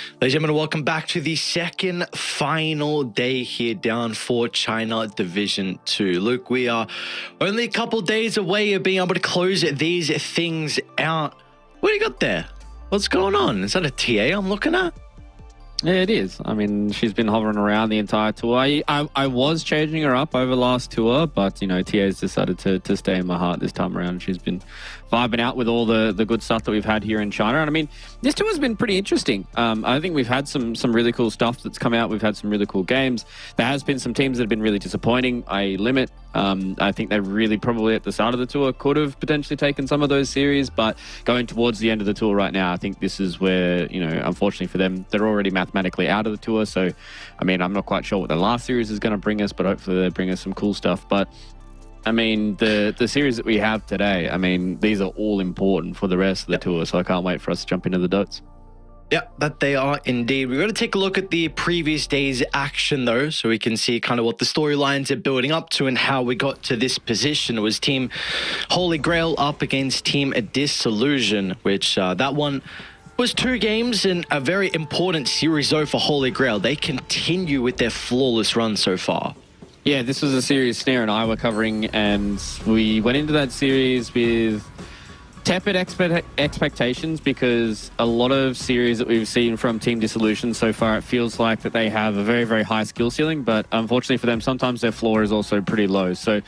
Ladies and gentlemen, welcome back to the second final day here down for China Division 2. Luke, we are only a couple days away of being able to close these things out. What do you got there? What's going on? Is that a TA I'm looking at? Yeah, it is. I mean, she's been hovering around the entire tour. I was changing her up over last tour, but, you know, TA's decided to stay in my heart this time around. She's been vibing out with all the good stuff that we've had here in China. And, I mean, this tour has been pretty interesting. I think we've had some really cool stuff that's come out. We've had some really cool games. There has been some teams that have been really disappointing. Limit. I think they really probably at the start of the tour could have potentially taken some of those series, but going towards the end of the tour right now, I think this is where, you know, unfortunately for them, they're already mathematically out of the tour. So, I mean, I'm not quite sure what the last series is going to bring us, but hopefully they bring us some cool stuff. But I mean, the series that we have today, I mean, these are all important for the rest of the tour. So I can't wait for us to jump into the dots. Yeah, that they are indeed. We're going to take a look at the previous day's action, though, so we can see kind of what the storylines are building up to and how we got to this position. It was Team Holy Grail up against Team Disillusion, which that one was 2 games and a very important series, though, for Holy Grail. They continue with their flawless run so far. Yeah, this was a series Snare and I were covering, and we went into that series with tepid expectations because a lot of series that we've seen from Team Dissolution so far, it feels like that they have a very, very high skill ceiling, but unfortunately for them, sometimes their floor is also pretty low. So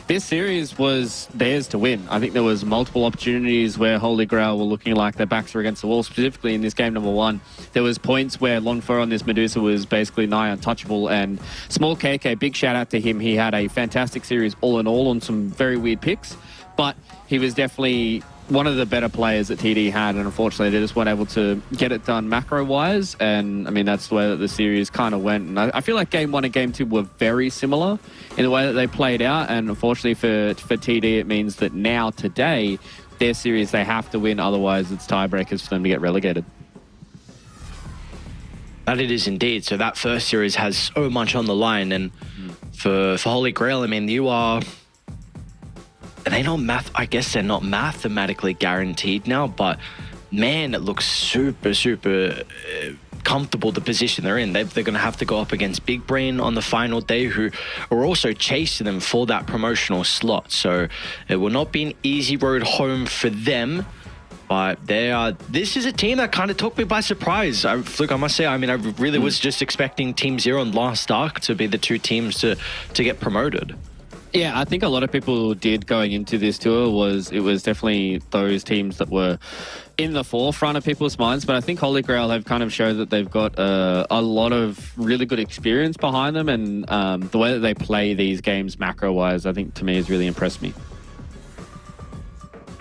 this series was theirs to win. I think there was multiple opportunities where Holy Grail were looking like their backs were against the wall, specifically in this game number 1. There was points where Lonfo on this Medusa was basically nigh untouchable, and Small KK, big shout out to him. He had a fantastic series all in all on some very weird picks, but he was definitely one of the better players that TD had, and unfortunately they just weren't able to get it done macro-wise, and I mean that's the way that the series kind of went. And I feel like Game 1 and Game 2 were very similar in the way that they played out, and unfortunately for TD it means that now, today, their series they have to win, otherwise it's tiebreakers for them to get relegated. That it is indeed. So that first series has so much on the line, and for Holy Grail, I mean, you are... They not I guess they're not mathematically guaranteed now, but man, it looks super comfortable, the position they're in. They're going to have to go up against Big Brain on the final day, who are also chasing them for that promotional slot. So it will not be an easy road home for them. But this is a team that kind of took me by surprise. Look, I must say, I mean, I really was just expecting Team Zero and Last Ark to be the 2 teams to get promoted. Yeah, I think a lot of people did going into this tour it was definitely those teams that were in the forefront of people's minds. But I think Holy Grail have kind of showed that they've got a lot of really good experience behind them, and the way that they play these games macro-wise, I think to me has really impressed me.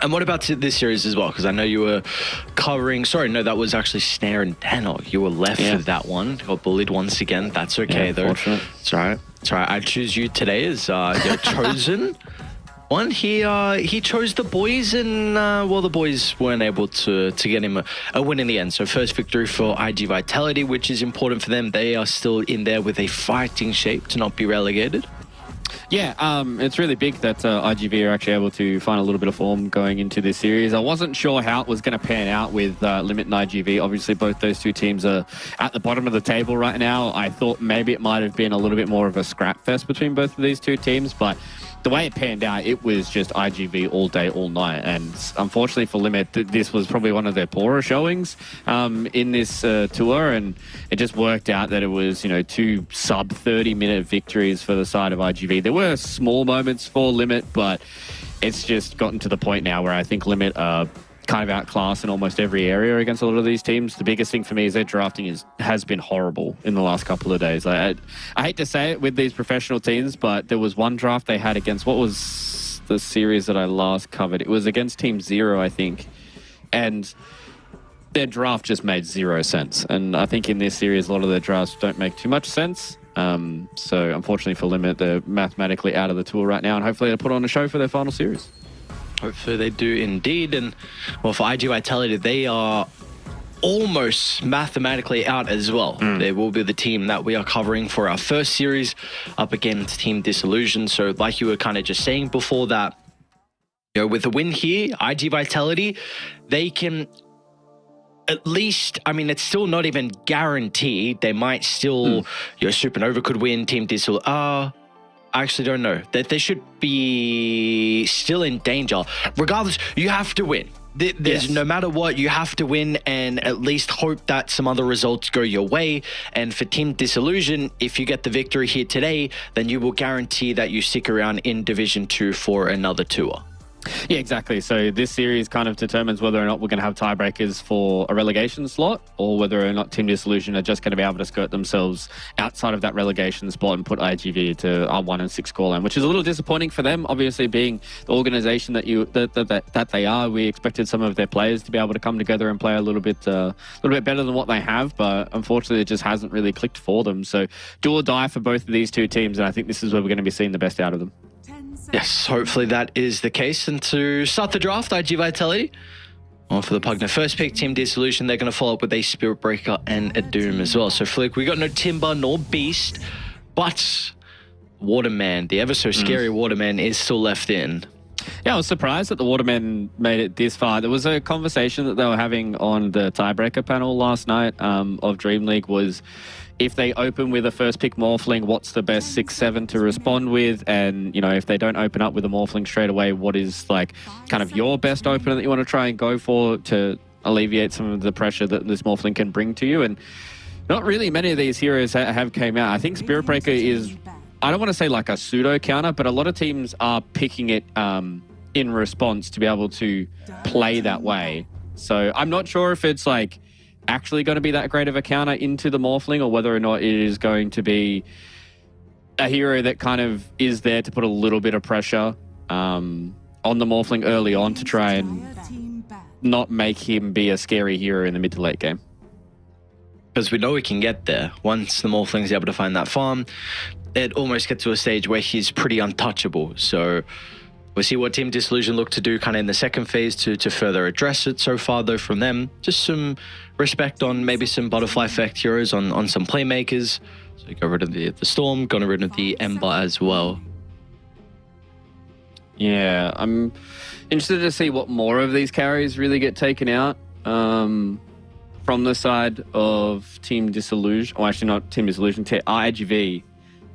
And what about this series as well? Because I know you were covering... Sorry, no, that was actually Snare and Dano. You were left for that one. Got bullied once again. That's okay, though. It's all right. It's all right. I choose you today as your chosen one. He chose the boys, and, well, the boys weren't able to get him a win in the end. So first victory for IG Vitality, which is important for them. They are still in there with a fighting shape to not be relegated. Yeah, it's really big that IGV are actually able to find a little bit of form going into this series. I wasn't sure how it was going to pan out with Limit and IGV. Obviously, both those 2 teams are at the bottom of the table right now. I thought maybe it might have been a little bit more of a scrap fest between both of these 2 teams, but the way it panned out, it was just IGV all day, all night. And unfortunately for Limit, this was probably one of their poorer showings in this tour. And it just worked out that it was, you know, 2 sub 30-minute victories for the side of IGV. There were small moments for Limit, but it's just gotten to the point now where I think Limit are kind of outclassed in almost every area against a lot of these teams. The biggest thing for me is their drafting has been horrible in the last couple of days. I hate to say it with these professional teams, but there was one draft they had against, what was the series that I last covered? It was against Team Zero, I think. And their draft just made 0 sense. And I think in this series, a lot of their drafts don't make too much sense. So unfortunately for Limit, they're mathematically out of the tour right now, and hopefully they'll put on a show for their final series. Hopefully they do indeed. And well, for IG Vitality, they are almost mathematically out as well. They will be the team that we are covering for our first series up against Team Disillusion. So like you were kind of just saying before that, you know, with a win here, IG Vitality, they can at least, I mean, it's still not even guaranteed. They might still, Supernova could win, Team Diesel. I actually don't know. That they should be still in danger. Regardless, you have to win. There's no matter what, you have to win and at least hope that some other results go your way. And for Team Disillusion, if you get the victory here today, then you will guarantee that you stick around in Division 2 for another tour. Yeah, exactly. So this series kind of determines whether or not we're going to have tiebreakers for a relegation slot, or whether or not Team Dissolution are just going to be able to skirt themselves outside of that relegation spot and put IGV to our 1-6 scoreline, which is a little disappointing for them. Obviously, being the organisation that they are, we expected some of their players to be able to come together and play a little bit better than what they have, but unfortunately, it just hasn't really clicked for them. So do or die for both of these two teams, and I think this is where we're going to be seeing the best out of them. Yes, hopefully that is the case. And to start the draft, IG Vitality, or for the Pugner first pick, Team Dissolution, they're going to follow up with a Spirit Breaker and a Doom as well. So Flick, we got no Timber nor Beast, but Waterman, the ever so scary Waterman, is still left in. Yeah, I was surprised that the Watermen made it this far. There was a conversation that they were having on the tiebreaker panel last night of Dream League was, if they open with a first pick Morphling, what's the best 6-7 to respond with? And, you know, if they don't open up with a Morphling straight away, what is like kind of your best opener that you want to try and go for to alleviate some of the pressure that this Morphling can bring to you? And not really many of these heroes have came out. I think Spirit Breaker is, I don't want to say like a pseudo counter, but a lot of teams are picking it in response to be able to play that way. So I'm not sure if it's like actually going to be that great of a counter into the Morphling, or whether or not it is going to be a hero that kind of is there to put a little bit of pressure on the Morphling early on to try and not make him be a scary hero in the mid to late game. Because we know we can get there. Once the Morphling's able to find that farm, it almost gets to a stage where he's pretty untouchable. So we'll see what Team Dissolution look to do kind of in the second phase to further address it. So far, though, from them, just some respect on maybe some Butterfly Effect heroes on some playmakers. So got rid of the Storm, got rid of the Ember as well. Yeah, I'm interested to see what more of these carries really get taken out from the side of Team Dissolution, or actually not Team Dissolution, IGV,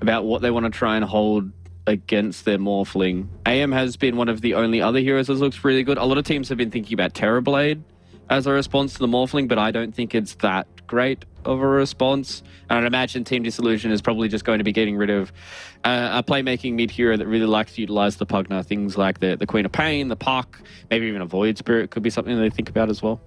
about what they want to try and hold against their Morphling. AM has been one of the only other heroes that looks really good. A lot of teams have been thinking about Terrorblade as a response to the Morphling, but I don't think it's that great of a response. And I'd imagine Team Dissolution is probably just going to be getting rid of a playmaking mid hero that really likes to utilize the Pugner. Things like the Queen of Pain, the Puck, maybe even a Void Spirit could be something they think about as well.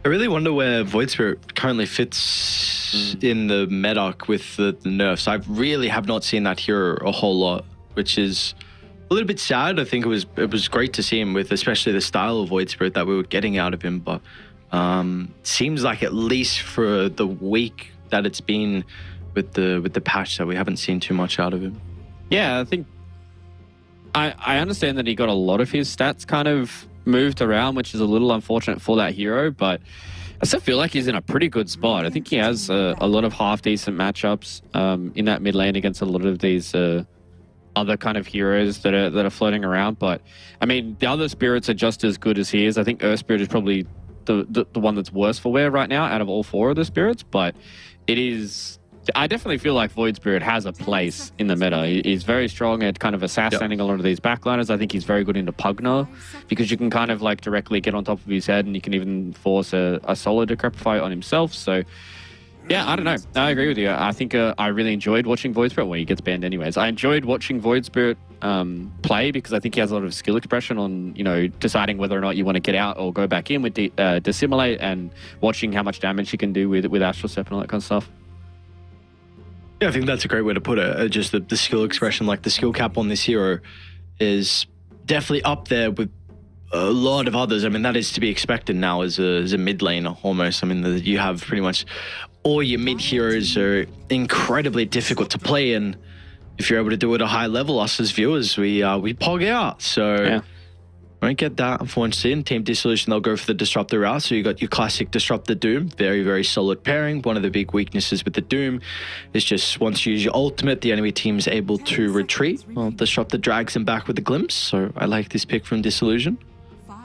I really wonder where Void Spirit currently fits in the meta with the nerfs. I really have not seen that hero a whole lot, which is a little bit sad. I think it was great to see him with, especially the style of Void Spirit that we were getting out of him. But seems like at least for the week that it's been with the patch, that we haven't seen too much out of him. Yeah, I think I understand that he got a lot of his stats kind of moved around, which is a little unfortunate for that hero, but I still feel like he's in a pretty good spot. I think he has a lot of half-decent matchups in that mid lane against a lot of these other kind of heroes that are floating around. But, I mean, the other spirits are just as good as he is. I think Earth Spirit is probably the one that's worse for wear right now out of all four of the spirits, but it is... I definitely feel like Void Spirit has a place in the meta. He's very strong at kind of assassinating a lot of these backliners. I think he's very good into Pugner, because you can kind of like directly get on top of his head, and you can even force a solid Decrepify on himself. So yeah, I don't know. I agree with you. I think I really enjoyed watching Void Spirit. Well, he gets banned anyways. I enjoyed watching Void Spirit play, because I think he has a lot of skill expression on, you know, deciding whether or not you want to get out or go back in with Dissimulate, and watching how much damage he can do with Astral Step and all that kind of stuff. Yeah, I think that's a great way to put it. Just the skill expression, like the skill cap on this hero is definitely up there with a lot of others. I mean, that is to be expected now as a mid laner almost. I mean, you have pretty much all your mid heroes are incredibly difficult to play, and if you're able to do it at a high level, us as viewers, we pog out. So Won't get that, unfortunately. In Team Dissolution, they'll go for the Disruptor route. So you got your classic Disruptor Doom. Very, very solid pairing. One of the big weaknesses with the Doom is just once you use your ultimate, the enemy team's able to retreat. Well, Disruptor drags them back with a glimpse. So I like this pick from Dissolution.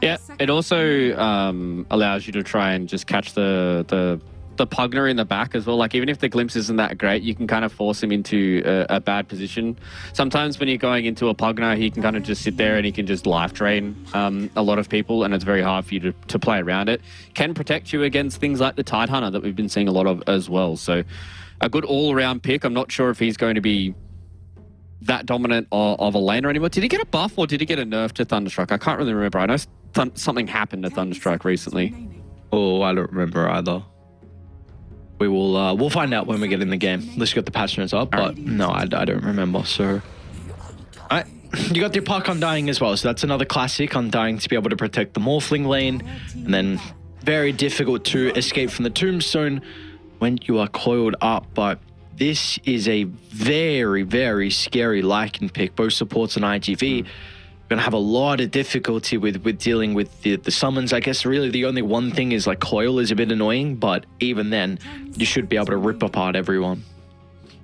Yeah, it also allows you to try and just catch the Pugner in the back as well. Like, even if the glimpse isn't that great, you can kind of force him into a bad position. Sometimes when you're going into a Pugner, he can kind of just sit there and he can just life drain a lot of people, and it's very hard for you to play around it. Can protect you against things like the Tidehunter that we've been seeing a lot of as well. So a good all-around pick. I'm not sure if he's going to be that dominant of a laner anymore. Did he get a buff or did he get a nerf to Thunderstruck? I can't really remember. I know something happened to Thunderstruck recently. Oh, I don't remember either. We will we'll find out when we get in the game. Let's get the patch notes up, but no, I don't remember. So, you got your Puck Undying as well. So that's another classic, Undying, to be able to protect the Morphling lane, and then very difficult to escape from the Tombstone when you are coiled up. But this is a very, very scary Lycan pick. Both supports an IGV. Gonna have a lot of difficulty with dealing with the summons. I guess really the only one thing is like coil is a bit annoying, but even then you should be able to rip apart everyone.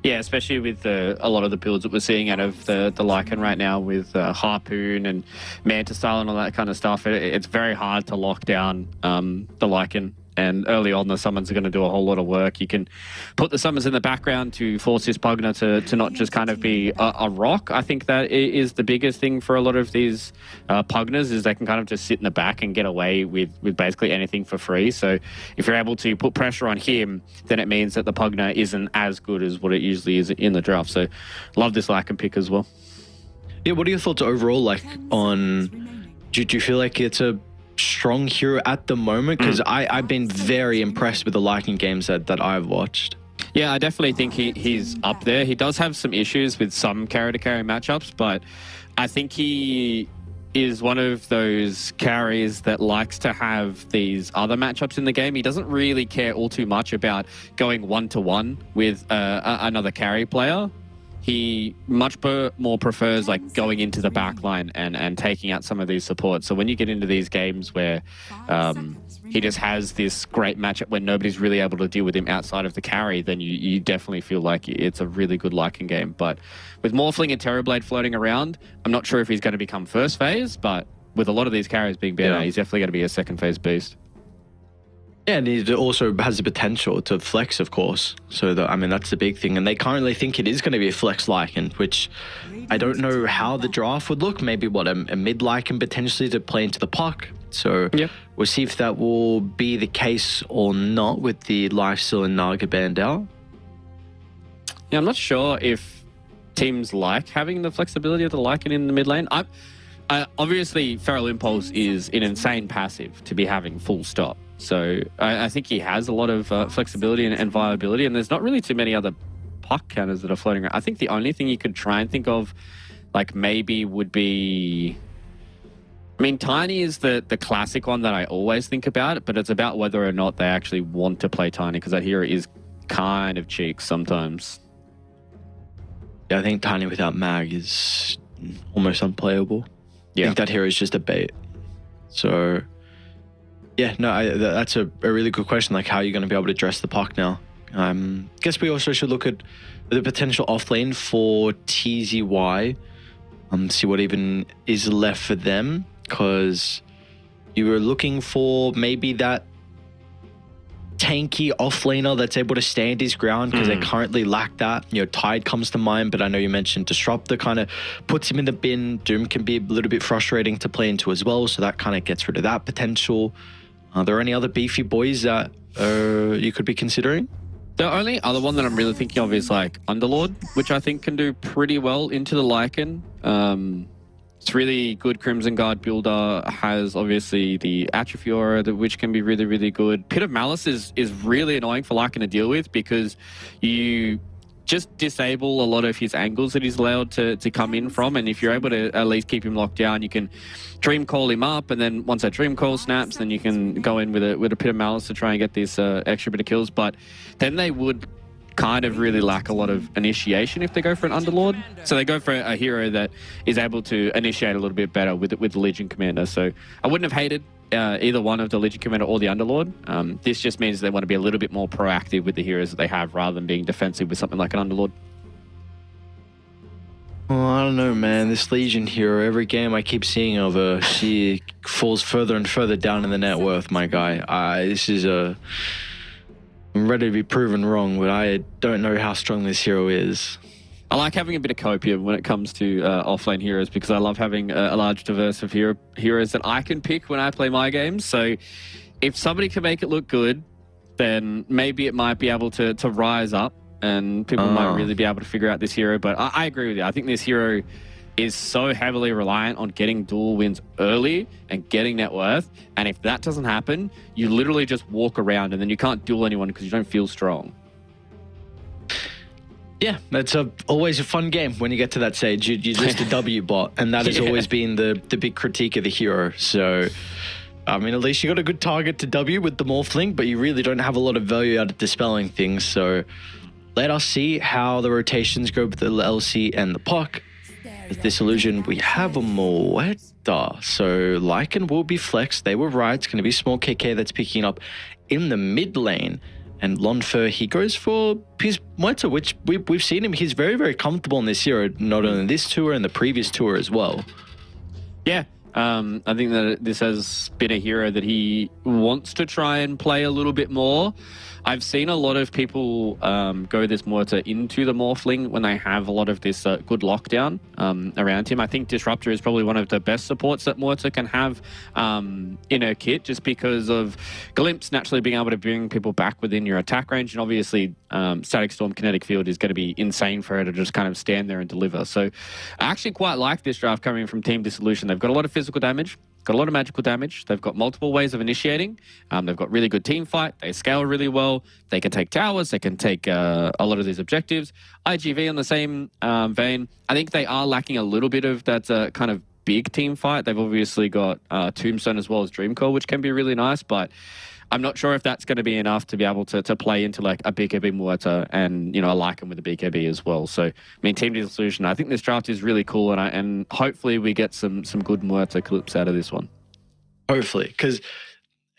Yeah, especially with a lot of the builds that we're seeing out of the Lycan right now with Harpoon and Manta Style and all that kind of stuff. It's very hard to lock down the Lycan. And early on, the summons are going to do a whole lot of work. You can put the summons in the background to force this Pugner to not just kind of be a rock. I think that is the biggest thing for a lot of these Pugners, is they can kind of just sit in the back and get away with basically anything for free. So if you're able to put pressure on him, then it means that the Pugner isn't as good as what it usually is in the draft. So love this Lycan pick as well. Yeah, what are your thoughts overall like on... Do you feel like it's a strong hero at the moment? Because I've been very impressed with the Lycan games that I've watched. Yeah, I definitely think he's up there. He does have some issues with some carry-to-carry matchups, but I think he is one of those carries that likes to have these other matchups in the game. He doesn't really care all too much about going one-to-one with another carry player. He much more prefers like going into the back line and taking out some of these supports. So when you get into these games where he just has this great matchup where nobody's really able to deal with him outside of the carry, then you definitely feel like it's a really good Lycan game. But with Morphling and Terrorblade floating around, I'm not sure if he's going to become first phase, but with a lot of these carries being better, he's definitely going to be a second phase beast. Yeah, and he also has the potential to flex, of course. So, that's the big thing. And they currently think it is going to be a flex Lycan, which I don't know how the draft would look. Maybe, a mid Lycan potentially to play into the Puck. So we'll see if that will be the case or not with the Lifesteal and Naga banned out. Yeah, I'm not sure if teams like having the flexibility of the Lycan in the mid lane. Obviously, Feral Impulse is an insane passive to be having full stop. So I think he has a lot of flexibility and viability, and there's not really too many other Puck counters that are floating around. I think the only thing you could try and think of, like maybe would be... I mean, Tiny is the classic one that I always think about, but it's about whether or not they actually want to play Tiny, because that hero is kind of cheek sometimes. Yeah, I think Tiny without Mag is almost unplayable. Yeah. I think that hero is just a bait. So... yeah, no, that's a really good question. Like, how are you going to be able to address the Puck now? Guess we also should look at the potential offlane for TZY. See what even is left for them, because you were looking for maybe that tanky offlaner that's able to stand his ground, because they currently lack that. You know, Tide comes to mind, but I know you mentioned Disruptor kind of puts him in the bin. Doom can be a little bit frustrating to play into as well, so that kind of gets rid of that potential. Are there any other beefy boys that you could be considering? The only other one that I'm really thinking of is like Underlord, which I think can do pretty well into the Lycan. It's really good Crimson Guard builder, has obviously the Atrophy Aura, which can be really, really good. Pit of Malice is really annoying for Lycan to deal with, because you just disable a lot of his angles that he's allowed to come in from, and if you're able to at least keep him locked down, you can Dream Call him up, and then once that Dream Call snaps, then you can go in with a Pit of Malice to try and get this extra bit of kills. But then they would kind of really lack a lot of initiation if they go for an Underlord. So they go for a hero that is able to initiate a little bit better with the Legion Commander. So I wouldn't have hated either one of the Legion Commander or the Underlord. This just means they want to be a little bit more proactive with the heroes that they have rather than being defensive with something like an Underlord. Oh, I don't know, man. This Legion hero, every game I keep seeing of her, she falls further and further down in the net worth, my guy. I'm ready to be proven wrong, but I don't know how strong this hero is. I like having a bit of copium when it comes to offlane heroes because I love having a large diverse of heroes that I can pick when I play my games. So if somebody can make it look good, then maybe it might be able to rise up and people might really be able to figure out this hero. But I agree with you. I think this hero is so heavily reliant on getting dual wins early and getting net worth. And if that doesn't happen, you literally just walk around and then you can't duel anyone because you don't feel strong. Yeah, that's always a fun game when you get to that stage. You're just a W bot, and that has always been the big critique of the hero. So, I mean, at least you got a good target to W with the Morphling, but you really don't have a lot of value out of dispelling things. So, let us see how the rotations go with the LC and the puck. With this illusion, we have a Moeta. So, Lycan will be flexed. They were right. It's going to be small KK that's picking up in the mid lane. And Lonfer, he goes for his Moeta, which we've seen him. He's very, very comfortable in this hero, not only in this tour and the previous tour as well. Yeah. I think that this has been a hero that he wants to try and play a little bit more. I've seen a lot of people go this Moeta into the Morphling when they have a lot of this good lockdown around him. I think Disruptor is probably one of the best supports that Moeta can have in her kit, just because of Glimpse naturally being able to bring people back within your attack range. And obviously, Static Storm Kinetic Field is going to be insane for her to just kind of stand there and deliver. So I actually quite like this draft coming from Team Dissolution. They've got a lot of physical damage. Got a lot of magical damage. They've got multiple ways of initiating. They've got really good team fight. They scale really well. They can take towers. They can take a lot of these objectives. IGV on the same vein. I think they are lacking a little bit of that kind of big team fight. They've obviously got Tombstone as well as Dreamcore, which can be really nice, but I'm not sure if that's going to be enough to be able to play into like a BKB Moeta and, you know, a Lycan with a BKB as well. So, I mean, Team Dissolution, I think this draft is really cool, and hopefully we get some good Moeta clips out of this one. Hopefully, because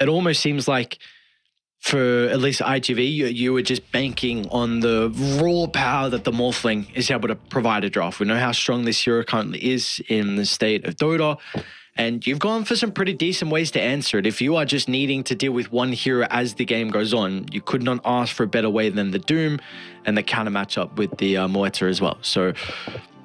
it almost seems like for at least IGV, you were just banking on the raw power that the Morphling is able to provide a draft. We know how strong this hero currently is in the state of Dota. And you've gone for some pretty decent ways to answer it. If you are just needing to deal with one hero as the game goes on, you could not ask for a better way than the Doom and the counter matchup with the Moeta as well. So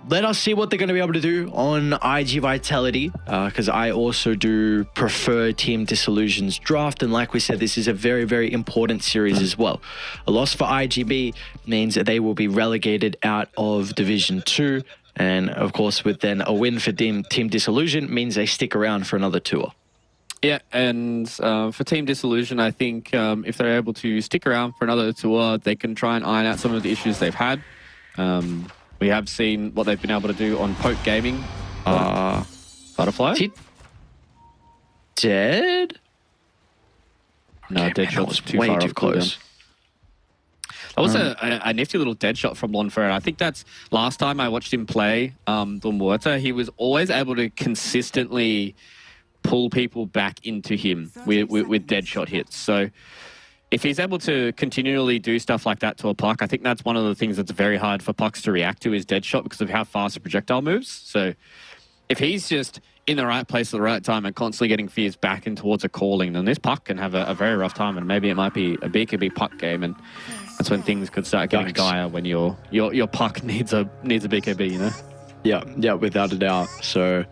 let us see what they're going to be able to do on IG Vitality, because I also do prefer Team Dissolution's draft. And like we said, this is a very, very important series as well. A loss for IGB means that they will be relegated out of Division 2. And of course, with then a win for Team Dissolution means they stick around for another tour. Yeah, and for Team Dissolution, I think if they're able to stick around for another tour, they can try and iron out some of the issues they've had. We have seen what they've been able to do on Poke Gaming. Butterfly? Is he dead? No, Okay, dead shot was too way far too off close. cooldown. That was a nifty little dead shot from Lonfer. I think that's last time I watched him play the Moeta, he was always able to consistently pull people back into him with dead shot hits. So if he's able to continually do stuff like that to a puck, I think that's one of the things that's very hard for pucks to react to is dead shot because of how fast a projectile moves. So if he's just in the right place at the right time and constantly getting fears back and towards a calling, then this puck can have a very rough time, and maybe it might be a BKB puck game, and that's when things could start getting dire when your puck needs a BKB, you know? Yeah, without a doubt. So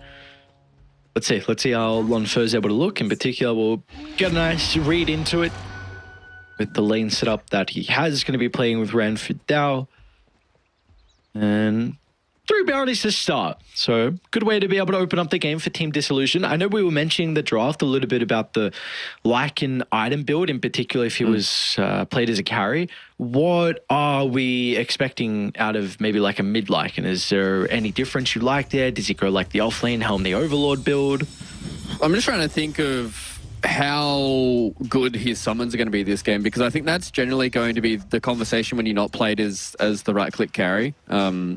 let's see how Lonfer's able to look. In particular, we'll get a nice read into it with the lane setup that he has. Going to be playing with Ranford Dow. And 3 bounties to start. So good way to be able to open up the game for Team Dissolution. I know we were mentioning the draft a little bit about the Lycan item build, in particular if he was played as a carry. What are we expecting out of maybe like a mid Lycan? Is there any difference you like there? Does he go like the offlane Helm the Overlord build? I'm just trying to think of how good his summons are going to be this game, because I think that's generally going to be the conversation when you're not played as the right-click carry,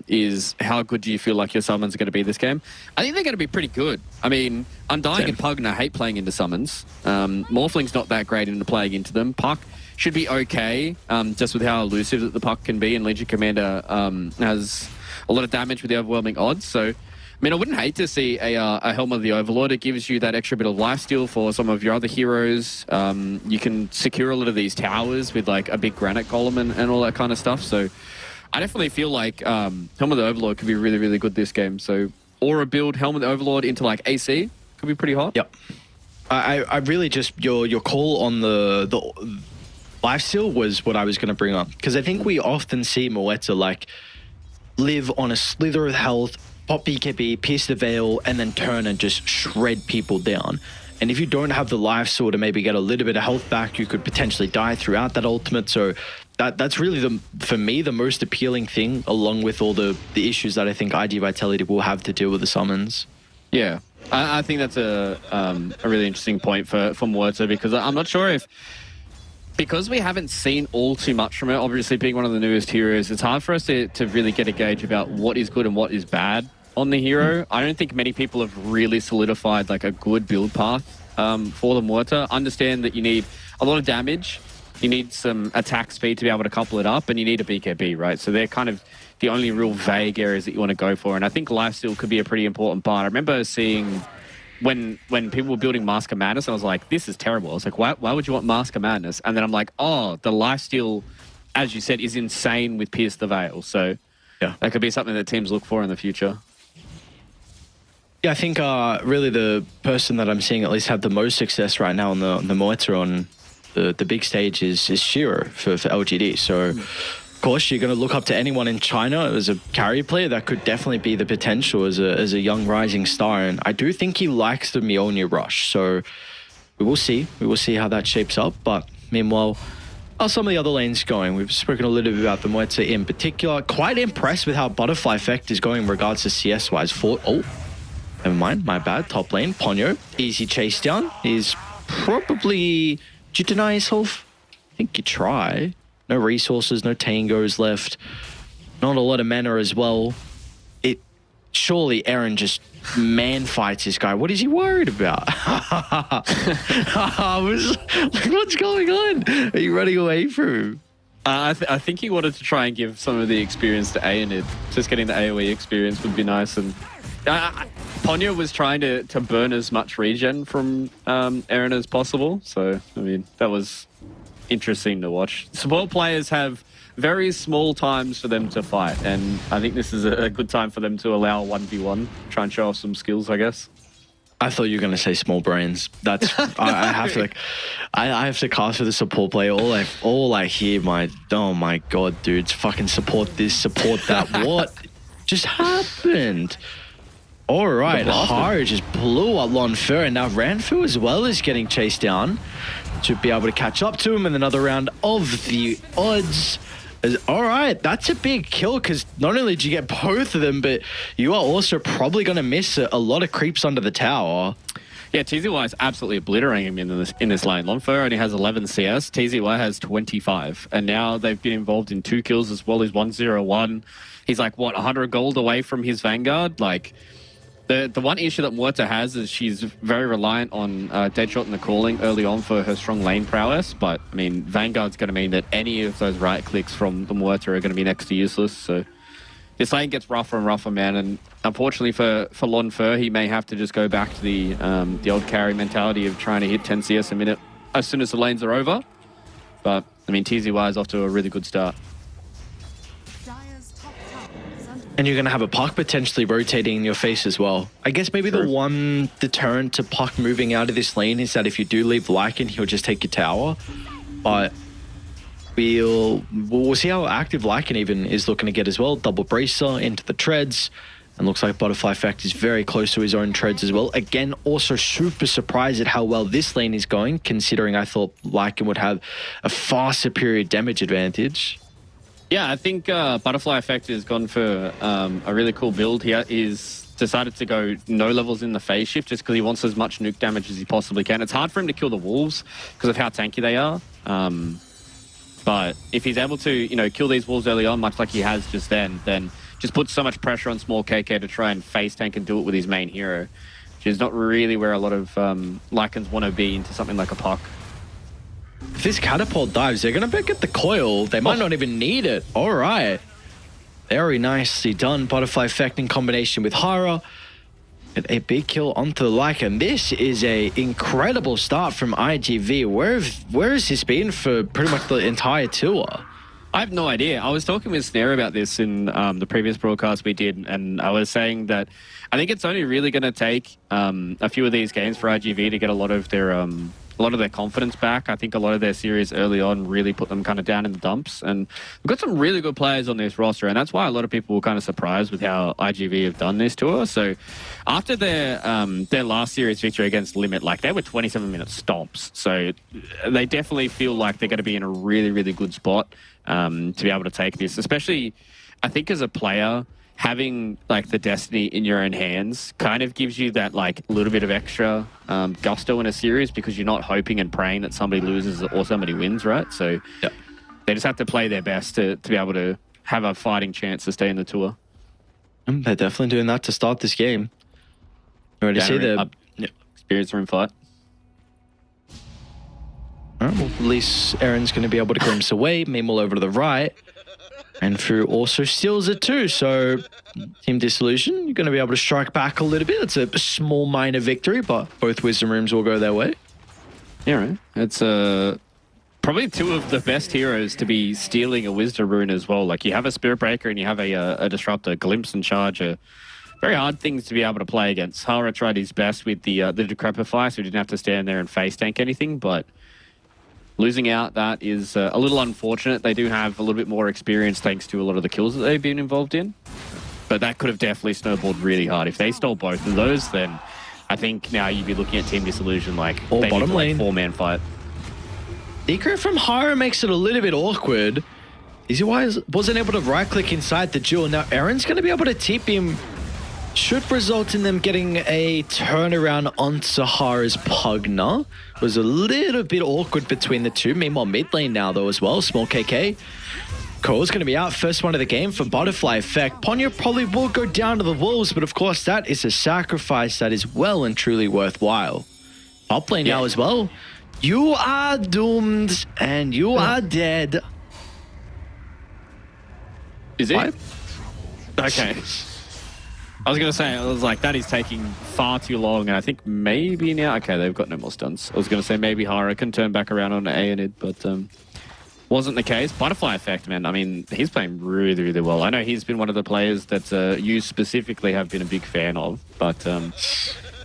is how good do you feel like your summons are going to be this game? I think they're going to be pretty good. I mean, Undying and Pug, and I hate playing into summons. Morphling's not that great into playing into them. Puck should be okay, just with how elusive that the Puck can be, and Legion Commander has a lot of damage with the overwhelming odds, so I mean, I wouldn't hate to see a Helm of the Overlord. It gives you that extra bit of lifesteal for some of your other heroes. You can secure a lot of these towers with like a big granite golem and all that kind of stuff. So I definitely feel like Helm of the Overlord could be really, really good this game. So Aura build Helm of the Overlord into like AC could be pretty hot. Yep. I really just, your call on the lifesteal was what I was going to bring up. Because I think we often see Moeta like live on a slither of health, pop BKB, pierce the veil, and then turn and just shred people down. And if you don't have the life sword to maybe get a little bit of health back, you could potentially die throughout that ultimate. So that's really, for me, the most appealing thing, along with all the issues that I think IG Vitality will have to deal with the summons. Yeah, I think that's a really interesting point for Muerta, because I'm not sure if, because we haven't seen all too much from it, obviously being one of the newest heroes, it's hard for us to really get a gauge about what is good and what is bad on the hero. I don't think many people have really solidified like a good build path for the Muerta. Understand that you need a lot of damage, you need some attack speed to be able to couple it up, and you need a BKB, right? So they're kind of the only real vague areas that you want to go for, and I think lifesteal could be a pretty important part. I remember seeing when people were building Mask of Madness, I was like, this is terrible. I was like, why would you want Mask of Madness? And then I'm like, oh, the lifesteal, as you said, is insane with Pierce the Veil. So yeah, that could be something that teams look for in the future. Yeah, I think really the person that I'm seeing at least have the most success right now on the Moeta on the big stage is Shiro for LGD. So of course, you're going to look up to anyone in China as a carry player. That could definitely be the potential as a young rising star. And I do think he likes the Mjolnir rush. So we will see. We will see how that shapes up. But meanwhile, how are some of the other lanes going? We've spoken a little bit about the Moeta in particular. Quite impressed with how Butterfly Effect is going in regards to CS-wise. Oh, never mind. My bad. Top lane. Ponyo. Easy chase down. He's probably... Did you deny yourself? I think you try. No resources, no tangos left. Not a lot of mana as well. Surely Aaron just man fights this guy. What is he worried about? I was like, what's going on? Are you running away from him? I think he wanted to try and give some of the experience to Aenid. Just getting the AoE experience would be nice. And Ponyo was trying to burn as much regen from Aaron as possible. So, I mean, that was interesting to watch. Support players have very small times for them to fight, and I think this is a good time for them to allow 1v1, try and show off some skills, I guess. I thought you were going to say small brains. That's I have to like, I have to cast for the support player. All I hear, oh my god, dudes, fucking support this, support that. What just happened? All right, Haru just blew up Lonfer, and now Ranfu as well is getting chased down to be able to catch up to him in another round of the odds. All right, that's a big kill, because not only did you get both of them, but you are also probably going to miss a lot of creeps under the tower. Yeah, TZY is absolutely obliterating him in this lane. Lonfer only has 11 CS, TZY has 25, and now they've been involved in 2 kills as well as 101. He's like, what, 100 gold away from his Vanguard? Like, the one issue that Muerta has is she's very reliant on Deadshot and the Calling early on for her strong lane prowess. But, I mean, Vanguard's going to mean that any of those right clicks from the Muerta are going to be next to useless. So this lane gets rougher and rougher, man. And unfortunately for Lonfer, he may have to just go back to the old carry mentality of trying to hit 10 CS a minute as soon as the lanes are over. But, I mean, TZY is off to a really good start. And you're going to have a Puck potentially rotating in your face as well. I guess maybe the one deterrent to Puck moving out of this lane is that if you do leave Lycan, he'll just take your tower. But we'll see how active Lycan even is looking to get as well. Double Bracer into the treads. And looks like Butterfly Effect is very close to his own treads as well. Again, also super surprised at how well this lane is going, considering I thought Lycan would have a far superior damage advantage. Yeah, I think Butterfly Effect has gone for a really cool build. He is decided to go no levels in the phase shift just because he wants as much nuke damage as he possibly can. It's hard for him to kill the wolves because of how tanky they are. But if he's able to, kill these wolves early on, much like he has just then just puts so much pressure on small KK to try and face tank and do it with his main hero, which is not really where a lot of Lycans want to be into something like a puck. If this catapult dives, they're going to get the coil. They might not even need it. All right. Very nicely done. Butterfly effect in combination with Hara. And a big kill onto the Lycan. This is a incredible start from IGV. Where has this been for pretty much the entire tour? I have no idea. I was talking with Snare about this in the previous broadcast we did, and I was saying that I think it's only really going to take a few of these games for IGV to get a lot of their confidence back. I think a lot of their series early on really put them kind of down in the dumps, and we've got some really good players on this roster, and that's why a lot of people were kind of surprised with how IGV have done this tour. So after their last series victory against Limit, like, they were 27-minute stomps, so they definitely feel like they're going to be in a really, really good spot to be able to take this, especially I think as a player, having like the destiny in your own hands kind of gives you that like little bit of extra gusto in a series, because you're not hoping and praying that somebody loses or somebody wins, right? So they just have to play their best to be able to have a fighting chance to stay in the tour. They're definitely doing that to start this game. You already see the experience room fight. All right, well, at least Aaron's going to be able to glimpse away. Meanwhile, over to the right. And Fu also steals it too. So Team Dissolution, you're going to be able to strike back a little bit. It's a small minor victory, but both Wisdom Rooms will go their way. Yeah, right. It's probably two of the best heroes to be stealing a Wisdom Rune as well. Like, you have a Spirit Breaker and you have a Disruptor. Glimpse and Charge are very hard things to be able to play against. Hara tried his best with the Decrepify, so he didn't have to stand there and face tank anything, but losing out, that is a little unfortunate. They do have a little bit more experience thanks to a lot of the kills that they've been involved in. But that could have definitely snowballed really hard. If they stole both of those, then I think now you'd be looking at Team Dissolution like all they bottom need to, lane. Like, 4-man fight. Secret from Hara makes it a little bit awkward. Easy Wise wasn't able to right-click inside the jewel. Now Aaron's going to be able to tip him. Should result in them getting a turnaround onto Hara's Pugna. Was a little bit awkward between the two. Meanwhile, mid lane now though as well. Small KK. Cole's going to be out. First one of the game for Butterfly Effect. Ponyo probably will go down to the Wolves, but of course that is a sacrifice that is well and truly worthwhile. Top lane now as well. You are doomed and you are dead. Is it? What? Okay. I was going to say, I was like, that is taking far too long, and I think maybe now... Okay, they've got no more stuns. I was going to say maybe Hara can turn back around on Aeonid, but wasn't the case. Butterfly Effect, man, I mean, he's playing really, really well. I know he's been one of the players that you specifically have been a big fan of, but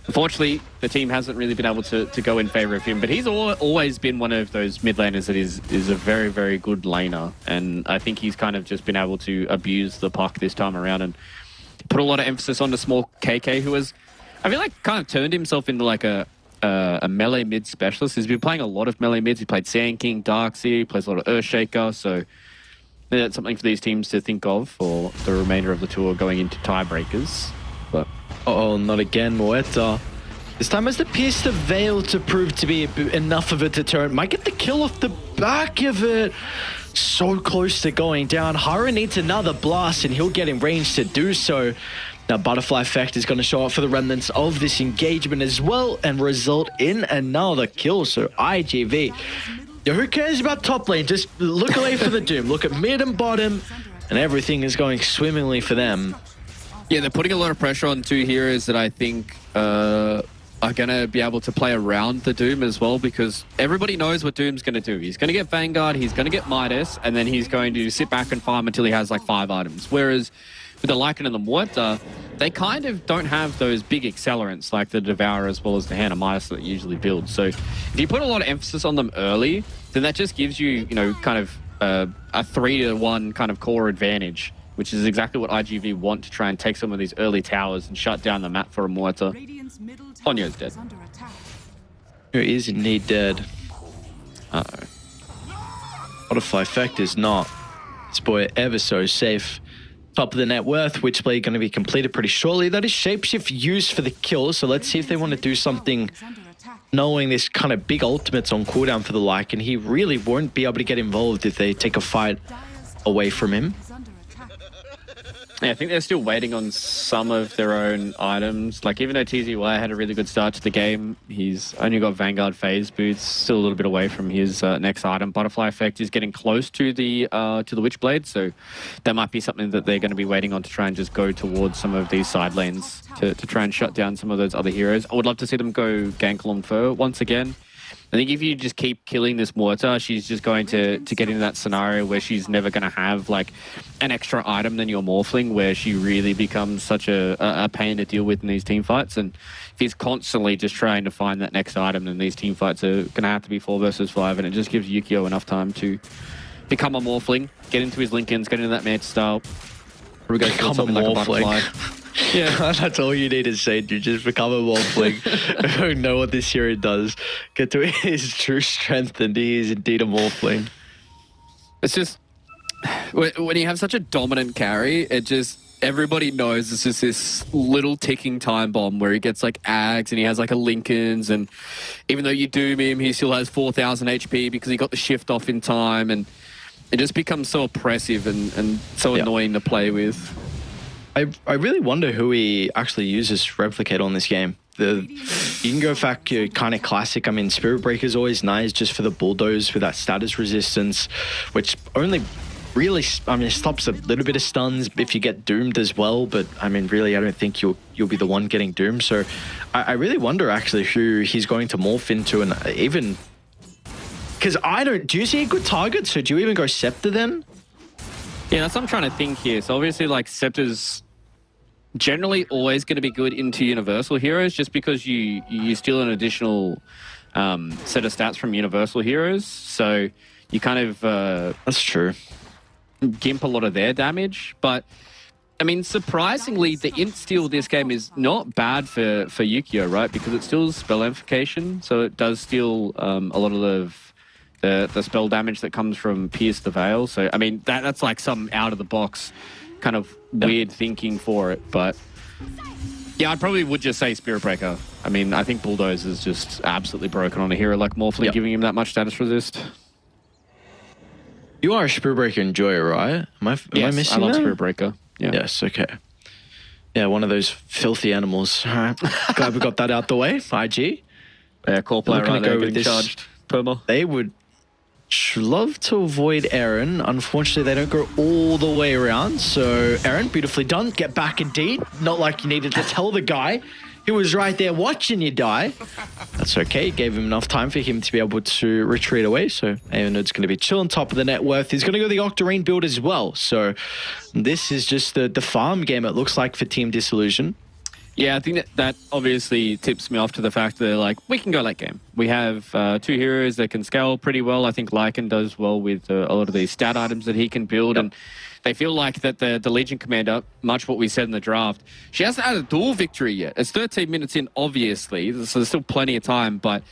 unfortunately, the team hasn't really been able to go in favor of him, but he's always been one of those mid laners that is a very, very good laner, and I think he's kind of just been able to abuse the puck this time around and put a lot of emphasis on the small KK, who has, I feel like, kind of turned himself into like a melee mid specialist. He's been playing a lot of melee mids. He played Sand King, Darkseer, he plays a lot of Earthshaker, so that's something for these teams to think of for the remainder of the tour going into tiebreakers. But oh, not again, Moeta. This time has to pierce the veil to prove to be enough of a deterrent. Might get the kill off the back of it. So close to going down. Hara needs another blast and he'll get in range to do so. Now Butterfly Effect is going to show up for the remnants of this engagement as well and result in another kill. So IGV, who cares about top lane? Just look away for the Doom. Look at mid and bottom and everything is going swimmingly for them. yeah, they're putting a lot of pressure on two heroes that I think are going to be able to play around the Doom as well, because everybody knows what Doom's going to do. He's going to get Vanguard, he's going to get Midas, and then he's going to sit back and farm until he has like 5 items. Whereas with the Lycan and the Muerta, they kind of don't have those big accelerants like the Devourer as well as the Hannah Midas that they usually build. So if you put a lot of emphasis on them early, then that just gives you, you know, kind of a 3-to-1 kind of core advantage, which is exactly what IGV want to try and take some of these early towers and shut down the map for a Muerta. Ponyo's dead. He is indeed dead. Uh-oh. Butterfly Effect is not. This boy ever so safe. Top of the net worth, Witchblade going to be completed pretty shortly. That is Shapeshift used for the kill, so let's see if they want to do something knowing this kind of big ultimates on cooldown for the like, and he really won't be able to get involved if they take a fight away from him. Yeah, I think they're still waiting on some of their own items. Like, even though TZY had a really good start to the game, he's only got Vanguard phase boots, still a little bit away from his next item. Butterfly Effect is getting close to the Witchblade, so that might be something that they're going to be waiting on to try and just go towards some of these side lanes to try and shut down some of those other heroes. I would love to see them go gank along Fur once again. I think if you just keep killing this Mortar, she's just going to get into that scenario where she's never going to have like an extra item than your Morphling, where she really becomes such a pain to deal with in these team fights. And if he's constantly just trying to find that next item, then these team fights are going to have to be 4 versus 5, and it just gives Yukio enough time to become a Morphling, get into his Lincolns, get into that Manta style. We're going to become a Morphling. Like yeah, that's all you need to say, dude. Just become a Morphling. I don't know what this hero does. Get to his true strength, and he is indeed a Morphling. It's just, when you have such a dominant carry, it just, everybody knows it's just this little ticking time bomb where he gets like Ags and he has like a Lincolns, and even though you doom him, he still has 4,000 HP because he got the shift off in time, and it just becomes so oppressive and so annoying to play with. I really wonder who he actually uses Replicate on this game. You can go back kind of classic. I mean, Spirit Breaker is always nice just for the bulldoze with that status resistance, which only really, I mean, stops a little bit of stuns if you get doomed as well. But I mean, really, I don't think you'll be the one getting doomed. So I really wonder actually who he's going to morph into, and even because do you see a good target? So do you even go Scepter then? Yeah, that's what I'm trying to think here. So obviously, like, Scepter's generally always going to be good into Universal heroes, just because you steal an additional set of stats from Universal heroes. So you kind of that's true. Gimp a lot of their damage. But I mean, surprisingly, the int steal this game is not bad for Yukio, right? Because it steals spell amplification, so it does steal a lot of the spell damage that comes from Pierce the Veil. So I mean, that's like some out of the box kind of weird thinking for it. But yeah, I probably would just say Spirit Breaker. I mean, I think Bulldoze is just absolutely broken on a hero like Morphling, giving him that much status resist. You are a Spirit Breaker enjoyer, right? Am I missing I love that? Spirit Breaker. Yeah. Yes, okay. Yeah, one of those filthy animals. All right. Glad we got that out the way. IG. Yeah, core player right there getting charged. Perma. They would love to avoid Aaron. Unfortunately, they don't go all the way around. So, Aaron, beautifully done. Get back indeed. Not like you needed to tell the guy who was right there watching you die. That's okay. Gave him enough time for him to be able to retreat away. So, Aeonud's going to be chilling top of the net worth. He's going to go the Octarine build as well. So, this is just the farm game, it looks like, for Team Disillusion. Yeah, I think that obviously tips me off to the fact that they're like, we can go late game. We have 2 heroes that can scale pretty well. I think Lycan does well with a lot of these stat items that he can build. Yep. And they feel like that the Legion Commander, much what we said in the draft, she hasn't had a duel victory yet. It's 13 minutes in, obviously, so there's still plenty of time. But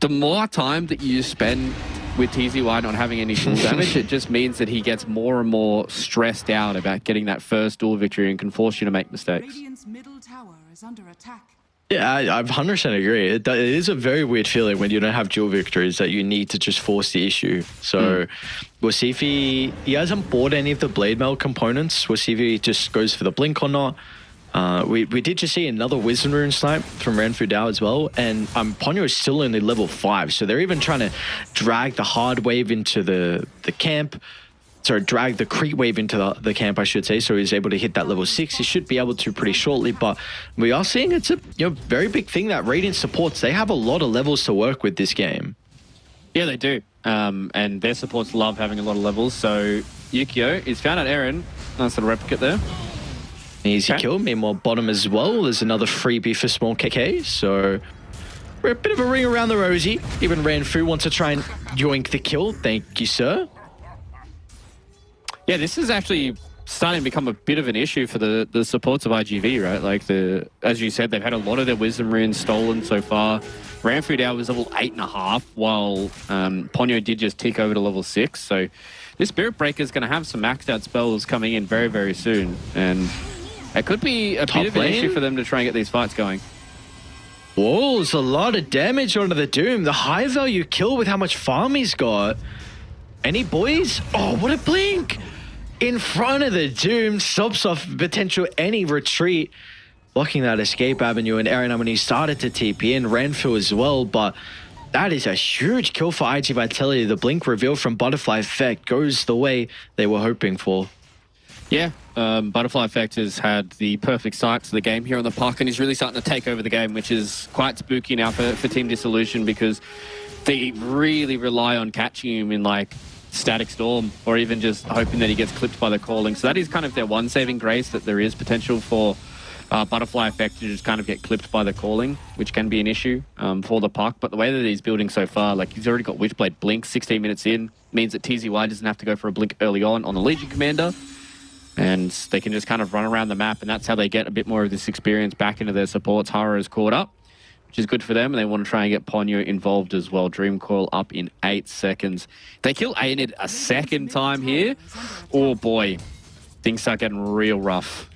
the more time that you spend with TZY not having any duel damage, it just means that he gets more and more stressed out about getting that first duel victory and can force you to make mistakes. Radiant's middle tower is under attack. Yeah, I 100% agree. It is a very weird feeling when you don't have dual victories that you need to just force the issue. So we'll see if he hasn't bought any of the Blade Mail components. We'll see if he just goes for the Blink or not. We did just see another Wisdom Rune snipe from Ranfu Dao as well, and Ponyo is still only level 5, so they're even trying to drag the hard wave into the camp. Sorry, drag the Crete wave into the camp, I should say, so he's able to hit that level 6. He should be able to pretty shortly, but we are seeing it's a very big thing that Radiant supports. They have a lot of levels to work with this game. Yeah, they do. And their supports love having a lot of levels, so Yukio is found out Aaron. Nice little replicate there. Easy kill. Meanwhile, bottom as well, there's another freebie for small KK, so we're a bit of a ring around the rosy. Even Ranfu wants to try and yoink the kill. Thank you, sir. Yeah, this is actually starting to become a bit of an issue for the supports of IGV, right? Like, as you said, they've had a lot of their Wisdom Runes stolen so far. Ranfudao was level 8.5, while Ponyo did just tick over to level 6. So this Spirit Breaker is going to have some maxed out spells coming in very, very soon. And it could be a bit of an issue for them to try and get these fights going. Whoa, there's a lot of damage onto the Doom. The high value kill with how much farm he's got. Any boys? Oh, what a blink! In front of the Doom, stops off potential any retreat. Blocking that escape avenue, and Aaron, when he started to TP in, Renfield as well, but that is a huge kill for IG Vitality. The blink reveal from Butterfly Effect goes the way they were hoping for. Yeah, Butterfly Effect has had the perfect start to the game here on the park, and he's really starting to take over the game, which is quite spooky now for Team Dissolution, because they really rely on catching him in like Static Storm, or even just hoping that he gets clipped by the calling. So that is kind of their one saving grace, that there is potential for Butterfly Effect to just kind of get clipped by the calling, which can be an issue for the puck. But the way that he's building so far, like he's already got Witchblade Blink 16 minutes in, means that TZY doesn't have to go for a blink early on the Legion Commander. And they can just kind of run around the map, and that's how they get a bit more of this experience back into their supports. Hara is caught up, which is good for them, and they want to try and get Ponyo involved as well. Dream Coil up in 8 seconds. They kill Aenid a second time here. Oh boy, things start getting real rough.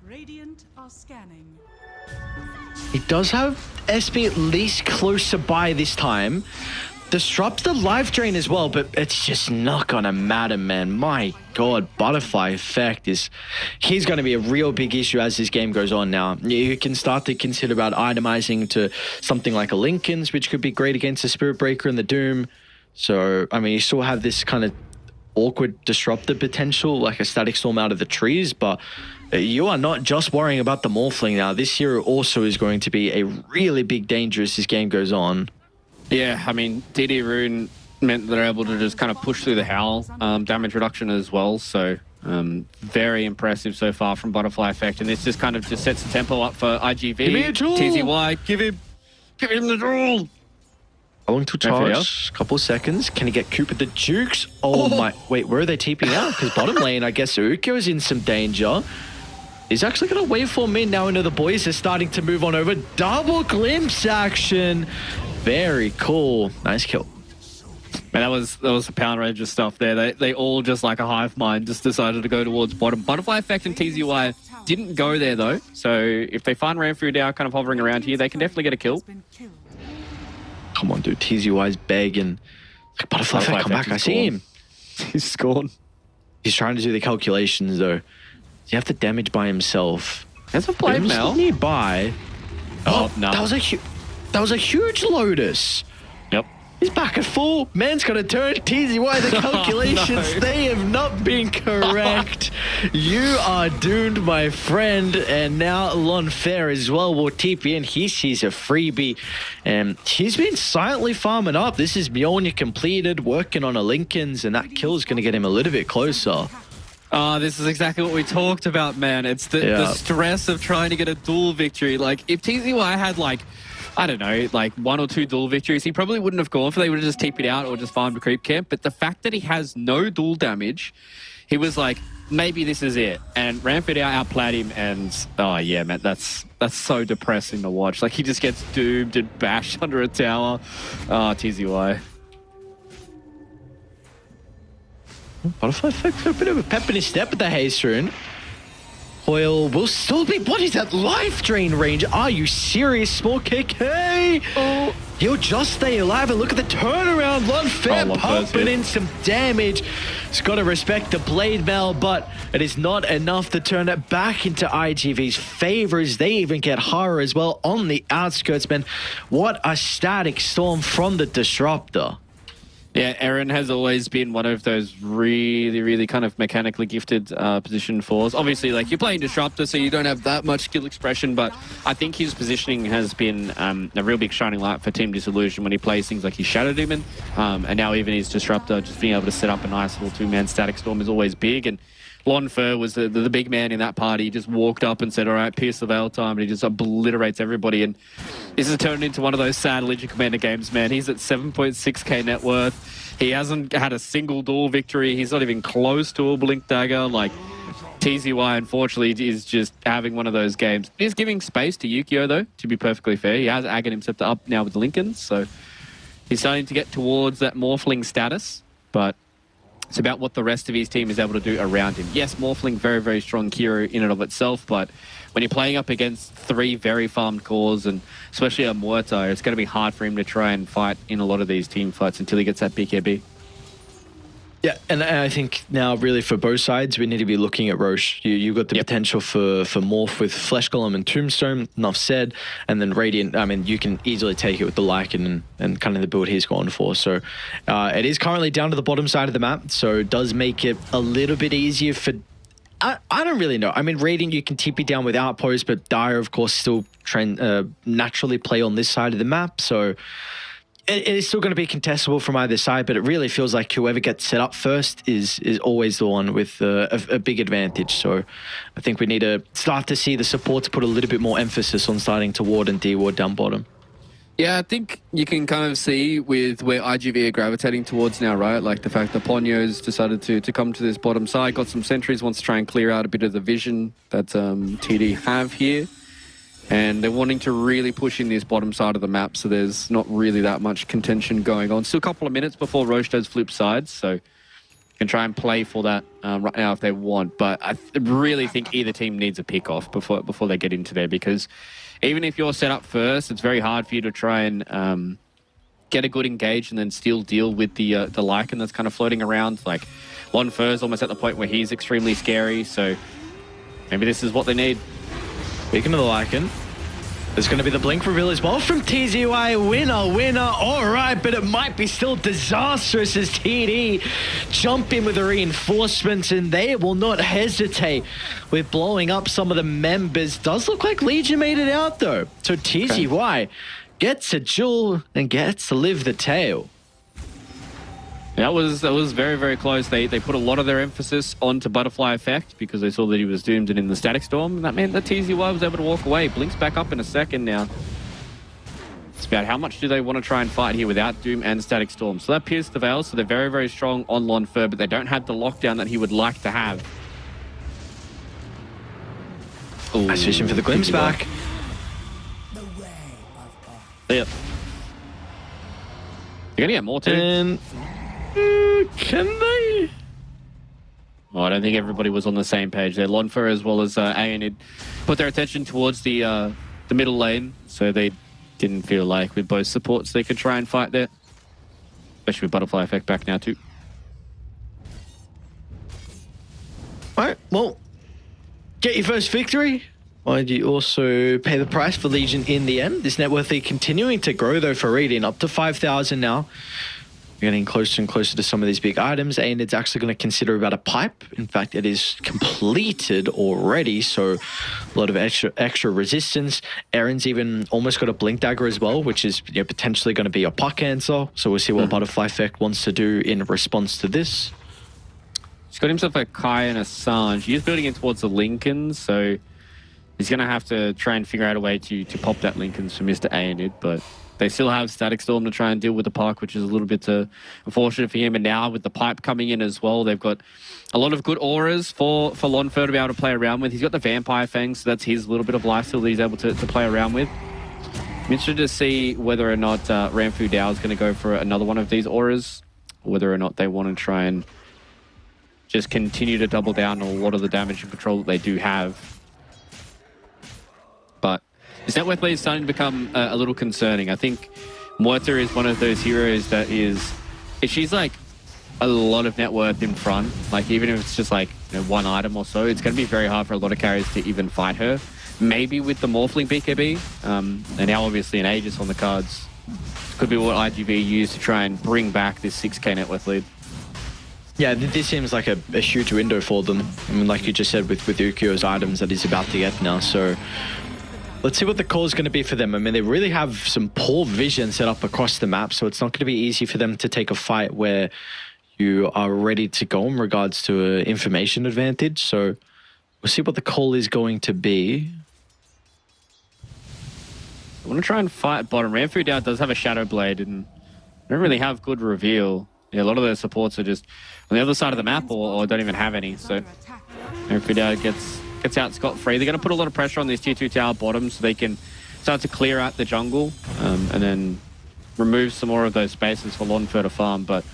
Radiant are scanning. He does have SP at least closer by this time. Disrupts the life drain as well, but it's just not gonna matter, man. My God, Butterfly Effect he's gonna be a real big issue as this game goes on now. You can start to consider about itemizing to something like a Lincoln's, which could be great against the Spirit Breaker and the Doom. So, I mean, you still have this kind of awkward disruptor potential, like a Static Storm out of the trees, but you are not just worrying about the Morphling now. This hero also is going to be a really big danger as this game goes on. Yeah, I mean, DD Rune meant that they're able to just kind of push through the Howl damage reduction as well. So very impressive so far from Butterfly Effect. And this just kind of just sets the tempo up for IGV. Give me a tool. TZY, give him the tool. Going to charge, couple seconds. Can he get Coop at the Jukes? Oh my, wait, where are they TPing out? Because bottom lane, I guess Ukyo is in some danger. He's actually going to waveform in now into the boys. They're starting to move on over. Double glimpse action. Very cool. Nice kill. Man, that was the Power Ranger stuff there. They all just like a hive mind just decided to go towards bottom. Butterfly Effect and TZY didn't go there though. So if they find Ranfudao kind of hovering around here, they can definitely get a kill. Come on, dude. TZY's begging. Butterfly Effect, come back. I see him. He's scored. He's trying to do the calculations though. Does he have the damage by himself? That's a play, Mel. Nearby. Oh, no. That was a huge Lotus. Yep. He's back at full. Man's got to turn. TZY, the calculations, they have not been correct. You are doomed, my friend. And now Lonfair as well will TP in. He sees a freebie. And he's been silently farming up. This is Mjolnir completed, working on a Lincoln's, and that kill is going to get him a little bit closer. This is exactly what we talked about, man. It's the stress of trying to get a duel victory. Like, if TZY had, like, I don't know, like 1 or 2 duel victories, he probably wouldn't have gone for. They would have just TP'd out or just farmed a creep camp. But the fact that he has no duel damage, he was like, maybe this is it. And Ranfudao outplayed him, and oh yeah, man, that's so depressing to watch. Like, he just gets doomed and bashed under a tower. TZY. Butterfly Effect, a bit of a pep in his step with the haste rune. Coil will still be... What is that life drain range? Are you serious, Small KK? Oh, he'll just stay alive, and look at the turnaround. Lonfair pumping in some damage. He's got to respect the Blade Mail, but it is not enough to turn it back into IGV's favors. They even get Hara as well on the outskirts, man. What a Static Storm from the Disruptor. Yeah, Eren has always been one of those really, really kind of mechanically gifted position fours. Obviously, like, you're playing Disruptor, so you don't have that much skill expression, but I think his positioning has been a real big shining light for Team Dissolution when he plays things like his Shadow Demon, and now even his Disruptor, just being able to set up a nice little 2-man Static Storm is always big. And Lonfair was the big man in that party. He just walked up and said, all right, pierce the veil time, and he just obliterates everybody. And this has turned into one of those sad Legion Commander games, man. He's at 7.6k net worth. He hasn't had a single duel victory. He's not even close to a Blink Dagger. Like, TZY, unfortunately, is just having one of those games. He's giving space to Yukio, though, to be perfectly fair. He has Aghanim himself up now with the Lincolns, so he's starting to get towards that Morphling status, but it's about what the rest of his team is able to do around him. Yes, Morphling, very, very strong hero in and of itself, but when you're playing up against 3 very farmed cores, and especially a Muerto, it's going to be hard for him to try and fight in a lot of these team fights until he gets that BKB. Yeah, and I think now really for both sides, we need to be looking at Roche. You've got the potential for Morph with Flesh Golem and Tombstone, enough said, and then Radiant, I mean, you can easily take it with the Lycan and kind of the build he's gone for. So it is currently down to the bottom side of the map, so it does make it a little bit easier for... I don't really know. I mean, Radiant, you can TP down with Outpost, but Dire, of course, still naturally play on this side of the map, so... It is still going to be contestable from either side, but it really feels like whoever gets set up first is always the one with a big advantage. So I think we need to start to see the supports put a little bit more emphasis on starting to ward and de-ward down bottom. Yeah, I think you can kind of see with where IGV are gravitating towards now, right? Like the fact that Ponyo's decided to come to this bottom side, got some sentries, wants to try and clear out a bit of the vision that TD have here. And they're wanting to really push in this bottom side of the map, so there's not really that much contention going on. Still a couple of minutes before Roche does flip sides, so you can try and play for that right now if they want. But I really think either team needs a pick-off before they get into there, because even if you're set up first, it's very hard for you to try and get a good engage and then still deal with the Lycan that's kind of floating around. Like, Lon Fur's almost at the point where he's extremely scary, so maybe this is what they need. Speaking of the Lycan, there's going to be the blink reveal as well from TZY. Winner. All right, but it might be still disastrous as TD jump in with the reinforcements, and they will not hesitate with blowing up some of the members. Does look like Legion made it out, though. So TZY gets a jewel and gets to live the tale. That was very, very close. They put a lot of their emphasis onto Butterfly Effect because they saw that he was doomed and in the Static Storm, and that meant that TZY was able to walk away. Blink's back up in a second now. It's about how much do they want to try and fight here without Doom and Static Storm. So that pierced the Veil, so they're very, very strong on Lon Fur, but they don't have the lockdown that he would like to have. Ooh, nice vision for the glimpse back. Yep. You're going to get more too. And... can they? Oh, I don't think everybody was on the same page there. Lonfer as well as Ayanid put their attention towards the middle lane, so they didn't feel like with both supports they could try and fight there. Especially with Butterfly Effect back now too. Alright, well, get your first victory. Why'd you also pay the price for Legion in the end? This net worth continuing to grow though for Radiant, up to 5,000 now. Getting closer and closer to some of these big items, and it's actually going to consider about a pipe. In fact, it is completed already, so a lot of extra resistance. Aaron's even almost got a blink dagger as well, which is potentially going to be a puck answer. So we'll see what Butterfly Effect wants to do in response to this. He's got himself a Kai and a Sange. He's building in towards the Lincoln, so he's going to have to try and figure out a way to pop that Lincolns for Mr. Ayanid, but they still have Static Storm to try and deal with the park, which is a little bit unfortunate for him. And now with the pipe coming in as well, they've got a lot of good auras for Lon Fur to be able to play around with. He's got the Vampire Fangs, so that's his little bit of lifesteal that he's able to play around with. I'm interested to see whether or not Ramfu Dao is going to go for another one of these auras, whether or not they want to try and just continue to double down on a lot of the damage and control that they do have. But this net worth lead is starting to become a little concerning. I think Muerta is one of those heroes that is... She's like a lot of net worth in front. Like even if it's just like one item or so, it's going to be very hard for a lot of carries to even fight her. Maybe with the Morphling BKB, and now obviously an Aegis on the cards. Could be what IGV used to try and bring back this 6k net worth lead. Yeah, this seems like a huge window for them. I mean, like you just said, with Ukio's items that he's about to get now, so... Let's see what the call is going to be for them. I mean, they really have some poor vision set up across the map, so it's not going to be easy for them to take a fight where you are ready to go in regards to an information advantage. So we'll see what the call is going to be. I want to try and fight bottom. Ramfu Dao does have a Shadow Blade and don't really have good reveal. Yeah, a lot of their supports are just on the other side of the map or don't even have any. So And Fidel gets out scot-free. They're going to put a lot of pressure on this tier 2 tower bottom so they can start to clear out the jungle and then remove some more of those spaces for Lonfer to farm. But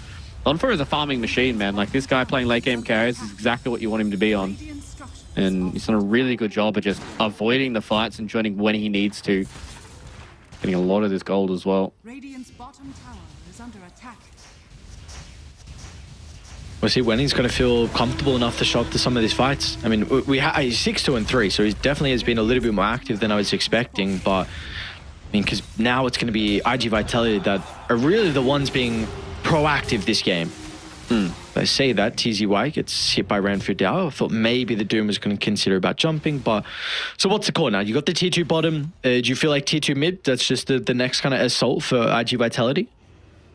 Lonfer is a farming machine, man. Like, this guy playing late game carries is exactly what you want him to be on. And he's done a really good job of just avoiding the fights and joining when he needs to. Getting a lot of this gold as well. Radiant's bottom tower is under attack. We'll see when he's going to feel comfortable enough to show up to some of these fights. I mean, he's 6-2-3, so he definitely has been a little bit more active than I was expecting. But, I mean, because now it's going to be IG Vitality that are really the ones being proactive this game. I say that, TZY gets hit by Ranford Dow. I thought maybe the Doom was going to consider about jumping, but... So what's the call now? You got the tier 2 bottom. Do you feel like tier 2 mid, that's just the next kind of assault for IG Vitality?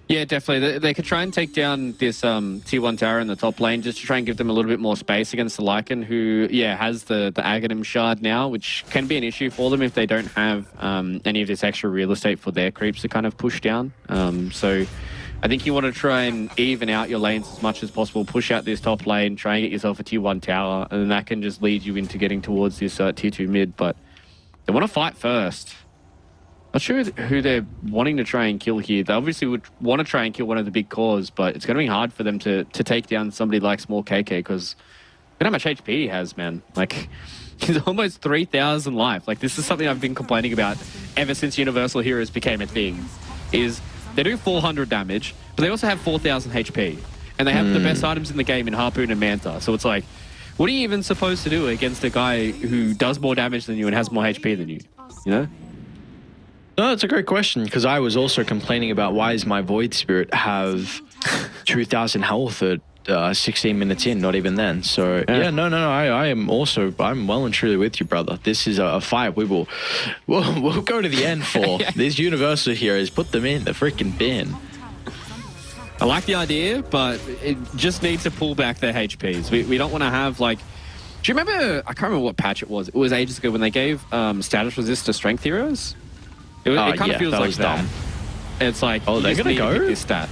Yeah, definitely. They could try and take down this tier 1 tower in the top lane just to try and give them a little bit more space against the Lycan, who, yeah, has the Aghanim shard now, which can be an issue for them if they don't have any of this extra real estate for their creeps to kind of push down. So I think you want to try and even out your lanes as much as possible, push out this top lane, try and get yourself a tier 1 tower, and then that can just lead you into getting towards this tier 2 mid. But they want to fight first. Not sure who they're wanting to try and kill here. They obviously would want to try and kill one of the big cores, but it's going to be hard for them to take down somebody like Small KK because look at how much HP he has, man. Like, he's almost 3,000 life. Like, this is something I've been complaining about ever since Universal Heroes became a thing, is they do 400 damage, but they also have 4,000 HP. And they have the best items in the game in Harpoon and Manta. So it's like, what are you even supposed to do against a guy who does more damage than you and has more HP than you? You know? No, that's a great question, because I was also complaining about why does my Void Spirit have 2,000 health at 16 minutes in, not even then. So yeah, no, I am also, I'm well and truly with you, brother. This is a fight we'll go to the end for. These Universal Heroes, put them in the freaking bin. I like the idea, but it just needs to pull back their HPs. We don't want to have, like... Do you remember... I can't remember what patch it was. It was ages ago when they gave status resist to strength heroes. It kind of feels like that. Dumb. It's like, oh, they're going to go? This stat.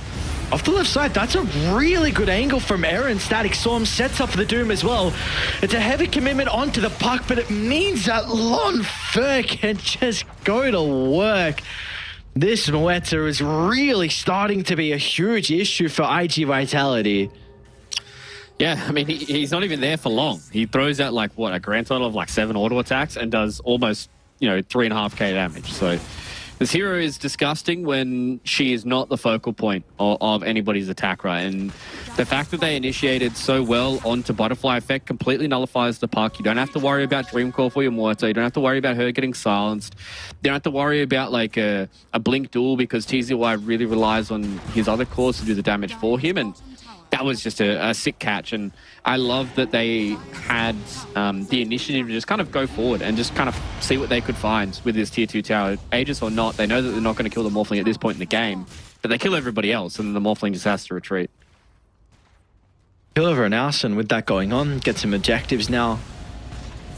Off the left side, that's a really good angle from Aaron. Static Storm sets up for the Doom as well. It's a heavy commitment onto the puck, but it means that Lonfer can just go to work. This Moeta is really starting to be a huge issue for IG Vitality. Yeah, I mean, he's not even there for long. He throws out, like, what, a grand total of, like, 7 auto attacks and does almost, 3.5k damage. So this hero is disgusting when she is not the focal point of anybody's attack, right? And the fact that they initiated so well onto Butterfly Effect completely nullifies the puck. You don't have to worry about Dreamcore for your Mortar. You don't have to worry about her getting silenced. You don't have to worry about like a Blink Duel because TZY really relies on his other cores to do the damage for him. And that was just a sick catch. And I love that they had the initiative to just kind of go forward and just kind of see what they could find with this tier 2 tower. Aegis or not, they know that they're not going to kill the Morphling at this point in the game, but they kill everybody else and then the Morphling just has to retreat. Kill over an Arson with that going on, get some objectives now.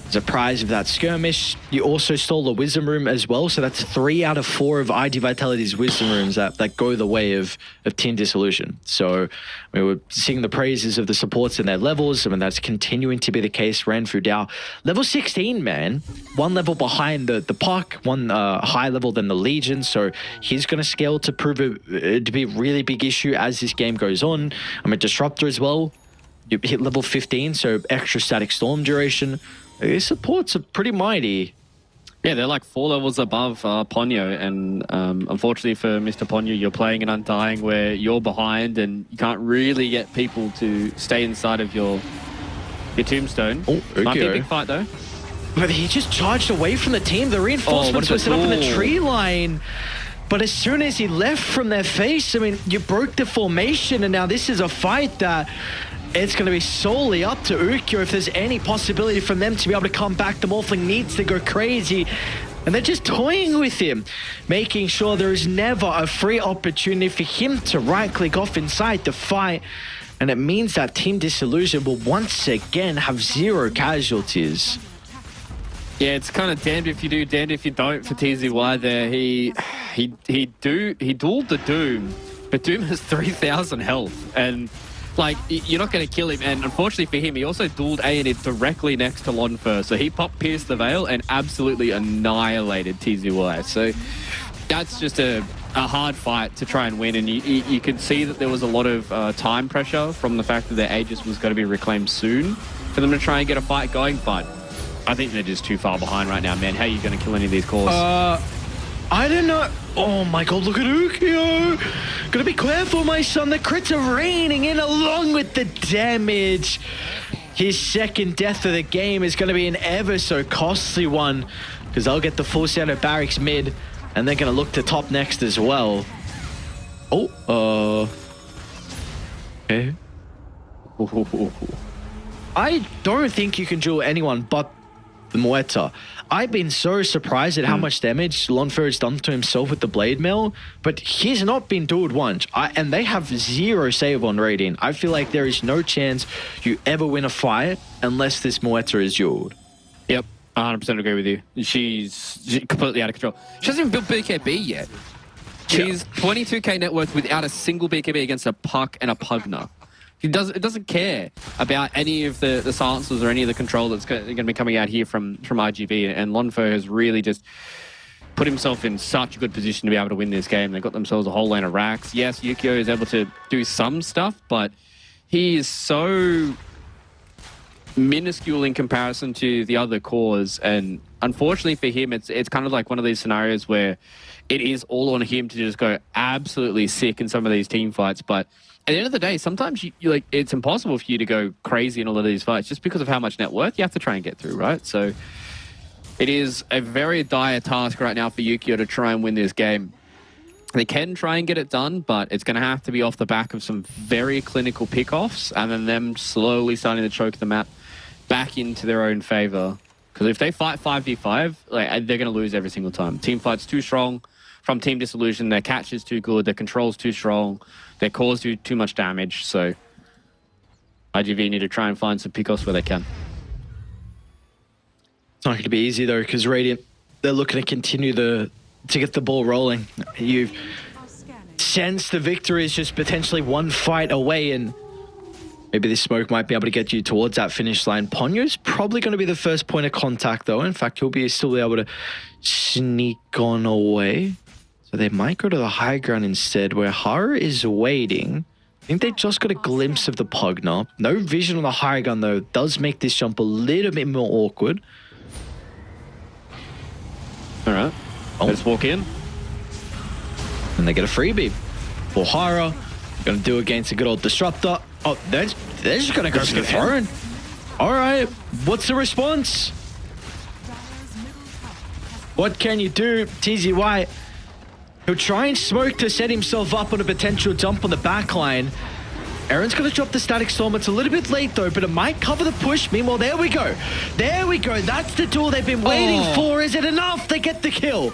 As a prize of that skirmish, you also stole the Wisdom Room as well, so that's 3 out of 4 of IG Vitality's Wisdom Rooms that go the way of Team Dissolution. So we were seeing the praises of the supports in their levels. I mean, that's continuing to be the case. Ranfu Dao, level 16, man. 1 level behind the puck, 1 higher level than the Legion, so he's going to scale to prove it to be a really big issue as this game goes on. I mean, Disruptor as well. You hit level 15, so extra Static Storm duration. These supports are pretty mighty. Yeah, they're like 4 levels above Ponyo, and unfortunately for Mr. Ponyo, you're playing an Undying where you're behind and you can't really get people to stay inside of your tombstone. Oh, okay. Might be a big fight though. But he just charged away from the team. The reinforcements were set up in the tree line. But as soon as he left from their face, I mean, you broke the formation, and now this is a fight that it's going to be solely up to Ukyo if there's any possibility from them to be able to come back. The Morphling needs to go crazy. And they're just toying with him, making sure there is never a free opportunity for him to right-click off inside the fight. And it means that Team Dissolution will once again have 0 casualties. Yeah, it's kind of damned if you do, damned if you don't for TZY there. He dueled the Doom, but Doom has 3,000 health. And Like, you're not going to kill him. And unfortunately for him, he also dueled A&E directly next to Lonfer. So he popped Pierce the Veil and absolutely annihilated TZY. So that's just a hard fight to try and win. And you could see that there was a lot of time pressure from the fact that their Aegis was going to be reclaimed soon for them to try and get a fight going. But I think they're just too far behind right now, man. How are you going to kill any of these cores? I don't know. Oh my god, look at Ukyo. Gotta be careful, my son. The crits are raining in along with the damage. His second death of the game is going to be an ever so costly one because they'll get the full set of barracks mid and they're going to look to top next as well. Oh, okay. I don't think you can duel anyone but the Muerta. I've been so surprised at how much damage Lonfer has done to himself with the Blade Mail, but he's not been dueled once. And they have 0 save on Radiant. I feel like there is no chance you ever win a fight unless this Muerta is dueled. Yep, 100% agree with you. She's completely out of control. She hasn't even built BKB yet. She's 22k net worth without a single BKB against a Puck and a Pugna. It doesn't care about any of the silencers or any of the control that's going to be coming out here from IGV. And Lonfer has really just put himself in such a good position to be able to win this game. They've got themselves a whole lane of racks. Yes, Ukyo is able to do some stuff, but he is so minuscule in comparison to the other cores. And unfortunately for him, it's kind of like one of these scenarios where it is all on him to just go absolutely sick in some of these team fights. But at the end of the day, sometimes you like it's impossible for you to go crazy in all of these fights just because of how much net worth you have to try and get through, right? So it is a very dire task right now for Ukyo to try and win this game. They can try and get it done, but it's going to have to be off the back of some very clinical pickoffs and then them slowly starting to choke the map back into their own favor. Because if they fight 5v5, like, they're going to lose every single time. Team fight's too strong from Team Disillusion. Their catch is too good. Their control's too strong. Their cores do too much damage. So IGV need to try and find some pickoffs where they can. It's not going to be easy though, because Radiant, they're looking to continue to get the ball rolling. You've sensed the victory is just potentially one fight away, and maybe this smoke might be able to get you towards that finish line. Ponyo's probably going to be the first point of contact though. In fact, he'll still be able to sneak on away. So they might go to the high ground instead, where Hara is waiting. I think they just got a glimpse of the Pugna. No vision on the high ground though. Does make this jump a little bit more awkward. All right. Let's walk in. And they get a freebie. For Hara, going to do against a good old Disruptor. Oh, they're just going to go for the throne. All right. What's the response? What can you do? TZY, he'll try and smoke to set himself up on a potential jump on the back line. Aaron's going to drop the Static Storm. It's a little bit late though, but it might cover the push. Meanwhile, there we go. There we go. That's the tool they've been waiting for. Is it enough to get the kill?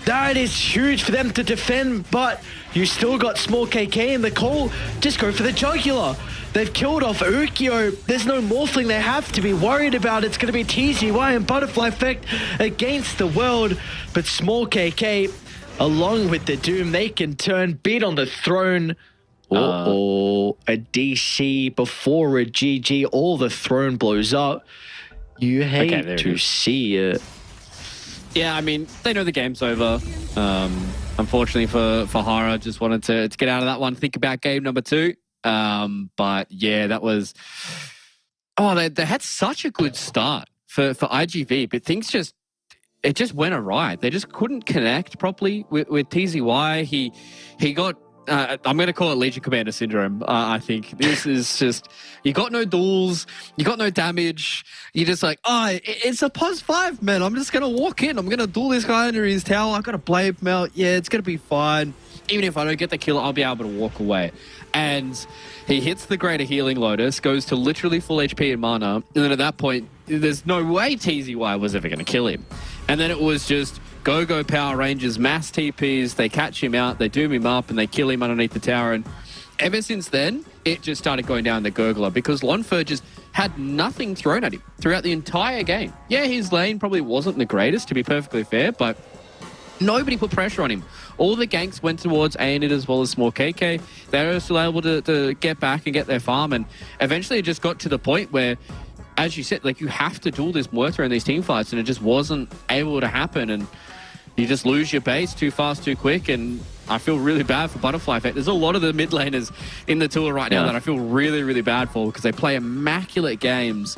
That is huge for them to defend, but you still got small KK in the call. Just go for the jugular. They've killed off Ukyo. There's no Morphling they have to be worried about. It's going to be TZY and Butterfly Effect against the world. But small KK, along with the Doom, they can turn beat on the throne. A DC before a GG. All the throne blows up. You hate to see it. Yeah, I mean, they know the game's over. Unfortunately for Hara, just wanted to get out of that one, think about game number 2. But yeah, that was... Oh, they had such a good start for IGV, but things just... It just went awry. They just couldn't connect properly with TZY. He got... I'm going to call it Legion Commander Syndrome. I think this is just, you got no duels, you got no damage. You're just like, oh, it's a +5, man. I'm just going to walk in. I'm going to duel this guy under his tower. I've got a Blade Melt. Yeah, it's going to be fine. Even if I don't get the kill, I'll be able to walk away. And he hits the Greater Healing Lotus, goes to literally full HP and mana. And then at that point, there's no way TZY was ever going to kill him. And then it was just... Go Power Rangers, mass TPs, they catch him out, they doom him up, and they kill him underneath the tower. And ever since then, it just started going down the gurgler because Lonfer just had nothing thrown at him throughout the entire game. Yeah, his lane probably wasn't the greatest, to be perfectly fair, but Nobody put pressure on him. All the ganks went towards ANID as well as small KK. They were still able to get back and get their farm. And eventually it just got to the point where, as you said, like, you have to duel this Muerta in these team fights, and it just wasn't able to happen. And you just lose your base too fast, too quick. And I feel really bad for Butterfly Effect. There's a lot of the mid laners in the tour right now that I feel really, really bad for, because they play immaculate games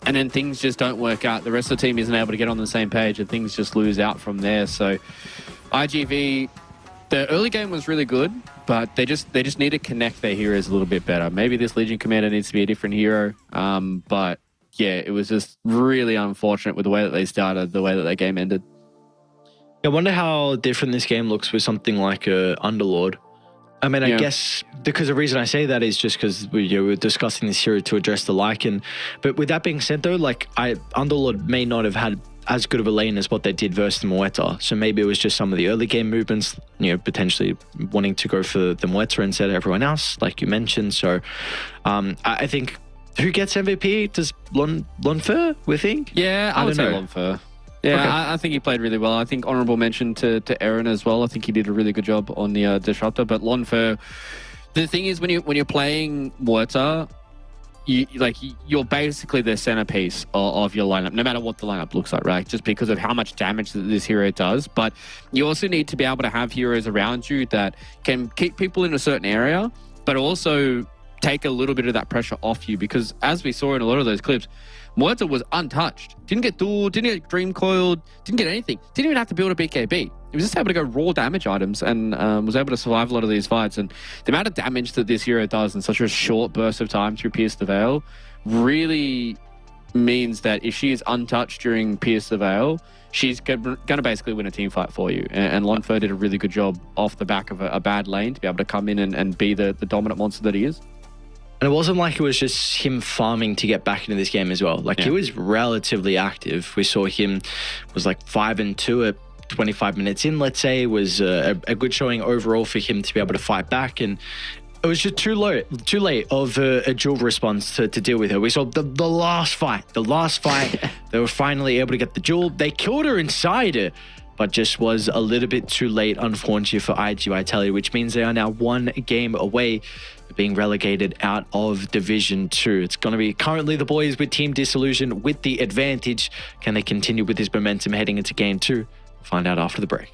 and then things just don't work out. The rest of the team isn't able to get on the same page and things just lose out from there. So IGV, the early game was really good, but they just need to connect their heroes a little bit better. Maybe this Legion Commander needs to be a different hero. But yeah, it was just really unfortunate with the way that they started, the way that their game ended. I wonder how different this game looks with something like Underlord. I mean, I guess because the reason I say that is just because we're discussing this hero to address the Lycan. But with that being said, though, like Underlord may not have had as good of a lane as what they did versus the Muerta. So maybe it was just some of the early game movements, potentially wanting to go for the Muerta instead of everyone else, like you mentioned. So I think who gets MVP? Does Lonfer, we think? Yeah, I would say Lonfer. Yeah, okay. I think he played really well. I think honorable mention to Aaron as well. I think he did a really good job on the Disruptor. But Lonfer, the thing is, when you're playing Muerta, you're basically the centerpiece of your lineup, no matter what the lineup looks like, right? Just because of how much damage that this hero does. But you also need to be able to have heroes around you that can keep people in a certain area, but also take a little bit of that pressure off you. Because as we saw in a lot of those clips, Muerta was untouched. Didn't get dueled, didn't get dream coiled, didn't get anything. Didn't even have to build a BKB. He was just able to go raw damage items and was able to survive a lot of these fights. And the amount of damage that this hero does in such a short burst of time through Pierce the Veil really means that if she is untouched during Pierce the Veil, she's going to basically win a team fight for you. And Lonfer did a really good job off the back of a bad lane to be able to come in and be the dominant monster that he is. And it wasn't like it was just him farming to get back into this game as well. Like, he was relatively active. We saw him was like 5-2 at 25 minutes in, let's say. It was a good showing overall for him to be able to fight back. And it was just too late of a dual response to deal with her. We saw the last fight. They were finally able to get the duel. They killed her inside her, but just was a little bit too late, unfortunately, for IG Vitality, which means they are now one game away from being relegated out of Division 2. It's going to be currently the boys with Team Disillusion with the advantage. Can they continue with this momentum heading into Game 2? We'll find out after the break.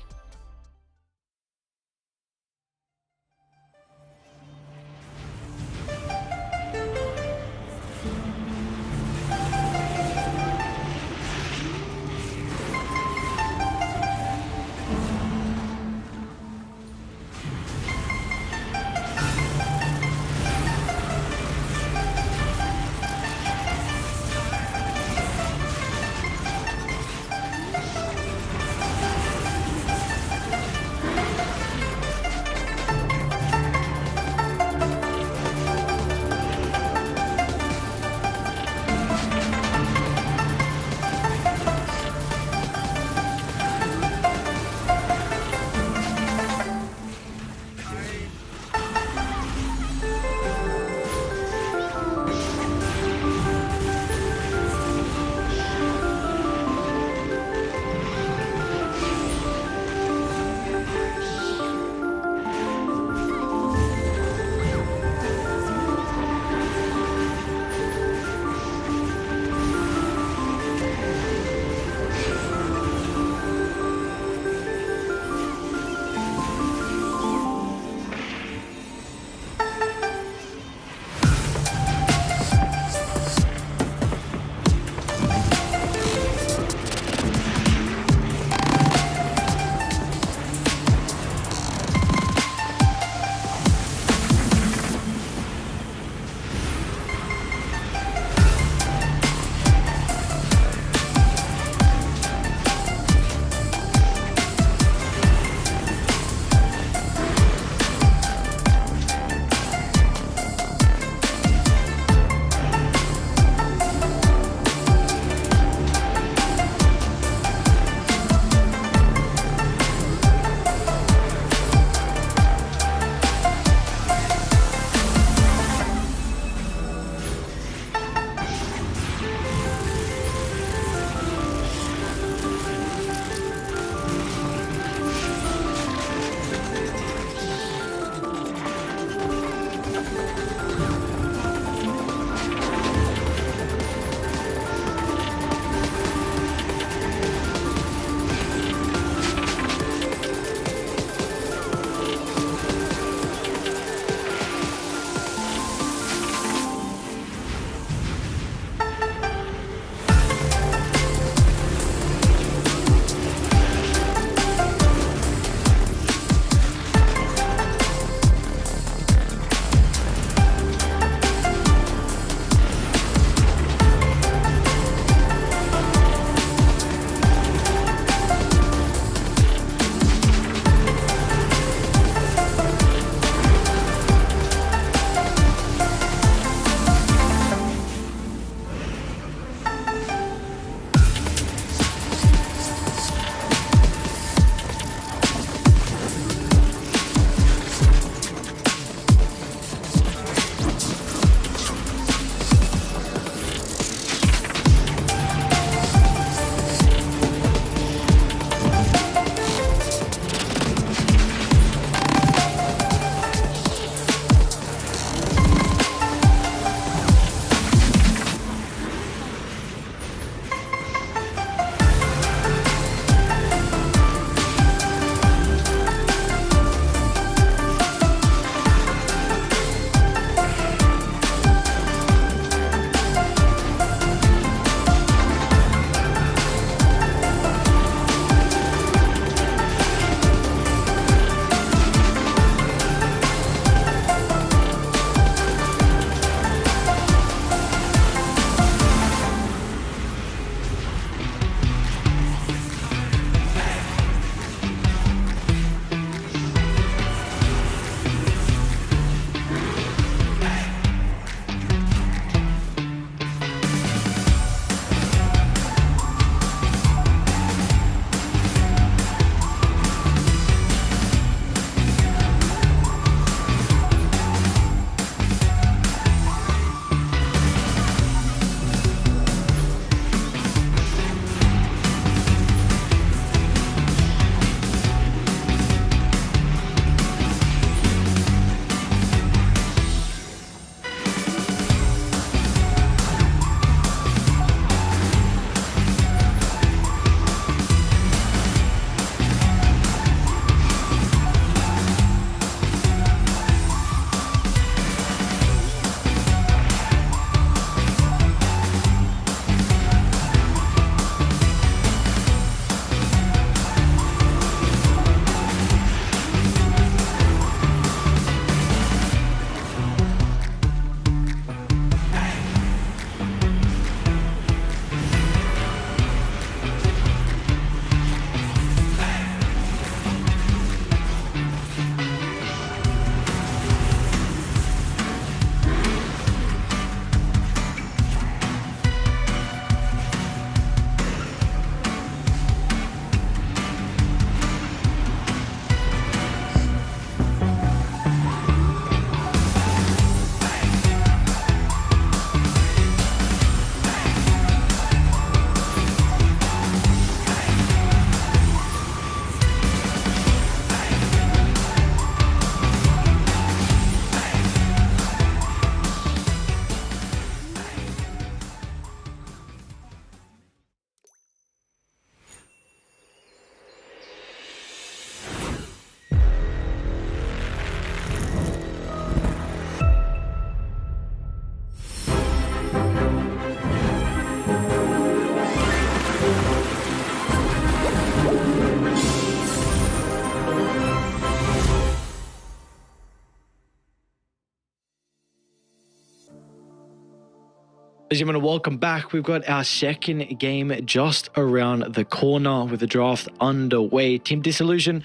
As you want to welcome back, we've got our second game just around the corner with the draft underway. Team Disillusion,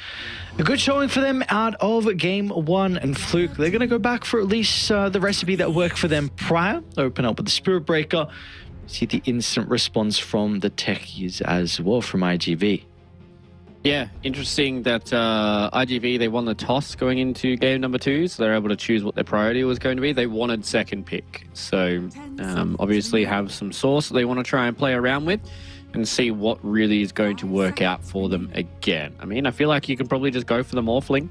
a good showing for them out of game one. And Fluke, they're going to go back for at least the recipe that worked for them prior. Open up with the Spirit Breaker. See the instant response from the techies as well from IGV. Yeah, interesting that IGV, they won the toss going into game number 2, so they're able to choose what their priority was going to be. They wanted second pick, so obviously have some source that they want to try and play around with and see what really is going to work out for them again. I mean, I feel like you can probably just go for the Morphling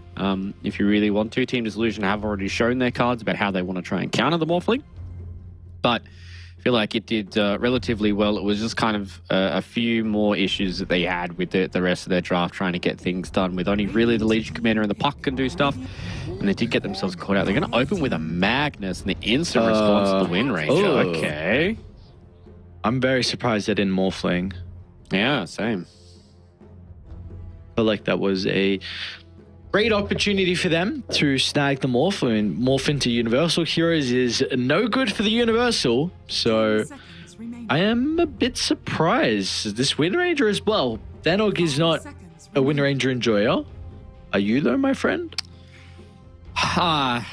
if you really want to. Team Disillusion have already shown their cards about how they want to try and counter the Morphling, but I feel like it did relatively well. It was just kind of a few more issues that they had with the rest of their draft, trying to get things done with only really the Legion Commander and the Puck can do stuff. And they did get themselves caught out. They're going to open with a Magnus and the instant response to the Wind Ranger. Okay. I'm very surprised they didn't Morphling. Yeah, same. I feel like that was a great opportunity for them to snag the morph. I mean, morph into Universal Heroes is no good for the Universal, so I am a bit surprised. This Wind Ranger as well. Danog is not a Wind Ranger enjoyer. Are you though, my friend? I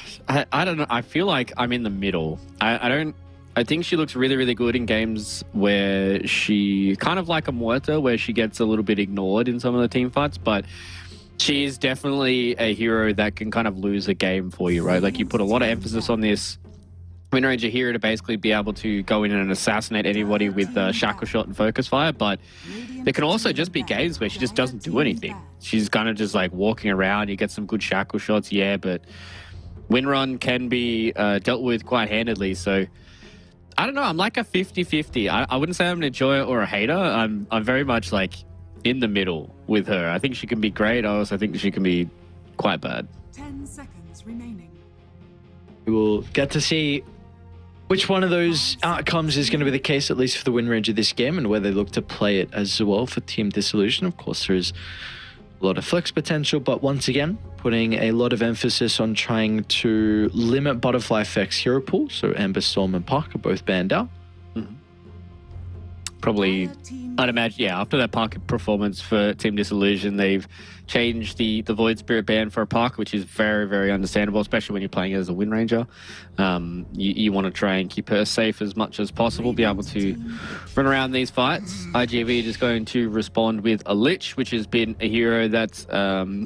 don't know. I feel like I'm in the middle. I think she looks really, really good in games where she kind of like a Muerta, where she gets a little bit ignored in some of the team fights, but she is definitely a hero that can kind of lose a game for you, right? Like, you put a lot of emphasis on this Wind Ranger hero to basically be able to go in and assassinate anybody with Shackle Shot and Focus Fire, but there can also just be games where she just doesn't do anything. She's kind of just like walking around, you get some good Shackle Shots, yeah, but Wind Run can be dealt with quite handedly, so I don't know, I'm like a 50-50. I wouldn't say I'm an enjoyer or a hater. I'm very much like in the middle with her. I think she can be great. I also think she can be quite bad. 10 seconds remaining. We will get to see which one of those outcomes is going to be the case, at least for the Wind Ranger this game, and where they look to play it as well for Team Disillusion. Of course, there is a lot of flex potential, but once again, putting a lot of emphasis on trying to limit Butterfly Effect's hero pool. So Ember, Storm, and Puck are both banned out. Probably, I'd imagine, yeah, after that Park performance for Team Disillusion, they've changed the Void Spirit ban for a Park, which is very, very understandable, especially when you're playing as a Wind Ranger. You want to try and keep her safe as much as possible, be able to run around these fights. IGV is going to respond with a Lich, which has been a hero that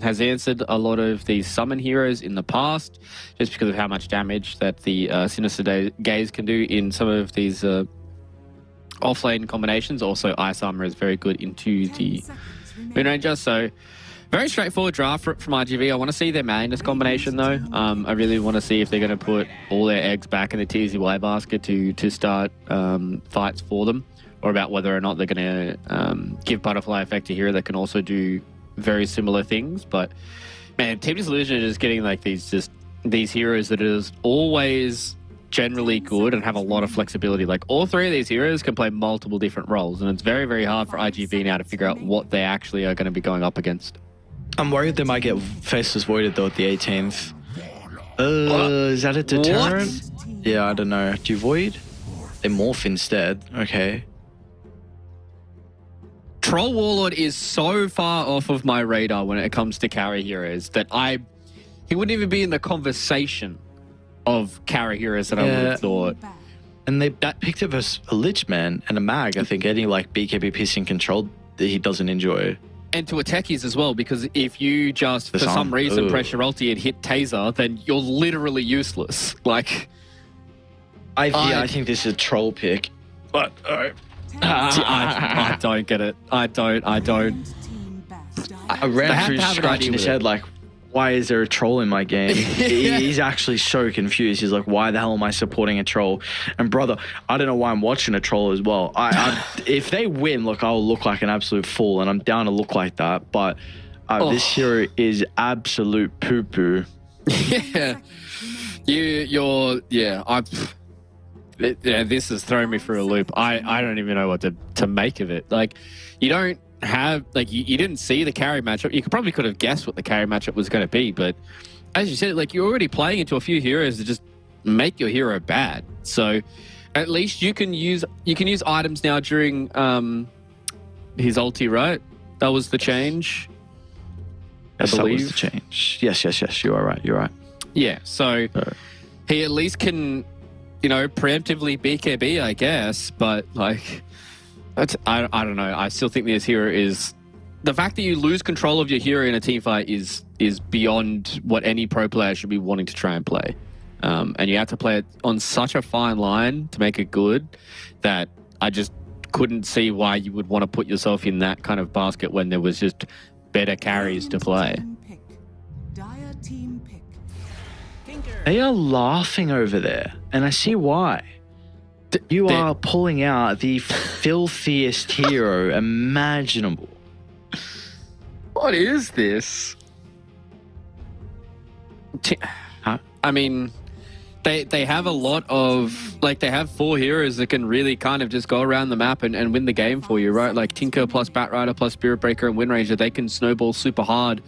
has answered a lot of these summon heroes in the past, just because of how much damage that the Sinister Gaze can do in some of these offlane combinations. Also, Ice Armor is very good into the Wind Ranger, so very straightforward draft from IGV. I want to see their Magnus combination though. I really want to see if they're going to put all their eggs back in the TZY basket to start fights for them, or about whether or not they're going to give Butterfly Effect a hero that can also do very similar things. But man, Team Disillusion is getting like these heroes that is always generally good and have a lot of flexibility. Like, all three of these heroes can play multiple different roles, and it's very, very hard for IGV now to figure out what they actually are going to be going up against. I'm worried they might get Faceless Voided though at the 18th. Is that a deterrent? What? Yeah, I don't know. Do you Void? They morph instead. Okay. Troll Warlord is so far off of my radar when it comes to carry heroes that he wouldn't even be in the conversation of carry heroes that I would have thought. And they picked up a Lich Man and a Mag. I think any like BKB pissing control that he doesn't enjoy. And to attackers as well, because if you just, for some reason, press your ulti and hit Taser, then you're literally useless. Like, I think this is a troll pick. But I don't get it. I don't. I ran through scratching his head like, why is there a troll in my game? He's actually so confused. He's like, why the hell am I supporting a troll? And brother, I don't know why I'm watching a troll as well. If they win, look, I'll look like an absolute fool, and I'm down to look like that. But this hero is absolute poo-poo. Yeah. This has thrown me for a loop. I don't even know what to make of it. Like, you don't have, like, you didn't see the carry matchup. You probably could have guessed what the carry matchup was going to be, but as you said, like, you're already playing into a few heroes that just make your hero bad. So At least you can use items now during his ulti, right? That was the change. Yes, I that believe. was the change. Yes. You are right. You're right. Yeah, so he at least can, preemptively BKB, I guess. But like, I don't know. I still think this hero is the fact that you lose control of your hero in a team fight is beyond what any pro player should be wanting to try and play. And you have to play it on such a fine line to make it good that I just couldn't see why you would want to put yourself in that kind of basket when there was just better carries to play. Dire team pick. They are laughing over there, and I see why. You are pulling out the filthiest hero imaginable. What is this? Huh? I mean, they have a lot of, like, they have 4 heroes that can really kind of just go around the map and win the game for you, right? Like Tinker plus Batrider plus Spirit Breaker and Wind Ranger, they can snowball super hard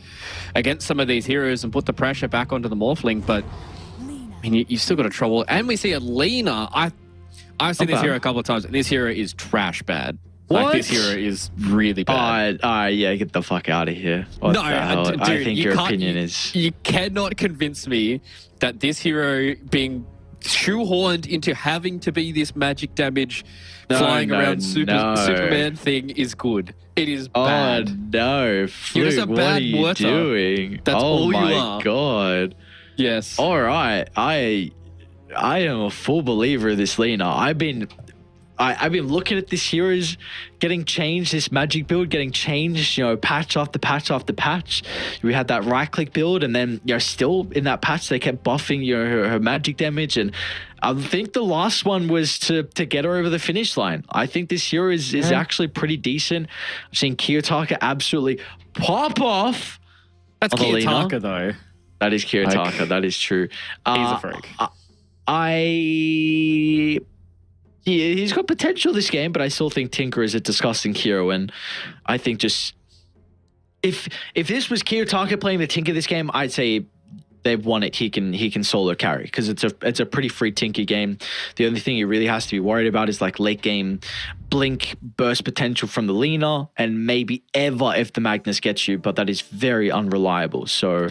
against some of these heroes and put the pressure back onto the Morphling, but I mean, you still got to trouble. And we see a Lena. I've seen this hero a couple of times, and this hero is trash bad. What? Like, this hero is really bad. Yeah, get the fuck out of here. What the hell? Dude, I think your opinion is... You cannot convince me that this hero being shoehorned into having to be this magic damage flying around Superman thing is good. It is bad. Oh, no. You're just a Fluke, bad what are you water. doing? That's all you are. Oh, my God. Yes. All right. I am a full believer of this Lena. I've been looking at this heroes getting changed, this magic build getting changed, patch after patch after patch. We had that right click build, and then still in that patch they kept buffing her magic damage, and I think the last one was to get her over the finish line. I think this hero is actually pretty decent. I've seen Kiyotaka absolutely pop off. That's Kiyotaka though. That is Kiyotaka. That is true. He's a freak. He's got potential this game, but I still think Tinker is a disgusting hero, and I think just if this was Kiyotaka playing the Tinker this game, I'd say they've won it. He can solo carry because it's a pretty free Tinker game. The only thing he really has to be worried about is like late game blink burst potential from the Lena, and maybe ever if the Magnus gets you, but that is very unreliable. So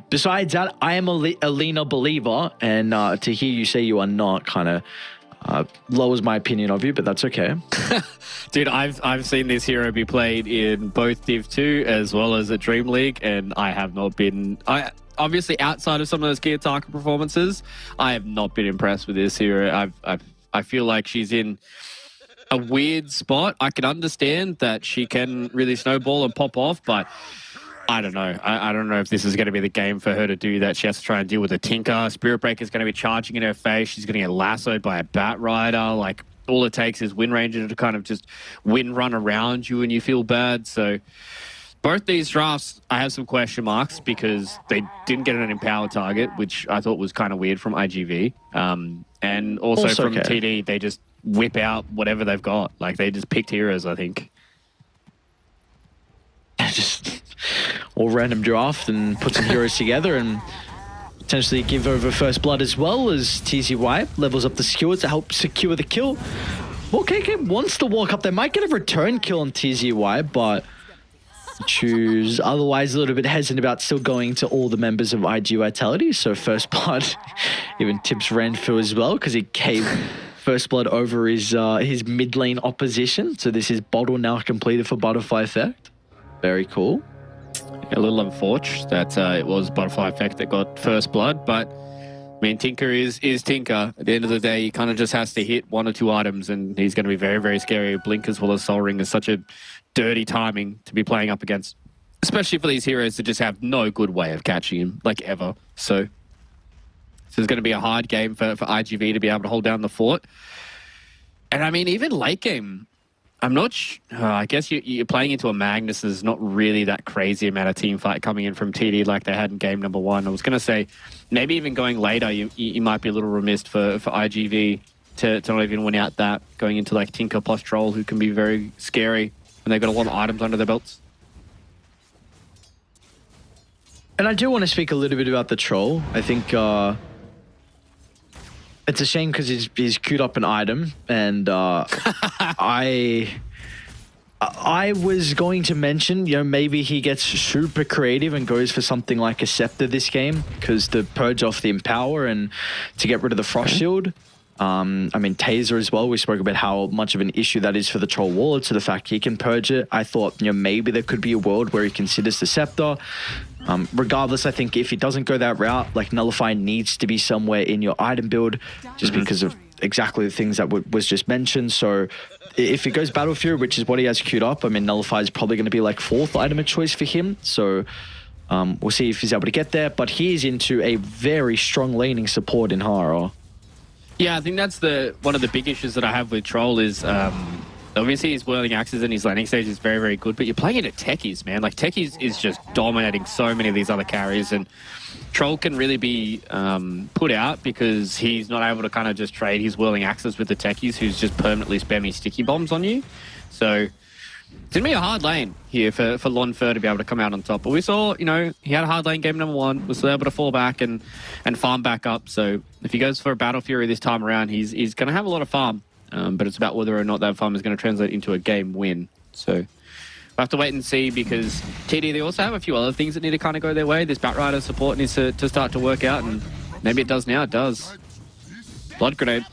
besides that, I am a Lena believer, and to hear you say you are not kind of lowers my opinion of you, but that's okay. Dude, I've seen this hero be played in both Div 2 as well as at Dream League, and I have not been... obviously, outside of some of those Kiyotaka performances, I have not been impressed with this hero. I feel like she's in a weird spot. I can understand that she can really snowball and pop off, but I don't know. I don't know if this is going to be the game for her to do that. She has to try and deal with a Tinker. Spirit Breaker is going to be charging in her face. She's going to get lassoed by a Batrider. Like, all it takes is Wind Ranger to kind of just wind run around you and you feel bad. So both these drafts, I have some question marks because they didn't get an empowered target, which I thought was kind of weird from IGV. And also from TD, they just whip out whatever they've got. Like, they just picked heroes, I think. Just all random draft and put some heroes together and potentially give over first blood as well as TZY levels up the skills to help secure the kill. Well, KK wants to walk up. They might get a return kill on TZY, but choose otherwise a little bit hesitant about still going to all the members of IG Vitality. So first blood even tips Renfield as well because he gave first blood over his mid lane opposition. So this is bottle now completed for Butterfly Effect. Very cool. A little unfortunate that it was Butterfly Effect that got first blood, but I mean, Tinker is Tinker. At the end of the day, he kind of just has to hit 1 or 2 items, and he's going to be very, very scary. Blink as well as Soul Ring is such a dirty timing to be playing up against, especially for these heroes that just have no good way of catching him, like ever. So this is going to be a hard game for IGV to be able to hold down the fort. And I mean, even late game, I'm not I guess you're playing into a Magnus. There's not really that crazy amount of team fight coming in from TD like they had in game number 1. I was going to say, maybe even going later, you might be a little remiss for IGV to not even win out that, going into like Tinker plus Troll, who can be very scary, and they've got a lot of items under their belts. And I do want to speak a little bit about the Troll. I think It's a shame because he's queued up an item, and I was going to mention, maybe he gets super creative and goes for something like a Scepter this game, because to purge off the Empower and to get rid of the Frost Shield. I mean, Taser as well. We spoke about how much of an issue that is for the Troll Warlord, so the fact he can purge it. I thought, maybe there could be a world where he considers the Scepter. Regardless, I think if he doesn't go that route, like Nullify needs to be somewhere in your item build, just because of exactly the things that was just mentioned. So if he goes Battle Fury, which is what he has queued up, I mean, Nullify is probably going to be like 4th item of choice for him. So we'll see if he's able to get there. But he is into a very strong laning support in Hara. Yeah, I think that's one of the big issues that I have with Troll is obviously his whirling axes and his landing stage is very, very good, but you're playing it at Techies, man. Like, Techies is just dominating so many of these other carries, and Troll can really be put out because he's not able to kind of just trade his whirling axes with the Techies, who's just permanently spamming sticky bombs on you. So it's going to be a hard lane here for Lonfer to be able to come out on top. But we saw, he had a hard lane game number 1, was able to fall back and farm back up. So if he goes for a Battle Fury this time around, he's going to have a lot of farm. But it's about whether or not that farm is going to translate into a game win. So we'll have to wait and see, because TD, they also have a few other things that need to kind of go their way. This Batrider support needs to start to work out, and maybe it does now. It does. Blood Grenade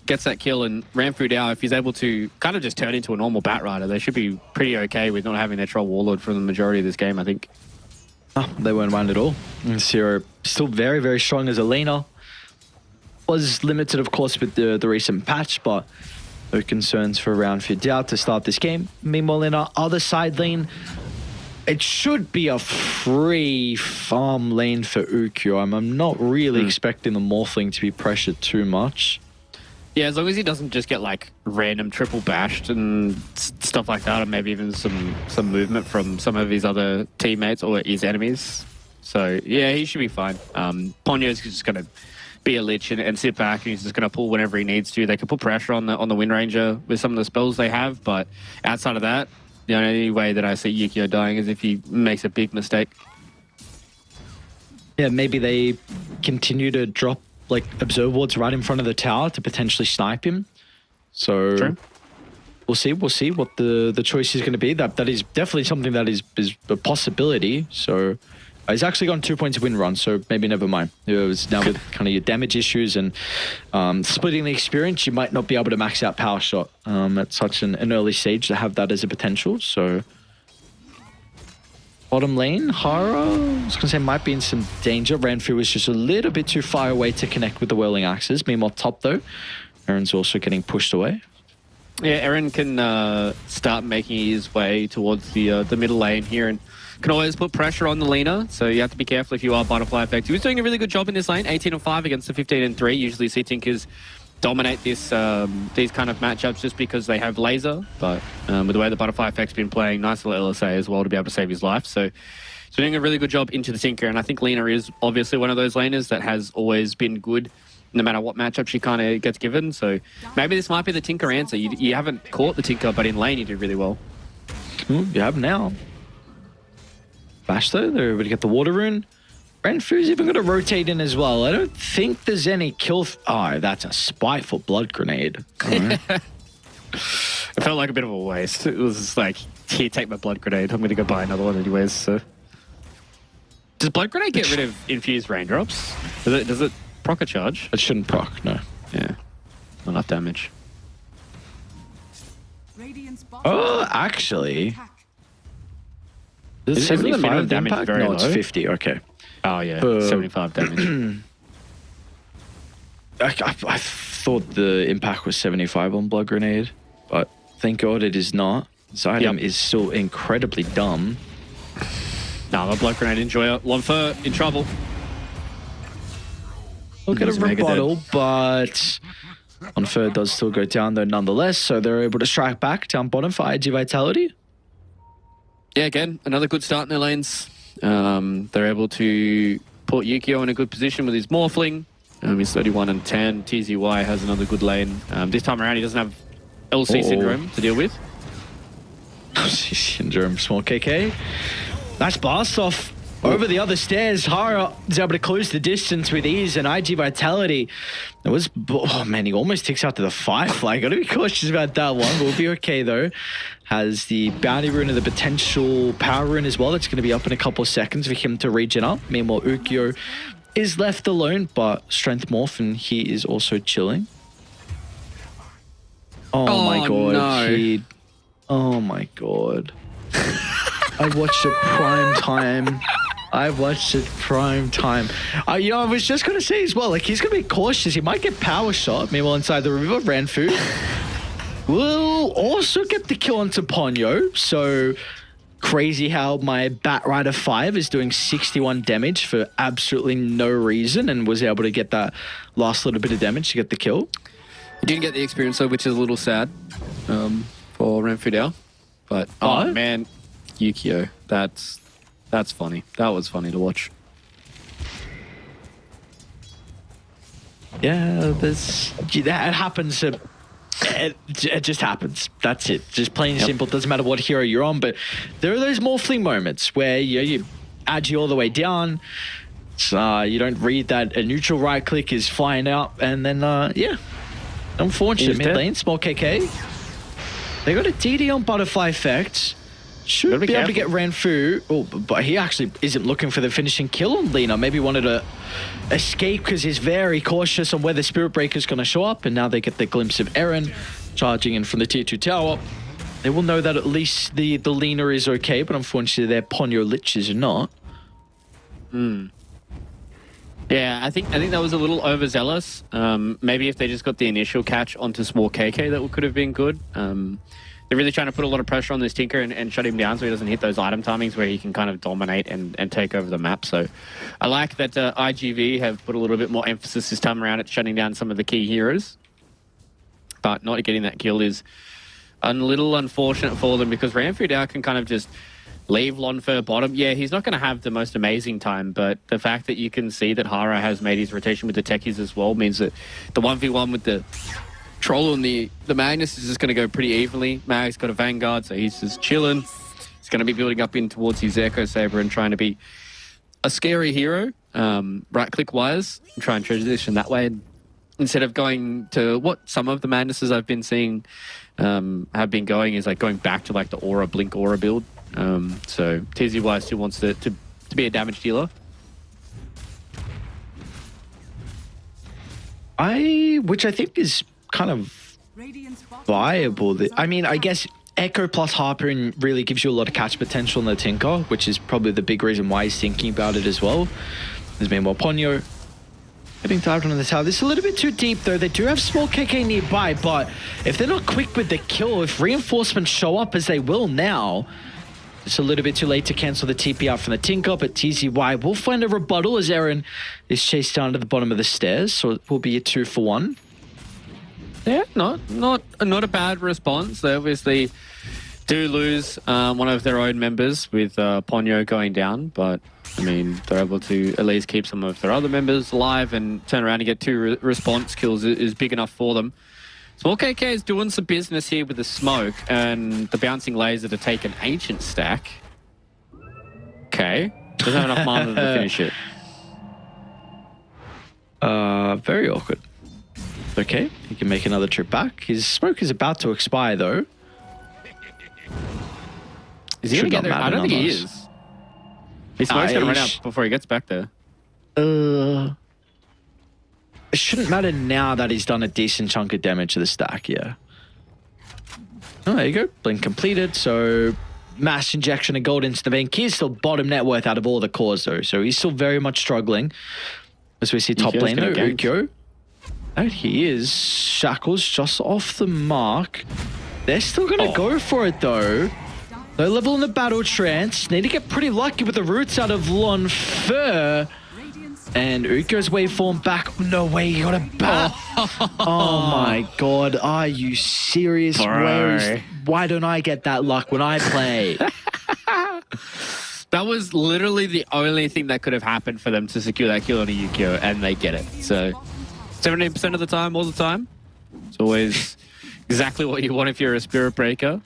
gets that kill, and Ramfu Dao, if he's able to kind of just turn into a normal Batrider, they should be pretty okay with not having their Troll Warlord for the majority of this game, I think. Oh, they weren't mind at all. And Zero still very, very strong as a laner. Was limited, of course, with the recent patch, but no concerns for Ramfu Dao to start this game. Meanwhile, in our other side lane, it should be a free farm lane for Ukyo. I'm not really expecting the Morphling to be pressured too much. Yeah, as long as he doesn't just get like random triple bashed and stuff like that, or maybe even some movement from some of his other teammates or his enemies. So yeah, he should be fine. Ponyo's just going to be a lich and sit back, and he's just going to pull whenever he needs to. They can put pressure on the Wind Ranger with some of the spells they have, but outside of that, the only way that I see Yukio dying is if he makes a big mistake. Yeah, maybe they continue to drop like observe wards right in front of the tower to potentially snipe him. So True. We'll see what the choice is going to be. That is definitely something that is a possibility. So he's actually gotten 2 points of win run, so maybe never mind. It was now with kind of your damage issues and splitting the experience, you might not be able to max out power shot at such an early stage to have that as a potential. So bottom lane, Hara, I was going to say, might be in some danger. Ranfu was just a little bit too far away to connect with the whirling axes. Meanwhile, top though, Aaron's also getting pushed away. Yeah, Aaron can start making his way towards the middle lane here, and can always put pressure on the laner, so you have to be careful if you are Butterfly Effect. He was doing a really good job in this lane, 18-5 against the 15-3. Usually see Tinkers dominate these kind of matchups just because they have laser, but with the way the Butterfly Effect's been playing, nice little LSA as well to be able to save his life. So he's doing a really good job into the Tinker, and I think Lena is obviously one of those laners that has always been good no matter what matchup she kind of gets given. So maybe this might be the Tinker answer. You haven't caught the Tinker, but in lane you did really well. You have now. Bash though, they're able to get the water rune. Renfu's even going to rotate in as well. I don't think there's any kill. Oh, that's a spiteful blood grenade. Right. It felt like a bit of a waste. It was just like, here, take my blood grenade. I'm going to go buy another one anyways. So, does blood grenade get rid of infused raindrops? Does it proc a charge? It shouldn't proc, no. Yeah, not enough damage. Oh, actually. Is the minimum damage impact? very No, low? it's 50. Okay. Oh yeah, 75 damage. I thought the impact was 75 on blood grenade, but thank God it is not. This item is still incredibly dumb. No, my blood grenade enjoyer. Lonfer in trouble. We'll get a rebuttal, but Lonfer does still go down though nonetheless, so they're able to strike back down bottom for IG Vitality. Yeah, again, another good start in their lanes. They're able to put Yukio in a good position with his Morphling. He's 31 and 10. TZY has another good lane. This time around, he doesn't have LC syndrome to deal with. LC syndrome, small KK. Nice blast off. over the other stairs. Hara is able to close the distance with ease, and IG Vitality. It was, oh man, he almost takes out to the Firefly. Gotta be cautious about that one. We'll be okay though. Has the bounty rune and the potential power rune as well. That's going to be up in a couple of seconds for him to regen up. Meanwhile, Ukyo is left alone, but Strength Morph, and he is also chilling. Oh my god. No. Oh my god. I watched it prime time. I watched it prime time. You know, I was just going to say as well, like, he's going to be cautious. He might get power shot. Meanwhile, inside the river, Ranfu will also get the kill onto Ponyo. So crazy how my Bat Rider 5 is doing 61 damage for absolutely no reason and was able to get that last little bit of damage to get the kill. He didn't get the experience though, which is a little sad for Renfrew. But oh man, Yukio, that's funny. That was funny to watch. Yeah, that happens. It just happens. That's it. Just plain and simple. Doesn't matter what hero you're on, but there are those morphling moments where you agi all the way down. You don't read that a neutral right click is flying out, and then yeah, unfortunate mid lane, small KK. They got a DD on Butterfly Effect. Should be able to get Ranfu. Oh, but he actually isn't looking for the finishing kill on Lina. Maybe wanted to escape because he's very cautious on where the Spirit Breaker is going to show up. And now they get the glimpse of Eren charging in from the tier 2 tower. They will know that at least the Lina is okay, but unfortunately their Ponyo Lich is not. Yeah, I think that was a little overzealous. Maybe if they just got the initial catch onto small KK, that could have been good. They're really trying to put a lot of pressure on this Tinker and shut him down so he doesn't hit those item timings where he can kind of dominate and take over the map. So I like that IGV have put a little bit more emphasis this time around at shutting down some of the key heroes. But not getting that kill is a little unfortunate for them because Ranfu Dao can kind of just leave Lonfer bottom. Yeah, he's not going to have the most amazing time, but the fact that you can see that Hara has made his rotation with the techies as well means that the 1v1 with the Troll and the Magnus is just going to go pretty evenly. Mag's got a Vanguard, so he's just chilling. He's going to be building up in towards his Echo Saber and trying to be a scary hero, right-click wise, and try and transition that way. Instead of going to what some of the Magnuses I've been seeing have been going is like going back to like the Aura, Blink Aura build. So TZY still wants to be a damage dealer. Which I think is kind of viable. I mean, I guess Echo plus Harpoon really gives you a lot of catch potential in the Tinker, which is probably the big reason why he's thinking about it as well. There's been more Ponyo getting dived on the tower. This is a little bit too deep though. They do have small KK nearby, but if they're not quick with the kill, if reinforcements show up as they will now, it's a little bit too late to cancel the TP out from the Tinker, but TZY will find a rebuttal as Eren is chased down to the bottom of the stairs, so it will be a 2-for-1. Yeah, not a bad response. They obviously do lose one of their own members with Ponyo going down, but I mean, they're able to at least keep some of their other members alive and turn around and get 2 response kills is big enough for them. Small KK is doing some business here with the smoke and the bouncing laser to take an ancient stack. Okay. Doesn't have enough mana to finish it. Very awkward. Okay, he can make another trip back. His smoke is about to expire though. Is he going to get there? I don't think he is. His smoke's going to run out before he gets back there. It shouldn't matter now that he's done a decent chunk of damage to the stack, yeah. Oh, there you go. Blink completed. So mass injection of gold into the main. Key is still bottom net worth out of all the cores though. So he's still very much struggling. As we see top lane though, Ukyo. Out he is. Shackles just off the mark. They're still going to go for it though. Low level in the battle trance. Need to get pretty lucky with the roots out of Lonfer. And Ukyo's waveform back. No way, he got a bat. Oh my god, are you serious? Why don't I get that luck when I play? That was literally the only thing that could have happened for them to secure that kill on a Ukyo, and they get it. So 17% of the time, all the time. It's always exactly what you want if you're a Spirit Breaker.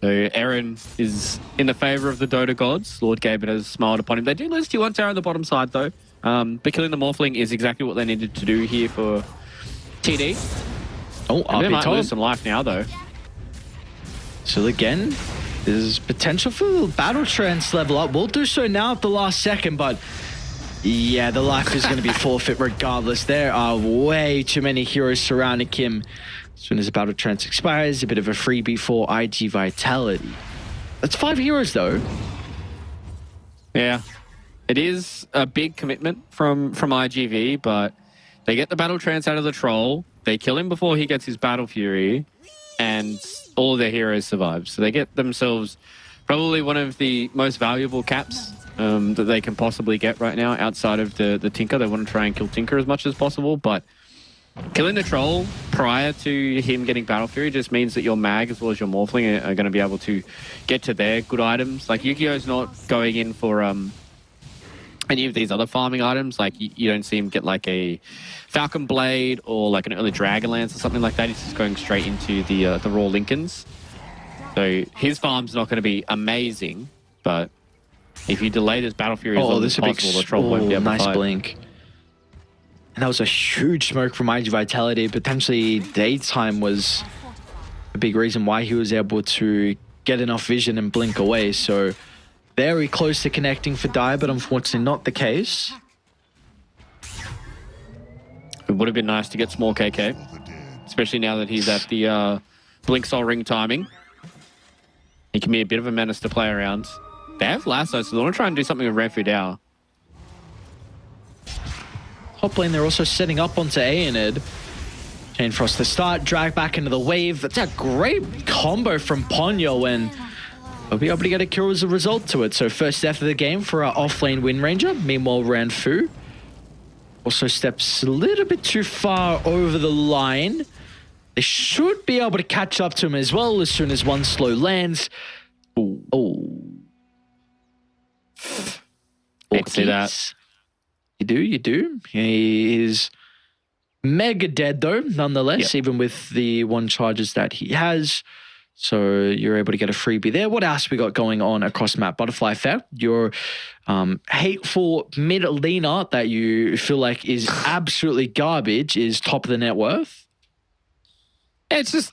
So Aaron is in the favor of the Dota gods. Lord Gaben has smiled upon him. They do lose T1 Tower on the bottom side though. But killing the Morphling is exactly what they needed to do here for TD. Oh, They might RP lose some life now though. So again, there's potential for battle trance level up. We'll do so now at the last second, but yeah, the life is going to be forfeit regardless. There are way too many heroes surrounding him. As soon as the battle trance expires, a bit of a freebie for IG Vitality. That's 5 heroes though. Yeah, it is a big commitment from IGV, but they get the battle trance out of the troll. They kill him before he gets his battle fury, and all of their heroes survive. So they get themselves probably one of the most valuable caps that they can possibly get right now outside of the Tinker. They want to try and kill Tinker as much as possible, but killing the troll prior to him getting battle fury just means that your mag as well as your Morphling are going to be able to get to their good items. Like Yu-Gi-Oh's not going in for any of these other farming items. Like you don't see him get like a Falcon Blade or like an early Dragonlance or something like that. He's just going straight into the raw Lincolns. So his farm's not going to be amazing, but if you delay this battle fury as long as possible, the troll won't be able to nice fight. blink. And that was a huge smoke from IG Vitality. Potentially daytime was a big reason why he was able to get enough vision and blink away. So very close to connecting for Dire, but unfortunately not the case. It would have been nice to get small KK, especially now that he's at the Blink Soul Ring timing. He can be a bit of a menace to play around. They have Lasso, so they want to try and do something with Ranfu Dao. Top lane, they're also setting up onto Aeonid. Chain Frost to start, drag back into the wave. That's a great combo from Ponyo, and they'll be able to get a kill as a result to it. So first death of the game for our off-lane Wind Ranger. Meanwhile, Ranfu also steps a little bit too far over the line. They should be able to catch up to him as well as soon as one slow lands. Ooh. Oh. Hate to see that. You do. He is mega dead though, nonetheless, even with the 1 charges that he has. So you're able to get a freebie there. What else we got going on across map? Butterfly Fair, your hateful mid laner that you feel like is absolutely garbage is top of the net worth. It's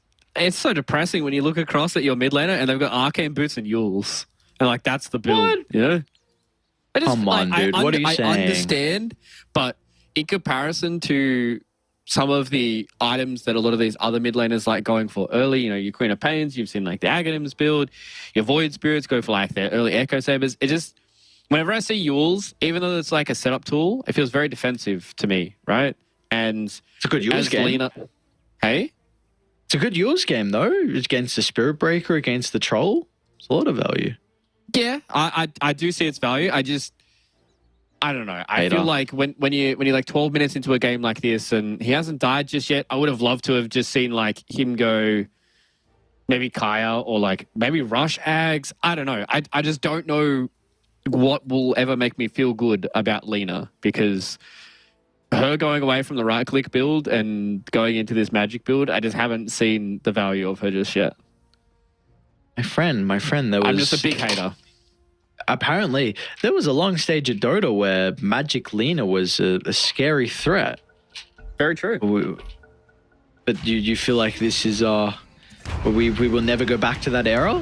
so depressing when you look across at your mid laner and they've got Arcane Boots and Yules. And like, that's the build. What? You know? Come on, dude. What are you saying? I understand, but in comparison to some of the items that a lot of these other mid laners like going for early, you know, your Queen of Pains, you've seen like the Aghanims build, your Void Spirits go for like their early Echo Sabers. It just, whenever I see Yules, even though it's like a setup tool, it feels very defensive to me, right? And it's a good Yules game. Hey? It's a good Yules game though, against the Spirit Breaker, against the Troll. It's a lot of value. Yeah, I do see its value. I don't know. I feel like when you're like 12 minutes into a game like this and he hasn't died just yet, I would have loved to have just seen like him go maybe Kaya or like maybe rush Ags. I don't know. I just don't know what will ever make me feel good about Lena, because her going away from the right click build and going into this magic build, I just haven't seen the value of her just yet. My friend, there was... I'm just a big hater. Apparently, there was a long stage of Dota where Magic Lena was a scary threat. Very true. But you feel like this is... we will never go back to that era?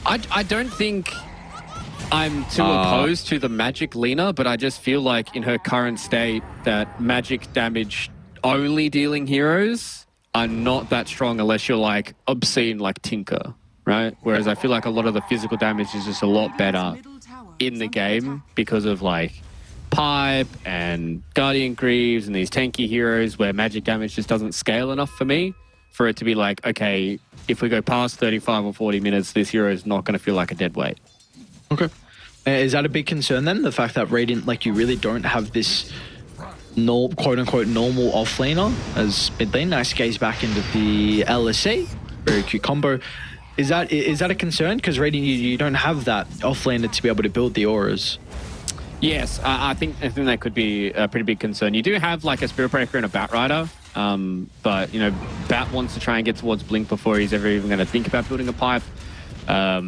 I don't think I'm too opposed to the Magic Lena, but I just feel like in her current state that magic damage only dealing heroes are not that strong unless you're like obscene like Tinker. Right? Whereas I feel like a lot of the physical damage is just a lot better in the game because of like Pipe and Guardian Greaves and these tanky heroes where magic damage just doesn't scale enough for me for it to be like, okay, if we go past 35 or 40 minutes, this hero is not going to feel like a dead weight. Okay. Is that a big concern then? The fact that Radiant, like you really don't have this quote unquote normal offlaner as mid lane. Nice gaze back into the LSA. Very cute combo. Is that a concern? Because Radiant, you don't have that offlaner to be able to build the auras. Yes, I think that could be a pretty big concern. You do have like a Spirit Breaker and a Bat Rider, but you know, Bat wants to try and get towards Blink before he's ever even going to think about building a pipe.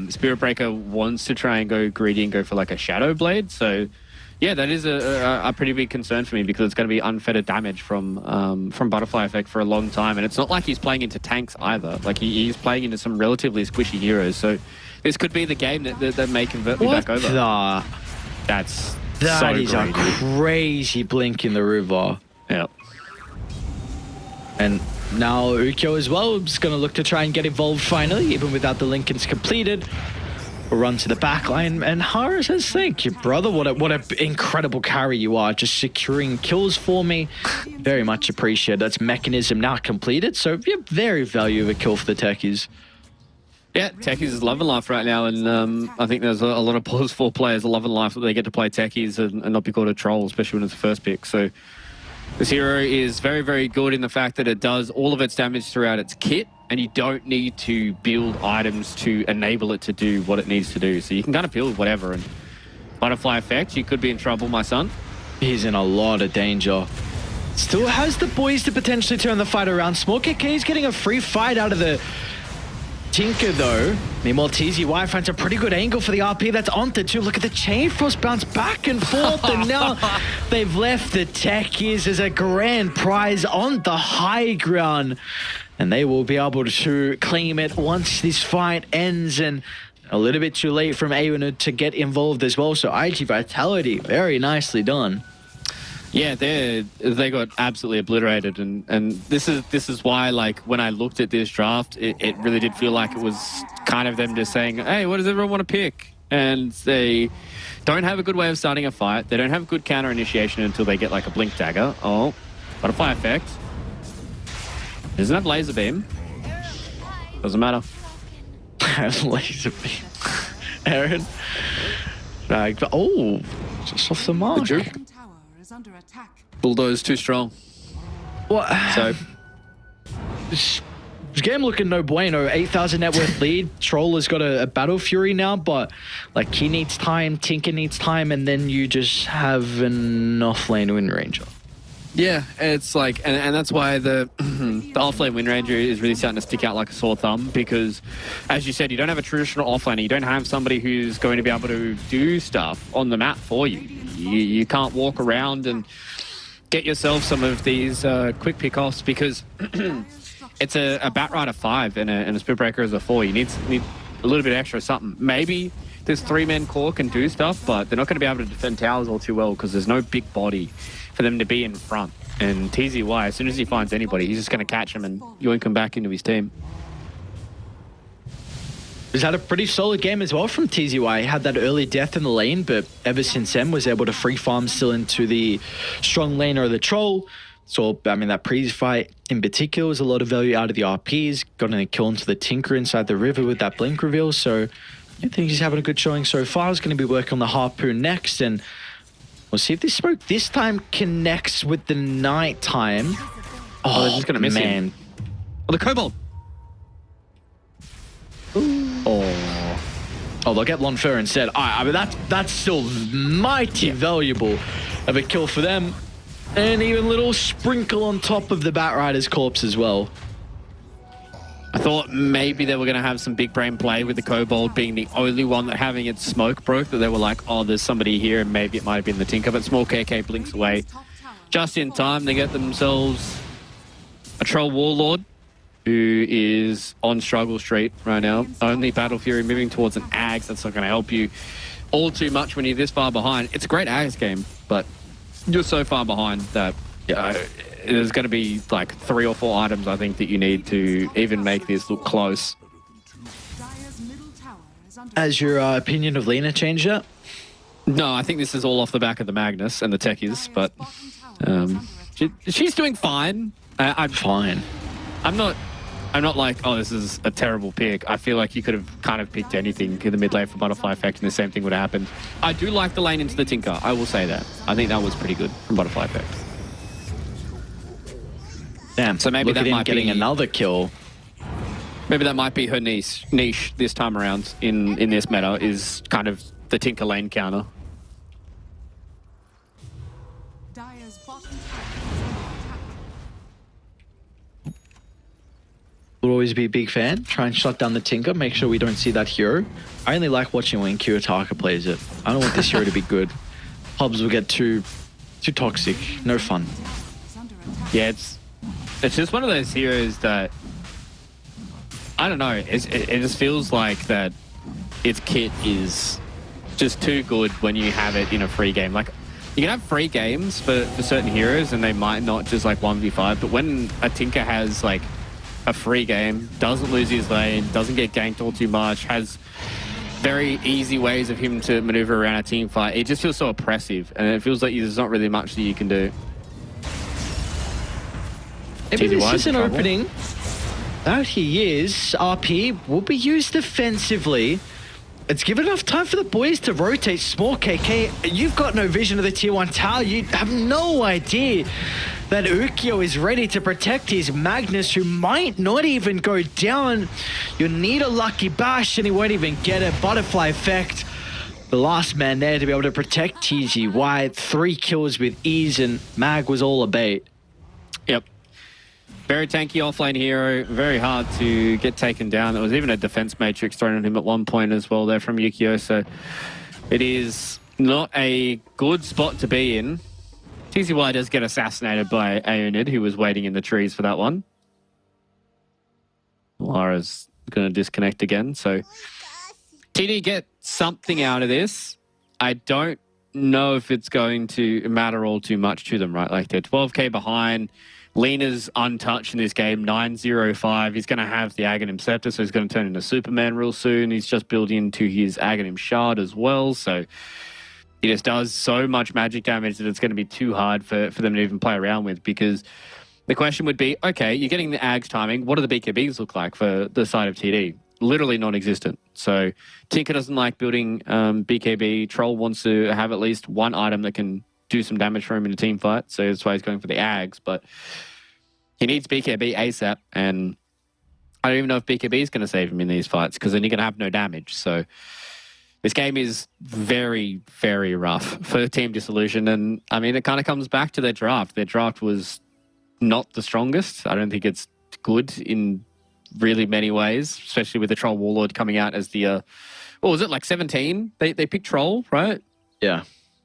Spirit Breaker wants to try and go greedy and go for like a Shadow Blade. So yeah, that is a pretty big concern for me because it's going to be unfettered damage from Butterfly Effect for a long time. And it's not like he's playing into tanks either. Like he's playing into some relatively squishy heroes. So this could be the game that may convert me back over. That so is greedy. a crazy blink in the river. Yeah. And now Ukyo as well is going to look to try and get involved finally, even without the Lincolns completed. We'll run to the back line, and Hara says, thank you, brother. What an incredible carry you are, just securing kills for me. Very much appreciated. That's Mechanism now completed, so yeah, very valuable kill for the Techies. Yeah, Techies is loving life right now, and I think there's a lot of Pause 4 players loving life that they get to play Techies and not be called a troll, especially when it's the first pick. So this hero is very, very good in the fact that it does all of its damage throughout its kit, and you don't need to build items to enable it to do what it needs to do. So you can kind of build whatever, and Butterfly Effect, you could be in trouble, my son. He's in a lot of danger. Still has the boys to potentially turn the fight around. Small KK is getting a free fight out of the Tinker though. Meanwhile, TZY finds a pretty good angle for the RP. That's onto two. Look at the chain force bounce back and forth, and now they've left the Techies as a grand prize on the high ground, and they will be able to claim it once this fight ends. And a little bit too late from Aeonid to get involved as well. So IG Vitality, very nicely done. Yeah, they got absolutely obliterated, and this is why, like, when I looked at this draft, it really did feel like it was kind of them just saying, hey, what does everyone want to pick? And they don't have a good way of starting a fight. They don't have good counter initiation until they get like a Blink Dagger. Oh, Butterfly Effect. Doesn't have Laser Beam. Doesn't matter. Laser beam. Aaron. Oh, just off the mark. The juke. Tower is under attack. Bulldoze too strong. What? So This game looking no bueno. 8,000 net worth lead. Troll has got a Battle Fury now, but like he needs time, Tinker needs time, and then you just have an offlane Wind Ranger. yeah, it's like, and that's why the offlane Wind Ranger is really starting to stick out like a sore thumb, because as you said, you don't have a traditional offlaner. You don't have somebody who's going to be able to do stuff on the map for you. You can't walk around and get yourself some of these quick pick-offs, because it's a Batrider 5 and a Spirit Breaker is a 4. You need a little bit extra something. Maybe this 3-man core can do stuff, but they're not going to be able to defend towers all too well because there's no big body for them to be in front. And TZY, as soon as he finds anybody, he's just going to catch him and yoink him back into his team. He's had a pretty solid game as well from TZY. He had that early death in the lane, but ever since then was able to free farm still into the strong laner of the Troll. So, I mean, that previous fight in particular was a lot of value out of the RPs. Got a kill into the Tinker inside the river with that blink reveal. So I think he's having a good showing so far. He's going to be working on the Harpoon next, and we'll see if this smoke this time connects with the nighttime. Oh, they're just going to miss man. him. Oh, the Kobold. Oh, they'll get Lonfer instead. I mean, that's still mighty valuable of a kill for them. And even little sprinkle on top of the Batrider's corpse as well. I thought maybe they were going to have some big brain play with the Kobold being the only one that having its smoke broke, that they were like, oh, there's somebody here, and maybe it might have been the Tinker, but Small KK blinks away. Just in time, they get themselves a Troll Warlord, who is on Struggle Street right now. Only Battle Fury moving towards an Ags. That's not going to help you all too much when you're this far behind. It's a great Ags game, but you're so far behind that there's going to be like 3 or 4 items, I think, that you need to even make this look close. Has your opinion of Lena changed yet? No, I think this is all off the back of the Magnus and the Techies, but she's doing fine. I'm fine. I'm not like, oh, this is a terrible pick. I feel like you could have kind of picked anything in the mid lane for Butterfly Effect and the same thing would have happened. I do like the lane into the Tinker. I will say that. I think that was pretty good from Butterfly Effect. Damn, so maybe look that at him might getting be another kill. Maybe that might be her niche this time around in this meta, is kind of the Tinker lane counter. Dire's bottom tower is under attack. Little always be a big fan. Try and shut down the Tinker. Make sure we don't see that hero. I only like watching when Kiyotaka plays it. I don't want this hero to be good. Pubs will get too toxic. No fun. Is under attack. Yeah, it's just one of those heroes that I don't know. It just feels like that its kit is just too good when you have it in a free game. Like you can have free games for certain heroes and they might not just like 1v5, but when a Tinker has like a free game, doesn't lose his lane, doesn't get ganked all too much, has very easy ways of him to maneuver around a team fight, it just feels so oppressive and it feels like there's not really much that you can do. Maybe this TZY is an trouble. opening. Out he is. RP will be used defensively. It's given enough time for the boys to rotate. Small KK, you've got no vision of the tier 1 tower. You have no idea that Ukyo is ready to protect his Magnus, who might not even go down. You need a lucky bash and he won't even get a butterfly effect. The last man there to be able to protect TZY. 3 kills with ease and Mag was all a bait. Yep. Very tanky offlane hero, very hard to get taken down. There was even a defense matrix thrown at him at one point as well there from Yukio, so it is not a good spot to be in. TZY does get assassinated by Aeonid, who was waiting in the trees for that one. Lara's going to disconnect again, so TD get something out of this. I don't know if it's going to matter all too much to them, right? Like they're 12k behind. Lena's untouched in this game, 905. He's going to have the Aghanim Scepter, so he's going to turn into Superman real soon. He's just building into his Aghanim Shard as well, so he just does so much magic damage that it's going to be too hard for them to even play around with, because the question would be, okay, you're getting the Ags timing. What do the BKBs look like for the side of TD? Literally non-existent. So Tinker doesn't like building BKB. Troll wants to have at least one item that can do some damage for him in a team fight, so that's why he's going for the Ags, but he needs BKB ASAP, and I don't even know if BKB is going to save him in these fights, because then you're going to have no damage. So this game is very, very rough for Team Dissolution, and I mean, it kind of comes back to their draft. Their draft was not the strongest. I don't think it's good in really many ways, especially with the Troll Warlord coming out as the, what was it, like 17? They picked Troll, right? Yeah.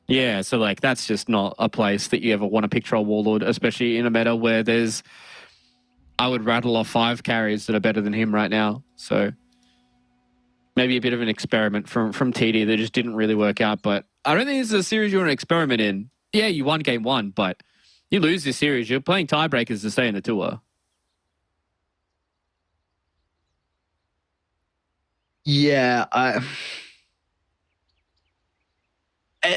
Yeah, so like that's just not a place that you ever want to pick Troll Warlord, especially in a meta where there's, I would rattle off 5 carries that are better than him right now. So maybe a bit of an experiment from TD that just didn't really work out. But I don't think this is a series you want to experiment in. Yeah, you won game 1, but you lose this series, you're playing tiebreakers to stay in the tour. Yeah,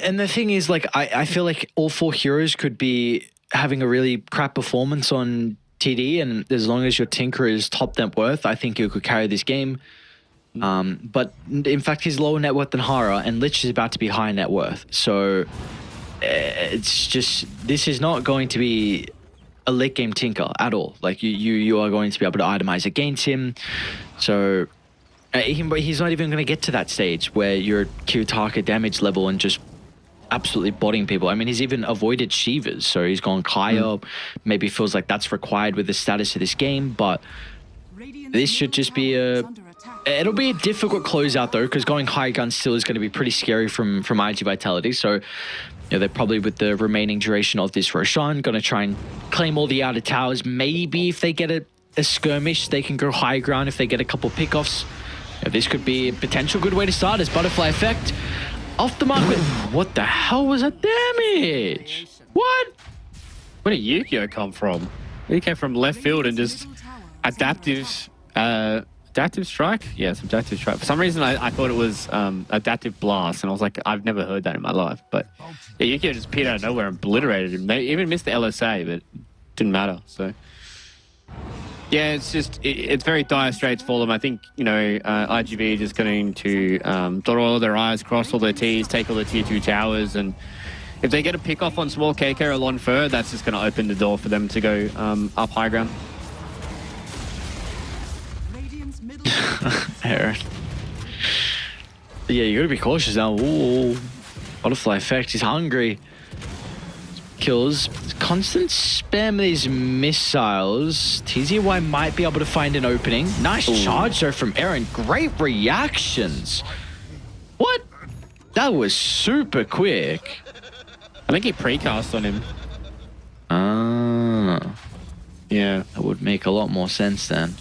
and the thing is, like, I feel like all 4 heroes could be having a really crap performance on TD, and as long as your Tinker is top net worth, I think you could carry this game. But in fact, he's lower net worth than Hara, and Lich is about to be high net worth. So it's just, this is not going to be a late game Tinker at all. Like, you are going to be able to itemize against him. So he's not even going to get to that stage where you're Kiyotaka damage level and just absolutely botting people. I mean, he's even avoided Shivas, so he's gone Kaya. Maybe feels like that's required with the status of this game, but this should just be a... It'll be a difficult closeout though, because going high gun still is going to be pretty scary from IG Vitality. So, you know, they're probably, with the remaining duration of this Roshan, going to try and claim all the outer towers. Maybe if they get a skirmish, they can go high ground if they get a couple pickoffs. You know, this could be a potential good way to start as Butterfly Effect. Off the mark with... What the hell was that damage? What? Where did Yukio come from? He came from left field and just adaptive... adaptive strike? Yes, adaptive strike. For some reason, I thought it was adaptive blast, and I was like, I've never heard that in my life. But yeah, Yukio just appeared out of nowhere and obliterated him. They even missed the LSA, but it didn't matter. So yeah, it's just, it's very dire straits for them. I think, you know, IGV are just going to dot all their I's, cross all their T's, take all the tier 2 towers, and if they get a pick off on small KK or Lon Fur, that's just going to open the door for them to go up high ground. Aaron. Yeah, you gotta be cautious now. Ooh, Butterfly Effect, he's hungry. kills. Constant spam of these missiles. TZY might be able to find an opening. Nice charge though from Aaron. Great reactions. What? That was super quick. I think he precast on him. Ah. Yeah. That would make a lot more sense then.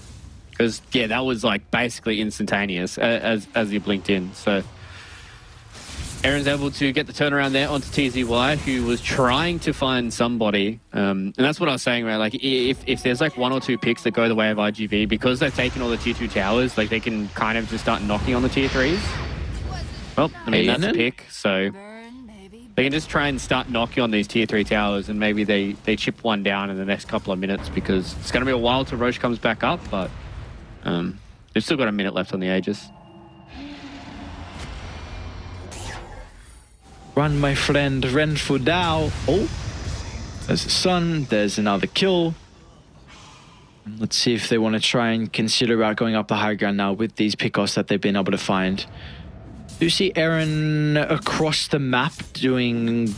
Because, yeah, that was like basically instantaneous as you blinked in. So Aaron's able to get the turnaround there onto TZY, who was trying to find somebody. And that's what I was saying, right? Like, if there's like 1 or 2 picks that go the way of IGV, because they've taken all the tier 2 towers, like they can kind of just start knocking on the tier 3s. Well, I mean, that's a pick, so they can just try and start knocking on these tier 3 towers, and maybe they chip one down in the next couple of minutes, because it's going to be a while till Roche comes back up, but they've still got a minute left on the Aegis. Run, my friend, Renfu Dao. Oh, there's the sun. There's another kill. Let's see if they want to try and consider about going up the high ground now with these pickoffs that they've been able to find. Do you see Aaron across the map doing,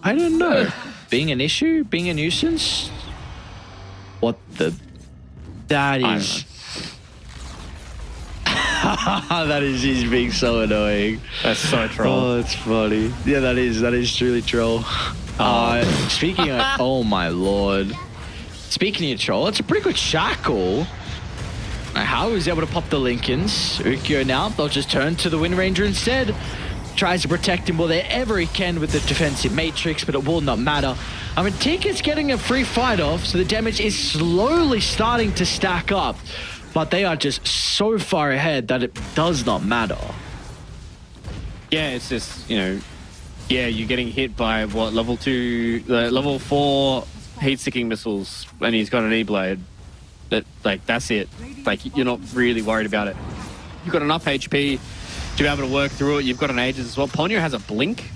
I don't know, being an issue, being a nuisance? What the? That is... that is just being so annoying. That's so troll. Oh, that's funny. Yeah, that is truly troll. Speaking of, oh my lord. Speaking of troll, it's a pretty good shackle. How he was able to pop the Lincolns. Ukyo now, they'll just turn to the Wind Ranger instead. Tries to protect him wherever he can with the defensive matrix, but it will not matter. I mean, Tinker's getting a free fight off, so the damage is slowly starting to stack up. But they are just so far ahead that it does not matter. Yeah, it's just, you know, yeah, you're getting hit by, what, level 4 heat-seeking missiles, and he's got an E-blade. That's it. Like, you're not really worried about it. You've got enough HP to be able to work through it. You've got an Aegis as well. Ponyo has a blink.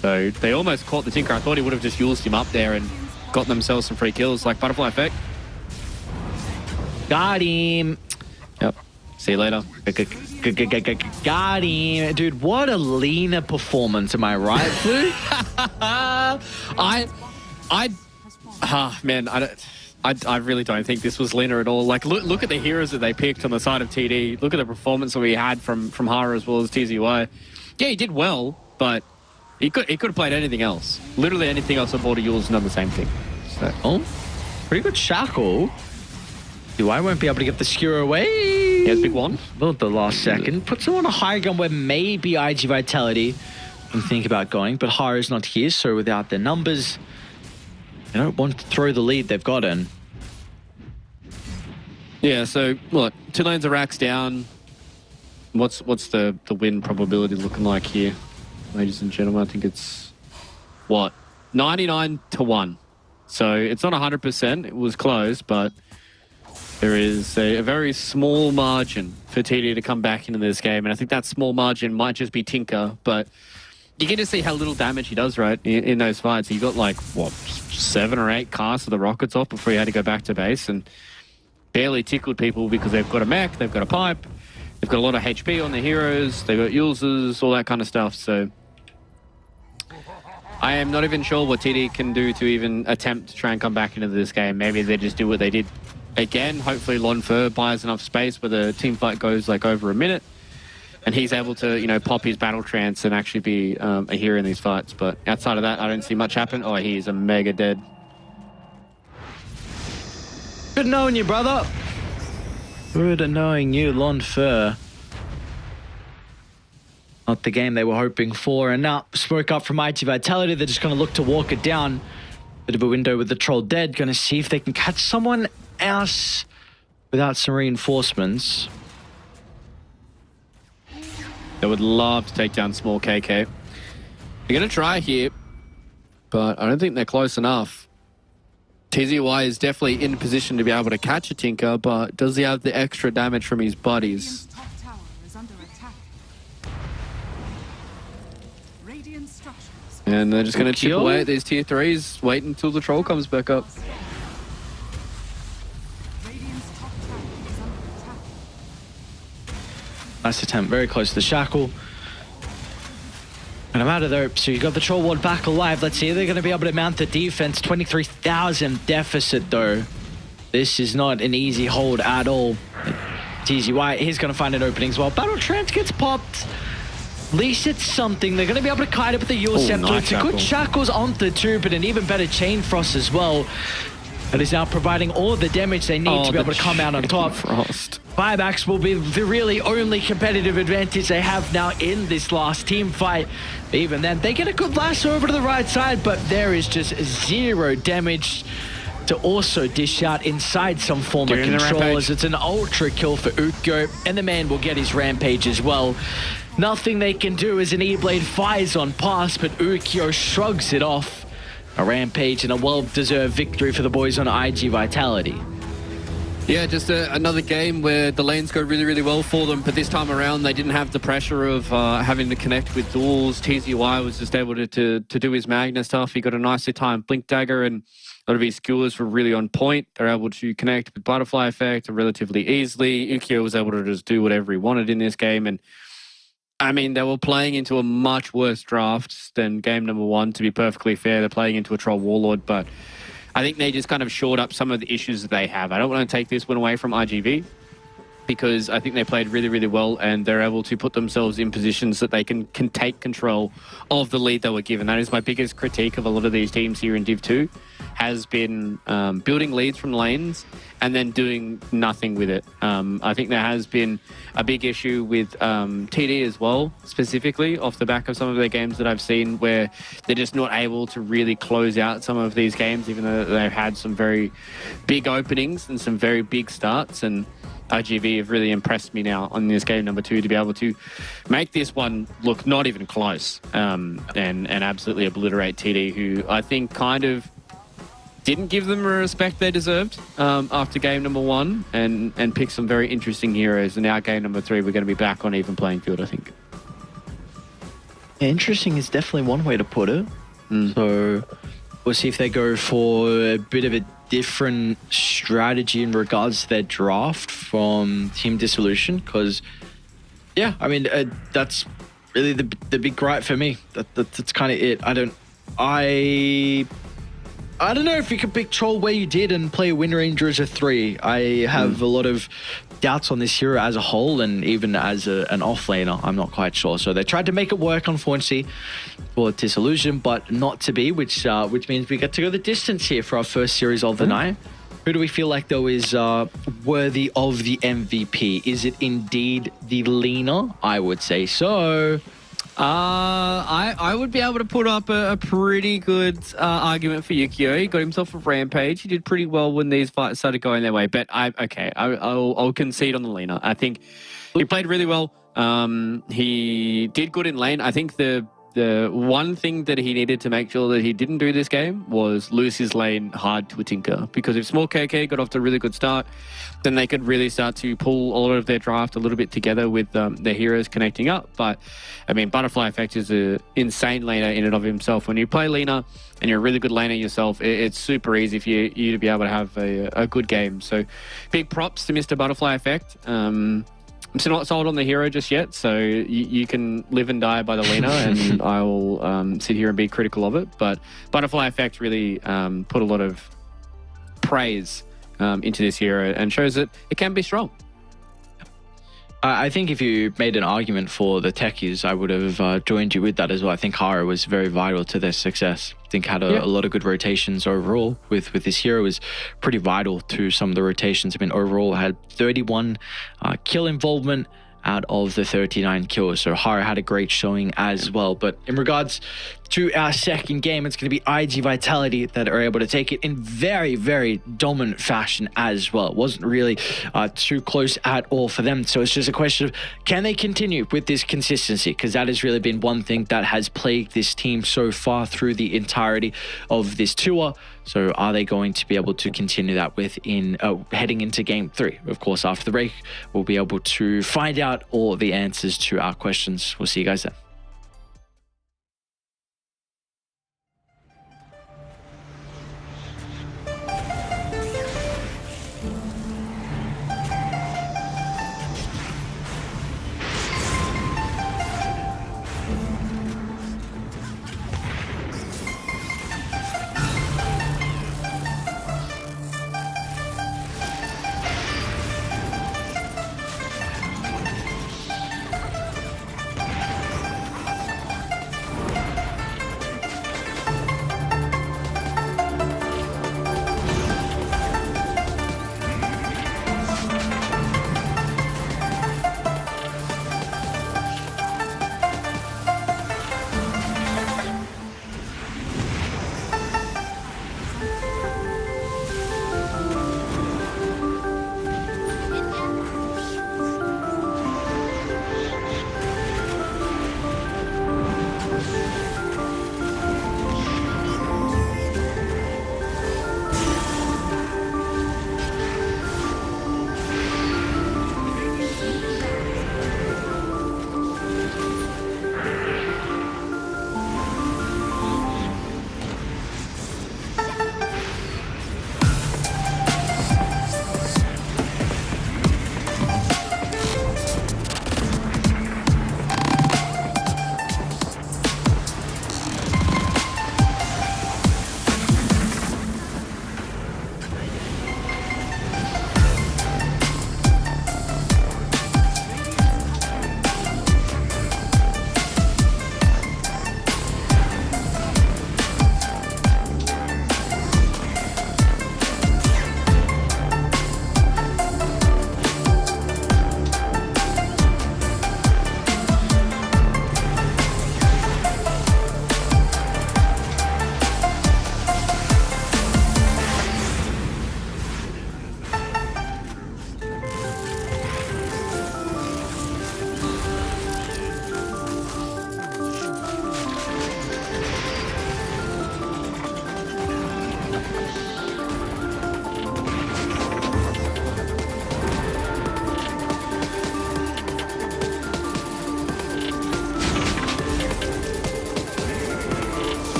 So they almost caught the Tinker. I thought he would have just used him up there and got themselves some free kills, like Butterfly Effect. Got him. Yep. See you later. Got him. Dude, what a leaner performance, am I right, Flu? I really don't think this was leaner at all. Like, look at the heroes that they picked on the side of TD. Look at the performance that we had from Hara as well as TZY. Yeah, he did well, but he could have played anything else. Literally anything else on board of Yule's done the same thing. So. Oh, pretty good shackle. I won't be able to get the skewer away. Here's big one. Well, at the last second. Puts him on a high gun where maybe IG Vitality can think about going, but Hara's not here, so without their numbers, they don't want to throw the lead they've got in. Yeah, so look, 2 lanes of racks down. What's the win probability looking like here, ladies and gentlemen? I think it's what, 99-1. So it's not 100%. It was close, but there is a very small margin for TD to come back into this game, and I think that small margin might just be Tinker, but you get to see how little damage he does, right, in those fights. He got like, what, 7 or 8 casts of the rockets off before he had to go back to base, and barely tickled people because they've got a mech, they've got a pipe, they've got a lot of HP on the heroes, they've got users, all that kind of stuff, so I am not even sure what TD can do to even attempt to try and come back into this game. Maybe they just do what they did again. Hopefully Lonfer buys enough space where the team fight goes like over a minute and he's able to, you know, pop his battle trance and actually be a hero in these fights. But outside of that, I don't see much happen. Oh, he is a mega dead. Good knowing you, brother. Good knowing you, Lonfer. Not the game they were hoping for. And now, smoke up from IT Vitality. They're just going to look to walk it down. Bit of a window with the troll dead. Going to see if they can catch someone else without some reinforcements. They would love to take down small KK. They're going to try here, but I don't think they're close enough. TZY is definitely in position to be able to catch a Tinker, but does he have the extra damage from his buddies? Top tower is under attack. Radiant structures. And they're just going to chip away at these tier 3s, wait until the troll comes back up. Radiant's top tower is under attack. Nice attempt, very close to the shackle. And I'm out of there. So you got the Troll Ward back alive. Let's see if they're going to be able to mount the defense. 23,000 deficit, though. This is not an easy hold at all. TZY, he's going to find an opening as well. Battle Trance gets popped. At least it's something. They're going to be able to kite it with the Yule Scepter. Nice It's a good shackles onto the two, but an even better Chain Frost as well. That is now providing all the damage they need to be able to come out on top. Frost. Buybacks will be the really only competitive advantage they have now in this last team fight. Even then, they get a good lasso over to the right side, but there is just zero damage to also dish out inside some form of control, as it's an ultra kill for Ukko, and the man will get his rampage as well. Nothing they can do as an E-Blade fires on past, but Ukko shrugs it off. A rampage and a well-deserved victory for the boys on IG Vitality. Yeah, just another game where the lanes go really, really well for them, but this time around they didn't have the pressure of having to connect with duels. TZY was just able to do his Magna stuff. He got a nicely timed Blink Dagger, and a lot of his skills were really on point. They're able to connect with Butterfly Effect relatively easily. Ukko was able to just do whatever he wanted in this game, and I mean, they were playing into a much worse draft than game number one, to be perfectly fair. They're playing into a Troll Warlord, but I think they just kind of shored up some of the issues that they have. I don't want to take this one away from IGV, because I think they played really, really well, and they're able to put themselves in positions that they can take control of the lead they were given. That is my biggest critique of a lot of these teams here in Div 2, has been building leads from lanes and then doing nothing with it. I think there has been a big issue with TD as well, specifically off the back of some of their games that I've seen, where they're just not able to really close out some of these games, even though they've had some very big openings and some very big starts. And IGV have really impressed me now on this game number 2 to be able to make this one look not even close, and absolutely obliterate TD, who I think kind of didn't give them the respect they deserved after game number 1, and pick some very interesting heroes. And now game number 3, we're going to be back on even playing field, I think. Yeah, interesting is definitely one way to put it. So we'll see if they go for a bit of a different strategy in regards to their draft from Team Dissolution, because yeah, I mean, that's really the big gripe for me. That's kind of it. I don't know if you could pick Troll where you did and play Wind Ranger as a 3. I have a lot of doubts on this hero as a whole, and even as an off-laner, I'm not quite sure. So they tried to make it work, unfortunately, for Dissolution, but not to be, which means we get to go the distance here for our first series of the night. Who do we feel like, though, is worthy of the MVP? Is it indeed the Lina? I would say so. I would be able to put up a pretty good argument for Yukio. He got himself a rampage. He did pretty well when these fights started going their way. But I'll concede on the Lina. I think he played really well. He did good in lane. I think the one thing that he needed to make sure that he didn't do this game was lose his lane hard to a tinker. Because if Small KK got off to a really good start, then they could really start to pull a lot of their draft a little bit together with their heroes connecting up. But, I mean, Butterfly Effect is an insane laner in and of himself. When you play Lina and you're a really good laner yourself, it's super easy for you to be able to have a good game. So, big props to Mr. Butterfly Effect. I'm still not sold on the hero just yet, so you can live and die by the Lina, and I will sit here and be critical of it. But Butterfly Effect really put a lot of praise into this hero and shows that it can be strong. I think if you made an argument for the techies, I would have joined you with that as well. I think Hara was very vital to their success. I think had a lot of good rotations overall with this hero. Was pretty vital to some of the rotations. I mean, overall had 31 kill involvement out of the 39 kills. So Hara had a great showing as well. But in regards to our second game, it's going to be IG Vitality that are able to take it in very, very dominant fashion as well. It wasn't really too close at all for them. So it's just a question of, can they continue with this consistency? Because that has really been one thing that has plagued this team so far through the entirety of this tour. So are they going to be able to continue that within heading into game 3? Of course, after the break, we'll be able to find out all the answers to our questions. We'll see you guys then.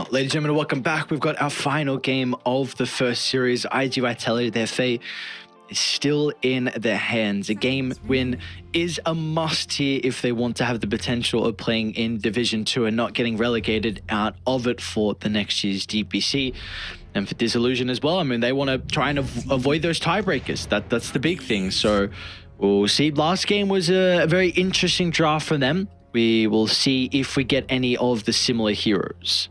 Ladies and gentlemen, welcome back. We've got our final game of the first series. IG Vitality, their fate is still in their hands. A game win is a must here if they want to have the potential of playing in Division 2 and not getting relegated out of it for the next year's DPC. And for Disillusion as well, I mean, they want to try and avoid those tiebreakers. That's the big thing. So we'll see. Last game was a very interesting draft for them. We will see if we get any of the similar heroes.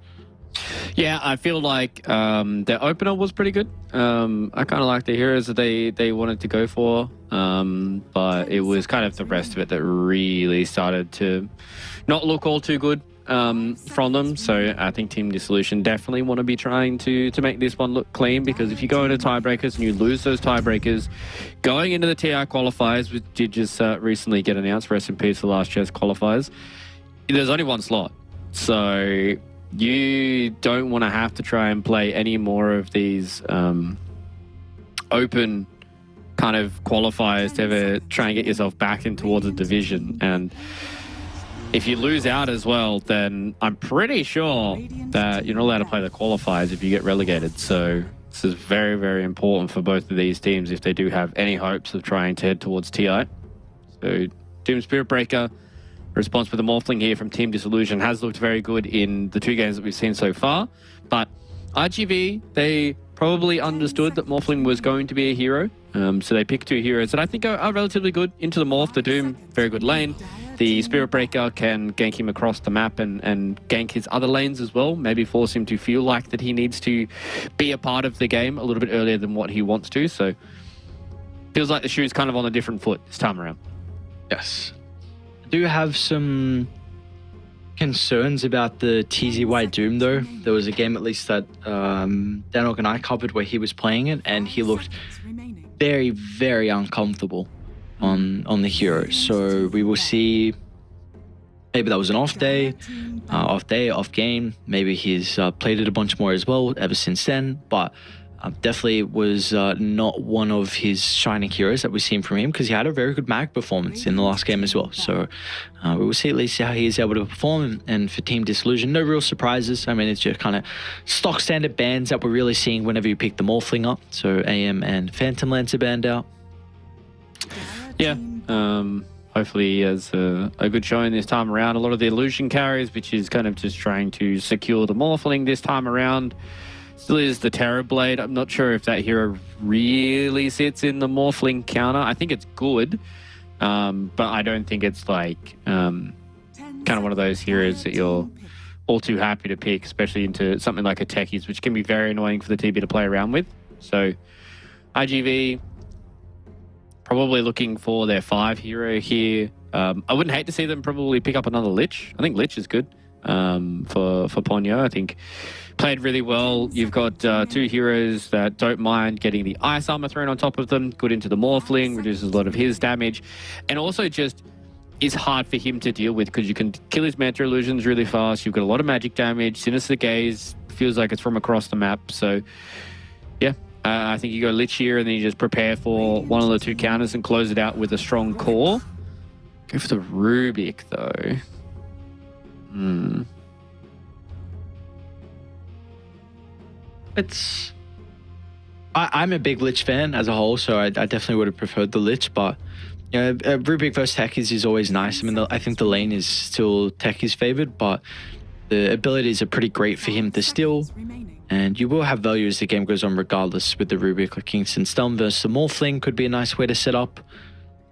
Yeah, I feel like their opener was pretty good. I kind of like the heroes that they wanted to go for, but it was kind of the rest of it that really started to not look all too good from them. So I think Team Dissolution definitely want to be trying to make this one look clean, because if you go into tiebreakers and you lose those tiebreakers, going into the TI qualifiers, which did just recently get announced, rest in peace, the last year's qualifiers, there's only one slot. So you don't want to have to try and play any more of these open kind of qualifiers to ever try and get yourself back in towards a division. And if you lose out as well, then I'm pretty sure that you're not allowed to play the qualifiers if you get relegated. So this is very, very important for both of these teams if they do have any hopes of trying to head towards TI. So Doom Spirit Breaker, response for the Morphling here from Team Disillusion, has looked very good in the 2 games that we've seen so far. But RGV, they probably understood that Morphling was going to be a hero. So they picked 2 heroes that I think are relatively good into the Morph. The Doom, very good lane. The Spirit Breaker can gank him across the map and gank his other lanes as well. Maybe force him to feel like that he needs to be a part of the game a little bit earlier than what he wants to. So feels like the shoe's kind of on a different foot this time around. Yes. I do have some concerns about the TZY Doom, though. There was a game, at least, that Danok and I covered where he was playing it, and he looked very, very uncomfortable on the hero. So we will see. Maybe that was an off day, off game. Maybe he's played it a bunch more as well ever since then. But definitely was not one of his shining heroes that we've seen from him, because he had a very good mag performance in the last game as well. So we will see at least how he is able to perform. And for Team Disillusion, no real surprises. I mean, it's just kind of stock standard bans that we're really seeing whenever you pick the Morphling up. So AM and Phantom Lancer banned out. Yeah, hopefully he has a good showing this time around. A lot of the illusion carries, which is kind of just trying to secure the Morphling this time around. Still is the Terror Blade. I'm not sure if that hero really sits in the Morphling counter. I think it's good, but I don't think it's like kind of one of those heroes that you're all too happy to pick, especially into something like a Techies, which can be very annoying for the TB to play around with. So IGV probably looking for their 5 hero here. I wouldn't hate to see them probably pick up another Lich. I think Lich is good for Ponyo. I think played really well. You've got 2 heroes that don't mind getting the Ice Armor thrown on top of them. Good into the Morphling, reduces a lot of his damage. And also just is hard for him to deal with, because you can kill his Mantra Illusions really fast. You've got a lot of magic damage. Sinister Gaze feels like it's from across the map. So yeah, I think you go Lich here and then you just prepare for one of the 2 counters and close it out with a strong core. Go for the Rubik though. It's... I'm a big Lich fan as a whole, so I definitely would have preferred the Lich, but you know, Rubik versus Techies is always nice. I mean, I think the lane is still Techies favored, but the abilities are pretty great for him to steal, and you will have value as the game goes on regardless with the Rubik. Like Kingston Stone versus the Morphling could be a nice way to set up.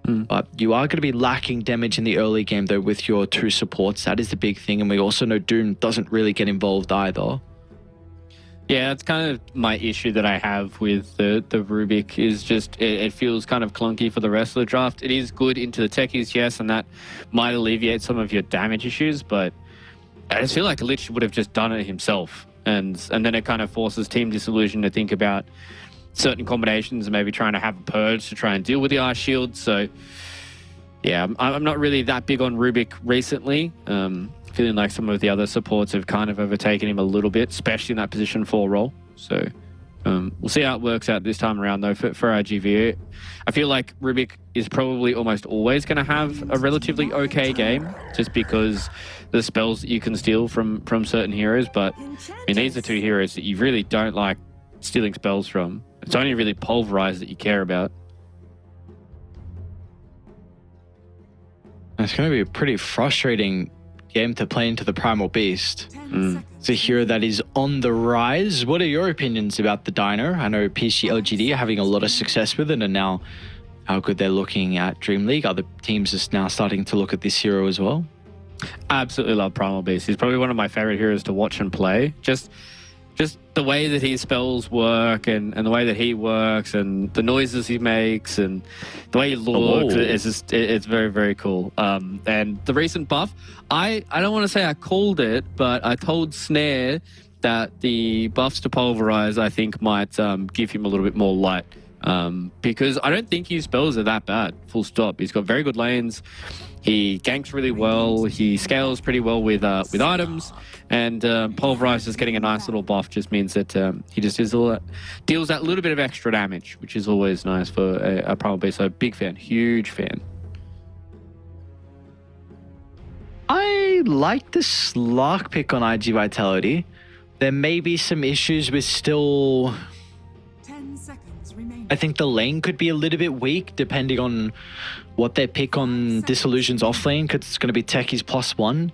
But you are going to be lacking damage in the early game, though, with your 2 supports. That is the big thing, and we also know Doom doesn't really get involved either. Yeah, that's kind of my issue that I have with the Rubik, is just it feels kind of clunky for the rest of the draft. It is good into the Techies, yes, and that might alleviate some of your damage issues, but I just feel like Lich would have just done it himself. And then it kind of forces Team Disillusion to think about certain combinations and maybe trying to have a purge to try and deal with the Ice Shield. So yeah, I'm not really that big on Rubik recently. Feeling like some of the other supports have kind of overtaken him a little bit, especially in that position 4 role. So We'll see how it works out this time around, though, for RGV. I feel like Rubik is probably almost always going to have a relatively okay game, just because the spells that you can steal from certain heroes. But I mean, these are two heroes that you really don't like stealing spells from. It's only really Pulverize that you care about. It's going to be a pretty frustrating game to play into the Primal Beast. 10 seconds. It's a hero that is on the rise. What are your opinions about the Dino? I know PC LGD are having a lot of success with it, and now how good they're looking at Dream League. Other teams are now starting to look at this hero as well. I absolutely love Primal Beast. He's probably one of my favorite heroes to watch and play. Just the way that his spells work and the way that he works and the noises he makes and the way he looks, it's very, very cool. And the recent buff, I don't want to say I called it, but I told Snare that the buffs to Pulverize, I think, might give him a little bit more light. Because I don't think his spells are that bad, full stop. He's got very good lanes. He ganks really well. He scales pretty well with items. And Pulverize is getting a nice little buff just means that he just deals that little bit of extra damage, which is always nice for a Primal Beast. So big fan, huge fan. I like the Slark pick on IG Vitality. There may be some issues with still... 10 seconds remaining. I think the lane could be a little bit weak depending on what they pick on Disillusion's offlane, because it's going to be Techies +1.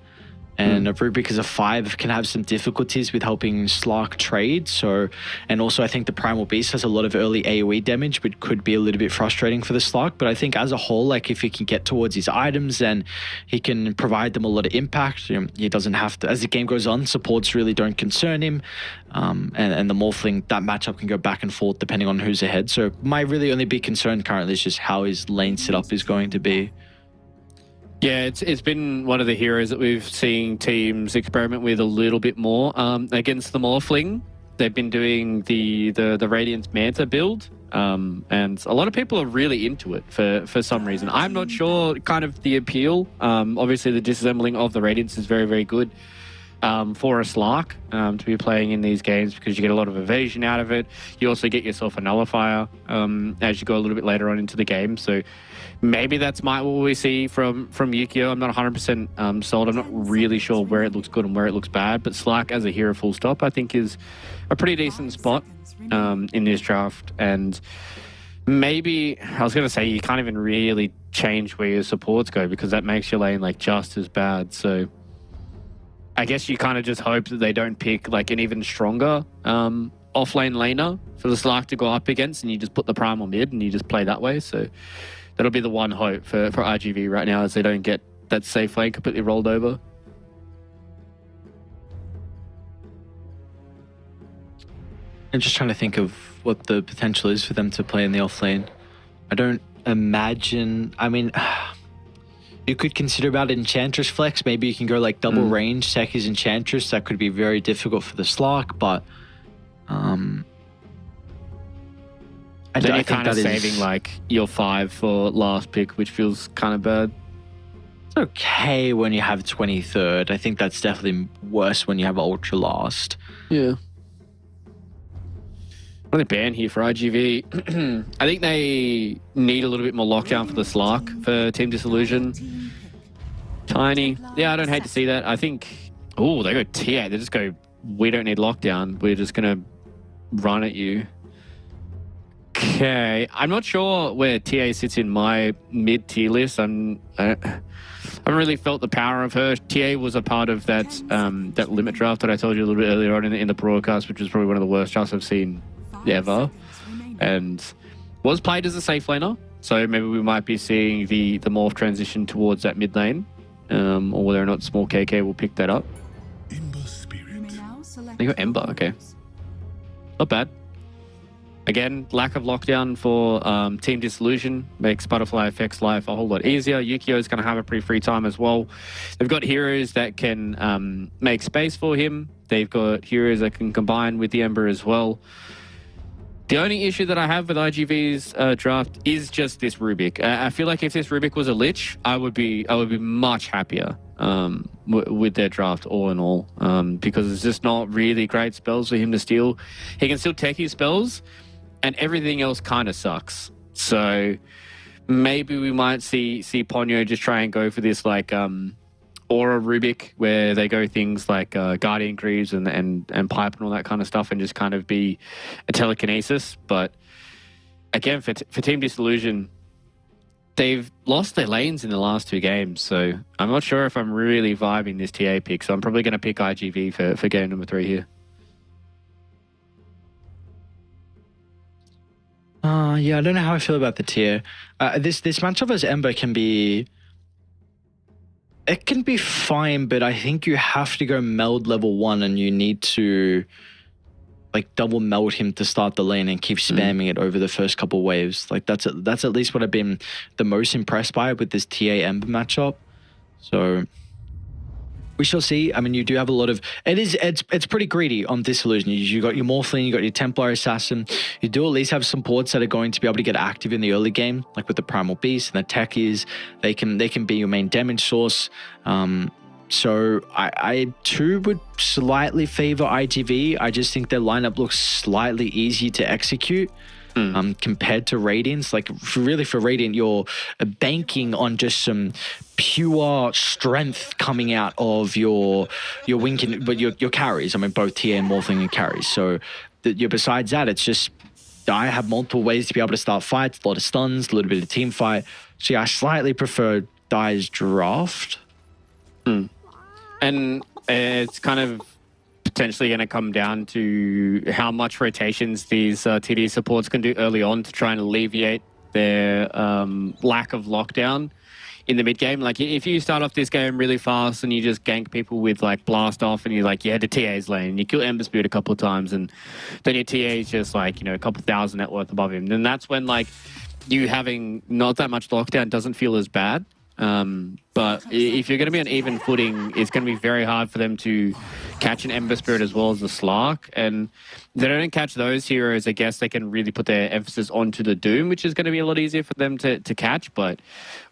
And a Rubik as a 5 can have some difficulties with helping Slark trade. So, and also I think the Primal Beast has a lot of early AoE damage, which could be a little bit frustrating for the Slark. But I think as a whole, like if he can get towards his items, then he can provide them a lot of impact. You know, he doesn't have to, as the game goes on, supports really don't concern him. And the Morphling, that matchup can go back and forth depending on who's ahead. So my really only big concern currently is just how his lane setup is going to be. Yeah, it's been one of the heroes that we've seen teams experiment with a little bit more. Against the Morphling, they've been doing the Radiance Manta build, and a lot of people are really into it for some reason. I'm not sure kind of the appeal. Obviously, the disassembling of the Radiance is very, very good for a Slark to be playing in these games because you get a lot of evasion out of it. You also get yourself a Nullifier as you go a little bit later on into the game. So maybe that's what we see from Yukio. I'm not 100% sold. I'm not really sure where it looks good and where it looks bad. But Slark as a hero full stop, I think is a pretty decent spot in this draft. And maybe, I was going to say, you can't even really change where your supports go because that makes your lane like just as bad. So I guess you kind of just hope that they don't pick like an even stronger offlane laner for the Slark to go up against, and you just put the Primal mid and you just play that way. So that'll be the one hope for RGV right now, is they don't get that safe lane completely rolled over. I'm just trying to think of what the potential is for them to play in the offlane. I don't imagine... I mean, you could consider about Enchantress flex. Maybe you can go like double range, tech his Enchantress. That could be very difficult for the Slark, but... Then you're kind of saving like your 5 for last pick, which feels kind of bad. It's okay when you have 23rd. I think that's definitely worse when you have Ultra last. Yeah. What are they ban here for IGV? I think they need a little bit more lockdown for the Slark for Team Disillusion. Tiny. Yeah, I don't hate to see that. I think... Oh, they go TA. They just go, we don't need lockdown. We're just going to run at you. Okay, I'm not sure where TA sits in my mid-tier list. I haven't really felt the power of her. TA was a part of that that limit draft that I told you a little bit earlier on in the broadcast, which was probably one of the worst drafts I've seen ever, and was played as a safe laner. So maybe we might be seeing the morph transition towards that mid lane, or whether or not Small KK will pick that up. They got Ember, okay. Not bad. Again, lack of lockdown for Team Disillusion makes Butterfly Effect's life a whole lot easier. Yukio is going to have a pretty free time as well. They've got heroes that can make space for him. They've got heroes that can combine with the Ember as well. The only issue that I have with IGV's draft is just this Rubik. I feel like if this Rubik was a Lich, I would be much happier. with their draft all in all, because it's just not really great spells for him to steal. He can still tech his spells, and everything else kind of sucks. So maybe we might see Ponyo just try and go for this like Aura Rubik, where they go things like Guardian Greaves and Pipe and all that kind of stuff, and just kind of be a telekinesis. But again, for Team Disillusion, they've lost their lanes in the last 2 games, so I'm not sure if I'm really vibing this TA pick, so I'm probably going to pick IGV for game number 3 here. Yeah, I don't know how I feel about the tier. This matchup as Ember can be fine, but I think you have to go meld level 1, and you need to like double meld him to start the lane and keep spamming it over the first couple waves. Like that's at least what I've been the most impressed by with this TA Ember matchup. So we shall see. I mean, you do have a lot of it's pretty greedy on Disillusion. You got your Morphling, you got your Templar Assassin. You do at least have some ports that are going to be able to get active in the early game, like with the Primal Beast and the Techies. They can be your main damage source. So I too would slightly favor IGV. I just think their lineup looks slightly easier to execute compared to Radiant's. Like for Radiant, you're banking on just some pure strength coming out of your wing, but your carries. I mean, both TA and Morphling and carries. So besides that, it's just I have multiple ways to be able to start fights, a lot of stuns, a little bit of team fight. So yeah, I slightly prefer Dai's draft. And it's kind of potentially going to come down to how much rotations these TD supports can do early on to try and alleviate their lack of lockdown in the mid game. Like if you start off this game really fast and you just gank people with like blast off and you're like, yeah, the TA's lane, you kill Ember Spirit a couple of times and then your TA is just like, you know, a couple thousand net worth above him, then that's when like you having not that much lockdown doesn't feel as bad. But if you're going to be on even footing, it's going to be very hard for them to catch an Ember Spirit as well as the Slark. And if they don't catch those heroes, I guess they can really put their emphasis onto the Doom, which is going to be a lot easier for them to catch. But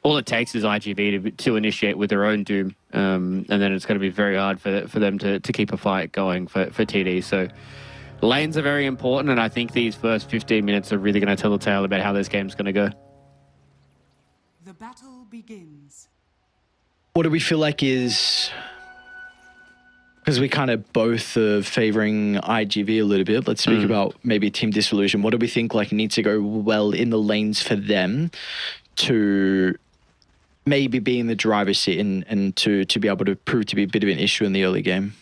all it takes is IGV to initiate with their own Doom. And then it's going to be very hard for them to keep a fight going for TD. So lanes are very important. And I think these first 15 minutes are really going to tell the tale about how this game's going to go. The battle begins. What do we feel like is, because we kind of both favoring IGV a little bit, let's speak about maybe Team Disillusion. What do we think like needs to go well in the lanes for them to maybe be in the driver's seat and to be able to prove to be a bit of an issue in the early game?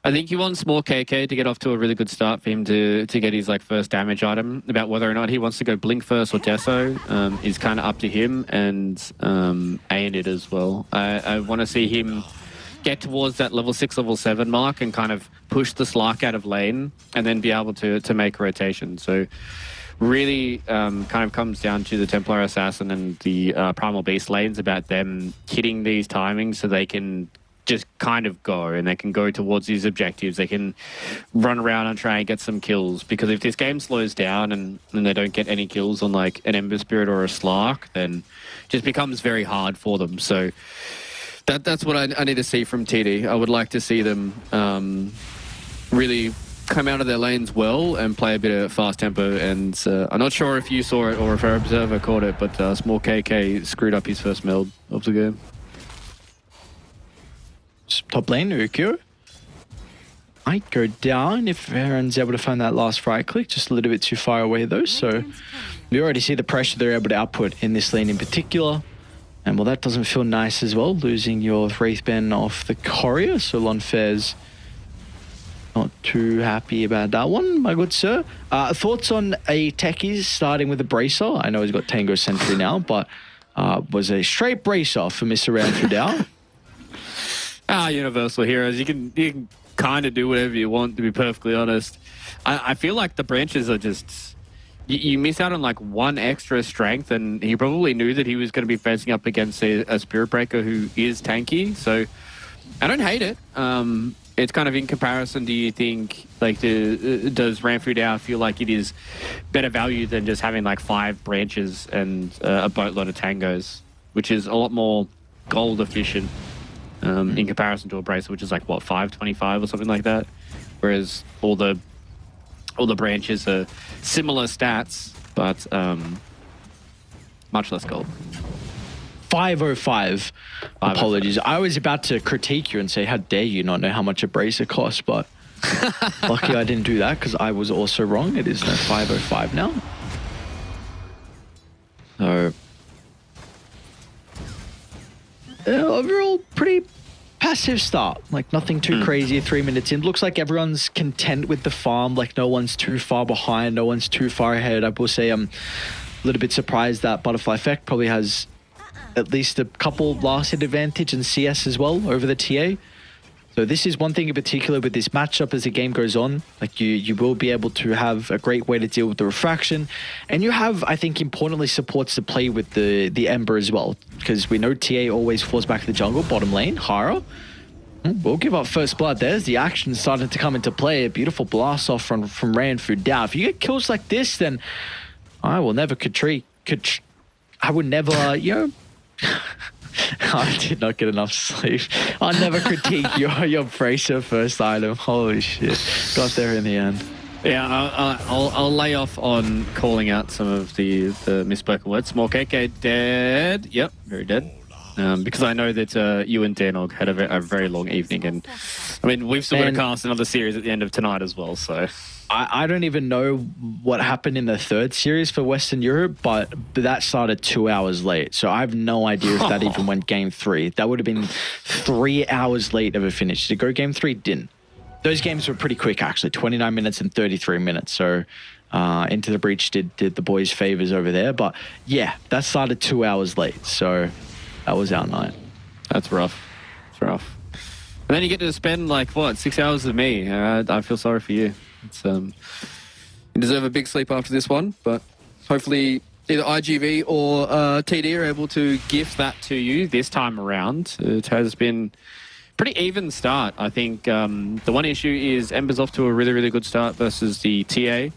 I think you want Small KK to get off to a really good start for him to get his like first damage item. About whether or not he wants to go Blink first or Deso is kind of up to him and it as well. I want to see him get towards that level 6, level 7 mark and kind of push the Slark out of lane and then be able to make a rotation. So really kind of comes down to the Templar Assassin and the Primal Beast lanes, about them hitting these timings so they can just kind of go and they can go towards these objectives. They can run around and try and get some kills, because if this game slows down and they don't get any kills on like an Ember Spirit or a Slark, then it just becomes very hard for them. So that's what I need to see from TD. I would like to see them really come out of their lanes well and play a bit of fast tempo. And I'm not sure if you saw it or if our observer caught it, but Small KK screwed up his first meld of the game. Top lane, Ukyo might go down if Aaron's able to find that last right click. Just a little bit too far away though, so we already see the pressure they're able to output in this lane in particular. And well, that doesn't feel nice as well, losing your Wraithbane off the Courier. So Lonfair's not too happy about that one, my good sir. Thoughts on a Techies starting with a Bracer? I know he's got Tango Sentry now, but was a straight Bracer for Mr. Ramfordale. Universal heroes. You can kind of do whatever you want, to be perfectly honest. I feel like the branches are just... You miss out on like one extra strength, and he probably knew that he was going to be facing up against a Spirit Breaker who is tanky, so I don't hate it. It's kind of in comparison, do you think, like, does Ramfudao feel like it is better value than just having like 5 branches and a boatload of tangos, which is a lot more gold efficient? in comparison to a bracer, which is like what 525 or something like that. Whereas all the branches are similar stats, but much less gold. 505. Apologies. I was about to critique you and say, how dare you not know how much a bracer costs, but lucky I didn't do that because I was also wrong. It is now 505 now. So, overall, pretty passive start. Like, nothing too crazy. 3 minutes in. Looks like everyone's content with the farm. Like, no one's too far behind. No one's too far ahead. I will say I'm a little bit surprised that Butterfly Effect probably has at least a couple last hit advantage in CS as well over the TA. So this is one thing in particular with this matchup as the game goes on. Like you will be able to have a great way to deal with the refraction. And you have, I think, importantly supports to play with the Ember as well. Because we know TA always falls back to the jungle, bottom lane, Hara. We'll give up first blood. There's the action starting to come into play. A beautiful blast off from Ranfu Dao. If you get kills like this, then I will never I would never, I did not get enough sleep. I'll never critique your bracer first item. Holy shit. Got there in the end. Yeah, I'll lay off on calling out some of the misspoken words. Small KK dead. Yep, very dead. Because I know that you and Danog had a very long evening, and I mean we've still got to cast another series at the end of tonight as well. So I don't even know what happened in the third series for Western Europe, but that started 2 hours late. So I have no idea if that even went game 3. That would have been 3 hours late of a finish. Did it go game 3? Didn't. Those games were pretty quick, actually. 29 minutes and 33 minutes. So Into the Breach did the boys favors over there. But yeah, that started 2 hours late. So that was our night. That's rough. It's rough. And then you get to spend like, what, 6 hours with me. I feel sorry for you. It's, you deserve a big sleep after this one, but hopefully either IGV or TD are able to gift that to you this time around. It has been pretty even start. I think the one issue is Ember's off to a really, really good start versus the TA.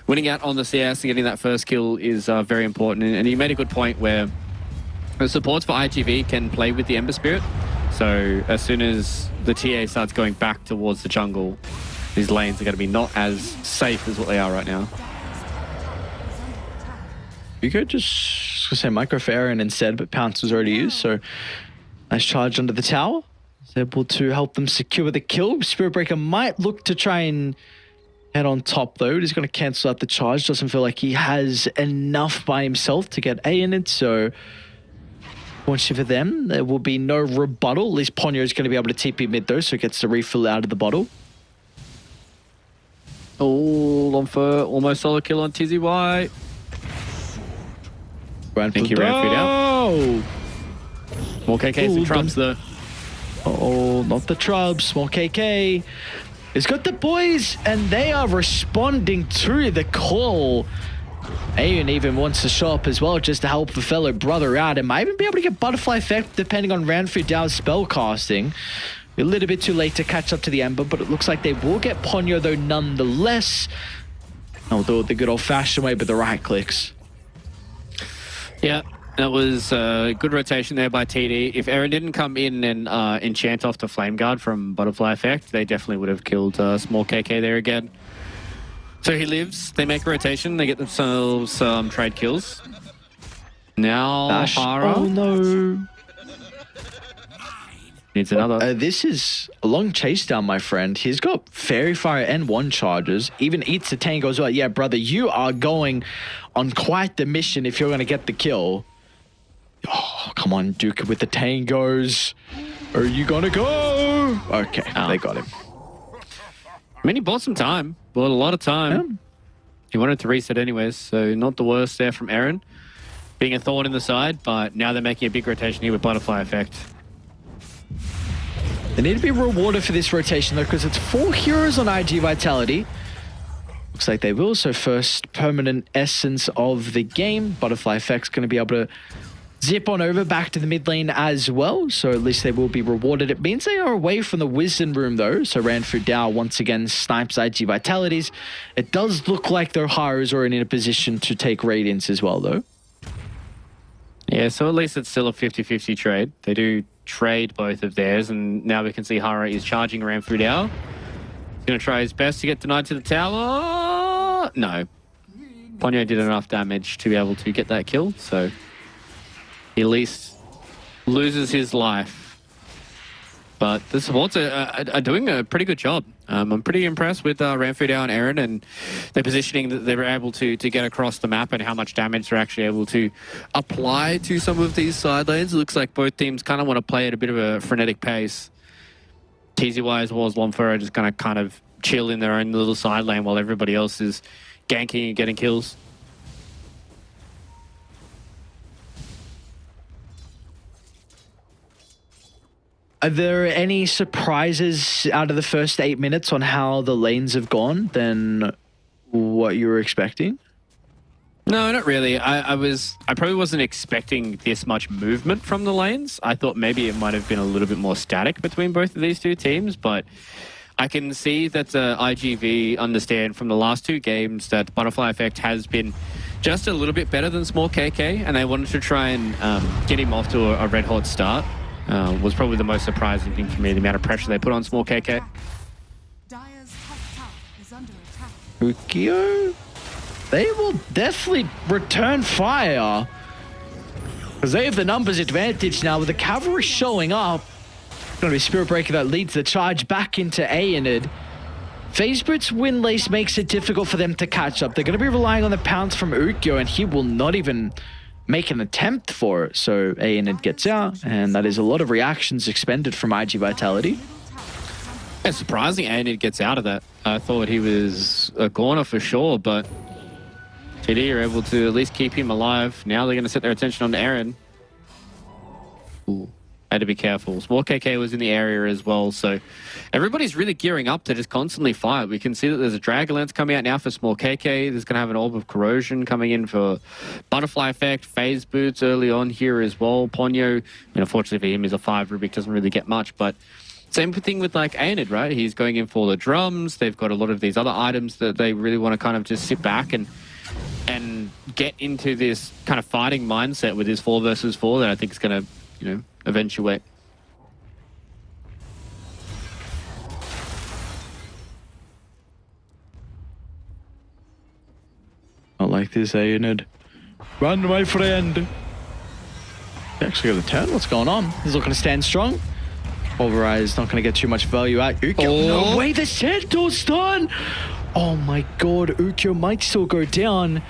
Winning out on the CS and getting that first kill is very important. And you made a good point where the supports for IGV can play with the Ember Spirit. So as soon as the TA starts going back towards the jungle, these lanes are going to be not as safe as what they are right now. You could just say Micro Pharron instead, but Pounce was already used. So nice charge under the tower. Is able to help them secure the kill. Spirit Breaker might look to try and head on top though. He's going to cancel out the charge. Doesn't feel like he has enough by himself to get A in it. So fortunately for them, there will be no rebuttal. At least Ponyo is going to be able to TP mid though, so it gets the refill out of the bottle. All on for almost solo kill on Tizzy White. Thank you, Ranfu Dao. More KKs and Trubs though. Oh, not the Trubs. Small KK. It's got the boys, and they are responding to the call. Aeon even wants to show up as well just to help the fellow brother out. And might even be able to get Butterfly Effect depending on Ranfu Dao's spell casting. A little bit too late to catch up to the Ember, but it looks like they will get Ponyo though nonetheless. I'll do it the good old-fashioned way, but the right clicks. Yeah, that was a good rotation there by TD. If Aaron didn't come in and enchant off the Flame Guard from Butterfly Effect, they definitely would have killed Small KK there again. So he lives, they make a rotation, they get themselves some trade kills. Now Hara. Oh no. Needs another. This is a long chase down, my friend. He's got Fairy Fire and 1 charges. Even eats the tango as well. Yeah, brother, you are going on quite the mission if you're going to get the kill. Oh, come on, Duke with the tangos. Are you going to go? Okay, they got him. I mean, he bought some time. Bought a lot of time. Yeah. He wanted to reset anyways, so not the worst there from Aaron. Being a thorn in the side, but now they're making a big rotation here with Butterfly Effect. They need to be rewarded for this rotation though, because it's 4 heroes on IG Vitality. Looks like they will. So first permanent essence of the game. Butterfly Effect's going to be able to zip on over back to the mid lane as well. So at least they will be rewarded. It means they are away from the Wisdom Room though. So Ranfu Dao once again snipes IG Vitalities. It does look like their Haras are in a position to take Radiance as well though. Yeah, so at least it's still a 50-50 trade. They do trade both of theirs, and now we can see Hara is charging around Fudao. He's going to try his best to get denied to the tower. No. Ponyo did enough damage to be able to get that kill, so he at least loses his life. But the supports are doing a pretty good job. I'm pretty impressed with Ramfudao and Aaron and their positioning that they were able to get across the map and how much damage they're actually able to apply to some of these side lanes. It looks like both teams kind of want to play at a bit of a frenetic pace. TZY as well as Lonfer are just going to kind of chill in their own little side lane while everybody else is ganking and getting kills. Are there any surprises out of the first 8 minutes on how the lanes have gone than what you were expecting? No, not really. I probably wasn't expecting this much movement from the lanes. I thought maybe it might have been a little bit more static between both of these two teams, but I can see that IGV understand from the last two games that Butterfly Effect has been just a little bit better than Small KK, and they wanted to try and get him off to a red hot start. Was probably the most surprising thing for me, the amount of pressure they put on Small KK. Dire's top tower is under attack. Ukyo? They will definitely return fire. Because they have the numbers advantage now with the cavalry showing up. Going to be Spirit Breaker that leads the charge back into Ayanid. FaZe Boot's Windlace makes it difficult for them to catch up. They're going to be relying on the pounce from Ukyo, and he will not even make an attempt for it. So Ayanid gets out, and that is a lot of reactions expended from IG Vitality. It's surprising Ayanid gets out of that. I thought he was a goner for sure, but TD are able to at least keep him alive. Now they're going to set their attention on Aaron. Ooh, had to be careful. Small KK was in the area as well, so everybody's really gearing up to just constantly fight. We can see that there's a Dragon Lance coming out now for Small KK. There's going to have an Orb of Corrosion coming in for Butterfly Effect. FaZe Boots early on here as well. Ponyo, unfortunately for him, is a 5. Rubik doesn't really get much, but same thing with like Ayanid, right? He's going in for the drums. They've got a lot of these other items that they really want to kind of just sit back and get into this kind of fighting mindset with this 4 versus 4 that I think is going to, eventuate. Not like this, Ayanid. Run, my friend. He actually got a turn. What's going on? He's looking to stand strong. Pulverize not going to get too much value out. Ukyo, no way, the Centaur's done! Oh my god, Ukyo might still go down.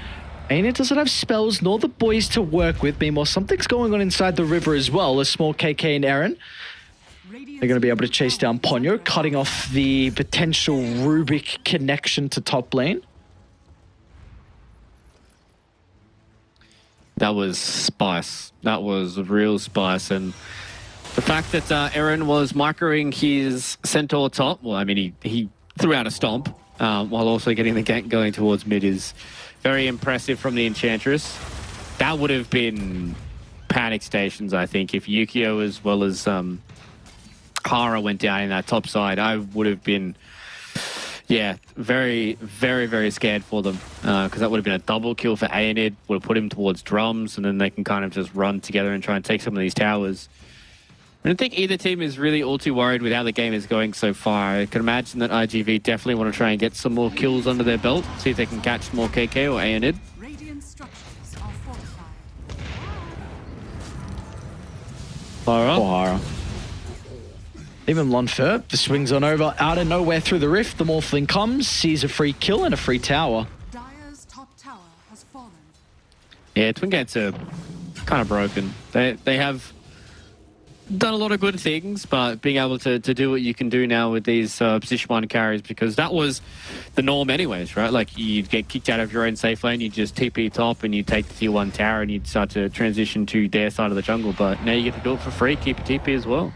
Ayanid doesn't have spells nor the boys to work with. Meanwhile, something's going on inside the river as well. A Small KK and Aaron. They're going to be able to chase down Ponyo, cutting off the potential Rubik connection to top lane. That was spice. That was real spice. And the fact that Aaron was microing his Centaur top, well, I mean, he threw out a stomp while also getting the gank going towards mid is very impressive from the Enchantress. That would have been panic stations, I think. If Yukio as well as Hara went down in that top side, I would have been, very, very, very scared for them. Because that would have been a double kill for Ayanid, would have put him towards drums, and then they can kind of just run together and try and take some of these towers. I don't think either team is really all too worried with how the game is going so far. I can imagine that IGV definitely want to try and get some more kills under their belt, see if they can catch more KK or Ayanid. Radiant structures are fortified. Hara. Even Lonfer, the swings on over out of nowhere through the rift. The Morphling comes, sees a free kill and a free tower. Dire's top tower has fallen. Yeah, Twin Gates are kind of broken. They have done a lot of good things, but being able to do what you can do now with these position 1 carries, because that was the norm anyways, right? Like, you'd get kicked out of your own safe lane, you just TP top and you take the tier 1 tower and you'd start to transition to their side of the jungle, but now you get to do it for free, keep your TP as well.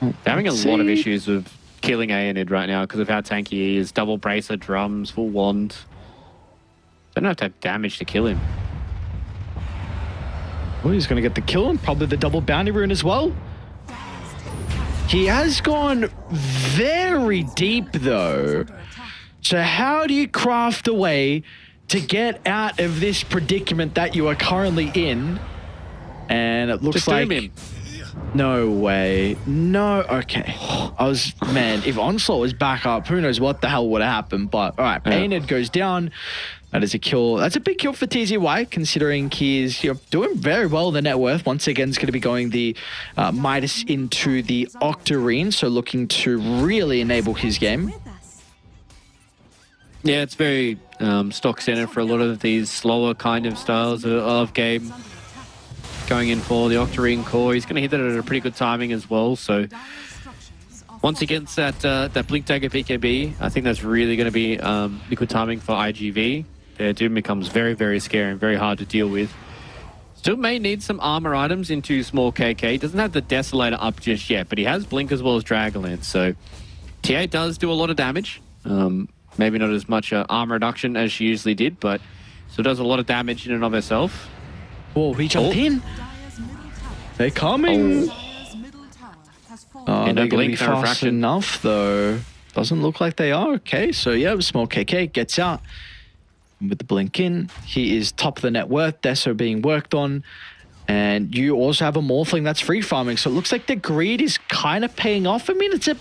They're having a lot of issues with killing Ayanid right now because of how tanky he is. Double bracer, drums, full wand. Don't have to have damage to kill him. Oh, he's going to get the kill and probably the double bounty rune as well. He has gone very deep though. So how do you craft a way to get out of this predicament that you are currently in? And it looks Just like... doom him. No way. No. Okay. Man, if Onslaught was back up, who knows what the hell would have happened. But all right, Aenid goes down. That is a kill. That's a big kill for TZY, considering he's doing very well in the net worth. Once again, is going to be going the Midas into the Octarine, so looking to really enable his game. Yeah, it's very stock standard for a lot of these slower kind of styles of game. Going in for the Octarine core. He's going to hit that at a pretty good timing as well. So once he gets that Blink Dagger BKB, I think that's really going to be good timing for IGV. Their Doom becomes very, very scary and very hard to deal with. Still may need some armor items into small KK. Doesn't have the Desolator up just yet, but he has Blink as well as Dragonlance. So TA does do a lot of damage. Maybe not as much armor reduction as she usually did, but still does a lot of damage in and of herself. Whoa, he jumped in. They're coming. Oh, they're going to be fast enough, though. Doesn't look like they are. Okay, so yeah, small KK gets out with the blink in. He is top of the net worth. Deso being worked on. And you also have a Morphling that's free farming. So it looks like the greed is kind of paying off. I mean, it's a...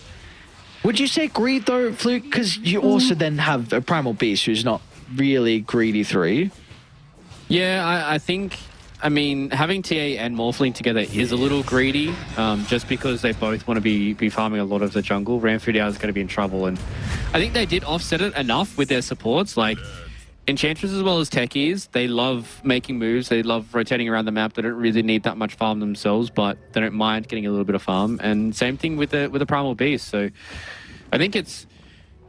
Would you say greed, though, Fluke? Because you also then have a Primal Beast who's not really greedy 3. Yeah, I think... I mean, having TA and Morphling together is a little greedy, just because they both want to be farming a lot of the jungle. Ramfudao is going to be in trouble, and I think they did offset it enough with their supports. Like, Enchantress as well as Techies, they love making moves, they love rotating around the map. They don't really need that much farm themselves, but they don't mind getting a little bit of farm. And same thing with the Primal Beast. So I think it's,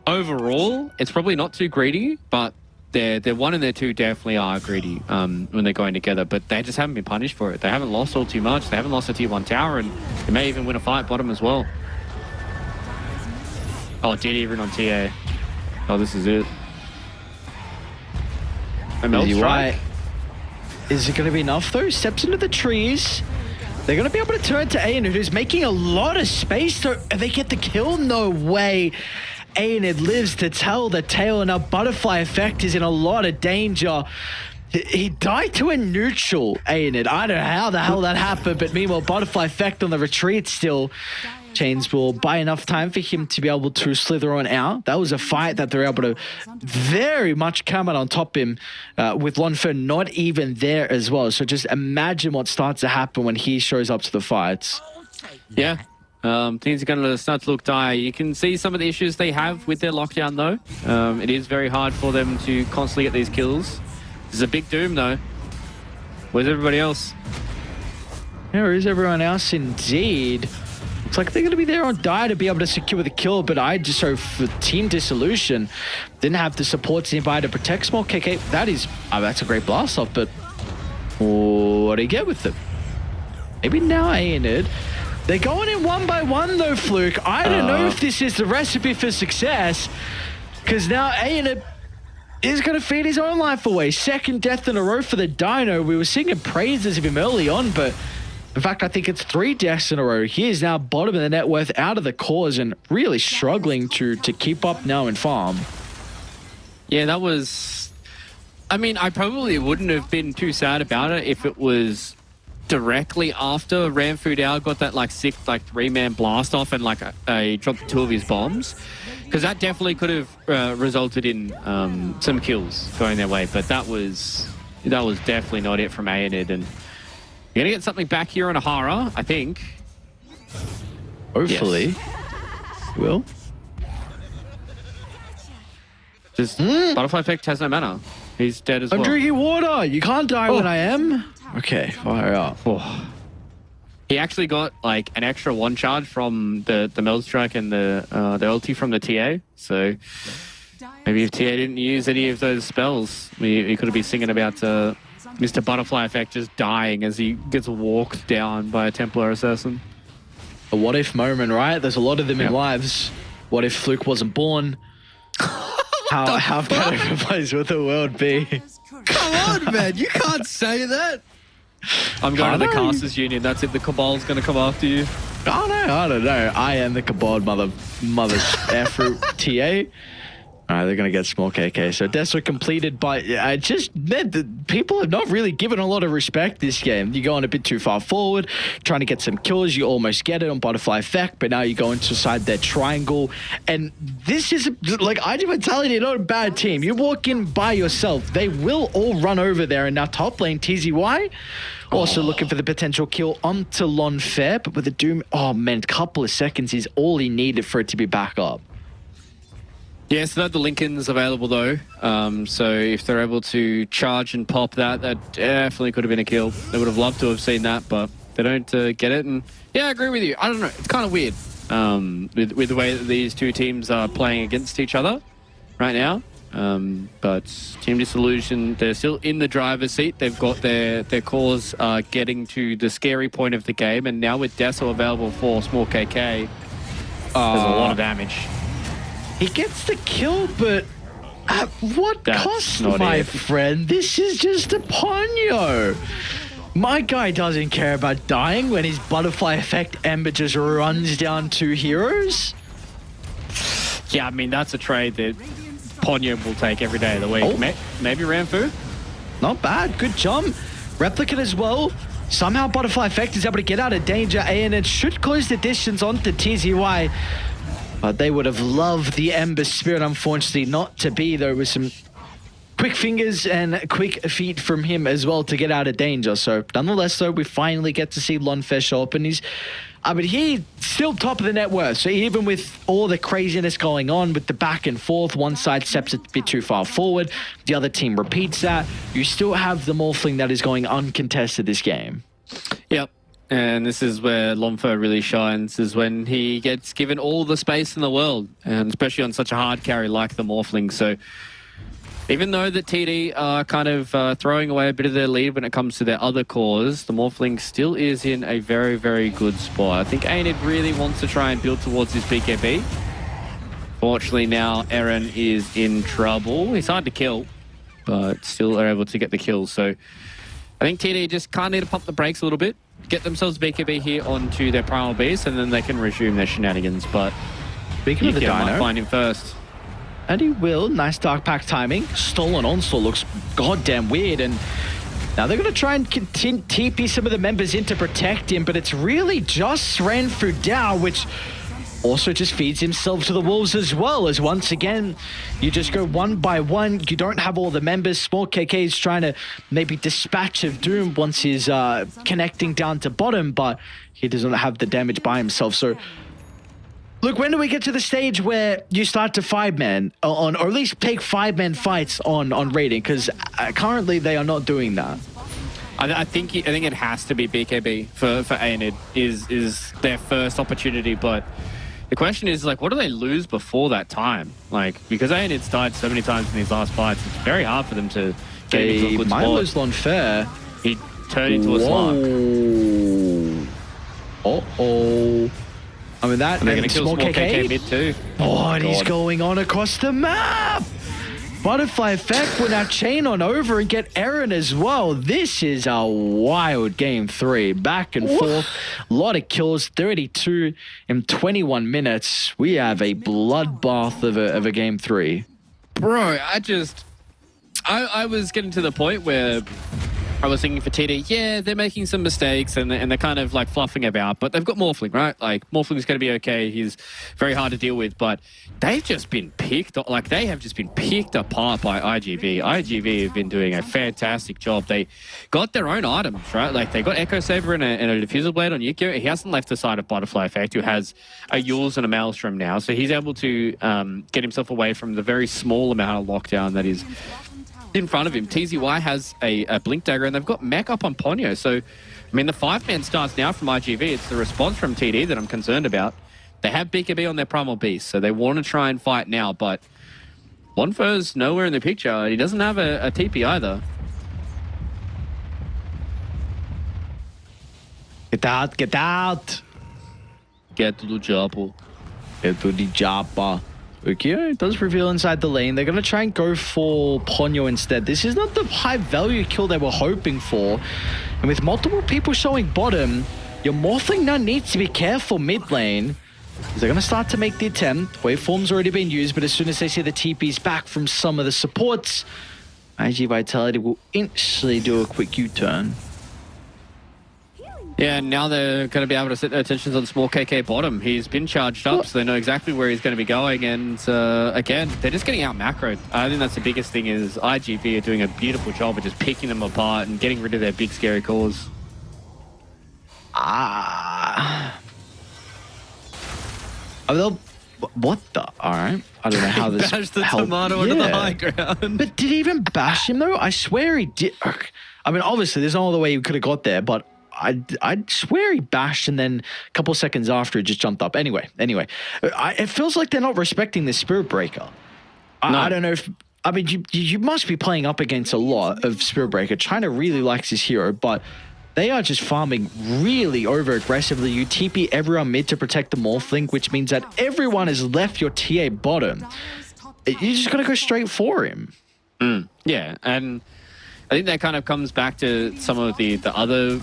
overall, it's probably not too greedy, but their 1 and their 2 definitely are greedy when they're going together, but they just haven't been punished for it. They haven't lost all too much. They haven't lost a tier 1 tower, and they may even win a fight bottom as well. Oh, it did even on TA. Oh, this is it. A melt strike. Is it going to be enough, though? Steps into the trees. They're going to be able to turn to Aenid, who's making a lot of space. So they get the kill? No way. Aenid lives to tell the tale, and our Butterfly Effect is in a lot of danger. He died to a neutral, Aenid. I don't know how the hell that happened, but meanwhile, Butterfly Effect on the retreat still. Chains will buy enough time for him to be able to slither on out. That was a fight that they're able to very much come out on top of him with Lonfer not even there as well. So just imagine what starts to happen when he shows up to the fights. Yeah. Things are going to start to look dire. You can see some of the issues they have with their lockdown, though. It is very hard for them to constantly get these kills. This is a big Doom, though. Where's everybody else? Where is everyone else, indeed? Looks like they're going to be there on die to be able to secure the kill, but I just so for Team Dissolution didn't have the supports nearby to protect small KK. That's a great blast off, but what do you get with them? Maybe now Aenid. They're going in 1 by 1 though, Fluke. I don't know if this is the recipe for success, because now Aenid is going to feed his own life away. 2nd death in a row for the Dino. We were singing praises of him early on, but in fact, I think it's 3 deaths in a row. He is now bottom of the net worth, out of the cause, and really struggling to keep up now in farm. Yeah, that was... I mean, I probably wouldn't have been too sad about it if it was directly after Ramfudao got that sick 3-man blast off and a dropped 2 of his bombs, because that definitely could have resulted in some kills going their way. But that was definitely not it from Aenid, and you're gonna get something back here on Ahara, I think. Hopefully, yes. Will. Just Butterfly Effect has no mana. He's dead as well. I'm drinking water. You can't die when I am. Okay, fire up. Oh. He actually got an extra 1 charge from the Meld Strike and the ulti from the TA. So maybe if TA didn't use any of those spells, we could have been singing about Mr. Butterfly Effect just dying as he gets walked down by a Templar assassin. A what if moment, right? There's a lot of them in lives. What if Fluke wasn't born? How better of a place would the world be? Come on, man. You can't say that. I'm going to the Casters Union. That's it. The Cabal's going to come after you. I don't know. I am the Cabal mother effort TA. All right, they're going to get small KK. So Deso completed by... people have not really given a lot of respect this game. You're going a bit too far forward, trying to get some kills. You almost get it on Butterfly Effect, but now you go inside their triangle. And this is... Like, IG Vitality, you're not a bad team. You walk in by yourself. They will all run over there. And now top lane, TZY, also looking for the potential kill onto Lonfair, but with the Doom... Oh, man, a couple of seconds is all he needed for it to be back up. Yeah, so the Lincoln's available though. So if they're able to charge and pop that, that definitely could have been a kill. They would have loved to have seen that, but they don't get it. And yeah, I agree with you. I don't know. It's kind of weird with the way that these two teams are playing against each other right now. But Team Dissolution, they're still in the driver's seat. They've got their cores getting to the scary point of the game. And now with Deso available for small KK, there's a lot of damage. He gets the kill, but at what cost, my friend? This is just a Ponyo. My guy doesn't care about dying when his Butterfly Effect Ember just runs down 2 heroes. Yeah, I mean, that's a trade that Ponyo will take every day of the week. Oh. Maybe Ramfu? Not bad. Good jump. Replicate as well. Somehow Butterfly Effect is able to get out of danger, and it should close the distance onto TZY. But they would have loved the Ember Spirit, unfortunately not to be, though, with some quick fingers and quick feet from him as well to get out of danger. So nonetheless, though, we finally get to see Lonfair show up, and he's still top of the net worth. So even with all the craziness going on with the back and forth, one side steps a bit too far forward, the other team repeats that, you still have the Morphling that is going uncontested this game. Yep. And this is where Lonfair really shines, is when he gets given all the space in the world, and especially on such a hard carry like the Morphling. So even though the TD are kind of throwing away a bit of their lead when it comes to their other cores, the Morphling still is in a very, very good spot. I think Aenid really wants to try and build towards his BKB. Fortunately now Eren is in trouble. He's hard to kill, but still are able to get the kill. So I think TD just kind of need to pump the brakes a little bit, get themselves BKB here onto their primal base, and then they can resume their shenanigans. But speaking of the Dino, might find him first. And he will. Nice Dark Pack timing. Stolen Onslaught looks goddamn weird. And now they're going to try and TP some of the members in to protect him, but it's really just Ranfu Dao, which also just feeds himself to the wolves as well, as once again, you just go one by one. You don't have all the members. Small KK is trying to maybe dispatch of Doom once he's connecting down to bottom, but he doesn't have the damage by himself. So look, when do we get to the stage where you start to 5-man on, or at least take 5-man fights on raiding? Because currently they are not doing that. I think it has to be BKB for Aenid is their first opportunity, but the question is, like, what do they lose before that time? Like, because Aenid's died so many times in these last fights, it's very hard for them to get into a good spot. They might lose Lonfair. He turned into a slug. Uh-oh. I mean, that... And they're going to kill small KK mid too. Oh, and he's going on across the map! Butterfly Effect will now chain on over and get Eren as well. This is a wild game 3. Back and forth. A lot of kills. 32 in 21 minutes. We have a bloodbath of a game 3. Bro, I was getting to the point where I was thinking for TD, yeah, they're making some mistakes and they're kind of like fluffing about, but they've got Morphling, right? Like, Morphling's going to be okay. He's very hard to deal with, but they've just been picked, like, they have just been picked apart by IGV. IGV have been doing a fantastic job. They got their own items, right? Like, they got Echo Saber and a Diffusal Blade on Yukio. He hasn't left the side of Butterfly Effect, who has a Yules and a Maelstrom now, so he's able to get himself away from the very small amount of lockdown that is in front of him. TZY has a Blink Dagger, and they've got mech up on Ponyo. So, I mean, the 5-man starts now from IGV. It's the response from TD that I'm concerned about. They have BKB on their Primal Beast, so they want to try and fight now, but Lonfair's nowhere in the picture. He doesn't have a TP either. Get out, get out! Get to the chopper. Get to the chopper. Okay, it does reveal inside the lane. They're going to try and go for Ponyo instead. This is not the high value kill they were hoping for. And with multiple people showing bottom, your Morphling now needs to be careful mid lane. They're going to start to make the attempt. Waveform's already been used, but as soon as they see the TPs back from some of the supports, IG Vitality will instantly do a quick U-turn. Yeah, and now they're going to be able to set their attentions on small KK bottom. He's been charged up, so they know exactly where he's going to be going. And again, they're just getting out macroed. I think that's the biggest thing is IGV are doing a beautiful job of just picking them apart and getting rid of their big scary cores. What the? All right. I don't know how this Bash the helped. tomato into the high ground. But did he even bash him, though? I swear he did. I mean, obviously, there's no other way he could have got there, but I'd swear he bashed and then a couple seconds after he just jumped up. Anyway, it feels like they're not respecting the Spirit Breaker. I don't know if... I mean, you must be playing up against a lot of Spirit Breaker. China really likes his hero, but they are just farming really over-aggressively. You TP everyone mid to protect the Morphling, which means that everyone has left your TA bottom. You just got to go straight for him. Yeah, and I think that kind of comes back to some of the other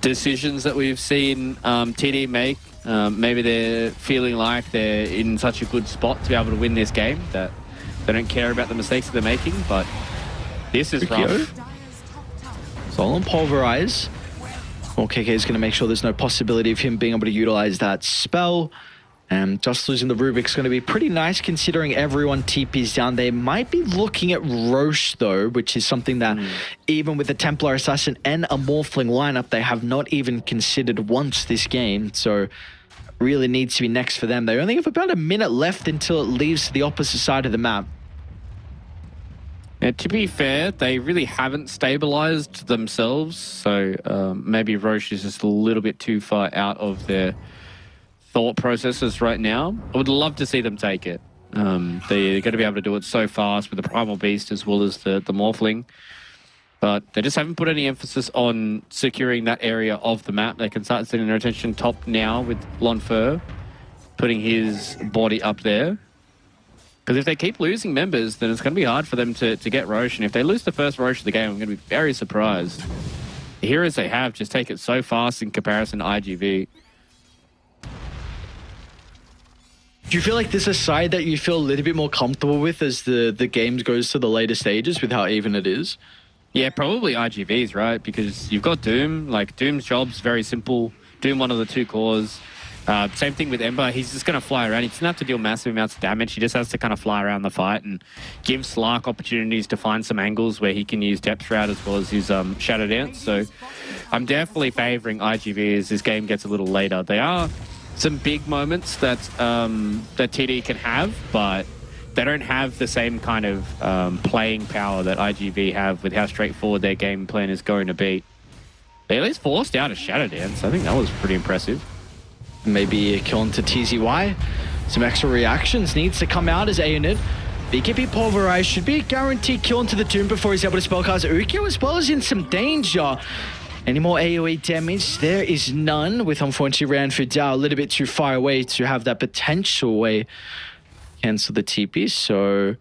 decisions that we've seen TD make. Maybe they're feeling like they're in such a good spot to be able to win this game that they don't care about the mistakes that they're making, but this is rough. Solemn Pulverize. Well, KK is going to make sure there's no possibility of him being able to utilize that spell. And just losing the Rubik's going to be pretty nice considering everyone TP's down. They might be looking at Roche, though, which is something that even with the Templar Assassin and a Morphling lineup, they have not even considered once this game. So really needs to be next for them. They only have about a minute left until it leaves to the opposite side of the map. Yeah, to be fair, they really haven't stabilized themselves. So maybe Roche is just a little bit too far out of their thought processes right now. I would love to see them take it. They're going to be able to do it so fast with the Primal Beast as well as the Morphling. But they just haven't put any emphasis on securing that area of the map. They can start setting their attention top now with Lonfer, putting his body up there. Because if they keep losing members, then it's going to be hard for them to get Roche. And if they lose the first Roche of the game, I'm going to be very surprised. The heroes they have just take it so fast in comparison to IGV. Do you feel like this is a side that you feel a little bit more comfortable with as the game goes to the later stages with how even it is? Yeah, probably IGV's, right? Because you've got Doom. Like, Doom's job's very simple. Doom one of the two cores. Same thing with Ember. He's just going to fly around. He doesn't have to deal massive amounts of damage. He just has to kind of fly around the fight and give Slark opportunities to find some angles where he can use Depth Shroud as well as his Shadow Dance. So I'm definitely favoring IGV as this game gets a little later. They are some big moments that that TD can have, but they don't have the same kind of playing power that IGV have with how straightforward their game plan is going to be. They at least forced out a Shadow Dance. I think that was pretty impressive. Maybe a kill into TZY. Some extra reactions needs to come out as Aeonid. BKB Pulverize should be a guaranteed kill into the Doom before he's able to spellcast Ukyo, as well as in some danger. Any more AoE damage? There is none, with unfortunately Ranfu Dao a little bit too far away to have that potential way cancel the TP. So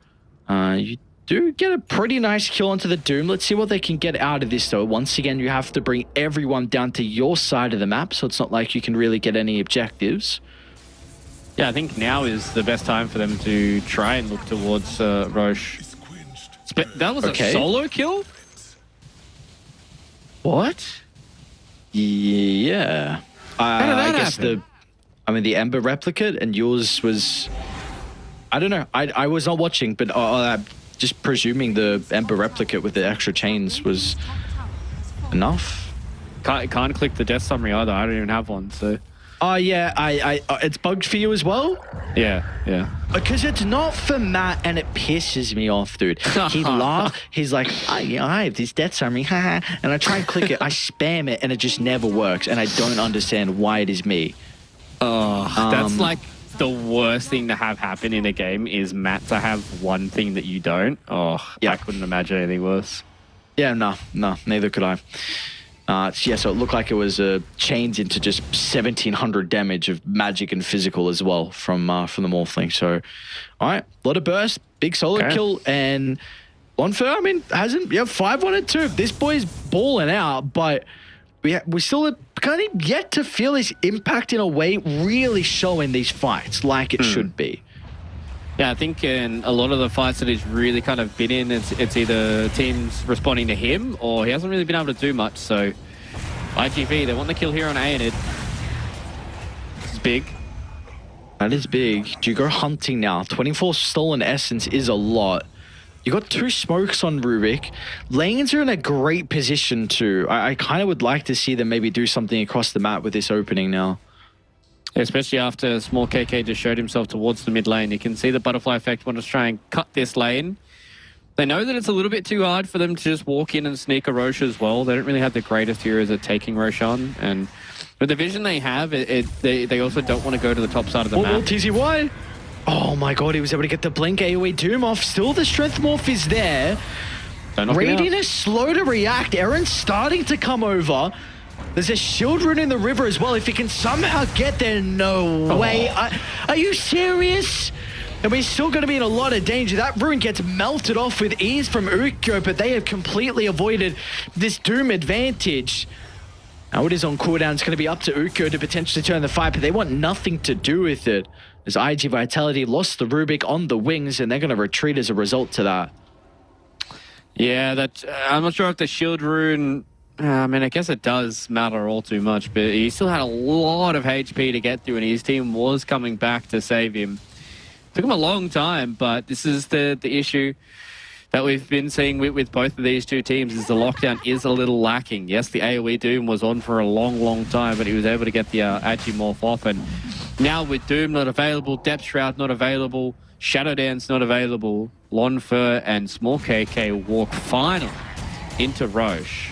you do get a pretty nice kill onto the Doom. Let's see what they can get out of this, though. Once again, you have to bring everyone down to your side of the map, so it's not like you can really get any objectives. Yeah, I think now is the best time for them to try and look towards Roche. That was a solo kill? What? Yeah. I guess the Ember replicate and yours was... I don't know. I was not watching, but just presuming the Ember replicate with the extra chains was enough. Can't click the death summary either. I don't even have one, so... Oh, yeah. It's bugged for you as well? Yeah. Because it's not for Matt, and it pisses me off, dude. He laughs. He's like, I have this death summary, and I try and click it. I spam it, and it just never works, and I don't understand why it is me. That's like the worst thing to have happen in a game is Matt to have one thing that you don't. Yeah. I couldn't imagine anything worse. Yeah, no, neither could I. So it looked like it was chains into just 1,700 damage of magic and physical as well from the Morphling. So, all right, a lot of burst, big solo kill, and Lonfer, I mean, hasn't 5-1-2. This boy's balling out, but we still kind of yet to feel his impact in a way really showing these fights like it should be. Yeah, I think in a lot of the fights that he's really kind of been in, it's either teams responding to him or he hasn't really been able to do much. So IGV, they want the kill here on Aenid. This is big. That is big. Do you go hunting now? 24 stolen essence is a lot. You got 2 smokes on Rubik. Lanes are in a great position too. I kind of would like to see them maybe do something across the map with this opening now. Especially after Small KK just showed himself towards the mid lane. You can see the butterfly effect want to try and cut this lane. They know that it's a little bit too hard for them to just walk in and sneak a Rosh as well. They don't really have the greatest heroes at taking Roshan. And with the vision they have, they also don't want to go to the top side of the map. TZY. Oh my god, he was able to get the blink AoE Doom off. Still the strength morph is there. Radiant is slow to react. Aaron's starting to come over. There's a shield rune in the river as well. If he can somehow get there, no way. Are you serious? And we're still going to be in a lot of danger. That rune gets melted off with ease from Ukyo, but they have completely avoided this Doom advantage. Now it is on cooldown. It's going to be up to Ukyo to potentially turn the fight, but they want nothing to do with it. As IG Vitality lost the Rubik on the wings, and they're going to retreat as a result to that. Yeah, I'm not sure if the shield rune... I mean, I guess it does matter all too much, but he still had a lot of HP to get through, and his team was coming back to save him. Took him a long time, but this is the issue that we've been seeing with both of these two teams, is the lockdown is a little lacking. Yes, the AoE Doom was on for a long time, but he was able to get the Agimorph off, and now with Doom not available, Depth Shroud not available, Shadow Dance not available, Lonfer and Small KK walk finally into Roche.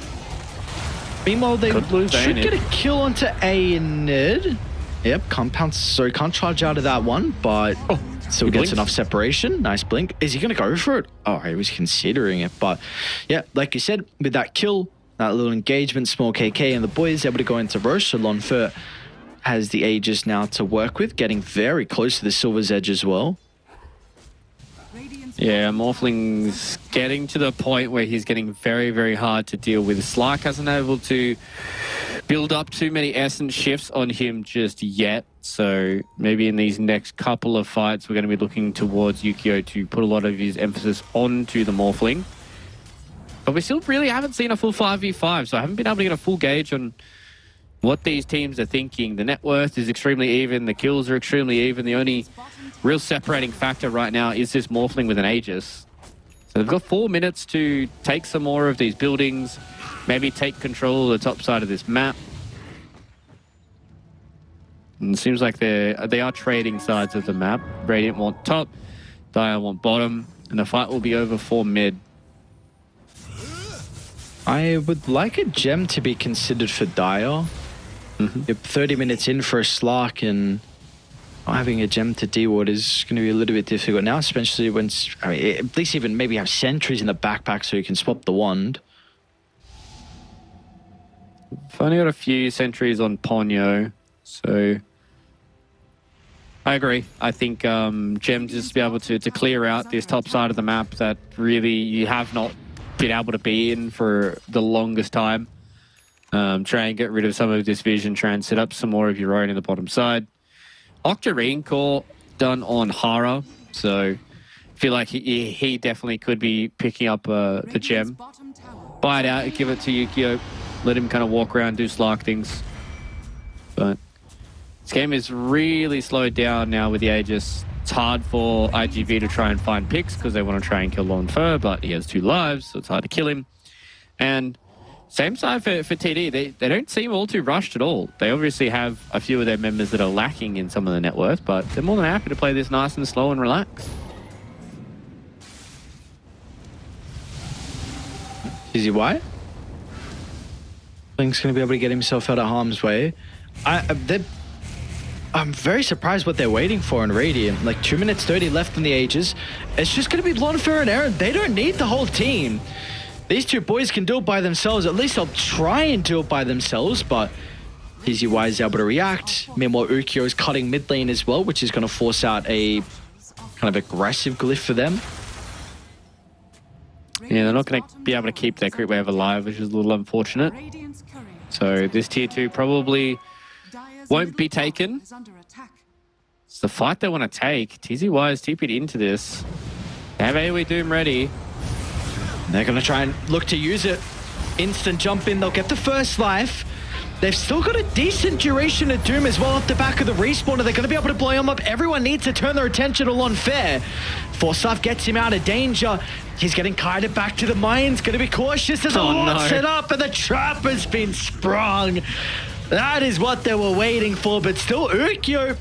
Meanwhile, they should get a kill onto Aenid. Yep, Compound, so can't charge out of that one, but still gets enough separation. Nice blink. Is he going to go for it? Oh, he was considering it, but yeah, like you said, with that kill, that little engagement, Small KK and the boys able to go into Roche. So Lonfer has the Aegis now to work with, getting very close to the Silver's Edge as well. Yeah, Morphling's getting to the point where he's getting very hard to deal with. Slark hasn't been able to build up too many essence shifts on him just yet. So maybe in these next couple of fights, we're going to be looking towards Ukyo to put a lot of his emphasis onto the Morphling. But we still really haven't seen a full 5v5, so I haven't been able to get a full gauge on what these teams are thinking. The net worth is extremely even, the kills are extremely even. The only real separating factor right now is this Morphling with an Aegis. So they've got 4 minutes to take some more of these buildings, maybe take control of the top side of this map. And it seems like they are trading sides of the map. Radiant want top, Dire want bottom, and the fight will be over for mid. I would like a gem to be considered for Dire. Yep, 30 minutes in for a Slark, and not having a gem to D-Ward is going to be a little bit difficult now, especially when, I mean, at least even maybe have sentries in the backpack so you can swap the wand. I've only got a few sentries on Ponyo, so I agree. I think gem just to be able to clear out this top side of the map that really you have not been able to be in for the longest time. Try and get rid of some of this vision, try and set up some more of your own in the bottom side. Octarine Core done on Hara, so I feel like he definitely could be picking up the gem. Buy it out, give it to Ukyo, let him kind of walk around, do Slark things. But this game is really slowed down now with the Aegis. It's hard for IGV to try and find picks because they want to try and kill Lonfer, but he has 2 lives, so it's hard to kill him. And same side for TD, they don't seem all too rushed at all. They obviously have a few of their members that are lacking in some of the net worth, but they're more than happy to play this nice and slow and relaxed. TZY? Link's going to be able to get himself out of harm's way. I'm very surprised what they're waiting for in Radiant. Like 2 minutes 30 left in the Aegis. It's just going to be Lonfer and Aaron. They don't need the whole team. These two boys can do it by themselves. At least they'll try and do it by themselves, but TZY is able to react. Meanwhile, Ukyo is cutting mid lane as well, which is going to force out a kind of aggressive glyph for them. Yeah, they're not going to be able to keep their creep wave alive, which is a little unfortunate. So this tier 2 probably Dire's won't be middle tower taken. is under attack. It's the fight they want to take. TZY is TP'd into this. They have AoE Doom ready. They're going to try and look to use it. Instant jump in. They'll get the first life. They've still got a decent duration of Doom as well off the back of the respawn. They're going to be able to blow him up. Everyone needs to turn their attention on Fair. Forsyth gets him out of danger. He's getting kited back to the mines. Going to be cautious. There's a lot set up and the trap has been sprung. That is what they were waiting for, but still Ukyo,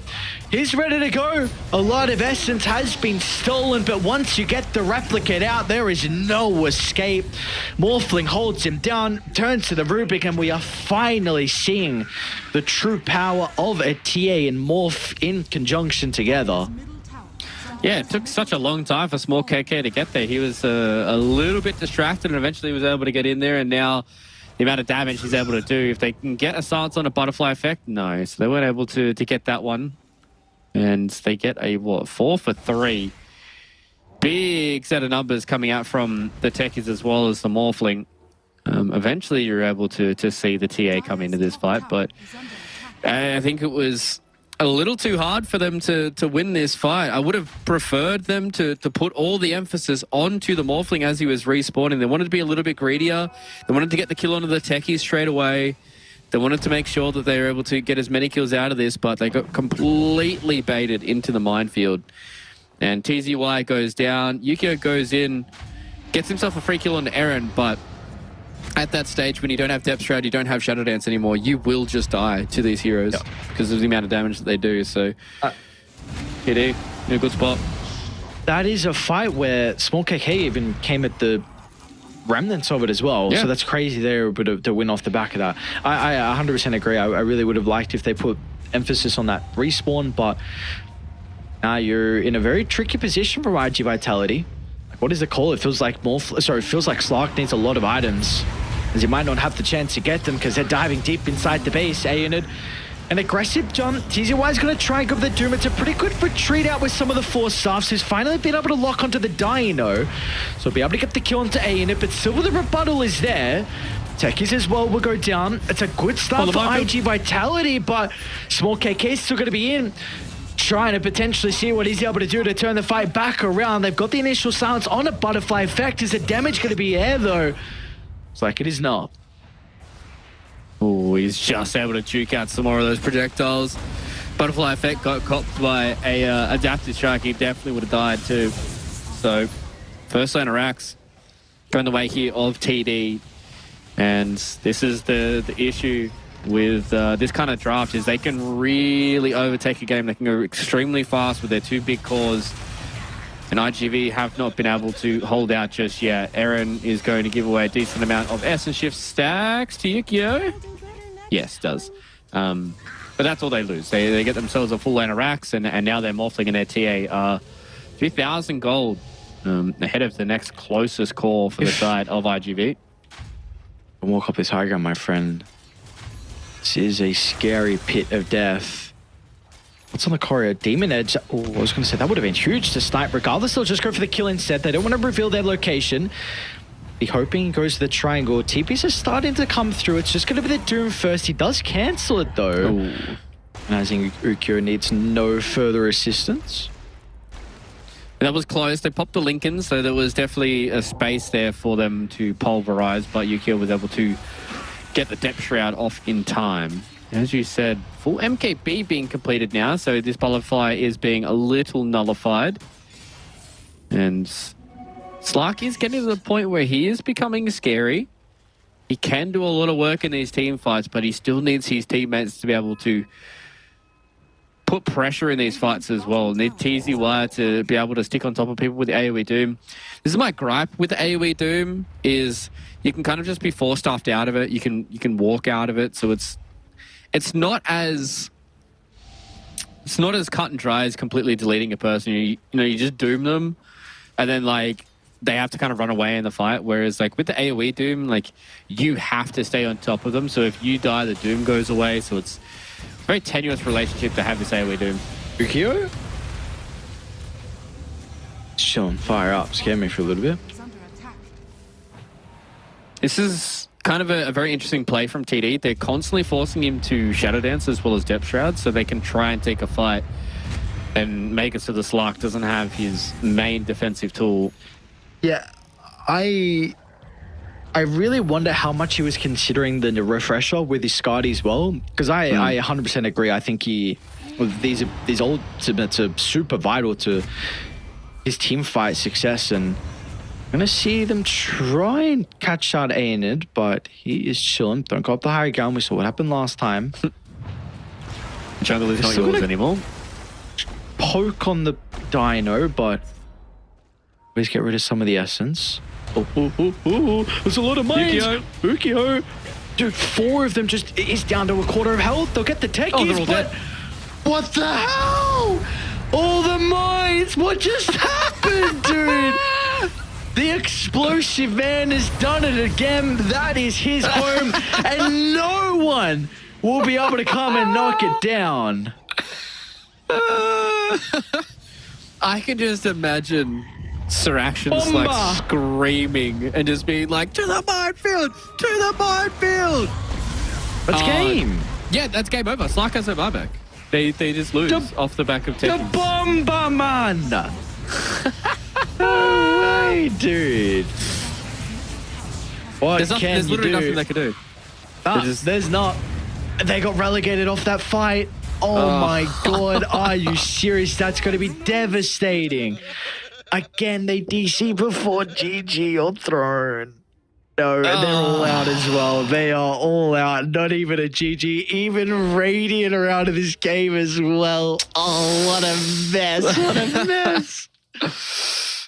he's ready to go. A lot of essence has been stolen, but once you get the replicate out, there is no escape. Morphling holds him down, turns to the Rubik, and we are finally seeing the true power of a TA and Morph in conjunction together. Middle tower is under Yeah, it took such a long time for Small KK to get there. He was a little bit distracted and eventually was able to get in there, and now the amount of damage he's able to do, if they can get a silence on a butterfly effect, no. So they weren't able to get that one. And they get a, 4 for 3. Big set of numbers coming out from the techies as well as the Morphling. Eventually you're able to see the TA come into this fight, but I think it was a little too hard for them to win this fight. I would have preferred them to put all the emphasis onto the Morphling as he was respawning. They wanted to be a little bit greedier. They wanted to get the kill onto the techies straight away. They wanted to make sure that they were able to get as many kills out of this, but they got completely baited into the minefield. And TZY goes down. Yukio goes in, gets himself a free kill on Eren, but at that stage, when you don't have Depth Shroud, you don't have Shadow Dance anymore, you will just die to these heroes because of the amount of damage that they do. So, PD, in a good spot. That is a fight where Small KK even came at the remnants of it as well. Yeah. So that's crazy they were able to win off the back of that. I 100% agree. I really would have liked if they put emphasis on that respawn, but now you're in a very tricky position for IG Vitality. What is the call? It feels like it feels like Slark needs a lot of items, as you might not have the chance to get them because they're diving deep inside the base. A-Unit, an aggressive jump. TZY is going to try and go for the Doom. It's a pretty good retreat out with some of the Force staffs, who's finally been able to lock onto the Dino. So be able to get the kill onto A-Unit, but still the rebuttal is there. Techies as well will go down. It's a good start for IG Vitality, but Small KK is still going to be in, trying to potentially see what he's able to do to turn the fight back around. They've got the initial silence on a butterfly effect. Is the damage going to be air though? It's like it is not. Oh, he's just able to juke out some more of those projectiles. Butterfly effect got copped by a adaptive strike. He definitely would have died too. So, first laner Axe going the way here of TD. And this is the issue with this kind of draft, is they can really overtake a game. They can go extremely fast with their two big cores. And IGV have not been able to hold out just yet. Eren is going to give away a decent amount of Essence Shift stacks to Yukio. Yes, does. But that's all they lose. They get themselves a full lane of racks, and now they're Morphling and their TA 3,000 gold ahead of the next closest core for the side of IGV. Walk up this high ground, my friend. This is a scary pit of death. What's on the corridor? Demon Edge. Oh, I was going to say that would have been huge to snipe. Regardless, they'll just go for the kill instead. They don't want to reveal their location. Be hoping he goes to the triangle. TP's is starting to come through. It's just going to be the Doom first. He does cancel it though. Ooh. And I think Ukyo needs no further assistance. That was close. They popped the Lincoln, so there was definitely a space there for them to pulverize, but Yukio was able to get the Depth Shroud off in time. As you said, full MKB being completed now, so this butterfly is being a little nullified. And Slark is getting to the point where he is becoming scary. He can do a lot of work in these team fights, but he still needs his teammates to be able to put pressure in these fights as well. Need TZY to be able to stick on top of people with the AoE Doom. This is my gripe with the AoE Doom, is you can kind of just be force-stuffed out of it. You can walk out of it, so it's not as cut and dry as completely deleting a person. You just doom them, and then like they have to kind of run away in the fight. Whereas like with the AoE Doom, like you have to stay on top of them. So if you die, the Doom goes away. So it's a very tenuous relationship to have this AoE Doom. Ukyo? Chilling, fire up, scare me for a little bit. is under attack. This is kind of a very interesting play from TD. They're constantly forcing him to Shadow Dance as well as Depth Shroud, so they can try and take a fight and make it so the Slark doesn't have his main defensive tool. Yeah, I really wonder how much he was considering the refresher with his Skadi as well, because I 100% agree. I think these ultimates are super vital to his team fight success, and I'm gonna see them try and catch out Aenid, but he is chilling. Don't go up the high ground. We saw what happened last time. Jungle is not yours anymore. Poke on the Dino, but please get rid of some of the essence. There's a lot of mines. Ukio. Dude, 4 of them just is down to a quarter of health. They'll get the techies, they're all but dead. what the hell? All the mines. What just happened, dude? The explosive man has done it again. That is his home, and no one will be able to come and knock it down. I can just imagine Sir Actions Bomba. like screaming and just being like, to the minefield! To the minefield! That's game. Yeah, that's game over. Slark has no buyback. They just lose off the back of The techies. Bomba Man. No way, dude. What There's can you literally do? nothing they can do. There's not. They got relegated off that fight. Oh my god, are you serious? That's going to be devastating. Again, they DC before GG on Throne. No, they're all out as well. They are all out. Not even a GG. Even Radiant are out of this game as well. Oh, what a mess. What a mess.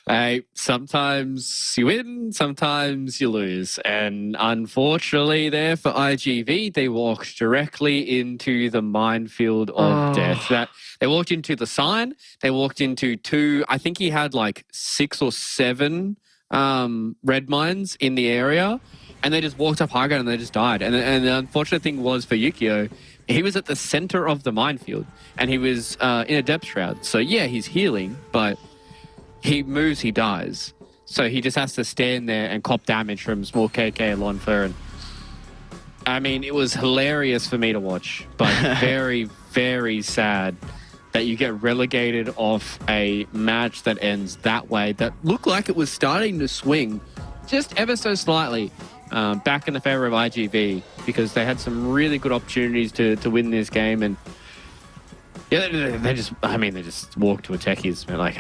Hey, sometimes you win, sometimes you lose. And unfortunately there for IGV, they walked directly into the minefield of death. That they walked into the sign, they walked into 2, I think he had like 6 or 7 red mines in the area, and they just walked up high ground and they just died. And the unfortunate thing was for Yukio, he was at the center of the minefield and he was in a depth shroud. So yeah, he's healing, but he moves, he dies. So he just has to stand there and cop damage from small KK Lonfer. And I mean, it was hilarious for me to watch, but very, very sad that you get relegated off a match that ends that way, that looked like it was starting to swing just ever so slightly back in the favor of IGV, because they had some really good opportunities to win this game. And yeah, they just walked to a techies. Like,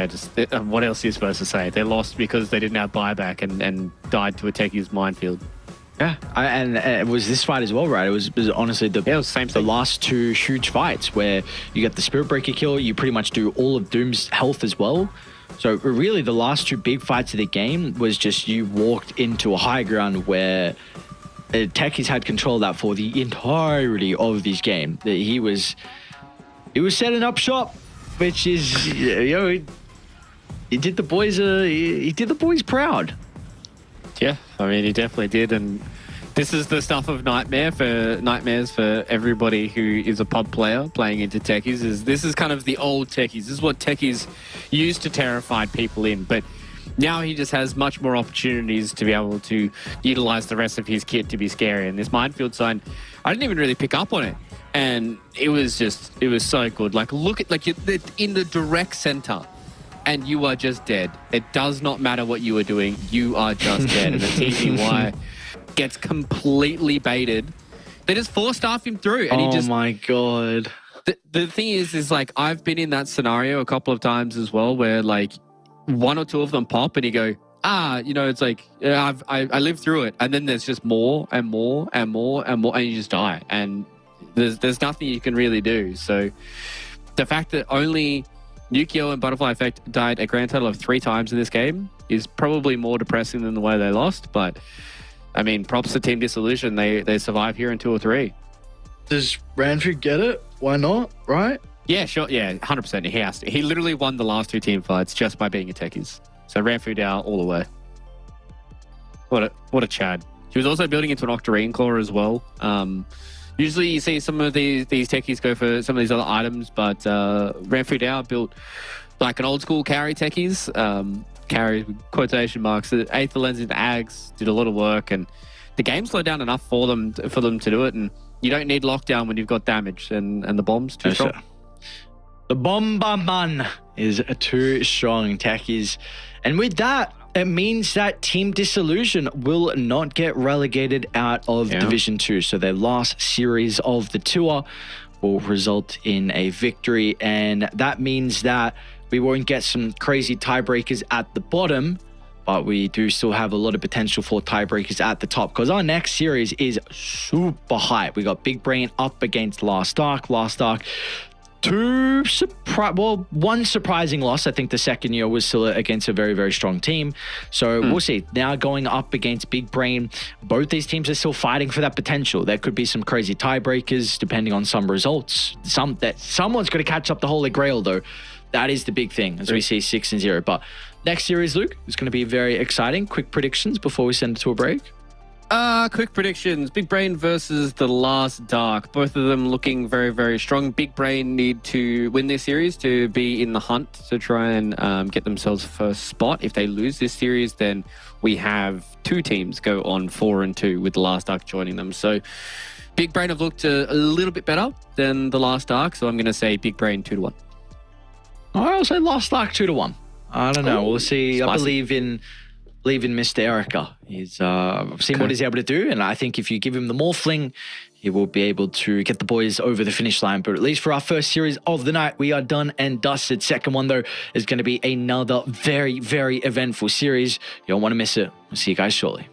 what else are you supposed to say? They lost because they didn't have buyback and died to a techies minefield. Yeah, and it was this fight as well, right? It was honestly it was the same last 2 huge fights where you get the Spirit Breaker kill, you pretty much do all of Doom's health as well. So really the last 2 big fights of the game was just you walked into a high ground where Techies had control of that for the entirety of this game. He was setting up shop, which is, he did the boys proud. Yeah, I mean, he definitely did. And this is the stuff of nightmares for everybody who is a pub player playing into techies. This is kind of the old techies. This is what techies used to terrify people in. But now he just has much more opportunities to be able to utilize the rest of his kit to be scary. And this minefield sign, I didn't even really pick up on it. And it was so good. Like, look at, you're in the direct center and you are just dead. It does not matter what you are doing. You are just dead. And the TGY gets completely baited. They just 4-staff him through. And he just... Oh, my God. The thing is like, I've been in that scenario a couple of times as well, where like 1 or 2 of them pop and you go, it's like, I lived through it. And then there's just more and more and more and more, and you just die. And there's nothing you can really do. So the fact that only Yukio and Butterfly Effect died a grand total of 3 times in this game is probably more depressing than the way they lost. But I mean, props to Team Dissolution. They survive here in 2 or 3. Does Ranford get it? Why not? Right? Yeah, sure. Yeah, 100%. He has to. He literally won the last 2 team fights just by being a techies. So Ranford out all the way. What a Chad. He was also building into an Octarine core as well. Usually you see some of these techies go for some of these other items, but Ranford out built like an old school carry techies. Carry with quotation marks. The Aether Lens into Ags did a lot of work, and the game slowed down enough for them to do it, and you don't need lockdown when you've got damage and the bombs too strong. The Bomberman is too strong, techies. And with that, it means that Team Disillusion will not get relegated out of Division 2. So their last series of the tour will result in a victory. And that means that we won't get some crazy tiebreakers at the bottom, but we do still have a lot of potential for tiebreakers at the top, because our next series is super hype. We got Big Brain up against Last Ark. Last Ark, one surprising loss. I think the second year was still against a very, very strong team. So we'll see. Now going up against Big Brain, both these teams are still fighting for that potential. There could be some crazy tiebreakers depending on some results. Someone's got to catch up the Holy Grail, though. That is the big thing as we see 6-0. But next series, Luke, is going to be very exciting. Quick predictions before we send it to a break. Quick predictions. Big Brain versus the Last Dark. Both of them looking very, very strong. Big Brain need to win this series to be in the hunt to try and get themselves first spot. If they lose this series, then we have two teams go on 4-2 with the Last Dark joining them. So Big Brain have looked a little bit better than the Last Dark. So I'm going to say Big Brain 2-1. I'll say Last Ark 2-1. I don't know. We'll see. Spicy. I believe in Mr. Erica. I've seen what he's able to do, and I think if you give him the more fling, he will be able to get the boys over the finish line. But at least for our first series of the night, we are done and dusted. Second one, though, is going to be another very, very eventful series. You don't want to miss it. We'll see you guys shortly.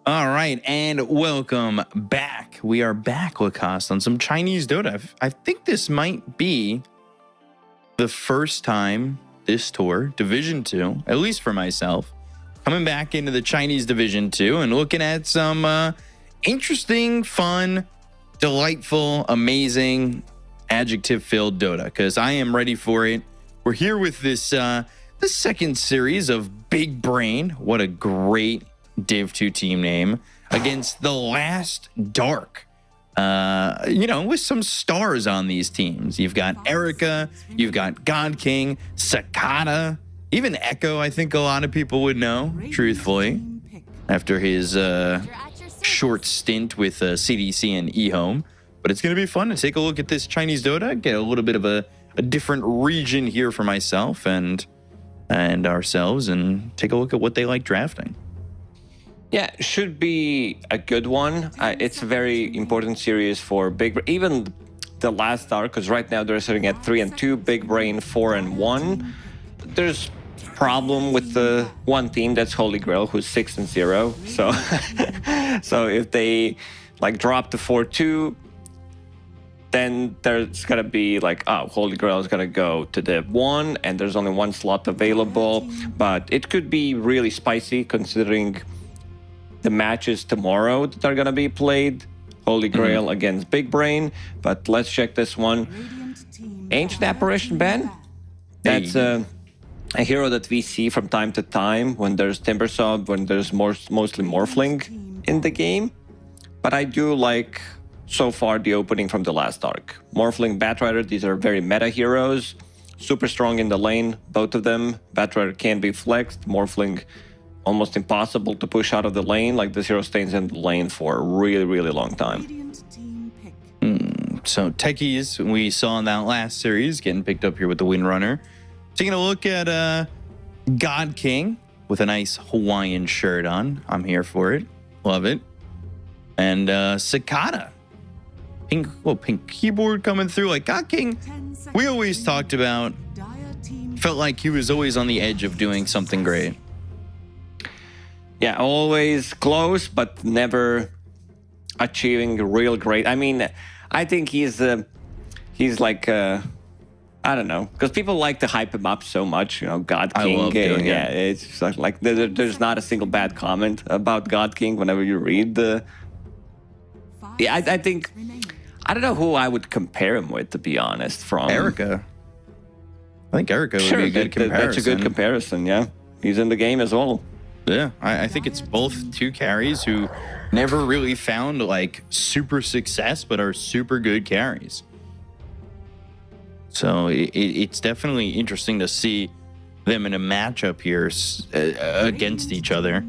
All right, and welcome back. We are back, Lacoste, on some Chinese Dota. I think this might be the first time this tour, Division 2, at least for myself, coming back into the Chinese Division 2 and looking at some interesting, fun, delightful, amazing, adjective-filled Dota, because I am ready for it. We're here with this the second series of Big Brain. What a great Div 2 team name, against the Last Dark. With some stars on these teams. You've got Erica, you've got God King, Sakata, even Echo, I think a lot of people would know, truthfully, after his short stint with CDC and eHome. But it's going to be fun to take a look at this Chinese Dota, get a little bit of a different region here for myself and ourselves, and take a look at what they like drafting. Yeah, should be a good one. It's a very important series for even the Last Dark, because right now they're sitting at 3-2, Big Brain 4-1. There's problem with the one team, that's Holy Grail, who's 6-0. So, so if they drop to 4-2, then there's gonna be Holy Grail is gonna go to Div 1, and there's only one slot available. But it could be really spicy considering the matches tomorrow that are going to be played. Holy Grail against Big Brain. But let's check this one. Ancient Apparition Ben. That's a hero that we see from time to time when there's Timbersaw, when there's mostly Morphling in the game. But I do like, so far, the opening from the Last Dark. Morphling, Batrider, these are very meta heroes. Super strong in the lane, both of them. Batrider can be flexed. Morphling, almost impossible to push out of the lane. This hero stays in the lane for a really, really long time. So techies we saw in that last series getting picked up here with the Windrunner. Taking a look at God King with a nice Hawaiian shirt on. I'm here for it. Love it. And Sakata. Pink keyboard coming through. God King, we always talked about, felt like he was always on the edge of doing something great. Yeah, always close, but never achieving real great. I mean, I think he's like, I don't know, because people like to hype him up so much, God King. I love doing it. It's like there's not a single bad comment about God King whenever you read the... Yeah, I think, I don't know who I would compare him with, to be honest, from... Erica. I think Erica would be a good comparison. That's a good comparison, yeah. He's in the game as well. Yeah, I think it's both two carries who never really found super success, but are super good carries. So it's definitely interesting to see them in a matchup here against each other.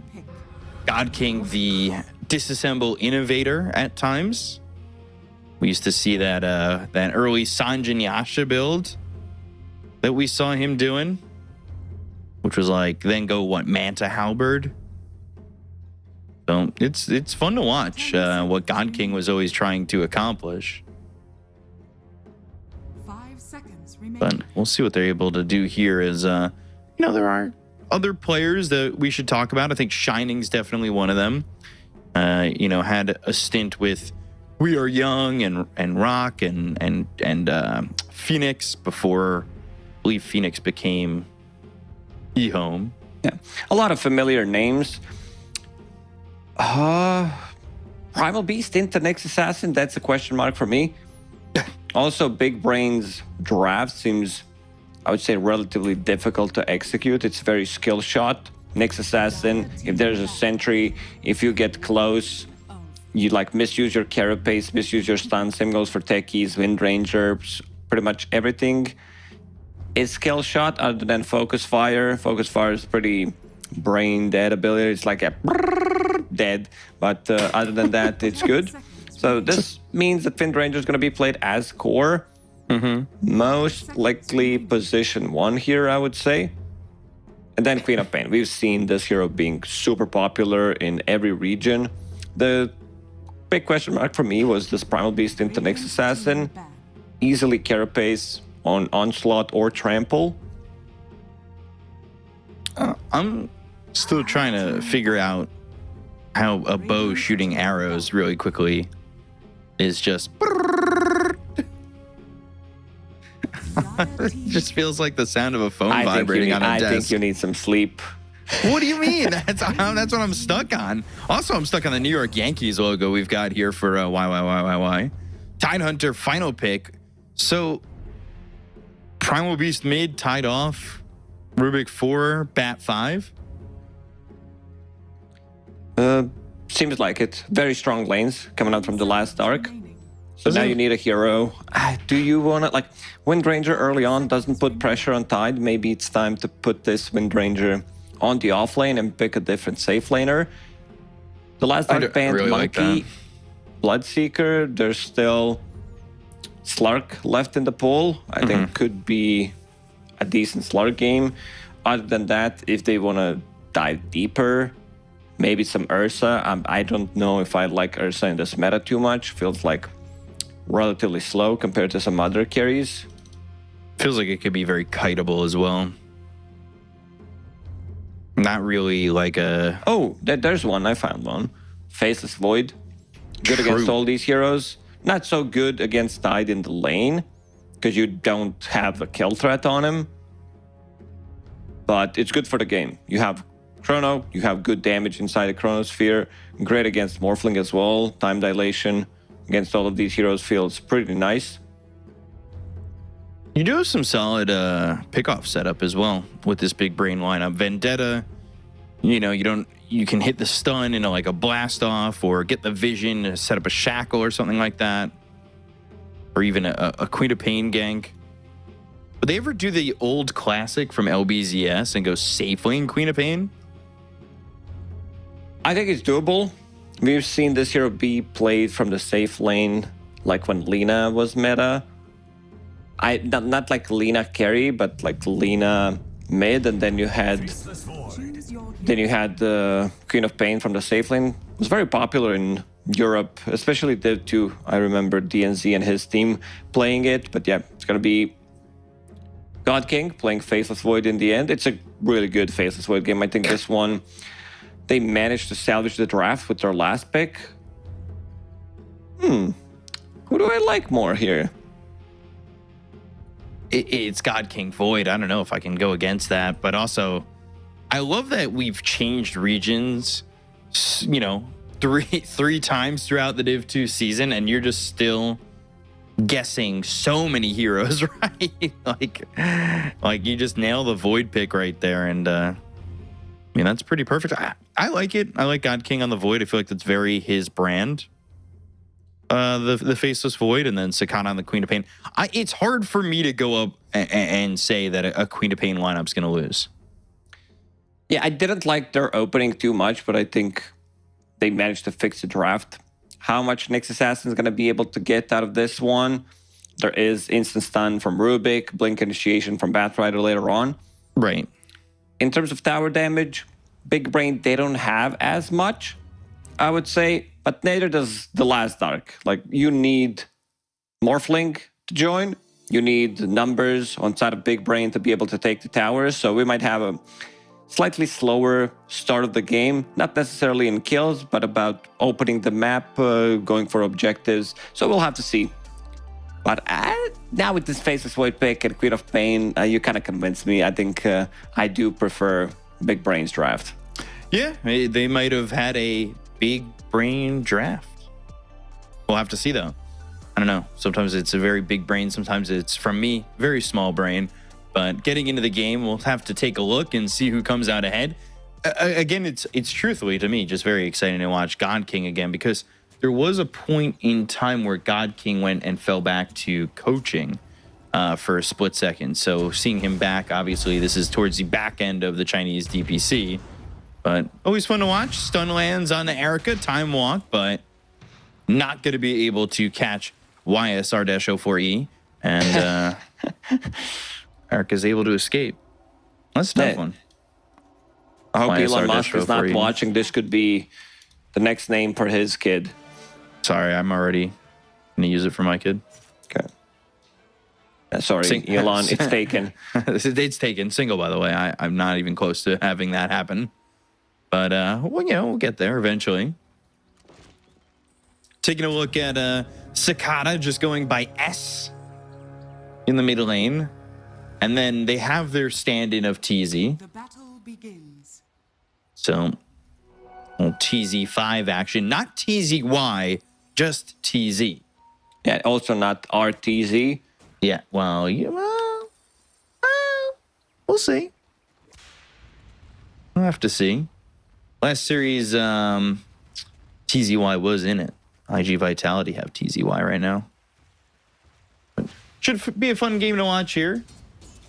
God King, the disassemble innovator at times. We used to see that early Sanjin Yasha build that we saw him doing, which was then go Manta Halberd. So it's fun to watch what God King was always trying to accomplish. 5 seconds remaining. But we'll see what they're able to do here. Is there are other players that we should talk about. I think Shining's definitely one of them. Had a stint with We Are Young and Rock and Phoenix before, I believe Phoenix became eHome. Yeah, a lot of familiar names. Primal Beast into Next Assassin, that's a question mark for me. Also, Big Brain's draft seems, I would say, relatively difficult to execute. It's very skill shot. Next Assassin, if there's a sentry, if you get close, you misuse your carapace, misuse your stun. Same goes for techies, Wind Rangers, pretty much everything is skill shot other than focus fire. Focus fire is pretty brain dead ability. It's like a dead, but other than that, it's good. So this means that Wind Ranger is going to be played as core. Most likely position 1 here, I would say. And then Queen of Pain. We've seen this hero being super popular in every region. The big question mark for me was this Primal Beast into Next Assassin. Easily carapace on Onslaught or Trample. I'm still trying to figure out how a bow shooting arrows really quickly is just it just feels like the sound of a phone vibrating on a I desk. think you need some sleep. What do you mean? That's what I'm stuck on. Also, I'm stuck on the New York Yankees logo we've got here for why. Tidehunter final pick. So Primal Beast mid, tied off. Rubik 4, Bat 5. Seems like it. Very strong lanes coming out from the last arc. So now you need a hero. Do you want to, like, Wind Ranger early on doesn't put pressure on Tide. Maybe it's time to put this Wind Ranger on the off lane and pick a different safe laner. The last arc banned really Monkey, like Bloodseeker. There's still Slark left in the pool. I think could be a decent Slark game. Other than that, if they want to dive deeper, maybe some Ursa. I don't know if I like Ursa in this meta too much. Feels like relatively slow compared to some other carries. Feels like it could be very kiteable as well. Not really like a... Oh, there's one. I found one. Faceless Void. Good against all these heroes. Not so good against Tide in the lane, because you don't have a kill threat on him. But it's good for the game. You have Chrono, you have good damage inside the Chronosphere. Great against Morphling as well. Time dilation against all of these heroes feels pretty nice. You do have some solid pickoff setup as well with this big brain lineup. Vendetta, you know, you can hit the stun into like a blast off or get the vision to set up a shackle or something like that. Or even a Queen of Pain gank. Would they ever do the old classic from LBZS and go safe lane Queen of Pain? I think it's doable. We've seen this hero be played from the safe lane, like when Lina was meta. Not like Lina carry, but like Lina mid, and then you had the Queen of Pain from the safe lane. It was very popular in Europe, especially Div 2. I remember DNZ and his team playing it, but yeah, it's gonna be God King playing Faceless Void in the end. It's a really good Faceless Void game. I think this one, they managed to salvage the draft with their last pick. Who do I like more here? It's God King Void. I don't know if I can go against that, but also I love that we've changed regions, you know, three times throughout the Div 2 season, and you're just still guessing so many heroes, right? like you just nail the Void pick right there, and I mean, that's pretty perfect. I like it. I like God King on the Void. I feel like that's very his brand. The Faceless Void, and then Sakana on the Queen of Pain. It's hard for me to go up and say that a Queen of Pain lineup's going to lose. Yeah, I didn't like their opening too much, but I think they managed to fix the draft. How much Nyx Assassin is going to be able to get out of this one? There is Instant Stun from Rubik, Blink Initiation from Batrider later on. Right. In terms of tower damage, Big Brain, they don't have as much, I would say, but neither does the last arc. Like, you need Morphling to join. You need numbers on side of Big Brain to be able to take the towers. So we might have a slightly slower start of the game, not necessarily in kills, but about opening the map, going for objectives. So we'll have to see. But now with this Faceless Void pick and Queen of Pain, you kind of convinced me. I think I do prefer Big Brain's draft. Yeah, they might have had a Big Brain draft. We'll have to see, though. I don't know. Sometimes it's a very big brain. Sometimes it's, from me, very small brain. But getting into the game, we'll have to take a look and see who comes out ahead. Again, it's truthfully, to me, just very exciting to watch God King again, because there was a point in time where God King went and fell back to coaching for a split second. So seeing him back, obviously, this is towards the back end of the Chinese DPC. But always fun to watch. Stun lands on the Erica, time walk, but not going to be able to catch YSR-04E. And Erica's able to escape. That's a tough one. I hope YSR Elon Musk is not 04E. watching. This could be the next name for his kid. Sorry, I'm already going to use it for my kid. Okay. Sorry, Elon, it's taken. It's taken. Single, by the way. I'm not even close to having that happen. But, well, you know, we'll get there eventually. Taking a look at Cicada just going by S in the middle lane. And then they have their stand-in of TZ. The battle begins. So, TZ5 action. Not TZY, just TZ. Yeah, also not RTZ. Yeah, well, we'll see. We'll have to see. Last series, TZY was in it. IG Vitality have TZY right now. But should be a fun game to watch here. You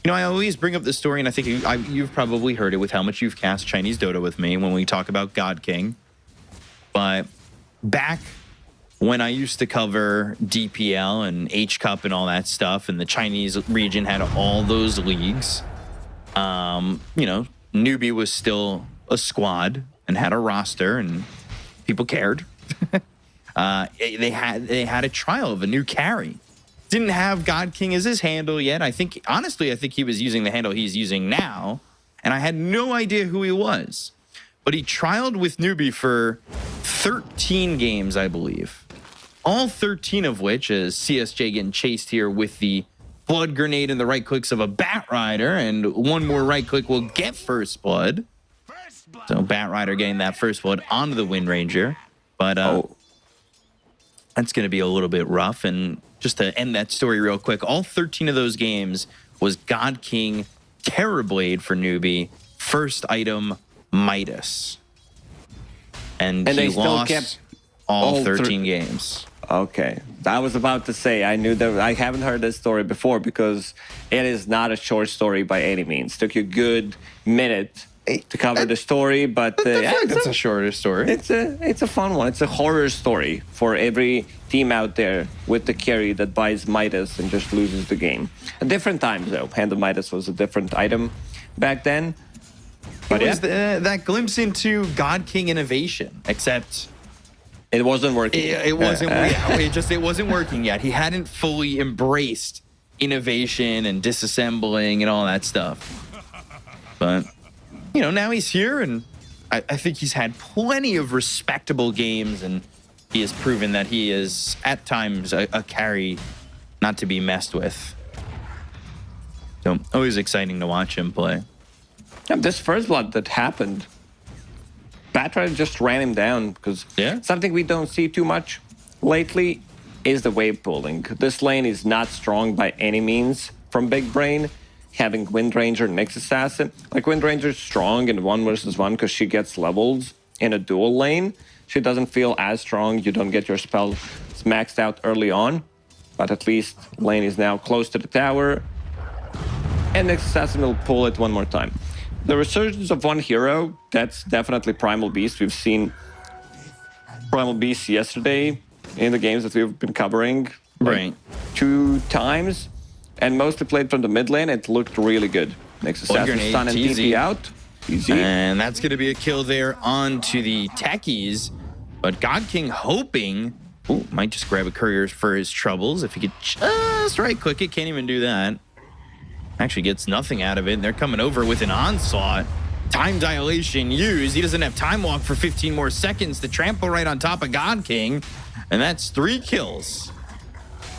know, I always bring up this story, and I think you've probably heard it with how much you've cast Chinese Dota with me when we talk about God King. But back when I used to cover DPL and H Cup and all that stuff, and the Chinese region had all those leagues, you know, Newbie was still a squad and had a roster, and people cared. They had a trial of a new carry. Didn't have God King as his handle yet. Honestly, I think he was using the handle he's using now, and I had no idea who he was. But he trialed with Newbie for 13 games, I believe. All 13 of which is CSJ getting chased here with the blood grenade and the right clicks of a Bat Rider, and one more right click will get first blood. So Bat Rider getting that first blood onto the Wind Ranger. But that's going to be a little bit rough. And just to end that story real quick, all 13 of those games was God King Terrorblade for Newbie. First item, Midas. And he lost kept all 13 games. Okay. I was about to say, I knew that I haven't heard this story before because it is not a short story by any means. Took you a good minute to cover the story, but yeah, it's a shorter story. It's a fun one. It's a horror story for every team out there with the carry that buys Midas and just loses the game. At different times though. Hand of Midas was a different item back then. But it was that glimpse into God King innovation, except it wasn't working. It wasn't. It wasn't working yet. He hadn't fully embraced innovation and disassembling and all that stuff. But you know, now he's here, and I think he's had plenty of respectable games, and he has proven that he is at times a carry not to be messed with. So always exciting to watch him play. Yeah, this first blood that happened, Batra just ran him down because something we don't see too much lately is the wave pooling. This lane is not strong by any means from Big Brain. Having Wind Ranger and Nyx Assassin. Like Wind Ranger is strong in 1 versus 1 because she gets levels in a dual lane. She doesn't feel as strong. You don't get your spell maxed out early on. But at least lane is now close to the tower. And Nyx Assassin will pull it one more time. The resurgence of one hero, that's definitely Primal Beast. We've seen Primal Beast yesterday in the games that we've been covering. Right. 2 times. And mostly played from the mid lane. It looked really good. Nyx Assassin stun and TP out. Easy. And that's going to be a kill there onto the techies. But God King hoping... Ooh, might just grab a courier for his troubles. If he could just right click it, can't even do that. Actually gets nothing out of it. And they're coming over with an onslaught. Time dilation used. He doesn't have time walk for 15 more seconds to trample right on top of God King. And that's 3 kills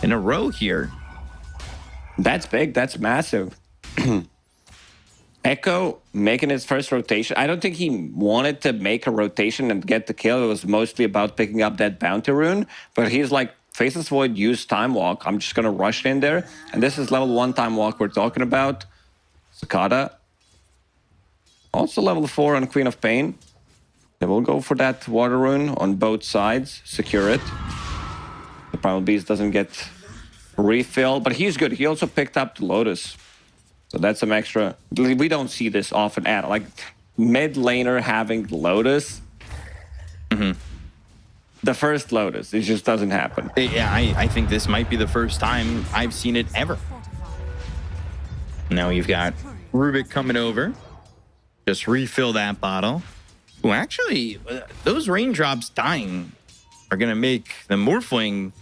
in a row here. That's big. That's massive. Echo making his first rotation. I don't think he wanted to make a rotation and get the kill. It was mostly about picking up that bounty rune. But he's like, Faceless Void, use Time Walk. I'm just going to rush in there. And this is level 1 Time Walk we're talking about. Cicada. Also level 4 on Queen of Pain. They will go for that water rune on both sides. Secure it. The Primal Beast doesn't get refill, but he's good. He also picked up the Lotus. So that's some extra. We don't see this often at all. Like mid laner having Lotus. The first Lotus. It just doesn't happen. Yeah, I think this might be the first time I've seen it ever. Now you've got Rubik coming over. Just refill that bottle. Well, actually, those raindrops dying are going to make the Morphling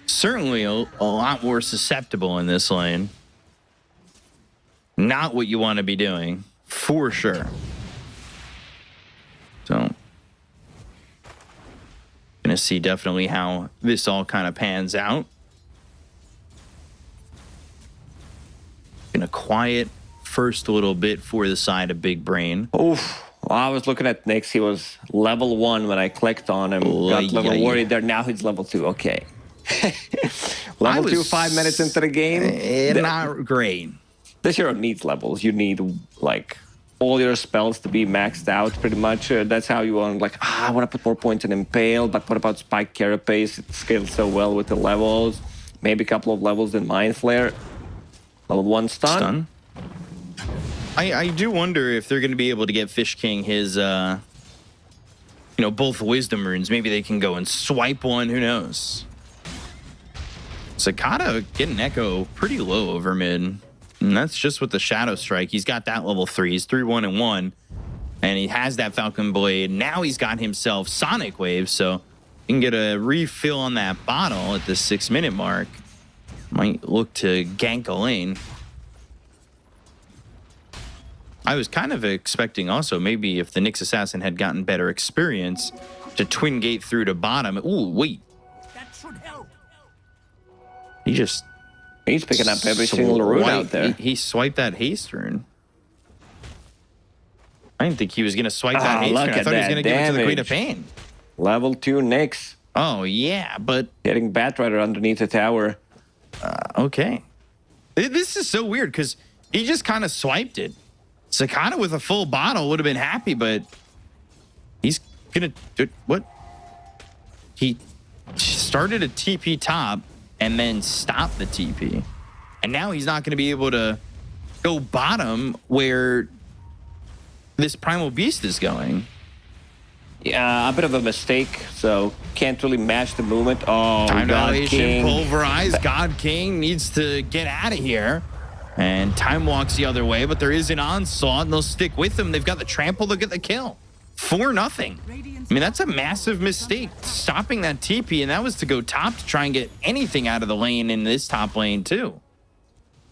certainly a lot more susceptible in this lane. Not what you want to be doing, for sure. So Gonna see definitely how this all kind of pans out. Gonna quiet first a little bit for the side of Big Brain. Oof. Well, I was looking at Nyx. He was level 1 when I clicked on him. Got a little worried there. Now he's level 2. Okay. Level 2, 5 minutes into the game. Not great. This hero needs levels. You need, like, all your spells to be maxed out, pretty much. That's how you want, like, I want to put more points in Impale, but what about Spike Carapace? It scales so well with the levels. Maybe a couple of levels in Mind Flare. Level 1 stun. I do wonder if they're going to be able to get Fish King his, both Wisdom runes. Maybe they can go and swipe one. Who knows? Cicada getting Echo pretty low over mid. And that's just with the Shadow Strike. He's got that level 3. He's 3-1-1. And he has that Falcon Blade. Now he's got himself Sonic Wave. So he can get a refill on that bottle at the 6-minute mark. Might look to gank a lane. I was kind of expecting also maybe if the Nyx Assassin had gotten better experience to twin gate through to bottom. Ooh, wait. That should help. He's picking up every single rune out there. He swiped that haste rune. I didn't think he was going to swipe that haste rune. I thought he was going to give it to the Queen of Pain. Level 2 Nyx. Oh, yeah, but... Getting Batrider underneath the tower. Okay. This is so weird because he just kind of swiped it. Cicada with a full bottle would have been happy, but he's going to do what? He started a TP top and then stopped the TP. And now he's not going to be able to go bottom where this Primal Beast is going. Yeah, a bit of a mistake, so can't really match the movement. Oh, Time God dilation, King. pulverize. God King needs to get out of here. And Time walks the other way, but there is an onslaught, and they'll stick with him. They've got the trample, they'll get the kill. 4-0. I mean, that's a massive mistake, stopping that TP, and that was to go top to try and get anything out of the lane in this top lane, too.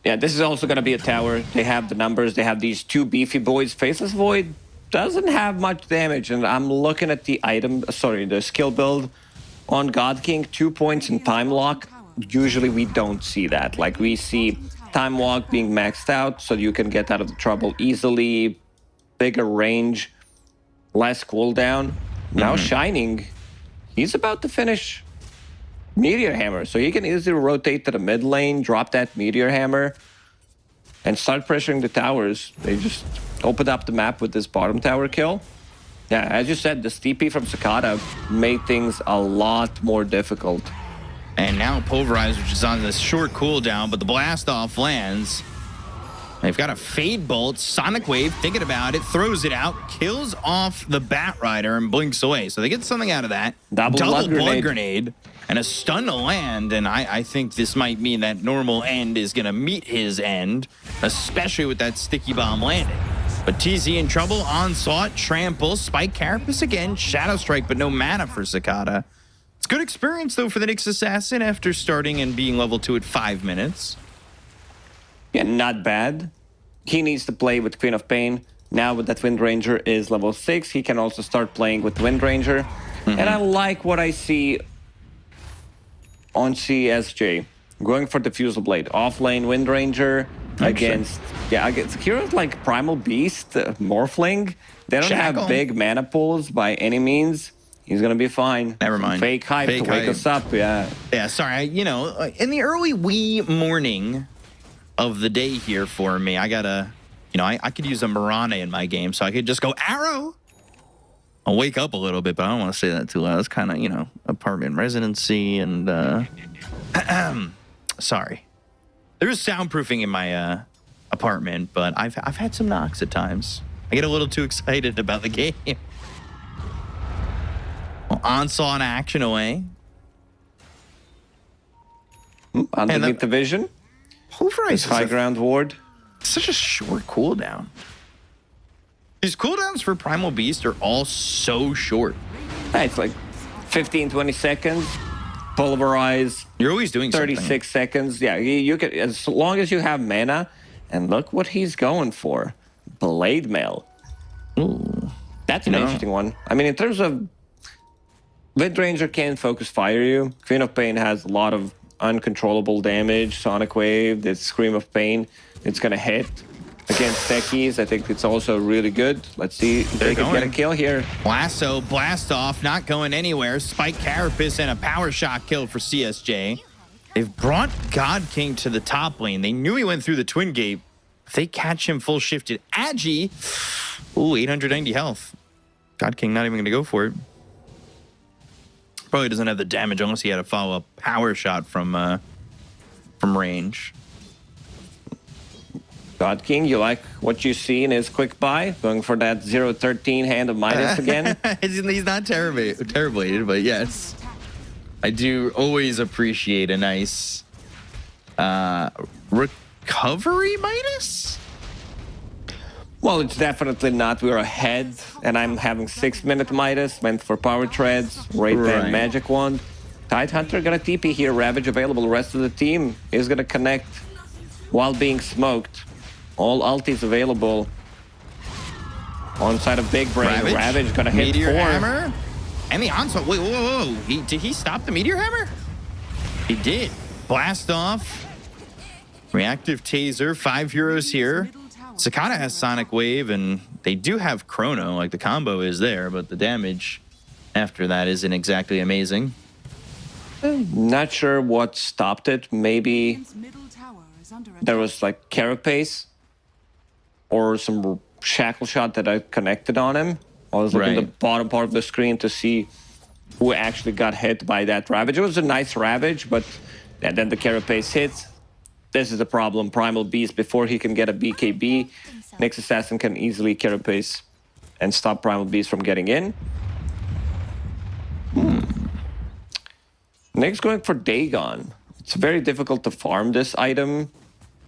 Yeah, this is also going to be a tower. They have the numbers. They have these 2 beefy boys. Faceless Void doesn't have much damage, and I'm looking at the the skill build on God King. 2 points in Time Lock. Usually we don't see that. Like, we see Time Walk being maxed out so you can get out of the trouble easily, bigger range, less cooldown. Now Shining, he's about to finish Meteor Hammer, so he can easily rotate to the mid lane, drop that Meteor Hammer, and start pressuring the towers. They just opened up the map with this bottom tower kill. Yeah, as you said, the TP from Cicada made things a lot more difficult. And now Pulverize, which is on this short cooldown, but the blast off lands. They've got a Fade Bolt, Sonic Wave, thinking about it, throws it out, kills off the Bat Rider, and blinks away. So they get something out of that. Double blood grenade. And a stun to land, and I think this might mean that normal end is going to meet his end, especially with that Sticky Bomb landing. But TZ in trouble, Onslaught, Trample, Spike Carapace again, Shadow Strike, but no mana for Cicada. It's good experience, though, for the Nyx Assassin after starting and being level 2 at 5 minutes. Yeah, not bad. He needs to play with Queen of Pain. Now with that Wind Ranger is level 6, he can also start playing with Wind Ranger. And I like what I see on CSJ. Going for Diffusal Blade. Off lane Wind Ranger against heroes like Primal Beast, Morphling. They don't have big mana pools by any means. He's going to be fine. Never mind. Fake hype to wake us up, yeah. Yeah, sorry. In the early wee morning of the day here for me, I got to, I could use a Mirana in my game, so I could just go Arrow. I'll wake up a little bit, but I don't want to say that too loud. It's kind of, apartment residency and, sorry. There's soundproofing in my apartment, but I've had some knocks at times. I get a little too excited about the game. Well, Onslaught in action away. Underneath the vision. Pulverize High ground ward. Such a short cooldown. These cooldowns for Primal Beast are all so short. Yeah, it's like 15, 20 seconds. Pulverize. You're always doing 36 seconds. Yeah, you can, as long as you have mana. And look what he's going for. Blade Mail. Ooh. That's an interesting one. I mean, in terms of Windranger can focus fire you. Queen of Pain has a lot of uncontrollable damage. Sonic Wave, this Scream of Pain, it's gonna hit against techies. I think it's also really good. Let's see if they can get a kill here. Lasso, blast off, not going anywhere. Spike Carapace and a power shot kill for CSJ. They've brought God King to the top lane. They knew he went through the Twin Gate. If they catch him full shifted, Agi, ooh, 890 health. God King not even going to go for it. Probably doesn't have the damage unless he had a follow-up power shot from range. God King, you like what you see in his quick buy? Going for that 0-13 hand of Midas again? He's not terribly, but yes. I do always appreciate a nice recovery Midas? Well, it's definitely not. We're ahead, and I'm having 6-minute Midas, meant for power treads, Wraith and Magic Wand. Tidehunter got a TP here, Ravage available. The rest of the team is going to connect while being smoked. All ultis available. On side of Big Brain, Ravage gonna hit Meteor 4. Hammer. And the onslaught. Wait, whoa. Did he stop the Meteor Hammer? He did. Blast off. Reactive Taser. 5 heroes here. Cicada has Sonic Wave, and they do have Chrono. Like, the combo is there, but the damage after that isn't exactly amazing. Not sure what stopped it. Maybe Radiant's middle tower is under attack. there was like Carapace or some shackle shot that I connected on him. I was looking at the bottom part of the screen to see who actually got hit by that Ravage. It was a nice Ravage, but then the Carapace hits. This is the problem. Primal Beast, before he can get a BKB, Nyx Assassin can easily Carapace and stop Primal Beast from getting in. Nyx going for Dagon. It's very difficult to farm this item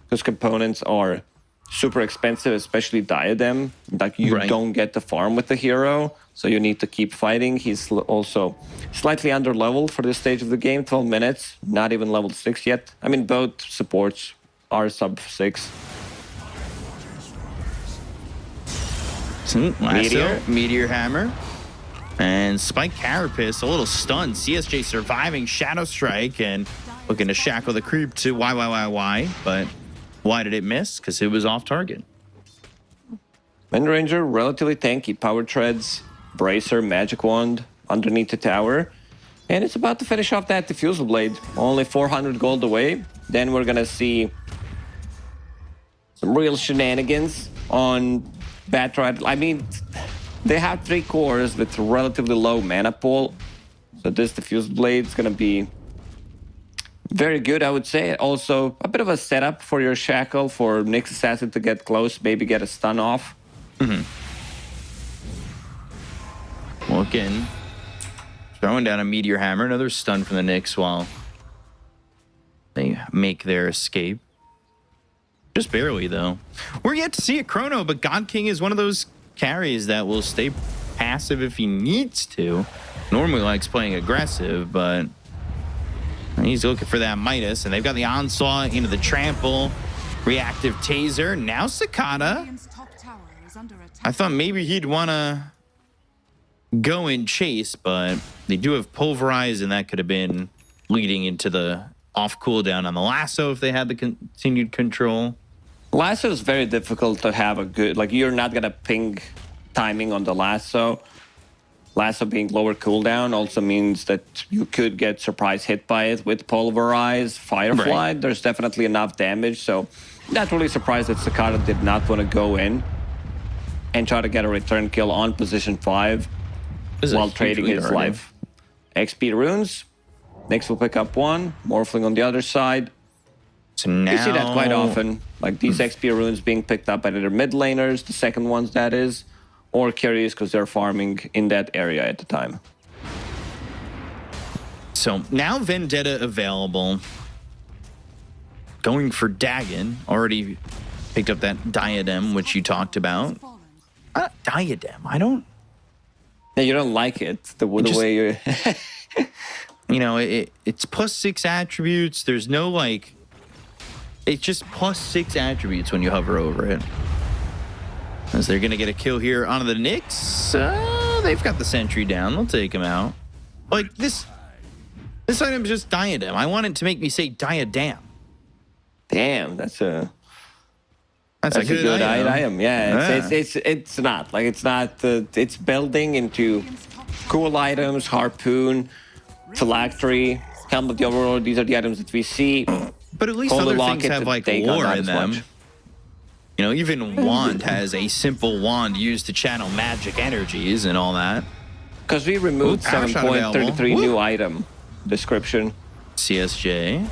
because components are super expensive, especially Diadem. Like, you don't get the farm with the hero, so you need to keep fighting. He's also slightly under leveled for this stage of the game. 12 minutes, not even level 6 yet. I mean, both supports are sub 6. Meteor Hammer. And Spike Carapace, a little stunned. CSJ surviving Shadow Strike and looking to shackle the creep to why, but why did it miss? Because it was off target. Windranger, relatively tanky. Power Treads, Bracer, Magic Wand underneath the tower. And it's about to finish off that Diffusal Blade. Only 400 gold away. Then we're going to see some real shenanigans on Batright. I mean, they have 3 cores with relatively low mana pool. So this Diffusal Blade is going to be very good, I would say. Also, a bit of a setup for your Shackle, for Nyx Assassin to get close, maybe get a stun off. Looking. Throwing down a Meteor Hammer. Another stun from the Nyx while they make their escape. Just barely, though. We're yet to see a Chrono, but God King is one of those carries that will stay passive if he needs to. Normally likes playing aggressive, but he's looking for that Midas, and they've got the Onslaught into the Trample. Reactive Taser. Now Cicada. Radiant's top tower is under attack. I thought maybe he'd want to go and chase, but they do have Pulverize, and that could have been leading into the off cooldown on the Lasso if they had the continued control. Lasso is very difficult to have a good, like, you're not going to ping timing on the Lasso. Lasso being lower cooldown also means that you could get surprise hit by it with Pulverize, Firefly. There's definitely enough damage, so not really surprised that Cicada did not want to go in and try to get a return kill on position 5 while trading his life. XP runes. Nyx will pick up 1. Morphling on the other side. So now You see that quite often. Like, these XP runes being picked up by either mid laners, the second ones that is, or carries because they're farming in that area at the time. So now Vendetta available. Going for Dagon. Already picked up that Diadem, which you talked about. Diadem. I don't... Yeah, you don't like it, the way you... You know, it's +6 attributes. There's no, like... It's just +6 attributes when you hover over it. As they're going to get a kill here onto the Nyx. They've got the sentry down. They'll take him out. Like, this item's just Diadem. I want it to make me say Diadem. Damn, that's a That's a good item. item. Yeah, it's not like it's not. It's building into cool items, harpoon, phylactery, helmet of the overlord. These are the items that we see. But at least Holy other Locket things have to like take on lore that in as them. much. You know, even Wand has a simple wand used to channel magic energies and all that. Because we removed Ooh, power shot 7.33 available. new item description. CSJ.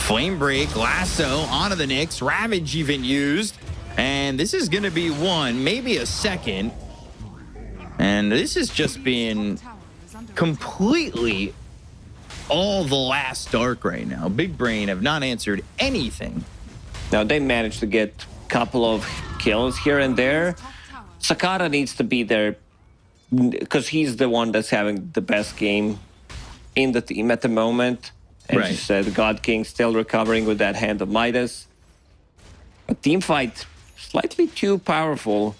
Flame Break, Lasso, onto the Nyx, Ravage even used. And this is going to be one, maybe a second. And this is just being completely all the last dark right now. Big Brain have not answered anything. Now they managed to get a couple of kills here and there. Sakata needs to be there because he's the one that's having the best game in the team at the moment. As Right. you said, God King still recovering with that hand of Midas. A team fight slightly too powerful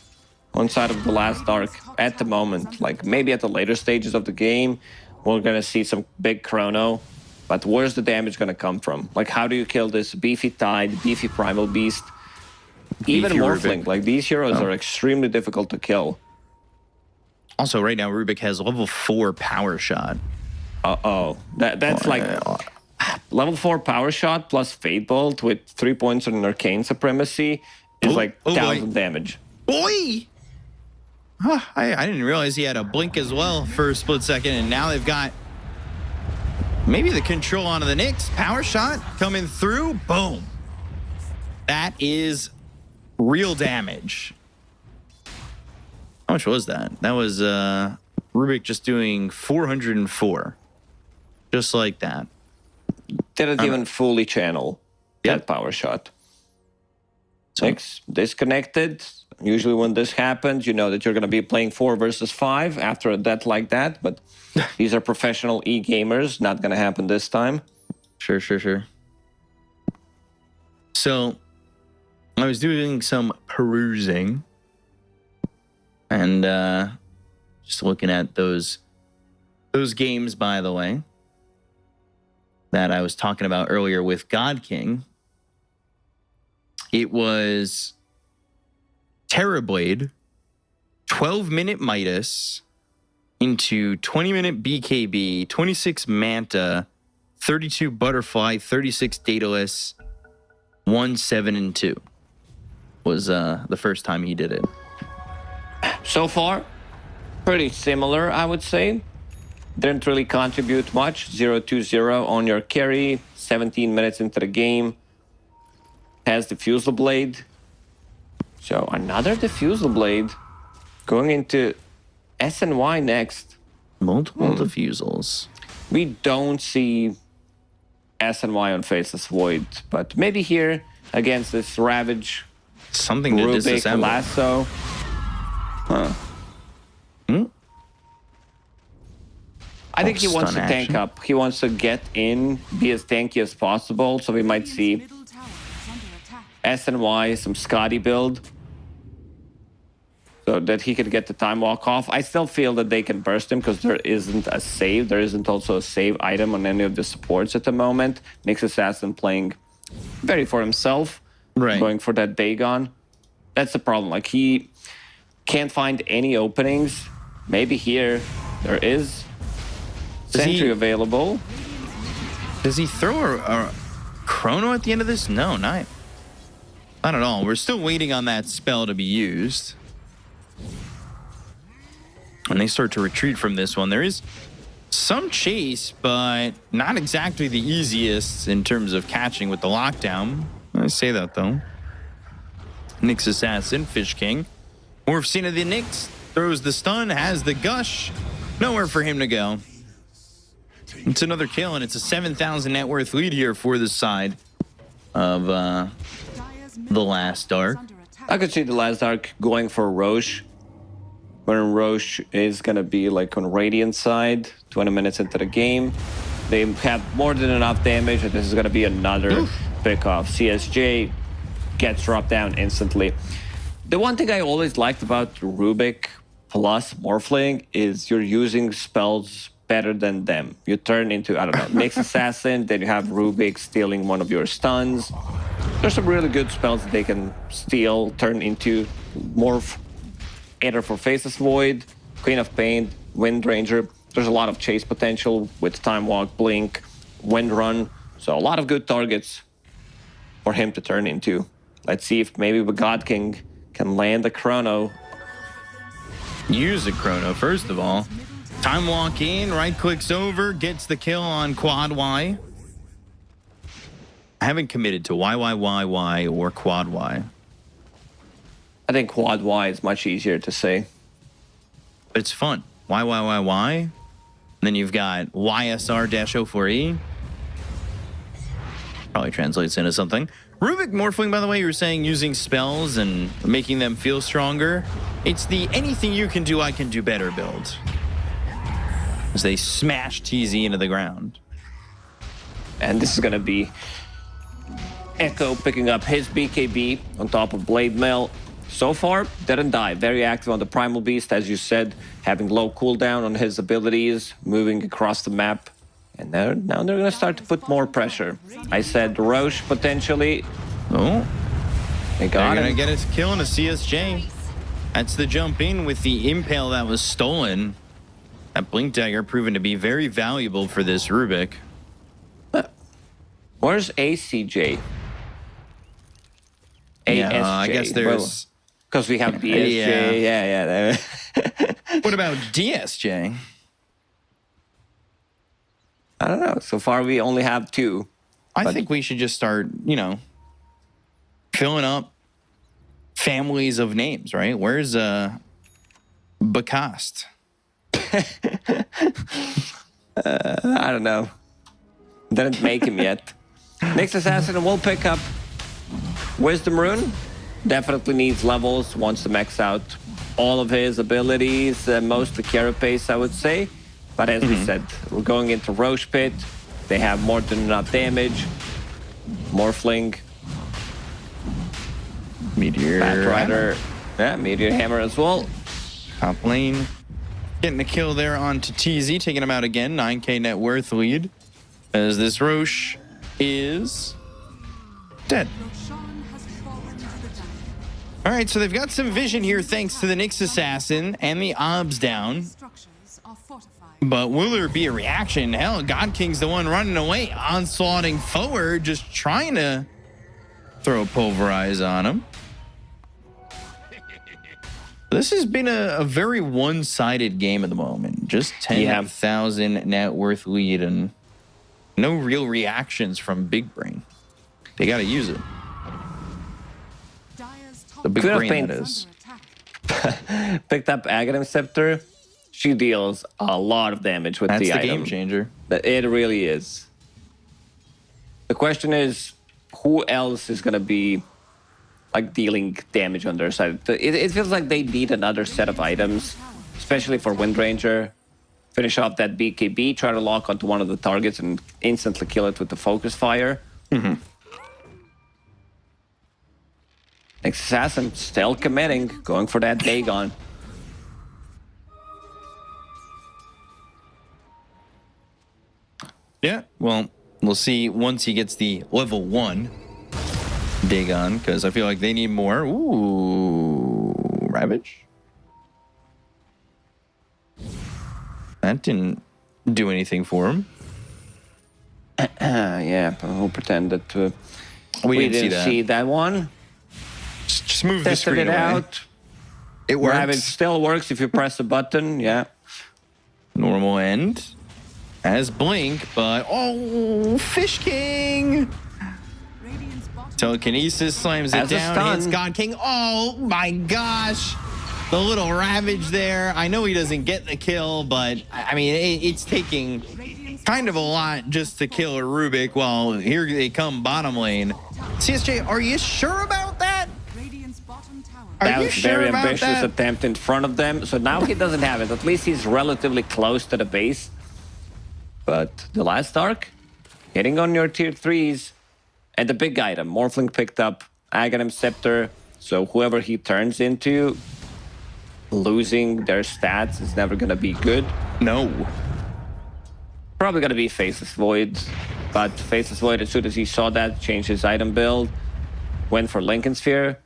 on side of the last dark at the moment. Like maybe at the later stages of the game, we're gonna see some big chrono. But where's the damage gonna come from? Like how do you kill this beefy Tide, beefy Primal Beast? Even Beefy Morphling. Rubik. Like these heroes are extremely difficult to kill. Also, right now, Rubik has level 4 power shot. Uh-oh. That's like level 4 power shot plus Fate Bolt with 3 points on Arcane Supremacy is Oh, like oh boy. 1,000 damage. Boy! Huh, I didn't realize he had a blink as well for a split second, and now they've got maybe the control onto the Nyx. Power shot coming through. Boom. That is real damage. How much was that? That was Rubik just doing 404. Just like that. Didn't even fully channel that power shot. Six, disconnected. Usually when this happens, you know that you're going to be playing 4 versus 5 after a death like that. But these are professional e-gamers. Not going to happen this time. Sure. So, I was doing some perusing and just looking at those games, by the way, that I was talking about earlier with God King. It was Terrorblade, 12-minute Midas into 20-minute BKB, 26 Manta, 32 Butterfly, 36 Daedalus, 1, 7, and 2 was the first time he did it. So far, pretty similar, I would say. Didn't really contribute much. 0-2-0 on your carry. 17 minutes into the game. Has Diffusal Blade. So another Diffusal Blade. Going into SNY next. Multiple diffusals. We don't see SNY on Faceless Void. But maybe here against this Ravage, Something to Rubik, disassemble. Lasso. I think he wants to Stun tank action. up. He wants to get in, be as tanky as possible. So we might see Middle tower is under attack. SNY, some Scotty build. So that he could get the time walk off. I still feel that they can burst him because there isn't a save. There isn't also a save item on any of the supports at the moment. Nyx Assassin playing very for himself. Right. Going for that Dagon. That's the problem. Like he can't find any openings. Maybe here there is Sentry he- available. Does he throw a chrono at the end of this? No, not at all. We're still waiting on that spell to be used. When they start to retreat from this one, there is some chase, but not exactly the easiest in terms of catching with the lockdown. I say that though. Nyx Assassin, Fish King. Morphs into the Nyx, throws the stun, has the gush. Nowhere for him to go. It's another kill, and it's a 7,000 net worth lead here for the side of Dire's middle the last dark. is under attack. I could see the last arc going for Roche. Where Roche is going to be like on Radiant side, 20 minutes into the game. They have more than enough damage, and this is going to be another pick off. CSJ gets dropped down instantly. The one thing I always liked about Rubik plus Morphling is you're using spells better than them. You turn into, I don't know, Nyx Assassin, then you have Rubik stealing one of your stuns. There's some really good spells that they can steal, turn into Morph, either for Faceless Void, Queen of Pain, Wind Ranger. There's a lot of chase potential with Time Walk, Blink, Wind Run. So a lot of good targets for him to turn into. Let's see if maybe the God King can land a Chrono. Use a Chrono, first of all. Time Walk in, right clicks over, gets the kill on Quad Y. I haven't committed to Y or Quad Y. I think Quad Y is much easier to say. But it's fun. Y. And then you've got YSR-04E. Probably translates into something. Rubik Morphling, by the way, you were saying using spells and making them feel stronger. It's the anything you can do, I can do better build. As they smash TZ into the ground. And this is going to be Echo picking up his BKB on top of Blade Mail. So far, didn't die. Very active on the Primal Beast, as you said, having low cooldown on his abilities, moving across the map. And now they're going to start to put more pressure. I said Roche potentially. Oh, They got they're him. going to get a kill on a CSJ. That's the jump in with the Impale that was stolen. That Blink Dagger proven to be very valuable for this Rubik. Where's ACJ? Yeah, I guess there's... Because we have DSJ. Yeah. What about DSJ? I don't know. So far, we only have two. I think we should just start, filling up families of names, right? Where's Bacast? I don't know. Didn't make him yet. Next assassin will pick up Wisdom Rune. Definitely needs levels. Wants to max out all of his abilities. Mostly Carapace, I would say. But as we said, we're going into Roche Pit. They have more than enough damage. Morphling. Meteor. Batrider. Yeah, Meteor Hammer as well. Top lane. Getting the kill there onto TZ, taking him out again. 9k net worth lead. As this Roche is dead. Roshan has fallen to the down. All right, so they've got some vision here thanks to the Nyx Assassin and the Obs down. Structures are fortified. But will there be a reaction? Hell, God King's the one running away, onslaughting forward, just trying to throw Pulverize on him. This has been a very one-sided game at the moment. Just 10,000 net worth lead and no real reactions from Big Brain. They got to use it. Dire's top The Big Queen of Brain, Pain. that is is. under attack. Picked up Aghanim Scepter. She deals a lot of damage with That's the the item. game changer. It really is. The question is, who else is going to be dealing damage on their side? It feels like they need another set of items, especially for Wind Ranger. Finish off that BKB, try to lock onto one of the targets and instantly kill it with the focus fire. Next Assassin still committing, going for that Dagon. Yeah, well, we'll see once he gets the level 1 Dagon, because I feel like they need more. Ooh, Ravage. That didn't do anything for him. Yeah, we'll pretend that We didn't see that one. Just move the Tested screen it away. out. It works. Ravage still works if you press the button, yeah. Normal end. As Blink, but oh, Fish King! Radiant's bottom Telekinesis slams it As a down. stun. Hits God King. Oh my gosh! The little Ravage there. I know he doesn't get the kill, but I mean, it's taking kind of a lot just to kill a Rubik. Well, here they come bottom lane. CSJ, are you sure about that? Radiant's bottom tower. Are That you was sure very about ambitious that? attempt in front of them. So now he doesn't have it. At least he's relatively close to the base. But the last arc, hitting on your tier 3s. And the big item, Morphling picked up Aghanim Scepter. So whoever he turns into, losing their stats is never going to be good. No. probably going to be Faceless Void. But Faceless Void, as soon as he saw that, changed his item build. Went for Lincoln Sphere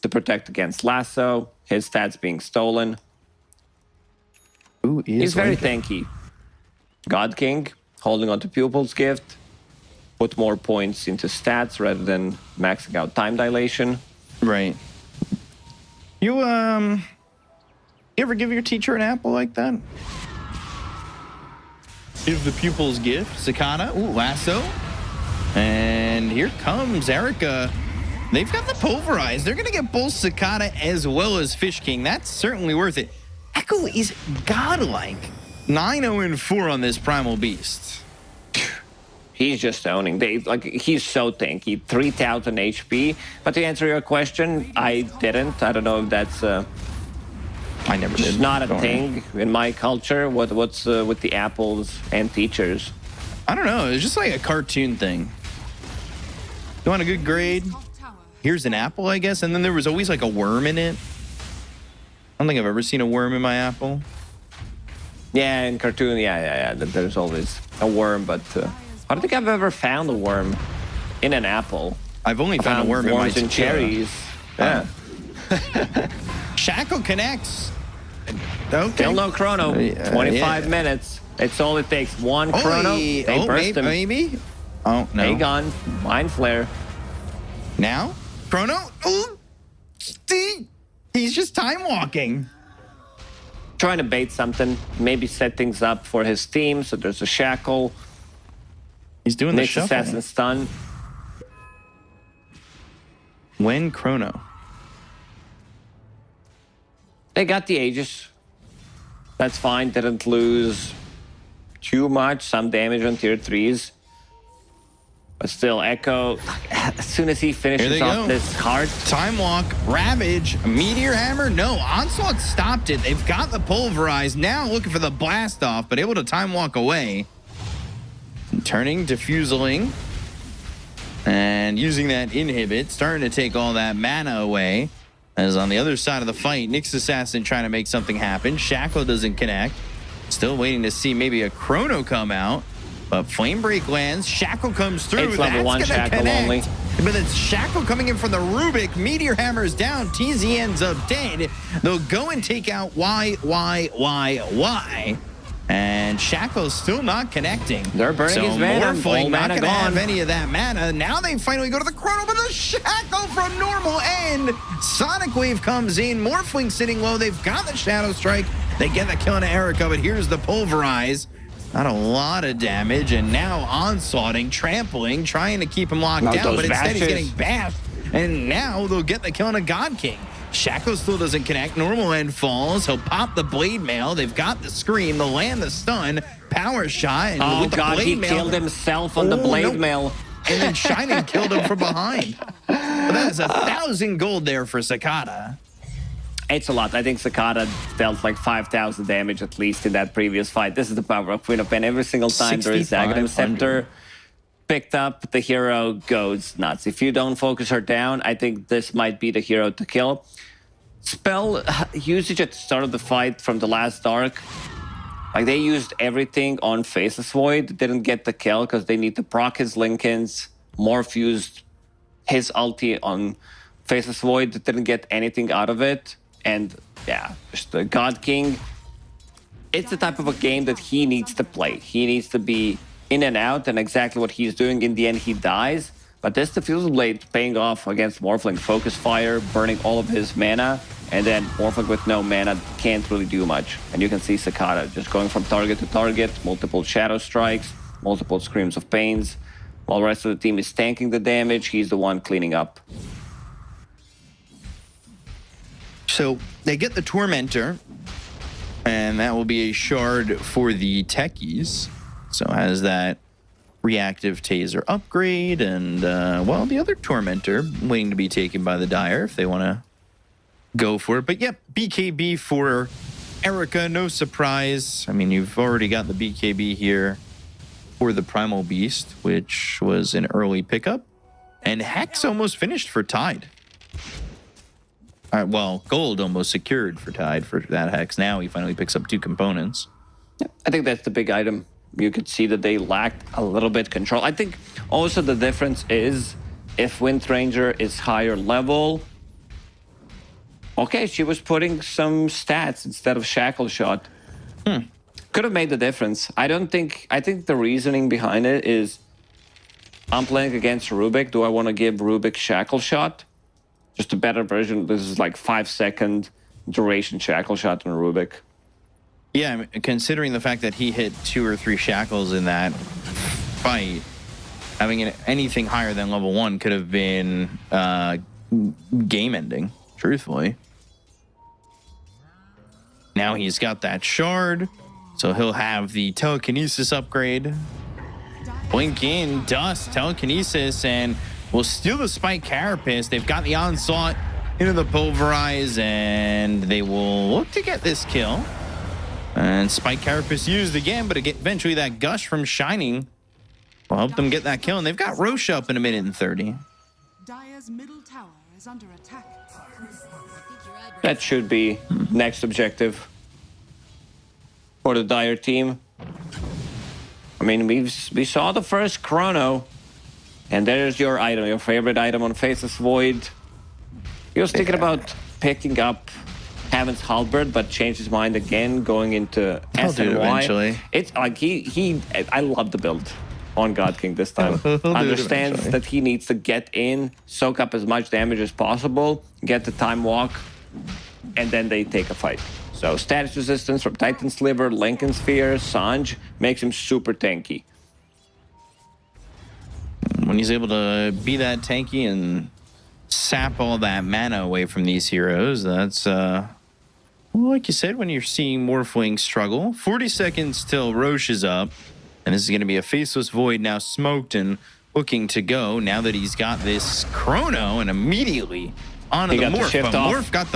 to protect against Lasso. His stats being stolen. Who is He's very Lincoln? tanky. God King, holding on to Pupil's Gift. Put more points into stats rather than maxing out time dilation. Right. You ever give your teacher an apple like that? Give the pupil's gift. Cicada. Ooh, Lasso. And here comes Erica. They've got the Pulverize. They're going to get both Cicada as well as Fish King. That's certainly worth it. Echo is godlike. 9-0-4 on this Primal Beast. He's just owning. He's so tanky, 3,000 HP. But to answer your question, I didn't. I don't know if that's I never just did. not a Don't thing in my culture. What's with the apples and teachers? I don't know. It's just like a cartoon thing. You want a good grade? Top tower Here's an apple, I guess. And then there was always like a worm in it. I don't think I've ever seen a worm in my apple. Yeah, in cartoon, yeah. There's always a worm, but I don't think I've ever found a worm in an apple. I've only found a worm in my worms and cherries. Yeah. Shackle connects. Okay. Still no chrono. 25 minutes. It's all it takes. One chrono. They burst him. maybe. Oh, no. Hey, gun. Mind flare. Now? Chrono? Ooh. He's just time walking. Trying to bait something. Maybe set things up for his team. So there's a shackle. He's doing the Next shuffle. assassin stun. When Chrono? They got the Aegis. That's fine. Didn't lose too much. Some damage on tier 3s. But still, Echo, as soon as he Here finishes they off go. this card, Time Walk, Ravage, Meteor Hammer. No, Onslaught stopped it. They've got the Pulverize. Now looking for the Blast Off, but able to Time Walk away. Turning, Diffusing, and using that Inhibit, starting to take all that mana away. As on the other side of the fight, Nyx Assassin trying to make something happen. Shackle doesn't connect. Still waiting to see maybe a Chrono come out. But Flame Break lands. Shackle comes through. It's level 1 gonna Shackle connect. only. But it's Shackle coming in from the Rubik. Meteor Hammer's down. TZ ends up dead. They'll go and take out Y. And Shackle's still not connecting. They're burning his mana. Morphling All not mana gonna have gone. any of that mana. Now they finally go to the Chrono, but the Shackle from normal end. Sonic Wave comes in. Morphling sitting low. They've got the Shadow Strike. They get the kill on Erica, but here's the Pulverize. Not a lot of damage, and now onslaughting, trampling, trying to keep him locked Not down, those but instead he's bashes. getting bashed. And now they'll get the kill on a God King. Shackle still doesn't connect. Normal end falls. He'll pop the Blade Mail. They've got the Scream. They'll land the stun. Power shot. And oh with the god, Blade he Mail, killed himself on the Oh, blade no. mail. and then Shining killed him from behind. But that is 1,000 gold there for Cicada. It's a lot. I think Cicada dealt like 5,000 damage at least in that previous fight. This is the power of Queen of Pen. Every single time there is Aghanim 6,500. Scepter picked up, the hero goes nuts. If you don't focus her down, I think this might be the hero to kill. Spell usage at the start of the fight from the last Dark. Like, they used everything on Faceless Void. Didn't get the kill because they need to proc his Lincolns. Morph used his ulti on Faceless Void. Didn't get anything out of it. And yeah, just the God King. It's the type of a game that he needs to play. He needs to be in and out, and exactly what he's doing. In the end, he dies. But this Diffusal Blade paying off against Morphling. Focus Fire, burning all of his mana. And then Morphling with no mana can't really do much. And you can see Cicada just going from target to target, multiple Shadow Strikes, multiple Screams of Pains. While the rest of the team is tanking the damage, he's the one cleaning up. So they get the Tormentor, and that will be a shard for the techies. So has that reactive taser upgrade, and well, the other Tormentor waiting to be taken by the Dire if they want to go for it. But yep, BKB for Erica, no surprise. I mean, you've already got the BKB here for the Primal Beast, which was an early pickup. And Hex almost finished for Tide. Well, gold almost secured for Tide for that Hex. Now he finally picks up 2 components. I think that's the big item. you could see that they lacked a little bit control. I think also the difference is if Wind Ranger is higher level. Okay, she was putting some stats instead of Shackle Shot. Could have made the difference. I think the reasoning behind it is I'm playing against Rubik. Do I want to give Rubik Shackle Shot? Just a better version. This is like 5-second duration Shackle Shot on Rubik. Yeah, I mean, considering the fact that he hit 2 or 3 shackles in that fight, having anything higher than level 1 could have been game ending, truthfully. Now he's got that shard, so he'll have the telekinesis upgrade. Blink in, dust, telekinesis, and will steal the Spike Carapace. They've got the onslaught into the pulverize, and they will look to get this kill. And Spike Carapace used again, but eventually that gush from Shining will help them get that kill. And they've got Roche up in 1:30. Dire's middle tower is under attack. That should be next objective for the Dire team. I mean, we saw the first chrono, and there's your item, your favorite item on Faceless Void. He was thinking about picking up Heaven's Halberd, but changed his mind again, going into S and Y. Eventually. It's like I love the build on God King this time. Understands that he needs to get in, soak up as much damage as possible, get the time walk, and then they take a fight. So status resistance from Titan Sliver, Lincoln Sphere, Sanj makes him super tanky. When he's able to be that tanky and sap all that mana away from these heroes, that's well, like you said, when you're seeing Morphling struggle. 40 seconds till Roche is up, and this is going to be a Faceless Void now smoked and looking to go now that he's got this chrono, and immediately onto the Morph. But Morph got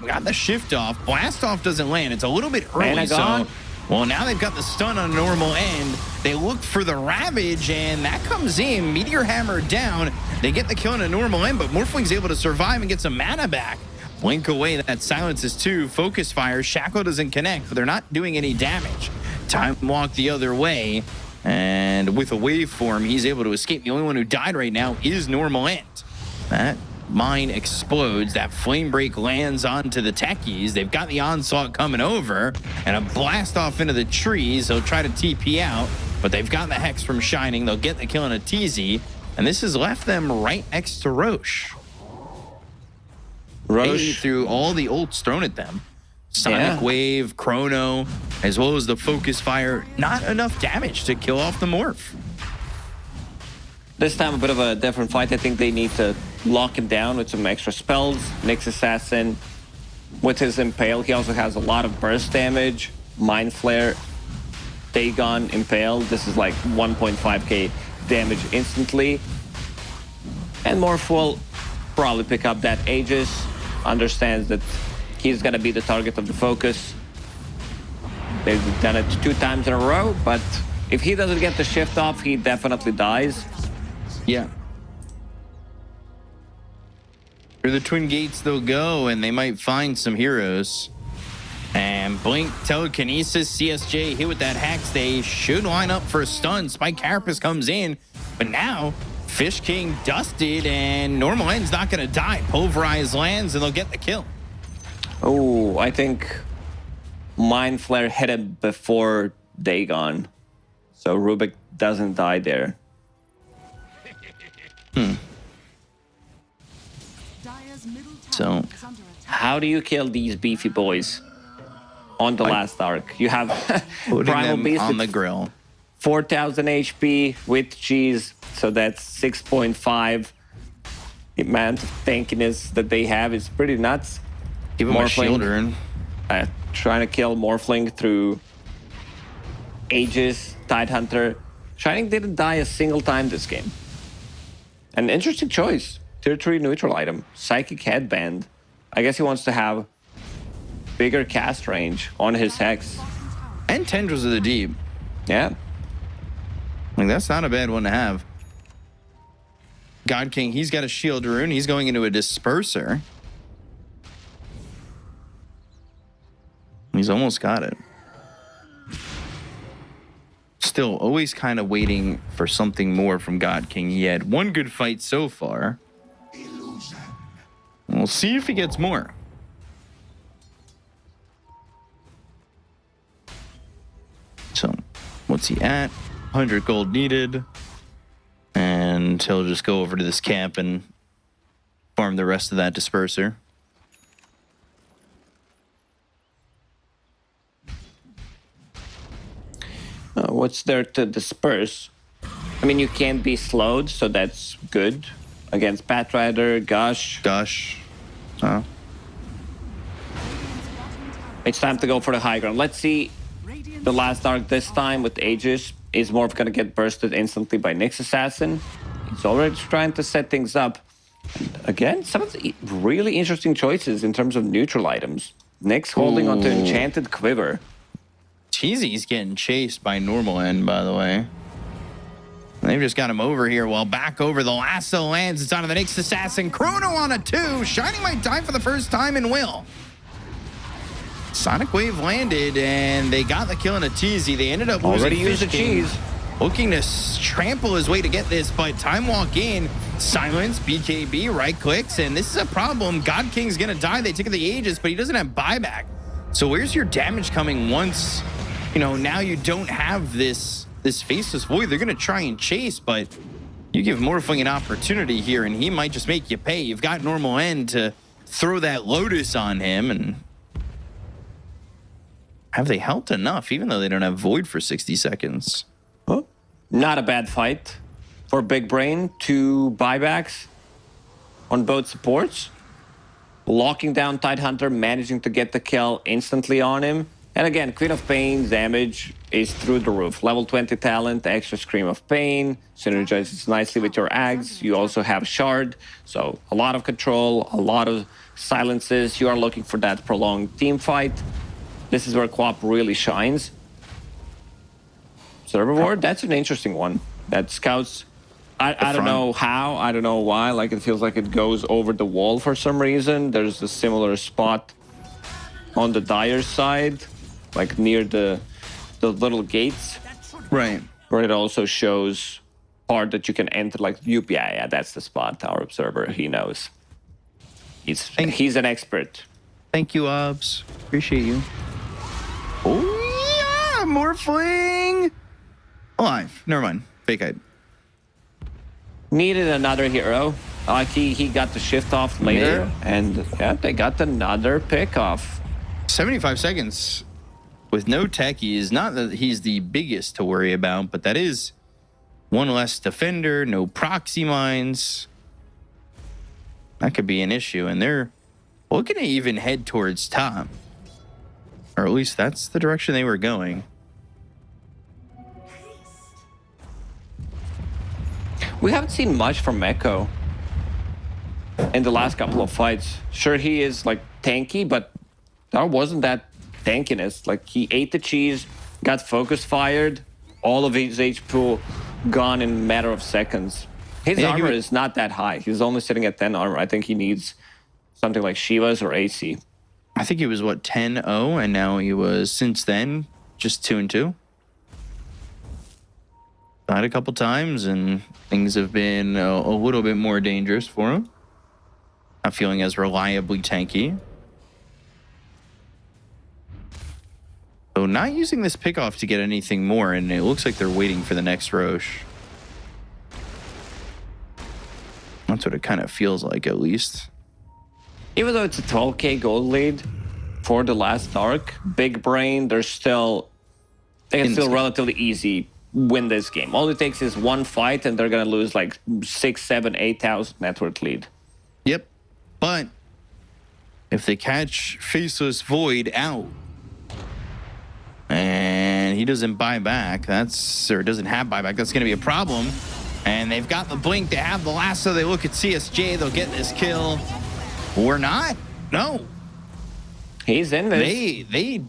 got the shift off. Blast off doesn't land. It's a little bit early, so well, now they've got the stun on normal end. They look for the Ravage, and that comes in. Meteor Hammer down. They get the kill on a normal end, but Morphling's able to survive and get some mana back. Blink away, that silences too. Focus fire, Shackle doesn't connect, but they're not doing any damage. Time walk the other way, and with a waveform, he's able to escape. The only one who died right now is normal end. That mine explodes. That flame break lands onto the techies. They've got the onslaught coming over, and a blast off into the trees. They'll try to TP out, but they've got the Hex from Shining. They'll get the kill on a TZ, and this has left them right next to Roche. Roche through all the ults thrown at them. Sonic Wave, Chrono, as well as the Focus Fire. Not enough damage to kill off the Morph. This time a bit of a different fight. I think they need to lock him down with some extra spells. Nyx Assassin with his Impale. He also has a lot of burst damage. Mind Flare, Dagon, Impale. This is like 1.5k damage instantly. And Morph will probably pick up that Aegis. Understands that he's going to be the target of the focus. They've done it 2 times in a row, but if he doesn't get the shift off, he definitely dies. Yeah. Through the Twin Gates they'll go, and they might find some heroes. And Blink, Telekinesis, CSJ hit with that Hex. They should line up for a stun. Spike Carapace comes in, but now Fish King dusted, and Normal End's not going to die. Pulverize lands, and they'll get the kill. Oh, I think Mind Flare hit him before Dagon, so Rubik doesn't die there. Dire's middle So, tower is under attack. How do you kill these beefy boys on the last arc? You have Putting Primal them Beast on with the grill. 4,000 HP with cheese, so that's 6.5. The amount of tankiness that they have is pretty nuts. Give him a Morphling, shielder. trying to kill Morphling through Aegis, Tidehunter. Shining didn't die a single time this game. An interesting choice. Tier 3 neutral item. Psychic Headband. I guess he wants to have bigger cast range on his Hex. And Tendrils of the Deep. Yeah. Like, that's not a bad one to have. God King, he's got a shield rune. He's going into a disperser. He's almost got it. Still always kind of waiting for something more from God King. He had one good fight so far. We'll see if he gets more. So, what's he at? 100 gold needed. And he'll just go over to this camp and farm the rest of that disperser. What's there to disperse? I mean, you can't be slowed, so that's good. Against Batrider, Gush. Gush. It's time to go for the high ground. Let's see the last arc this time with Aegis. Is Morph going to get bursted instantly by Nyx Assassin? He's already trying to set things up. And again, some of the really interesting choices in terms of neutral items. Nyx holding onto Enchanted Quiver. Cheesy's getting chased by Normal End, by the way. They've just got him over here while back over the lasso lands. It's onto the Nyx Assassin. Chrono on a 2. Shining might die for the first time and will. Sonic Wave landed and they got the kill in a Teasy. They ended up losing Already used the Fish King, cheese. looking to trample his way to get this, but Time Walk in, silence, BKB, right clicks, and this is a problem. God King's gonna die. They took the Aegis, but he doesn't have buyback. So where's your damage coming once, you know, now you don't have this Faceless Void? They're gonna try and chase, but you give Morphling an opportunity here, and he might just make you pay. You've got Normal End to throw that Lotus on him, and have they helped enough, even though they don't have Void for 60 seconds? Oh, not a bad fight for Big Brain. 2 buybacks on both supports. Locking down Tidehunter, managing to get the kill instantly on him. And again, Queen of Pain damage is through the roof. Level 20 talent, extra Scream of Pain, synergizes nicely with your Ags. You also have Shard, so a lot of control, a lot of silences. You are looking for that prolonged team fight. This is where QoP really shines. Server Ward, that's an interesting one. That scouts, I don't know how, I don't know why. Like, it feels like it goes over the wall for some reason. There's a similar spot on the Dire side, like near the little gates. Right. Where it also shows part that you can enter, like, yeah, that's the spot. Our observer, he knows. He's an expert. Thank you, Obs. Appreciate you. Oh, yeah, Morphling. Alive. Never mind. Fake hide. Needed another hero. Like, he got the shift off later, and yeah, they got another pick off. 75 seconds with no techies. Not that he's the biggest to worry about, but that is one less defender, no proxy mines. That could be an issue, and they're looking to even head towards top. Or at least that's the direction they were going. We haven't seen much from Echo in the last couple of fights. Sure, he is, like, tanky, but that wasn't that tankiness. Like, he ate the cheese, got focus fired, all of his HP gone in a matter of seconds. His armor is not that high. He's only sitting at 10 armor. I think he needs something like Shiva's or AC. I think he was, what, 10-0, and now he was, since then, just 2-2. Died a couple times, and things have been a little bit more dangerous for him. Not feeling as reliably tanky. So not using this pickoff to get anything more, and it looks like they're waiting for the next Roche. That's what it kind of feels like, at least. Even though it's a 12k gold lead for the last arc, Big Brain, they can still relatively easy win this game. All it takes is one fight, and they're gonna lose like 6, 7, 8,000 net worth lead. Yep. But if they catch Faceless Void out and he doesn't buy back, or doesn't have buyback, that's going to be a problem. And they've got the blink, they have the lasso, they look at CSJ, they'll get this kill. Or not. No. He's in this. They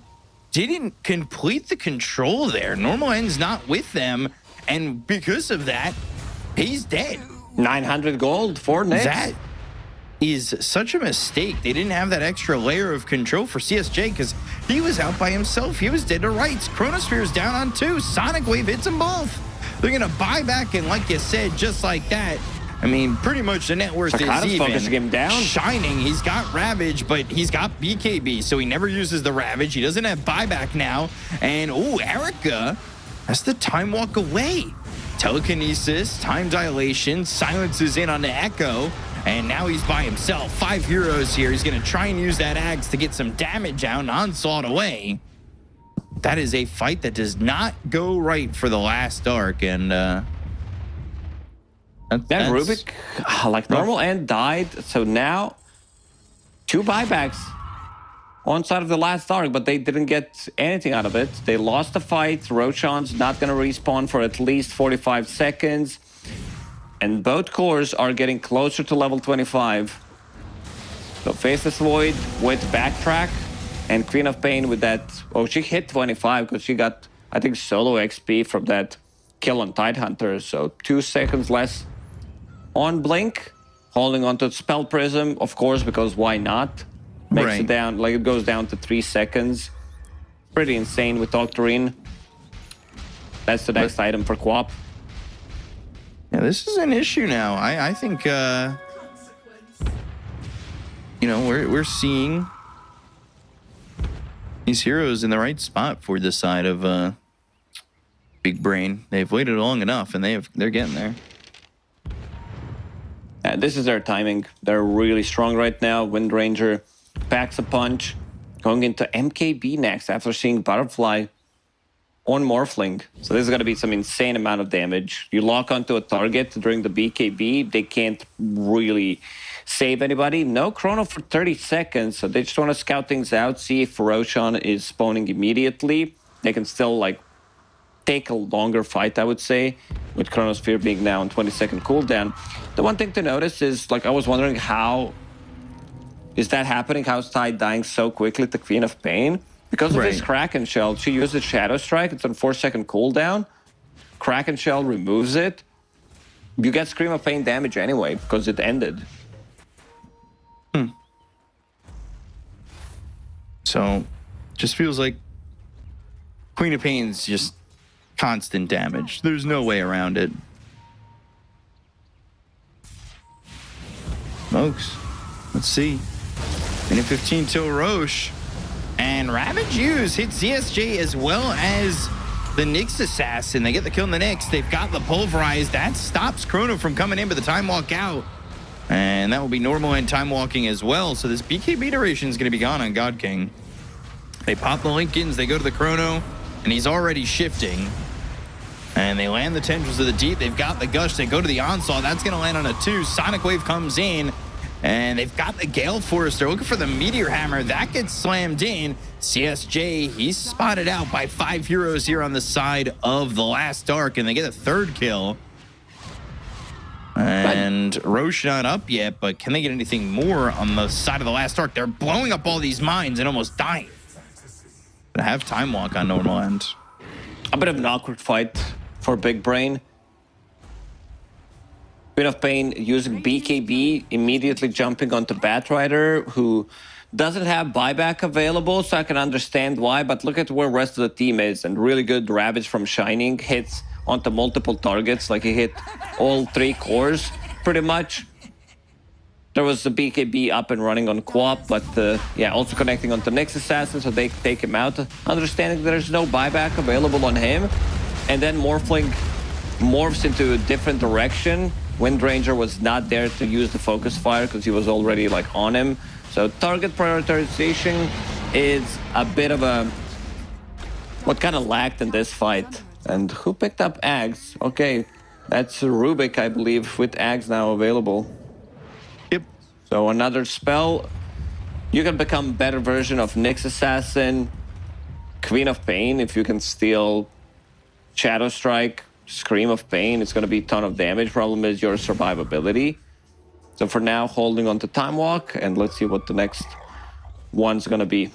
didn't complete the control there. Normal End's not with them. And because of that, he's dead. 900 gold for Nyx. is such a mistake. They didn't have that extra layer of control for CSJ because he was out by himself. He was dead to rights. Chronosphere's down on 2. Sonic Wave hits them both. They're going to buy back, and like you said, just like that, I mean, pretty much the net worth is even. Focusing him down. Shining, he's got Ravage, but he's got BKB, so he never uses the Ravage. He doesn't have buyback now. And, oh, Erica has the time walk away. Telekinesis, time dilation, silences in on the Echo, and now he's by himself. 5 heroes here. He's going to try and use that Axe to get some damage out and onslaught away. That is a fight that does not go right for the last Arc, and Then Rubik, like normal, and died. So now 2 buybacks on side of the last Arc, but they didn't get anything out of it. They lost the fight. Roshan's not going to respawn for at least 45 seconds. And both cores are getting closer to level 25. So Faceless Void with Backtrack, and Queen of Pain with that. Oh, she hit 25 because she got, I think, solo XP from that kill on Tidehunter. So 2 seconds less on Blink, holding onto Spell Prism, of course, because why not? Makes it down, like it goes down to 3 seconds. Pretty insane with Octarine. That's the next item for Quap. yeah, this is an issue now. I think, you know, we're seeing these heroes in the right spot for this side of Big Brain. They've waited long enough, and they're getting there. This is their timing. They're really strong right now. Wind Ranger packs a punch. Going into MKB next after seeing Butterfly on Morphling. So this is going to be some insane amount of damage. You lock onto a target during the BKB, they can't really save anybody. No chrono for 30 seconds, so they just want to scout things out, see if Roshan is spawning immediately. They can still, like, take a longer fight, I would say, with Chronosphere being now on 20-second cooldown. The one thing to notice is, like, I was wondering how is that happening? How's Tide dying so quickly to Queen of Pain? Because of his Kraken Shell, she uses Shadow Strike. It's on 4-second cooldown. Kraken Shell removes it. You get Scream of Pain damage anyway, because it ended. So, just feels like Queen of Pain's just constant damage. There's no way around it. Smokes. Let's see. Minute 15 till Roche. And Ravage Use hits CSJ as well as the Nyx Assassin. They get the kill on the Nyx. They've got the Pulverize. That stops Chrono from coming in, but the time walk out. And that will be normal and time walking as well. So this BKB duration is going to be gone on God King. They pop the Lincolns. They go to the Chrono. And he's already shifting. And they land the Tendrils of the Deep. They've got the Gush. They go to the Onslaught. That's going to land on a 2. Sonic Wave comes in. And they've got the Gale Force. They're looking for the Meteor Hammer. That gets slammed in. CSJ, he's spotted out by 5 heroes here on the side of the last Arc. And they get a 3rd kill. And Roche not up yet, but can they get anything more on the side of the last Arc? They're blowing up all these mines and almost dying. But have time walk on normal end. A bit of an awkward fight for Big Brain. Queen of Pain using BKB, immediately jumping onto Batrider, who doesn't have buyback available, so I can understand why, but look at where the rest of the team is, and really good Ravage from Shining, hits onto multiple targets, like he hit all 3 cores, pretty much. There was the BKB up and running on Quap, but yeah, also connecting onto Nyx Assassin, so they take him out. Understanding there's no buyback available on him, and then Morphling morphs into a different direction. Wind Ranger was not there to use the focus fire because he was already like on him. So target prioritization is a bit of a what kind of lacked in this fight. And who picked up Ags? Okay, that's Rubik, I believe, with Ags now available. Yep. So another spell. You can become better version of Nyx Assassin, Queen of Pain if you can steal Shadow Strike, Scream of Pain. It's going to be a ton of damage. Problem is your survivability. So for now, holding on to Time Walk, and let's see what the next one's going to be.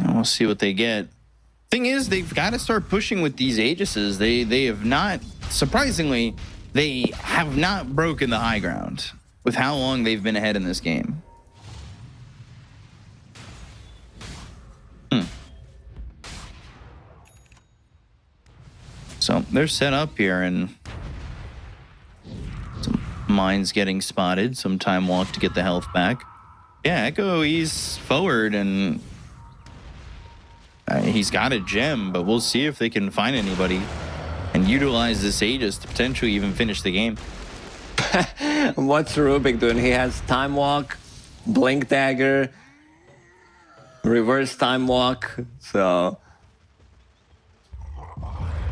We'll see what they get. Thing is, they've got to start pushing with these Aegises. They have not, surprisingly, they have not broken the high ground with how long they've been ahead in this game. So they're set up here, and some mines getting spotted, some time walk to get the health back. Yeah, Echo, he's forward, and he's got a gem, but we'll see if they can find anybody and utilize this Aegis to potentially even finish the game. What's Rubik doing? He has time walk, blink dagger, reverse time walk. So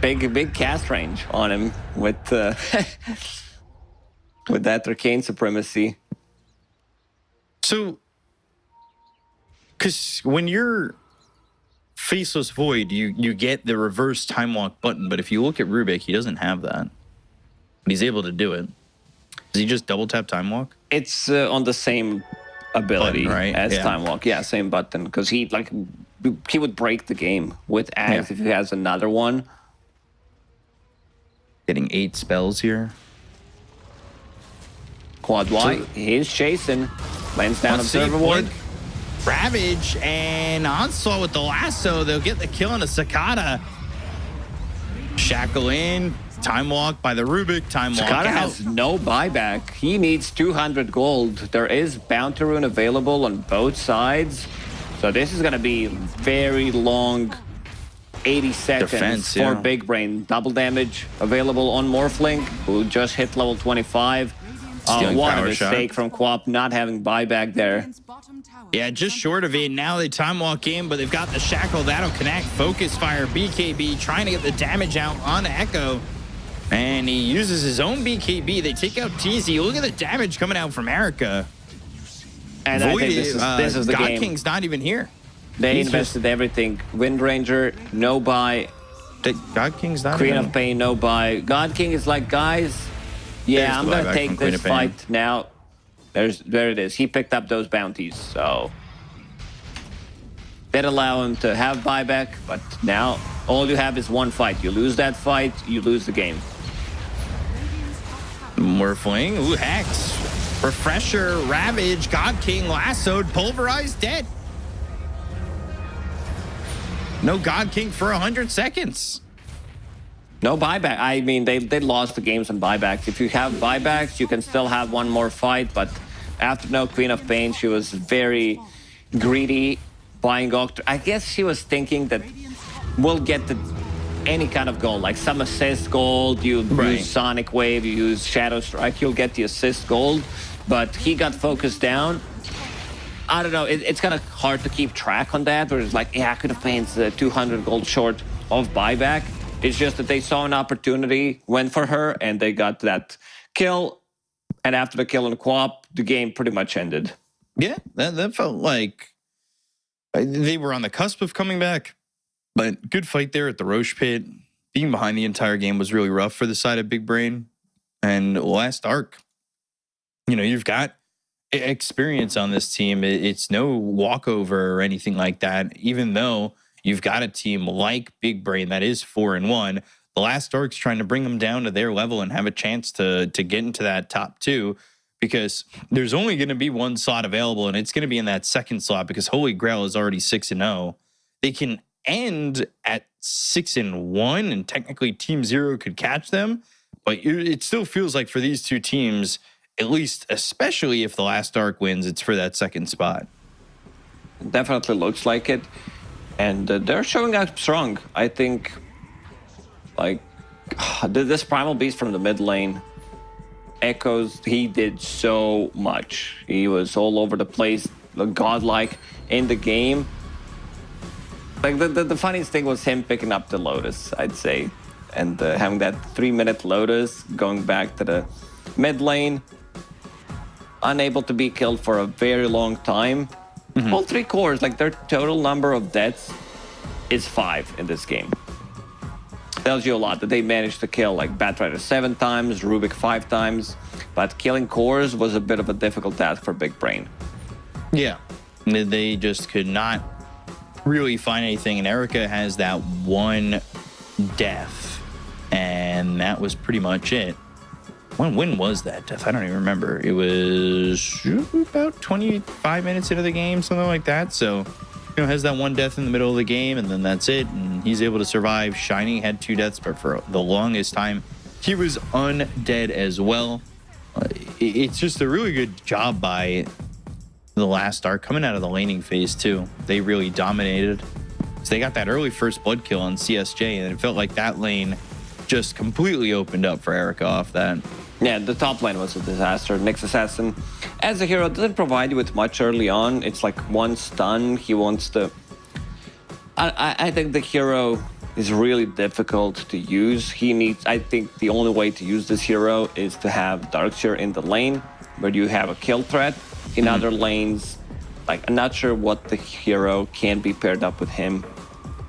big cast range on him with with that arcane supremacy. So, because when you're Faceless Void, you get the reverse time walk button, but if you look at Rubik, he doesn't have that. But he's able to do it. Does he just double tap time walk? It's on the same ability Button, right? as Yeah. time walk. Yeah, same button. Because he would break the game with Axe if he has another one. Getting 8 spells here. Quad Y, he's chasing. Lands down Let's see, Observer Ward. Blink, Ravage, and Onslaught with the lasso. They'll get the kill on a Cicada. Shackle in. Time walk by the Rubik. Time walk Cicada out. has no buyback. He needs 200 gold. There is Bounty Rune available on both sides. So this is going to be very long 80 seconds Defense, for yeah. Big Brain. Double damage available on Morphling, who just hit level 25. Stealing What a power shot. mistake from Quap not having buyback there. Radiant's bottom tower Yeah, just short of it. Now they time walk in, but they've got the shackle. That'll connect. Focus fire, BKB, trying to get the damage out on Echo. And he uses his own BKB. They take out TZ. Look at the damage coming out from Erica. And I think this is the God game. King's not even here. They he's invested everything. Wind Ranger, no buy. God King's not Queen even of Pain, no buy. God King is like, guys, yeah, There's I'm the gonna buyback take from Queen this of Pain. fight now. There it is. He picked up those bounties, so that allow him to have buyback. But now all you have is one fight. You lose that fight, you lose the game. Morphling. Ooh, Hex. Refresher, Ravage, God King, lassoed, pulverized, dead. No God King for 100 seconds. No buyback. I mean, they lost the games on buybacks. If you have buybacks, you can still have one more fight. But after no Queen of Pain, she was very greedy, buying Octo. I guess she was thinking that we'll get any kind of gold, like some assist gold. You Right. use Sonic Wave, you use Shadow Strike, you'll get the assist gold. But he got focused down. I don't know. It's kind of hard to keep track on that. Where it's like, yeah, Queen of Pain's 200 gold short of buyback. It's just that they saw an opportunity, went for her, and they got that kill. And after the kill on Quap, the game pretty much ended. Yeah, that felt like they were on the cusp of coming back. But good fight there at the Roche Pit. Being behind the entire game was really rough for the side of Big Brain. And last arc, you've got experience on this team. It's no walkover or anything like that, even though you've got a team like Big Brain that is 4-1. The last arc's trying to bring them down to their level and have a chance to get into that top 2, because there's only going to be one slot available, and it's going to be in that second slot because Holy Grail is already 6-0. They can end at 6-1, and technically Team Zero could catch them, but it still feels like for these two teams, at least, especially if the last arc wins, it's for that second spot. Definitely looks like it. And they're showing up strong. I think, like, this Primal Beast from the mid lane, Echoes, he did so much. He was all over the place, godlike in the game. Like, the funniest thing was him picking up the Lotus, I'd say. And having that 3-minute Lotus, going back to the mid lane, unable to be killed for a very long time. All 3 cores, like their total number of deaths is 5 in this game. Tells you a lot that they managed to kill like Batrider 7 times, Rubik 5 times, but killing cores was a bit of a difficult task for Big Brain. Yeah, they just could not really find anything, and Erica has that one death, and that was pretty much it. When was that death? I don't even remember. It was about 25 minutes into the game, something like that. So, has that one death in the middle of the game, and then that's it. And he's able to survive. Shiny had 2 deaths, but for the longest time, he was undead as well. It's just a really good job by the last Arc coming out of the laning phase too. They really dominated. So they got that early first blood kill on CSJ, and it felt like that lane just completely opened up for Erica off that. Yeah, the top lane was a disaster. Nyx Assassin, as a hero, doesn't provide you with much early on. It's like one stun. He wants to... I think the hero is really difficult to use. I think the only way to use this hero is to have Darkseer in the lane, where you have a kill threat. In other lanes, like, I'm not sure what the hero can be paired up with him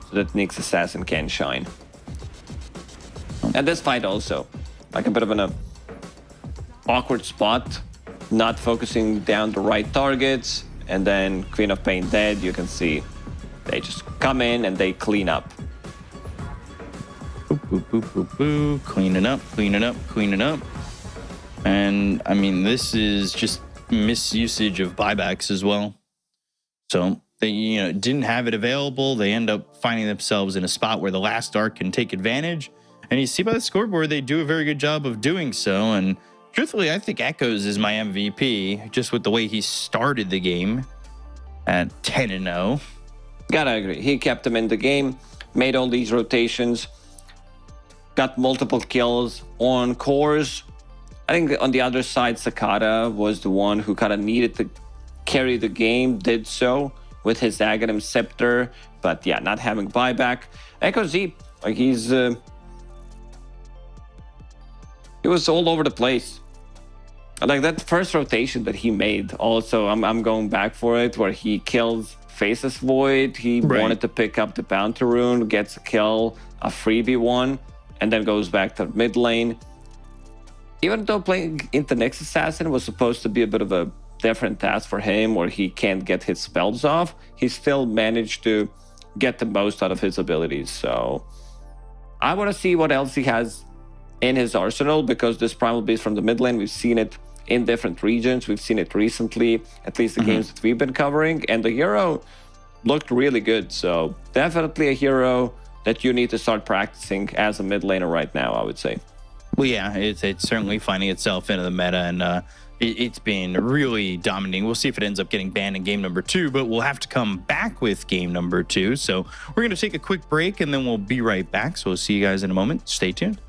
so that Nyx Assassin can shine. And this fight also, like a bit of an awkward spot, not focusing down the right targets, and then Queen of Pain dead. You can see they just come in and they clean up. Boop, boop, boop, boop, boop. Cleaning up, cleaning up, cleaning up. And I mean, this is just misusage of buybacks as well. So they didn't have it available. They end up finding themselves in a spot where the last Arc can take advantage. And you see by the scoreboard, they do a very good job of doing so. And truthfully, I think Echoes is my MVP, just with the way he started the game at 10-0. Gotta agree. He kept them in the game, made all these rotations, got multiple kills on cores. I think on the other side, Sakata was the one who kind of needed to carry the game, did so with his Aghanim Scepter. But yeah, not having buyback. Echo Z, like he was all over the place. Like that first rotation that he made, also, I'm going back for it, where he kills Faceless Void. He wanted to pick up the Bounty Rune, gets a kill, a freebie one, and then goes back to mid lane. Even though playing into Nyx Assassin was supposed to be a bit of a different task for him, where he can't get his spells off, he still managed to get the most out of his abilities. So I want to see what else he has in his arsenal, because this Primal Beast from the mid lane, we've seen it in different regions. We've seen it recently, at least the games that we've been covering, and the hero looked really good. So definitely a hero that you need to start practicing as a mid laner right now, I would say. Well, yeah, it's certainly finding itself into the meta, and it's been really dominating. We'll see if it ends up getting banned in game number 2, but we'll have to come back with game number 2. So we're going to take a quick break, and then we'll be right back. So we'll see you guys in a moment. Stay tuned.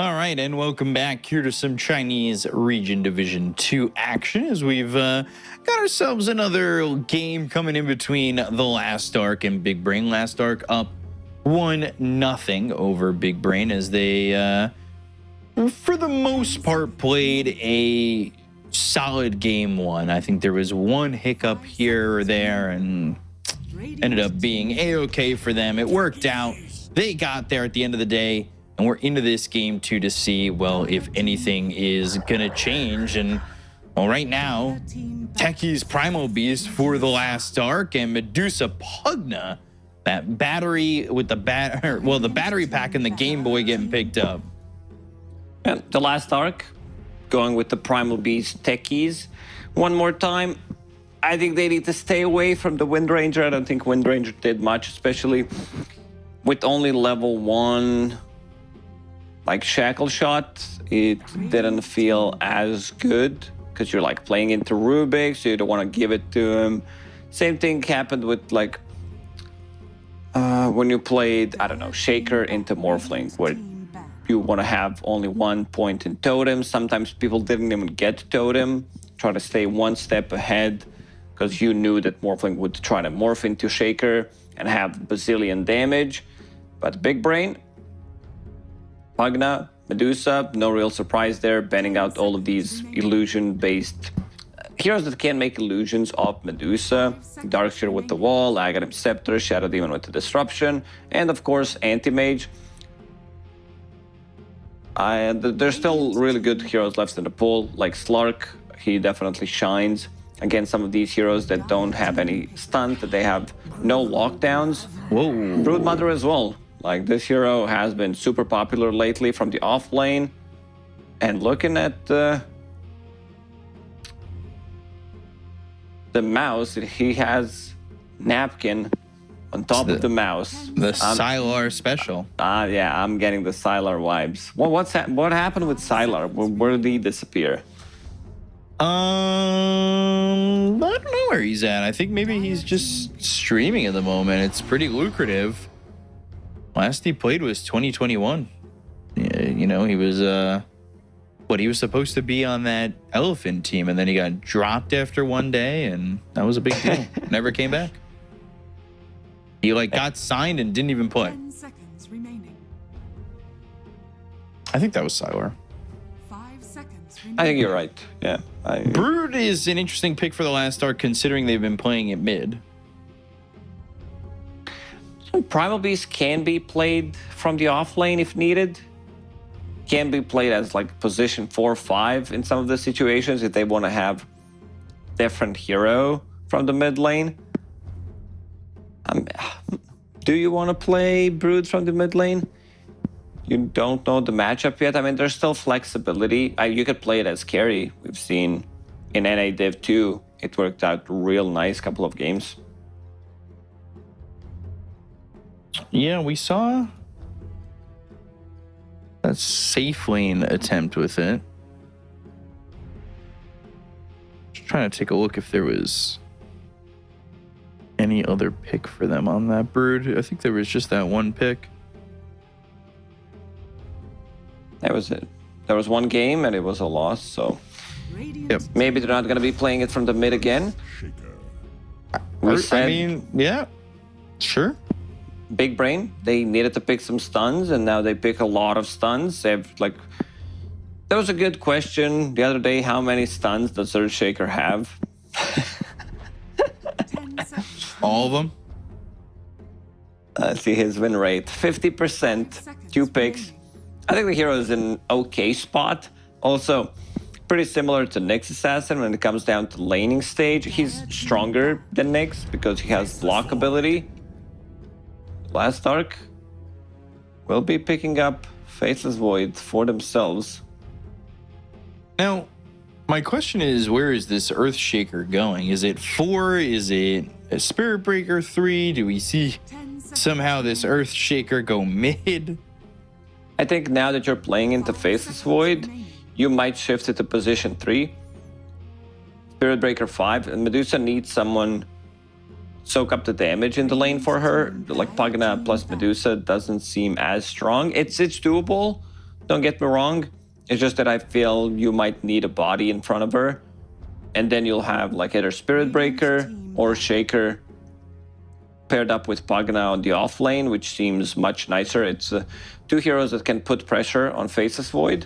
All right, and welcome back here to some Chinese Region Division 2 action as we've got ourselves another game coming in between the Last Ark and Big Brain. Last Ark up 1-0 over Big Brain as they, for the most part, played a solid game one. I think there was one hiccup here or there and ended up being A-okay for them. It worked out. They got there at the end of the day. And we're into this game too to see, well, if anything is gonna change. And well, right now, Techie's Primal Beast for the Last Ark and Medusa Pugna, that battery with the the battery pack and the Game Boy getting picked up. And the Last Ark going with the Primal Beast Techies. One more time, I think they need to stay away from the Wind Ranger. I don't think Wind Ranger did much, especially with only level 1. Like Shackle Shot, it didn't feel as good because you're like playing into Rubik, so you don't want to give it to him. Same thing happened with like when you played, I don't know, Shaker into Morphling, where you want to have only 1 point in Totem. Sometimes people didn't even get Totem, try to stay one step ahead because you knew that Morphling would try to morph into Shaker and have bazillion damage. But Big Brain, Pugna, Medusa, no real surprise there, banning out all of these illusion-based heroes that can make illusions of Medusa. Darkseer with the Wall, Aghanim Scepter, Shadow Demon with the Disruption, and of course Anti-Mage. There's still really good heroes left in the pool, like Slark. He definitely shines against some of these heroes that don't have any stuns, that they have no lockdowns. Whoa. Broodmother as well. Like, this hero has been super popular lately from the off lane. And looking at the mouse, he has Napkin on top of the mouse. The Sylar special. Yeah, I'm getting the Sylar vibes. What happened with Sylar? Where did he disappear? I don't know where he's at. I think maybe he's just streaming at the moment. It's pretty lucrative. Last he played was 2021. Yeah, you know, he was he was supposed to be on that elephant team, and then he got dropped after one day, and that was a big deal. Never came back. He like got signed and didn't even play. 10 seconds remaining. I think that was Sylar. 5 seconds remaining. I think you're right. Yeah. Brood is an interesting pick for the Last Ark, considering they've been playing it mid. Primal Beast can be played from the off lane if needed. Can be played as like position 4-5 in some of the situations if they want to have different hero from the mid lane. Do you want to play Brood from the mid lane? You don't know the matchup yet. I mean, there's still flexibility. You could play it as carry. We've seen in NA Div 2, it worked out real nice couple of games. Yeah, we saw a safe lane attempt with it. Just trying to take a look if there was any other pick for them on that Brood. I think there was just that one pick. That was it. There was one game and it was a loss, so Yep. maybe they're not going to be playing it from the mid again. I mean, yeah, sure. Big Brain, they needed to pick some stuns, and now they pick a lot of stuns. They've like, there was a good question the other day: how many stuns does Earthshaker have? 10 seconds. All of them. See his win rate, 50%, 2 picks. I think the hero is in an okay spot. Also, pretty similar to Nyx Assassin when it comes down to laning stage. He's stronger than Nyx because he has block ability. Last Ark will be picking up Faceless Void for themselves. Now, my question is, where is this Earthshaker going? Is it 4? Is it a Spirit Breaker 3? Do we see 10 seconds. somehow this Earthshaker go mid? I think now that you're playing into Faceless Void, you might shift it to position 3. Spirit Breaker 5, and Medusa needs someone soak up the damage in the lane for her. Like Pugna plus Medusa doesn't seem as strong. It's doable, Don't get me wrong. It's just that I feel you might need a body in front of her. And then you'll have like either Spirit Breaker or Shaker paired up with Pagna on the off lane, which seems much nicer. It's two heroes that can put pressure on Faceless Void.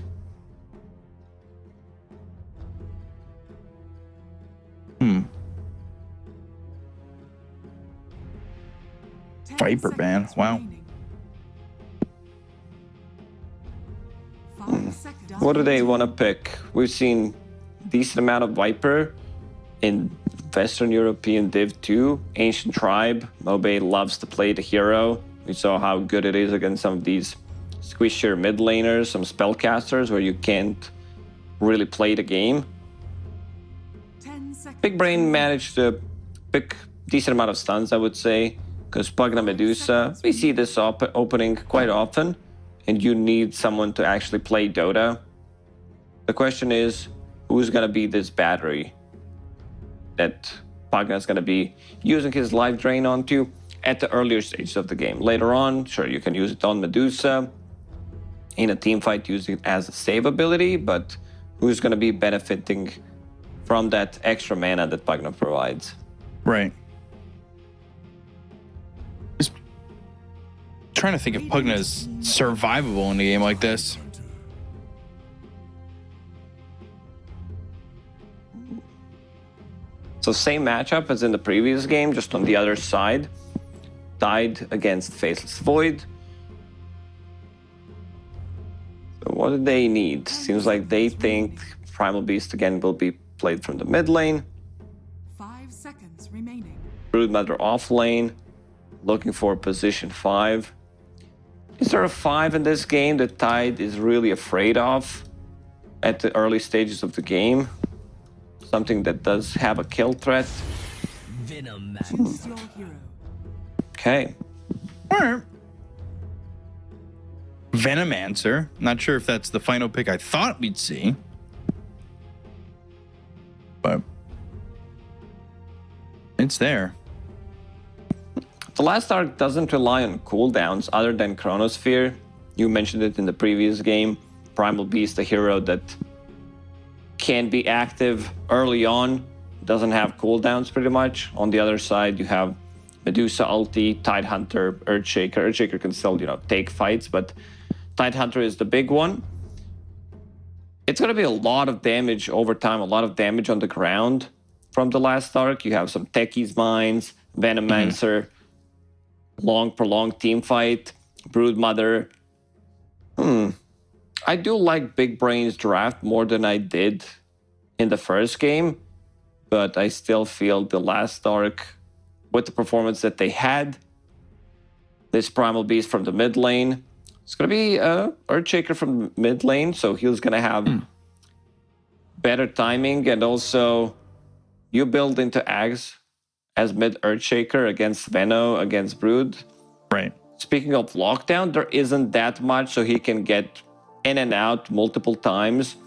Viper ban. Wow. What do they want to pick? We've seen decent amount of Viper in Western European Div 2. Ancient Tribe. Mobe loves to play the hero. We saw how good it is against some of these squishier mid laners, some spellcasters where you can't really play the game. Big Brain managed to pick decent amount of stuns, I would say, because Pugna Medusa, we see this opening quite often, and you need someone to actually play Dota. The question is, who's going to be this battery that Pugna is going to be using his life drain onto at the earlier stages of the game? Later on, sure, you can use it on Medusa. In a team fight, use it as a save ability, but who's going to be benefiting from that extra mana that Pugna provides? Right. Just trying to think if Pugna's survivable in a game like this. So same matchup as in the previous game, just on the other side. Died against Faceless Void. So what do they need? Seems like they think Primal Beast again will be played from the mid lane. 5 seconds remaining. Broodmother off lane, looking for position 5. Is there a 5 in this game that Tide is really afraid of at the early stages of the game? Something that does have a kill threat. Choose your hero. Okay. Or Venomancer. Not sure if that's the final pick I thought we'd see. But it's there. The last arc doesn't rely on cooldowns other than Chronosphere. You mentioned it in the previous game. Primal Beast, a hero that can be active early on, doesn't have cooldowns pretty much. On the other side, you have Medusa ulti, Tidehunter, Earthshaker. Earthshaker can still, take fights, but Tidehunter is the big one. It's going to be a lot of damage over time, a lot of damage on the ground from the last arc. You have some Techie's Mines, Venomancer, long, prolonged team fight, Broodmother. I do like Big Brain's draft more than I did in the first game, but I still feel the last arc, with the performance that they had, this Primal Beast from the mid lane, it's going to be Earthshaker from mid lane, so he's going to have better timing, and also you build into Ags as mid Earthshaker against Veno, against Brood. Right. Speaking of lockdown, there isn't that much, so he can get in and out multiple times.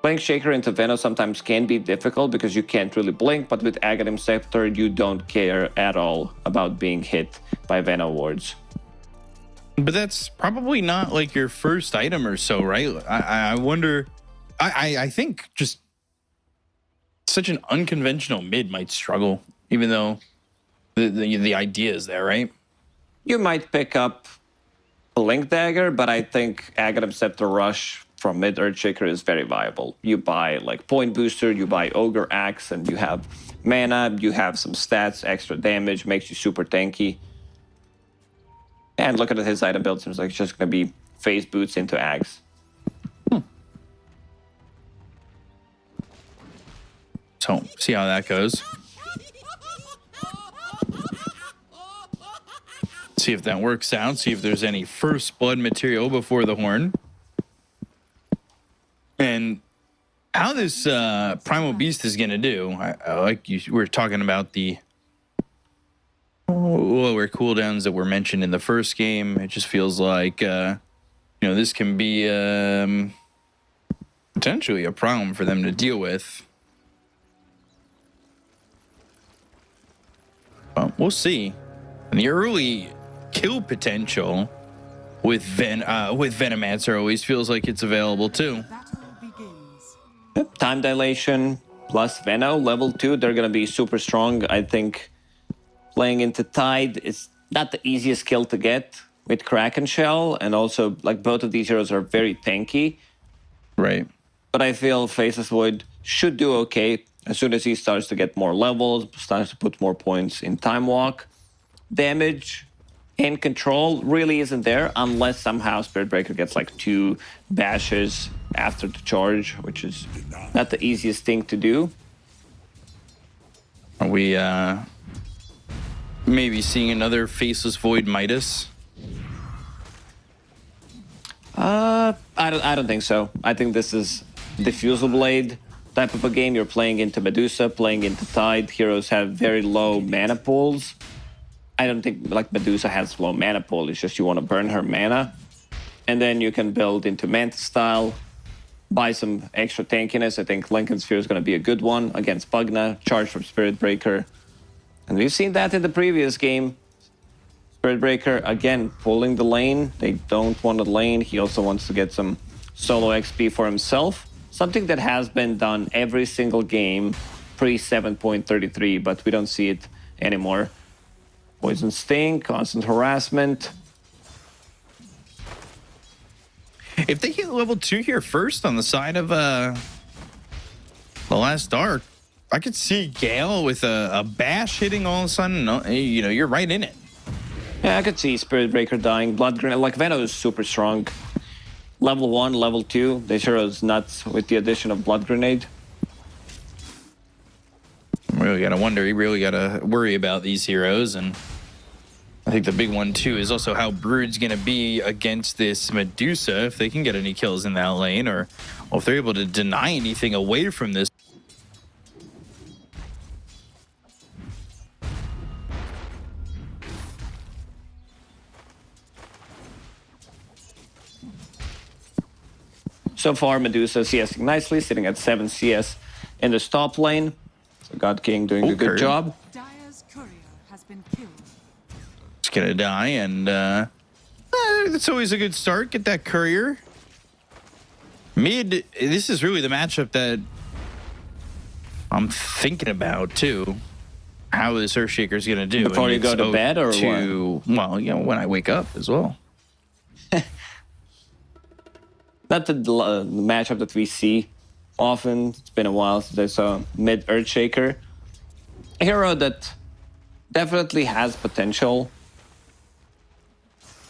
Playing Shaker into Veno sometimes can be difficult because you can't really blink, but with Aghanim Scepter, you don't care at all about being hit by Veno wards. But that's probably not like your first item or so, right? I wonder. I think just such an unconventional mid might struggle, even though the idea is there, right? You might pick up a Link Dagger, but I think Aghanim Scepter Rush from mid Earthshaker is very viable. You buy like Point Booster, you buy Ogre Axe, and you have mana, you have some stats, extra damage, makes you super tanky. And look at his item build, seems like it's just going to be phase boots into Axe. So, see how that goes. See if that works out. See if there's any first blood material before the horn. And how this Primal Beast is going to do, I like you were talking about the lower cooldowns that were mentioned in the first game. It just feels like, this can be potentially a problem for them to deal with. But we'll see. And the early kill potential with Venomancer always feels like it's available too. Battle begins. Time dilation plus Veno, level 2. They're going to be super strong. I think playing into Tide is not the easiest skill to get with Kraken Shell. And also, like, both of these heroes are very tanky. Right. But I feel Faceless Void should do okay as soon as he starts to get more levels, starts to put more points in Time Walk. Damage and control really isn't there unless somehow Spirit Breaker gets like 2 bashes after the charge, which is not the easiest thing to do. Are we maybe seeing another Faceless Void Midas? I don't think so. I think this is Diffusal Blade type of a game. You're playing into Medusa, playing into Tide. Heroes have very low mana pools. I don't think like Medusa has low mana pool. It's just you want to burn her mana. And then you can build into Mantis style, buy some extra tankiness. I think Lincoln Sphere is going to be a good one against Pugna, charge from Spirit Breaker. And we've seen that in the previous game. Spirit Breaker, again, pulling the lane. They don't want the lane. He also wants to get some solo XP for himself. Something that has been done every single game pre 7.33, but we don't see it anymore. Poison Sting, constant harassment. If they hit level 2 here first on the side of the Last Dark, I could see Gale with a bash hitting all of a sudden. No, you know, you're right in it. Yeah, I could see Spirit Breaker dying. Blood Grenade, like Veno is super strong. Level 1, level 2, they sure is nuts with the addition of Blood Grenade. Really gotta wonder. You really gotta worry about these heroes, and I think the big one too is also how Brood's gonna be against this Medusa if they can get any kills in that lane, or if they're able to deny anything away from this. So far, Medusa CSing nicely, sitting at 7 CS in the top lane. So God King doing a good job. Dire's courier has been killed. It's gonna die, and that's always a good start. Get that courier. Mid, this is really the matchup that I'm thinking about too. How this Earthshaker's gonna do Before you go to bed, or what? Well, you know, when I wake up as well. Not the matchup that we see often. It's been a while since I saw mid Earthshaker. A hero that definitely has potential.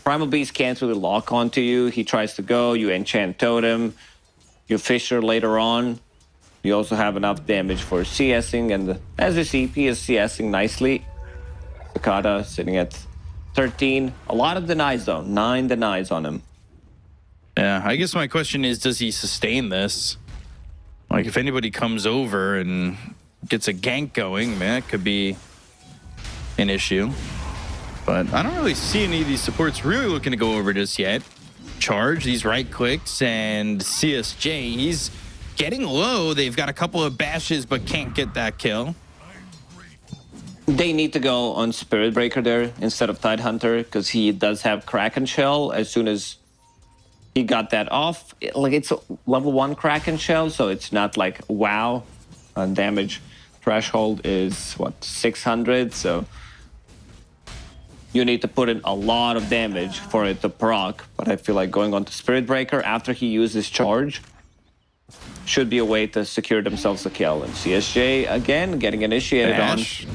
Primal Beast can't really lock onto you. He tries to go, you enchant Totem, you Fissure later on. You also have enough damage for CSing, and as you see, he is CSing nicely. Sakata sitting at 13. A lot of denies though, 9 denies on him. Yeah, I guess my question is, does he sustain this? Like, if anybody comes over and gets a gank going, man, it could be an issue. But I don't really see any of these supports really looking to go over just yet. Charge, these right clicks, and CSJ, he's getting low. They've got a couple of bashes, but can't get that kill. They need to go on Spirit Breaker there instead of Tidehunter, because he does have Kraken Shell. As soon as he got that off, like, it's a level 1 Kraken Shell, so it's not like wow. Damage threshold is what, 600, so you need to put in a lot of damage for it to proc. But I feel like going on to Spirit Breaker after he uses charge should be a way to secure themselves a kill. And CSJ again getting initiated Bash.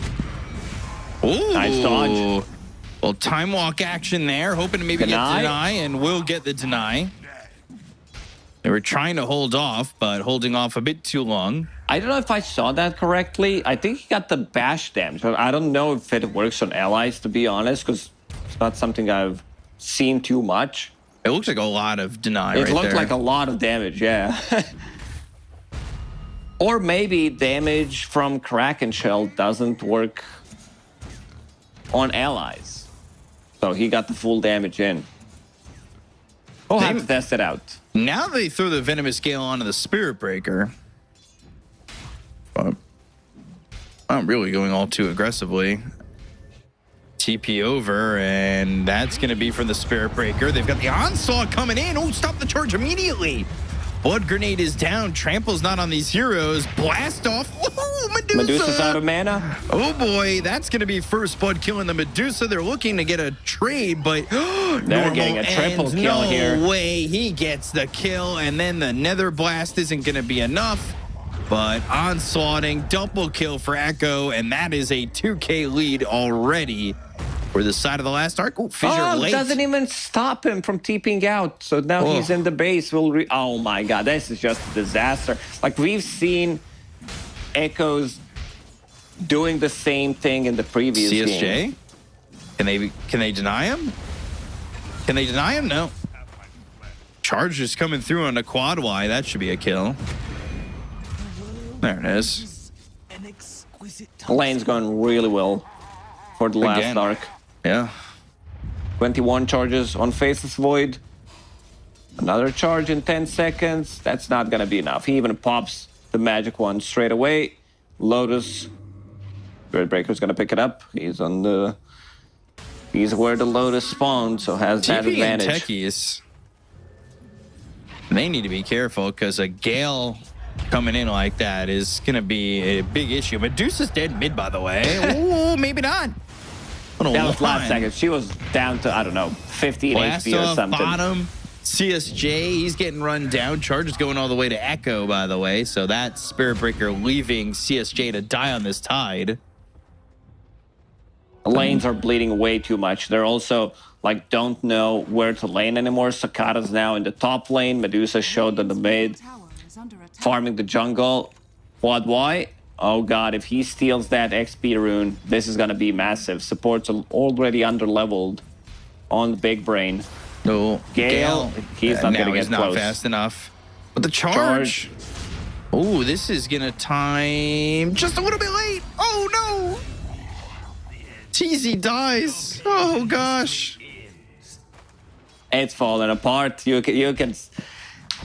on. Ooh. Nice dodge. Well, time walk action there, hoping to maybe get the deny, and will get the deny. They were trying to hold off, but holding off a bit too long. I don't know if I saw that correctly. I think he got the bash damage, but I don't know if it works on allies, to be honest, because it's not something I've seen too much. It looks like a lot of deny It right looked there. like a lot of damage, yeah. Or maybe damage from Kraken Shell doesn't work on allies. So he got the full damage in. We'll have to test it out. Now they throw the Venomous Gale onto the Spirit Breaker. But I'm really going all too aggressively. TP over, and that's going to be from the Spirit Breaker. They've got the Onslaught coming in. Oh, stop the charge immediately. Blood Grenade is down. Trample's not on these heroes. Blast off. Oh, Medusa. Medusa's out of mana. Oh, boy. That's going to be first blood killing the Medusa. They're looking to get a trade, but They're getting a triple ends. kill no here. No way. He gets the kill, and then the Nether Blast isn't going to be enough. But onslaughting, double kill for Echo, and that is a 2K lead already for the side of the last arc. Oh, Fissure late. Doesn't even stop him from TPing out. So now he's in the base. Oh my God, this is just a disaster. Like we've seen Echoes doing the same thing in the previous CSJ? game. Can they deny him? Can they deny him? No. Charge is coming through on the quad Y. That should be a kill. There it is. Lane's going really well for the last Again. arc. Yeah. 21 charges on Faceless Void. Another charge in 10 seconds. That's not going to be enough. He even pops the magic one straight away. Lotus. Spirit Breaker's going to pick it up. He's where the Lotus spawned, so has that TP and advantage. techies, they need to be careful because a Gale coming in like that is going to be a big issue. Medusa's dead mid, by the way. Ooh, maybe not. That was last second. She was down to, I don't know, 15 Blast HP or off something. bottom. CSJ, he's getting run down. Charge is going all the way to Echo, by the way. So that's Spirit Breaker leaving CSJ to die on this tide. Lanes are bleeding way too much. They're also, like, don't know where to lane anymore. Sakata's now in the top lane. Medusa showed on the mid. Tower is under attack. Farming the jungle. Quad Y. Oh God, if he steals that XP rune, this is gonna be massive. Support's already under-leveled on the big brain. No, Gale, he's not now gonna he's get not close. fast enough. But the charge. Oh, this is gonna time just a little bit late. Oh no! TZ dies. Oh gosh. It's falling apart.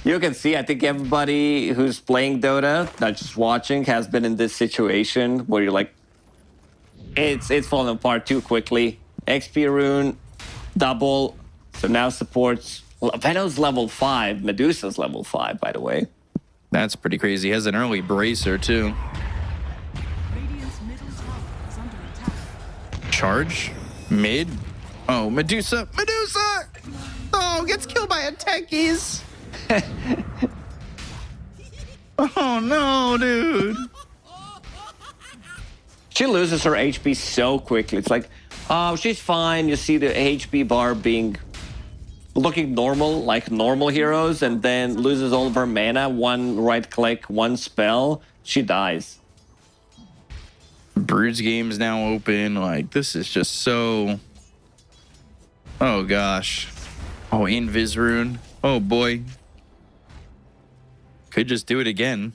You can see, I think everybody who's playing Dota, not just watching, has been in this situation where you're like, it's falling apart too quickly. XP rune, double. So now supports. Well, Venom's level 5. Medusa's level 5, by the way. That's pretty crazy. He has an early bracer too. Radiant's middle tower is under attack. Charge mid. Oh, Medusa. Oh, gets killed by a techies. Oh no, dude. She loses her HP so quickly. It's like, oh, she's fine. You see the HP bar looking normal, like normal heroes, and then loses all of her mana. One right click, one spell, she dies. Brood's game's now open. Like, this is just so... Oh, gosh. Oh, Invis rune. Oh, boy. Could just do it again.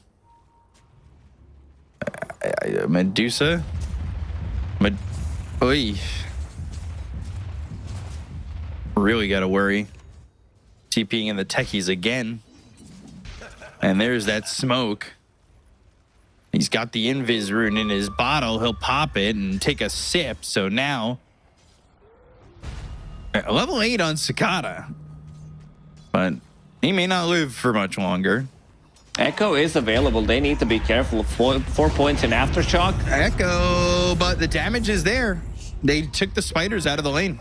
Medusa? Oy. Really got to worry. TPing in the techies again. And there's that smoke. He's got the Invis rune in his bottle. He'll pop it and take a sip. So now, level 8 on Sakata. But he may not live for much longer. Echo is available. They need to be careful. 4 points in Aftershock. Echo, but the damage is there. They took the spiders out of the lane.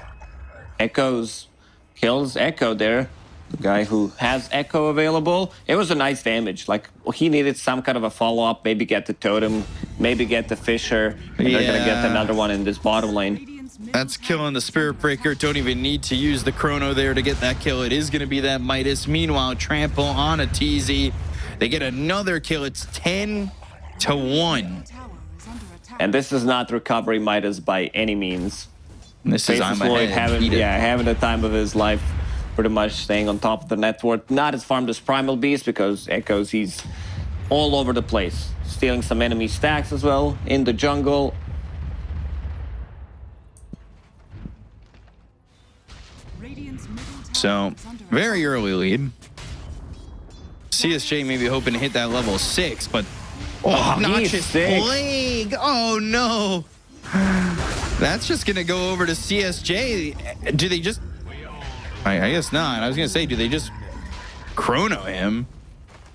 Echoes kills Echo there. The guy who has Echo available. It was a nice damage. Like, he needed some kind of a follow-up. Maybe get the totem. Maybe get the Fissure. And they're going to get another one in this bottom lane. Radiant's middle That's killing the Spirit Breaker. Don't even need to use the Chrono there to get that kill. It is going to be that Midas. Meanwhile, Trample on a TZ. They get another kill. It's 10-1. tower is under attack. And this is not recovery Midas by any means. This is Faceless on my Void head. Eat it. having the time of his life. Pretty much staying on top of the network. Not as farmed as Primal Beast because Echoes, he's all over the place. Stealing some enemy stacks as well in the jungle. Radiant's middle tower So, is under very early lead. CSJ maybe hoping to hit that level 6, but... Oh, he's Notch's sick. plague! Oh, no! That's just going to go over to CSJ. Do they just... I guess not. I was going to say, do they just chrono him?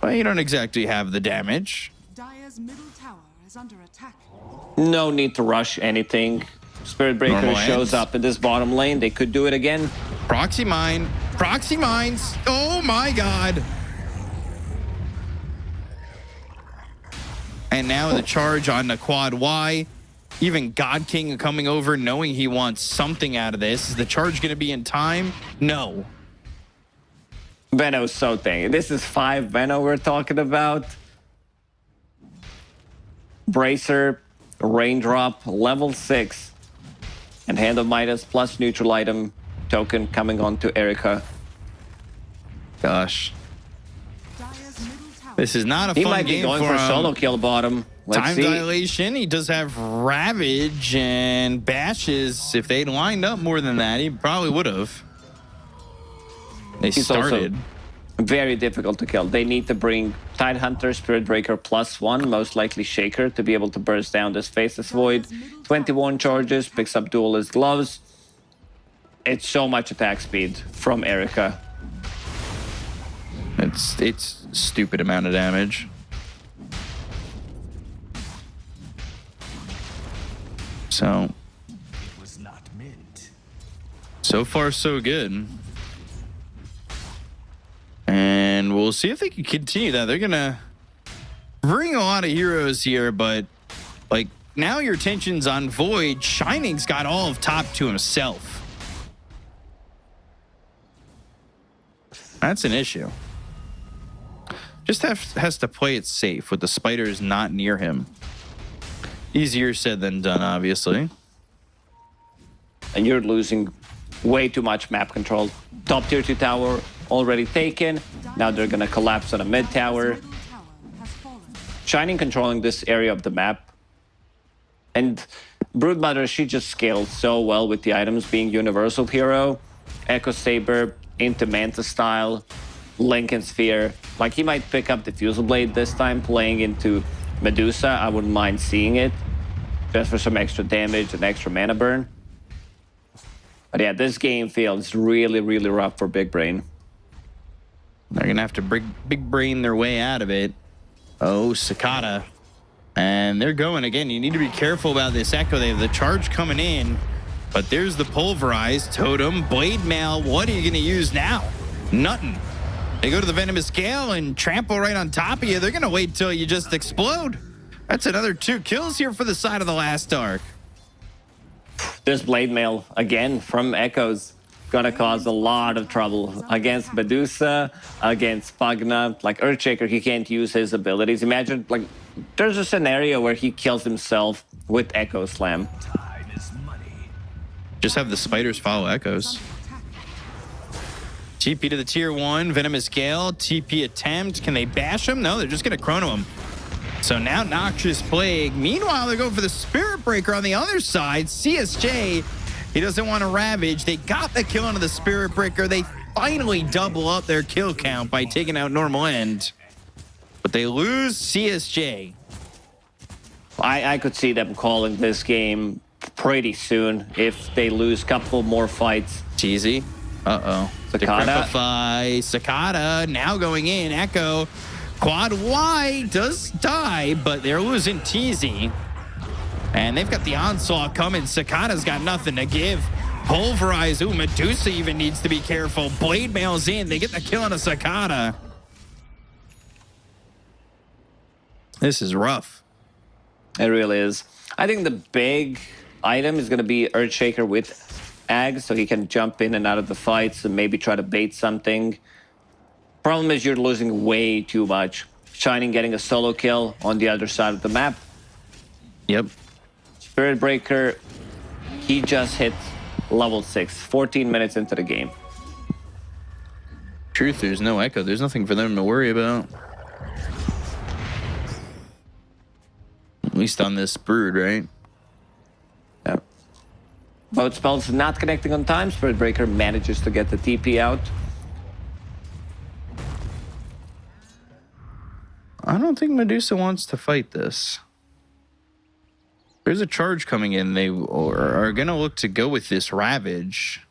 Well, you don't exactly have the damage. Dire's middle tower is under attack. No need to rush anything. Spirit Breaker Normal shows ends. up in this bottom lane. They could do it again. Proxy mine. Proxy mines. Oh my god. And now the charge on the quad Y. Even God King coming over knowing he wants something out of this. Is the charge going to be in time? No. Veno's so tanky. This is 5 Veno we're talking about. Bracer, Raindrop, level 6. And Hand of Midas plus neutral item token coming on to Erica. Gosh. Dire's middle tower. This is not a He fun might be game going for for a him. solo kill bottom. Let's Time see. dilation. He does have Ravage and Bashes. If they'd lined up more than that, he probably would have. They He's started. also very difficult to kill. They need to bring Tidehunter, Spirit Breaker +1, most likely Shaker, to be able to burst down this Faceless Void. 21 charges, picks up Duelist Gloves. It's so much attack speed from Erica. It's stupid amount of damage. So so far so good. And we'll see if they can continue that. They're gonna bring a lot of heroes here, but like now your attention's on Void. Shining's got all of top to himself. That's an issue. Just has to play it safe with the spiders not near him. Easier said than done, obviously. And you're losing way too much map control. Top tier 2 tower already taken. Now they're gonna collapse on a mid tower. Middle tower has fallen. Shining controlling this area of the map. And Broodmother, she just scaled so well with the items being Universal Hero. Echo Saber into Manta style. Lincoln Sphere. Like he might pick up the Fusel Blade this time playing into Medusa. I wouldn't mind seeing it. Just for some extra damage and extra mana burn. But yeah, this game feels really, really rough for Big Brain. They're gonna have to big brain their way out of it. Oh, Cicada. And they're going again. You need to be careful about this Echo. They have the charge coming in. But there's the pulverized totem. Blade Mail. What are you gonna use now? Nothing. They go to the Venomous Gale and trample right on top of you. They're gonna wait till you just explode. That's another 2 kills here for the side of the Last Dark. This Blade Mail, again, from Echoes, gonna cause a lot of trouble against Medusa, against Pugna. Like Earthshaker, he can't use his abilities. Imagine, like, there's a scenario where he kills himself with Echo Slam. Just have the spiders follow Echoes. TP to the tier 1, Venomous Gale, TP attempt. Can they bash him? No, they're just gonna chrono him. So now Noxious Plague. Meanwhile, they go for the Spirit Breaker on the other side. CSJ, he doesn't want to Ravage. They got the kill onto the Spirit Breaker. They finally double up their kill count by taking out Normal End. But they lose CSJ. I could see them calling this game pretty soon if they lose a couple more fights. Cheesy. Uh-oh. Cicada. Decrepify. Cicada now going in. Echo. Quad Y does die, but they're losing Teasy. And they've got the onslaught coming. Cicada's got nothing to give. Pulverize. Ooh, Medusa even needs to be careful. Blade Mail's in. They get the kill on a Cicada. This is rough. It really is. I think the big item is going to be Earthshaker with Ag, so he can jump in and out of the fights and maybe try to bait something. Problem is you're losing way too much. Shining getting a solo kill on the other side of the map. Yep. Spirit Breaker, he just hit level 6, 14 minutes into the game. Truth, there's no Echo. There's nothing for them to worry about. At least on this Brood, right? Yep. Both spells not connecting on time. Spirit Breaker manages to get the TP out. I I don't think Medusa wants to fight this. There's a charge coming in. They are going to look to go with this Ravage.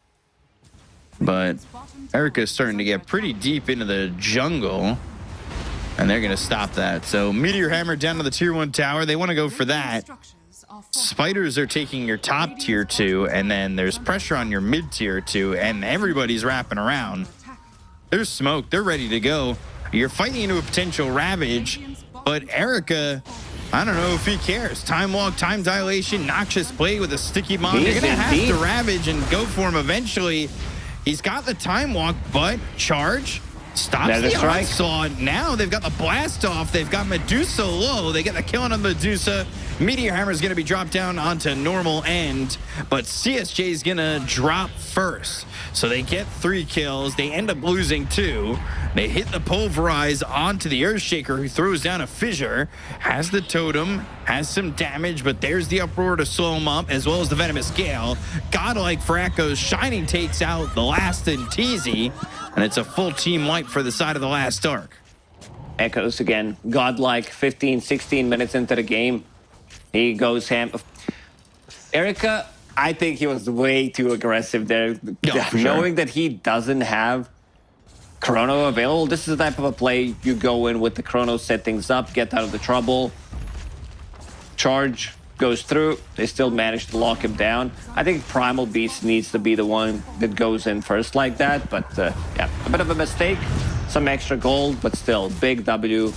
But Erica's starting to get pretty deep into the jungle. And they're going to stop that. So Meteor Hammer down to the tier 1 tower. They want to go for that. Spiders are taking your top tier 2. And then there's pressure on your mid tier 2. And everybody's wrapping around. There's smoke. They're ready to go. You're fighting into a potential Ravage. But Erica, I don't know if he cares. Time walk, time dilation, noxious blade with a sticky bomb. They're going to have to Ravage and go for him eventually. He's got the time walk, but charge stops the onslaught. Now they've got the blast off. They've got Medusa low. They get the kill on Medusa. Meteor Hammer is going to be dropped down onto normal end, but CSJ is going to drop first. So they get 3 kills. They end up losing 2. They hit the pulverize onto the Earthshaker, who throws down a fissure, has the totem, has some damage, but there's the uproar to slow him up, as well as the venomous gale. Godlike for Echoes. Shining takes out the last and Teasy, and it's a full team wipe for the side of the last Arc. Echoes again. Godlike 15, 16 minutes into the game. He goes ham. Erica, I think he was way too aggressive there. Knowing that he doesn't have Chrono available, this is the type of a play you go in with the Chrono, set things up, get out of the trouble. Charge goes through. They still manage to lock him down. I think Primal Beast needs to be the one that goes in first like that. But yeah, a bit of a mistake. Some extra gold, but still, big W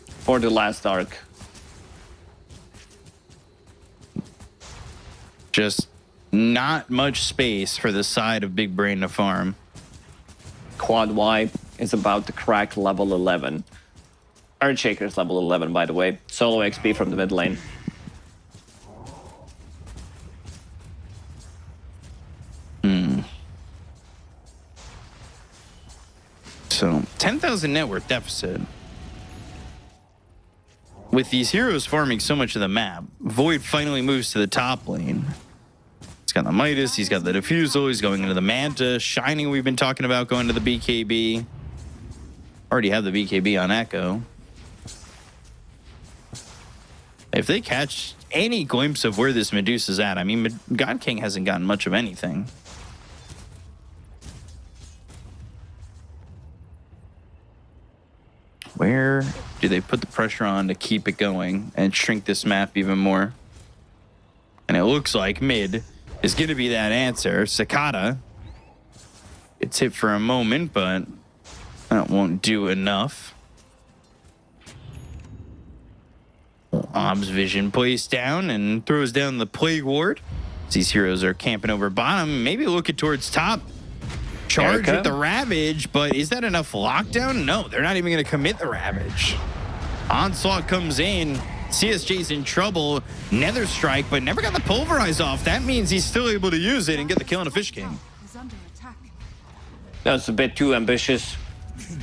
for the last Arc. Just not much space for the side of Big Brain to farm. Quad Y is about to crack level 11. Earthshaker's level 11, by the way. Solo XP from the mid lane. So, 10,000 net worth deficit. With these heroes farming so much of the map, Void finally moves to the top lane. He's got the Midas, he's got the Diffusal, he's going into the Manta. Shining, we've been talking about going to the BKB. Already have the BKB on Echo. If they catch any glimpse of where this Medusa's at, I mean, God King hasn't gotten much of anything. Where do they put the pressure on to keep it going and shrink this map even more? And it looks like mid is going to be that answer. Cicada gets hit for a moment, but that won't do enough. Ob's vision placed down and throws down the Plague Ward. These heroes are camping over bottom, maybe looking towards top. Charge with the Ravage, but is that enough lockdown? No, they're not even going to commit the Ravage. Onslaught comes in. CSJ's in trouble. Nether Strike, but never got the Pulverize off. That means he's still able to use it and get the kill on a Fish King. That's a bit too ambitious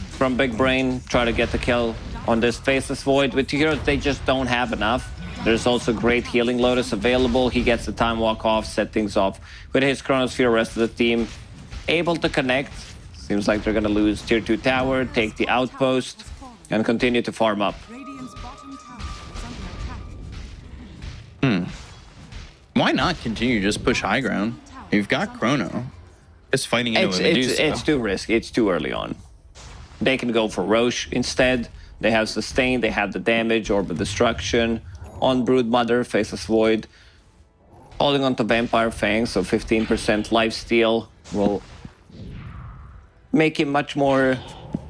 from Big Brain. Try to get the kill on this Faceless Void. With heroes, they just don't have enough. There's also great Healing Lotus available. He gets the Time Walk off, set things off. With his Chronosphere, rest of the team able to connect. Seems like they're going to lose tier 2 tower, take the outpost, and continue to farm up. Why not continue to just push high ground? You've got Chrono. It's fighting into a Medusa. It's too risky. It's too early on. They can go for Roche instead. They have Sustain, they have the damage, Orb of Destruction. On Broodmother, Faceless Void. Holding on to Vampire Fang, so 15% lifesteal will make him much more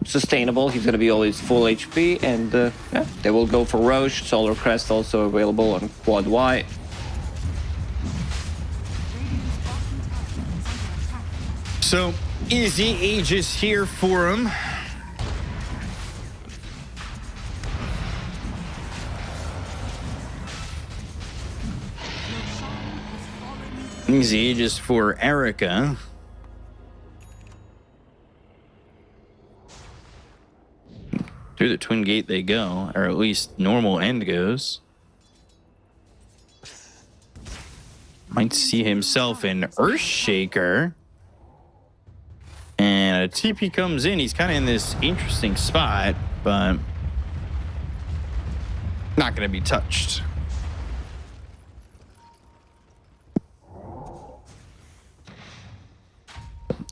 sustainable. He's going to be always full HP, and yeah, they will go for Roche. Solar Crest also available on Quad Y. So, Easy Aegis here for him. Easy Aegis for Erica. Through the Twin Gate they go, or at least normal end goes. Might see himself in Earthshaker. And a TP comes in. He's kind of in this interesting spot, but not going to be touched.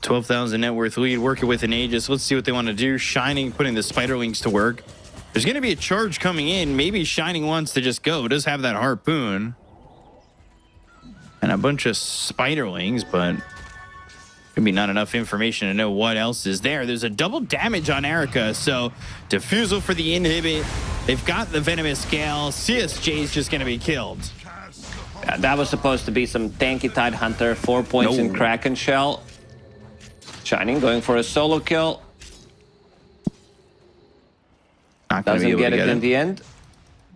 12,000 net worth lead, working with an Aegis. Let's see what they want to do. Shining, putting the Spiderlings to work. There's going to be a charge coming in. Maybe Shining wants to just go. Does have that harpoon. And a bunch of Spiderlings, but maybe not enough information to know what else is there. There's a double damage on Erica, so Diffusal for the inhibit. They've got the Venomous Gale. CSJ is just going to be killed. That was supposed to be some tanky Tidehunter. 4 points in Kraken Shell. Shining going for a solo kill. Not gonna be Doesn't able get to it get in the end.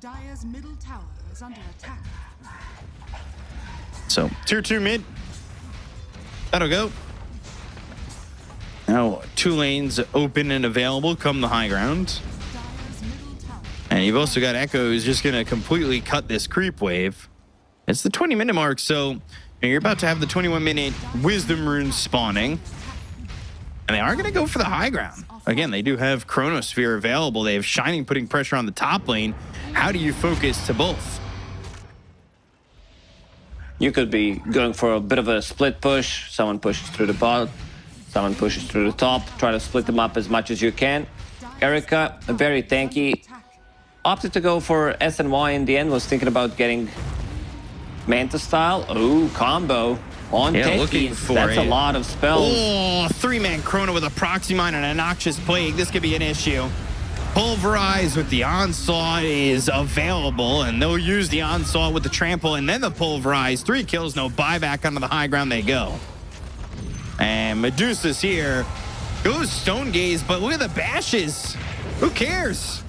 Dire's middle tower is under attack. So, tier 2 mid. That'll go. Now, 2 lanes open and available come the high ground. Dire's middle tower. And you've also got Echo who's just going to completely cut this creep wave. It's the 20-minute mark, so you're about to have the 21-minute Wisdom Rune spawning. And they are going to go for the high ground. Again, they do have Chronosphere available. They have Shining putting pressure on the top lane. How do you focus to both? You could be going for a bit of a split push. Someone pushes through the bottom. Someone pushes through the top. Try to split them up as much as you can. Erica, very tanky. Opted to go for SNY in the end. Was thinking about getting Manta style. Oh, combo on looking techies. for That's a it. lot of spells. Oh, 3-man Chrono with a Proxy Mine and a Noxious Plague. This could be an issue. Pulverize with the Onslaught is available, and they'll use the Onslaught with the Trample and then the Pulverize. 3 kills, no buyback. Onto the high ground they go. And Medusa's here. Goes Stone Gaze, but look at the bashes. Who cares?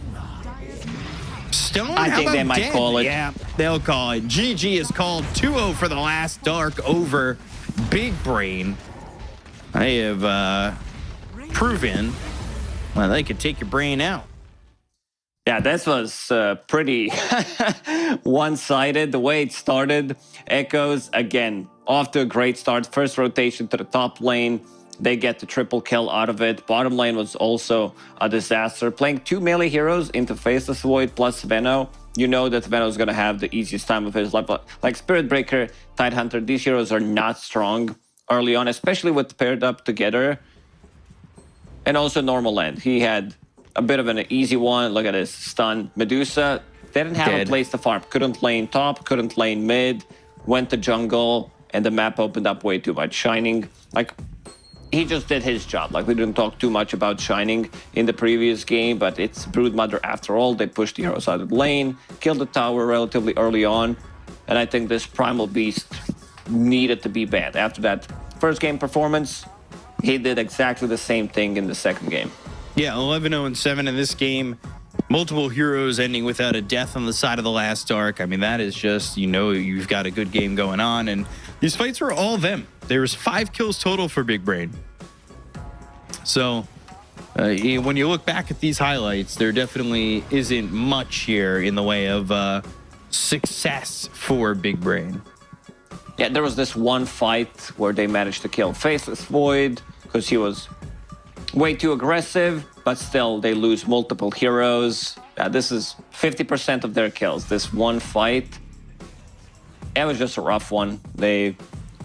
Stone, I how think they about might dead? call it. Yeah, they'll call it. GG is called 2-0 for the last Dark over Big Brain. They have proven, well, they could take your brain out. Yeah, this was pretty one-sided. The way it started, Echoes, again, off to a great start. First rotation to the top lane. They get the triple kill out of it. Bottom lane was also a disaster. Playing 2 melee heroes into Faceless Void plus Veno. You know that Veno is going to have the easiest time of his life. Like Spirit Breaker, Tidehunter, these heroes are not strong early on, especially with paired up together. And also normal land. He had a bit of an easy one. Look at his stun. Medusa, they didn't have a place to farm. Couldn't lane top, couldn't lane mid. Went to jungle, and the map opened up way too much. Shining, like, he just did his job. Like, we didn't talk too much about Shining in the previous game, but it's Broodmother after all. They pushed the heroes out of the lane, killed the tower relatively early on, and I think this Primal Beast needed to be banned. After that first game performance, he did exactly the same thing in the second game. Yeah, 11-0-7 in this game. Multiple heroes ending without a death on the side of the last Dark. I mean, that is just, you know, you've got a good game going on. And these fights were all them. There was 5 kills total for Big Brain. So when you look back at these highlights, there definitely isn't much here in the way of success for Big Brain. Yeah, there was this one fight where they managed to kill Faceless Void because he was way too aggressive, but still they lose multiple heroes. This is 50% of their kills. This one fight, it was just a rough one. They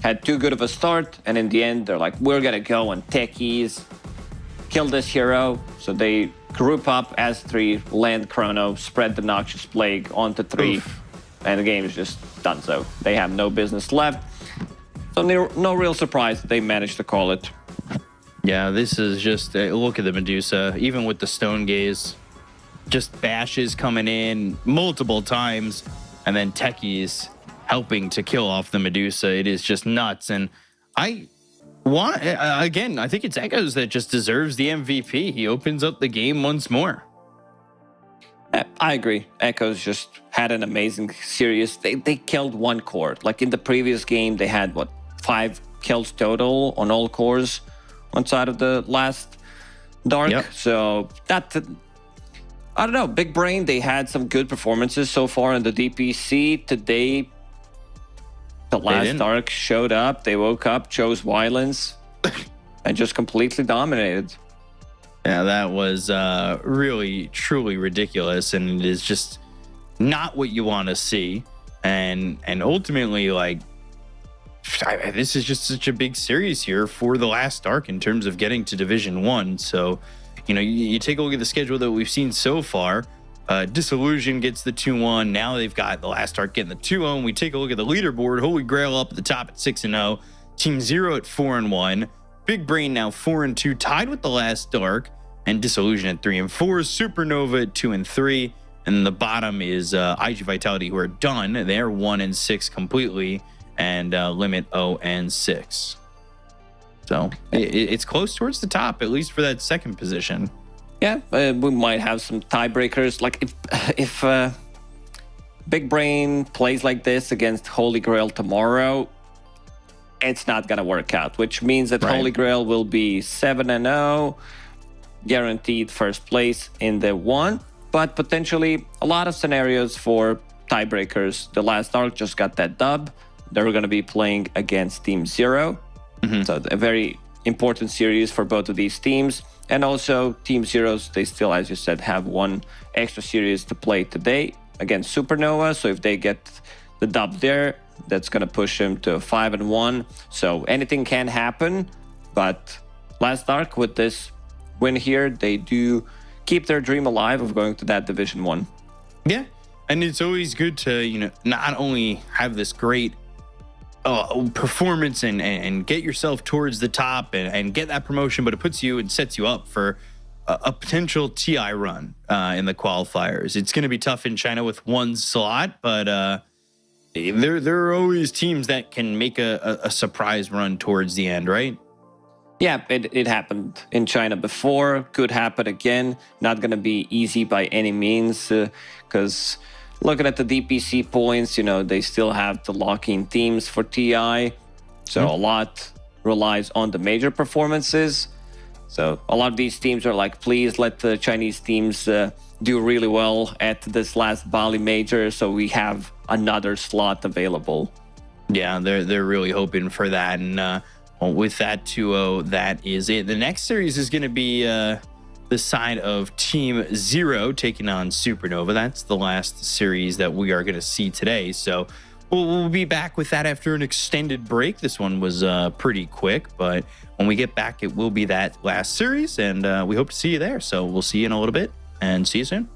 had too good of a start, and in the end, they're like, we're gonna go and techies, kill this hero. So they group up as 3, land Chrono, spread the Noxious Plague onto 3, and the game is just done. So they have no business left. So no real surprise that they managed to call it. Yeah, this is just look at the Medusa, even with the Stone Gaze, just bashes coming in multiple times, and then techies helping to kill off the Medusa. It is just nuts. And I want, again, I think it's Echoes that just deserves the MVP. He opens up the game once more. I agree. Echoes just had an amazing series. They killed one core. Like in the previous game, they had, 5 kills total on all cores on side of the last Dark. Yep. So that, I don't know, Big Brain, they had some good performances so far in the DPC. Today, the last Dark showed up. They woke up, chose violence, and just completely dominated. Yeah, that was really, truly ridiculous, and it is just not what you want to see. And ultimately, like, this is just such a big series here for the last arc in terms of getting to Division 1. So, you take a look at the schedule that we've seen so far. Disillusion gets the 2-1. Now they've got the last arc getting the 2-0. We take a look at the leaderboard. Holy Grail up at the top at 6-0. Team Zero at 4-1. Big Brain now 4-2, tied with the last arc. And Disillusion at 3-4. Supernova at 2-3. And the bottom is IG Vitality, who are done. They're 1-6 completely. And Limit 0-6. So it's close towards the top, at least for that second position. Yeah, we might have some tiebreakers. Like if Big Brain plays like this against Holy Grail tomorrow, it's not gonna work out. Which means that Right. Holy Grail will be 7-0, guaranteed first place in the 1. But potentially a lot of scenarios for tiebreakers. The last arc just got that dub. They're gonna be playing against Team Zero. So a very important series for both of these teams. And also Team Zeros, they still, as you said, have one extra series to play today against Supernova. So if they get the dub there, that's going to push them to 5-1. So anything can happen. But last arc with this win here, they do keep their dream alive of going to that Division 1. Yeah. And it's always good to, not only have this great performance and get yourself towards the top and get that promotion, but it puts you and sets you up for a potential TI run in the qualifiers. It's going to be tough in China with one slot, but there are always teams that can make a surprise run towards the end, right? Yeah, it happened in China before, could happen again. Not going to be easy by any means, because looking at the DPC points, they still have the lock-in teams for TI. So a lot relies on the major performances. So a lot of these teams are like, please let the Chinese teams do really well at this last Bali major, so we have another slot available. Yeah, they're really hoping for that. And well, with that 2-0, that is it. The next series is going to be the side of Team Zero taking on Supernova. That's the last series that we are going to see today. So we'll be back with that after an extended break. This one was pretty quick, but when we get back, it will be that last series, and we hope to see you there. So we'll see you in a little bit, and see you soon.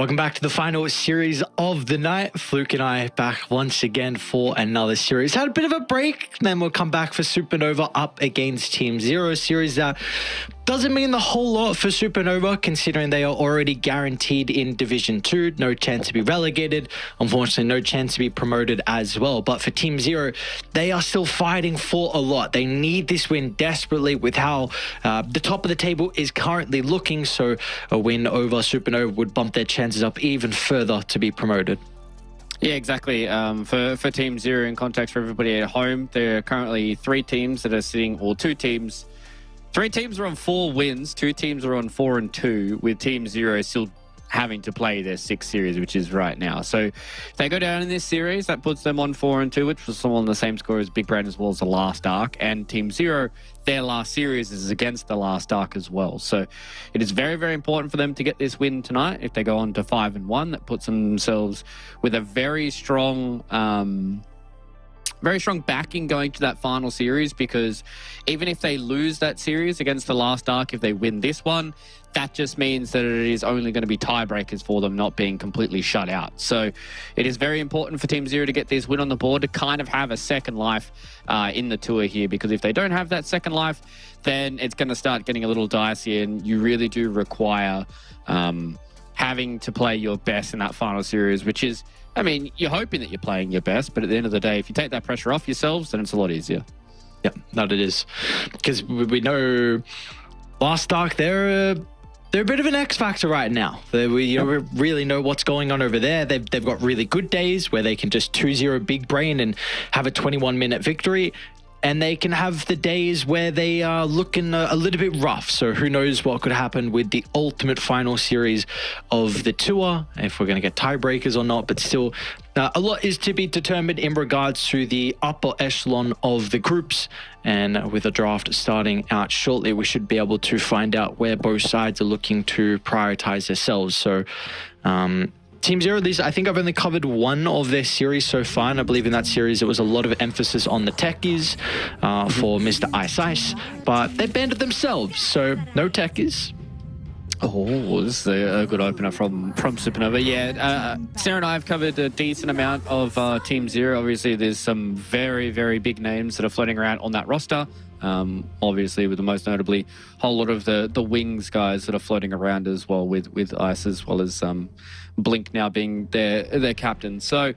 Welcome back to the final series of the night. Fluke and I back once again for another series. Had a bit of a break, then we'll come back for Supernova up against Team Zero. Series that doesn't mean the whole lot for Supernova, considering they are already guaranteed in Division 2. No chance to be relegated. Unfortunately, no chance to be promoted as well. But for Team Zero, they are still fighting for a lot. They need this win desperately with how the top of the table is currently looking. So a win over Supernova would bump their chances up even further to be promoted. Yeah, exactly. For Team Zero, in context for everybody at home, there are currently 3 teams that are sitting, or 2 teams. 3 teams are on 4 wins, 2 teams are on 4 and 2, with Team Zero still having to play their 6th series, which is right now. So if they go down in this series, that puts them on 4 and 2, which was on the same score as Big Brain as well as the last arc. And Team Zero, their last series is against the last arc as well. So it is very, very important for them to get this win tonight. If they go on to 5 and 1, that puts themselves with a very strong backing going to that final series, because even if they lose that series against the last arc, if they win this one, that just means that it is only going to be tiebreakers for them, not being completely shut out. So it is very important for Team Zero to get this win on the board, to kind of have a second life in the tour here, because if they don't have that second life, then it's going to start getting a little dicey, and you really do require having to play your best in that final series, which is, I mean, you're hoping that you're playing your best, but at the end of the day, if you take that pressure off yourselves, then it's a lot easier. Yeah, that it is. Because we know last arc, they're a bit of an X factor right now. We really know what's going on over there. They've got really good days where they can just 2-0 Big Brain and have a 21-minute victory. And they can have the days where they are looking a little bit rough. So who knows what could happen with the ultimate final series of the tour, if we're going to get tiebreakers or not. But still, a lot is to be determined in regards to the upper echelon of the groups. And with the draft starting out shortly, we should be able to find out where both sides are looking to prioritize themselves. So Team Zero, I think I've only covered one of their series so far, and I believe in that series it was a lot of emphasis on the techies for Mr. Ice, but they banned it themselves, so no techies. Oh, this is a good opener from Supernova. Yeah, Sarah and I have covered a decent amount of Team Zero. Obviously, there's some very, very big names that are floating around on that roster. Obviously, with the most notably, a whole lot of the Wings guys that are floating around as well, with Ice, as well as Blink now being their captain. So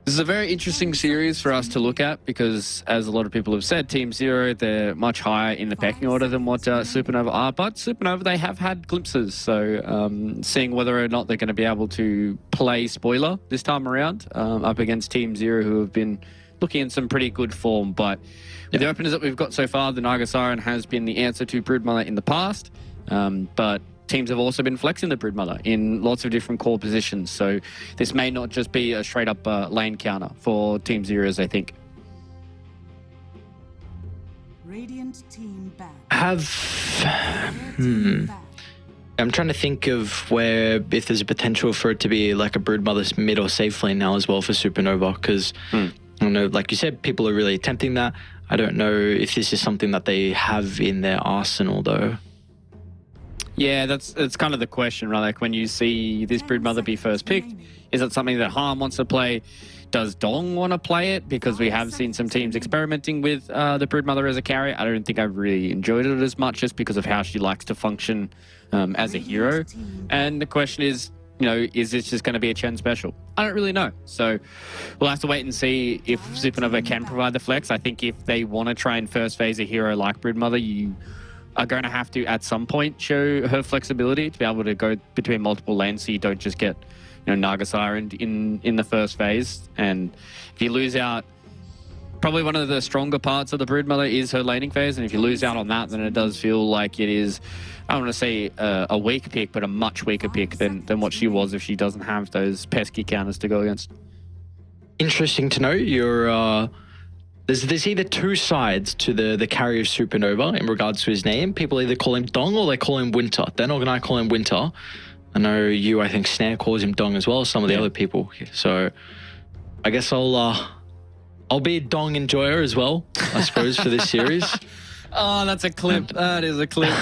this is a very interesting series for us to look at, because as a lot of people have said, Team Zero, they're much higher in the pecking order than what Supernova are, but Supernova, they have had glimpses. So seeing whether or not they're going to be able to play spoiler this time around up against Team Zero, who have been looking in some pretty good form. But with the openers that we've got so far, the Naga Siren has been the answer to Broodmother in the past, but teams have also been flexing the Broodmother in lots of different core positions. So this may not just be a straight up lane counter for Team Zero's, I think. Radiant team back. I'm trying to think of where, if there's a potential for it to be like a Broodmother's mid or safe lane now as well for Supernova, because I don't know, like you said, people are really attempting that. I don't know if this is something that they have in their arsenal though. Yeah, that's kind of the question, right? Like when you see this Broodmother be first picked, is it something that Harm wants to play? Does Dong want to play it? Because we have seen some teams experimenting with the Broodmother as a carry. I don't think I've really enjoyed it as much, just because of how she likes to function as a hero. And the question is, you know, is this just going to be a Chen special? I don't really know. So we'll have to wait and see if Supernova can provide the flex. I think if they want to try and first phase a hero like Broodmother, you are going to have to, at some point, show her flexibility to be able to go between multiple lanes, so you don't just get, you know, Naga Siren in the first phase. And if you lose out, probably one of the stronger parts of the Broodmother is her laning phase, and if you lose out on that, then it does feel like it is, I don't want to say a weak pick, but a much weaker pick than what she was if she doesn't have those pesky counters to go against. Interesting to know. There's either two sides to the carry of Supernova in regards to his name. People either call him Dong or they call him Winter. They're not going to call him Winter. I know I think Snare calls him Dong as well, some of the other people. So I guess I'll be a Dong enjoyer as well, I suppose, for this series. Oh, that's a clip. That is a clip.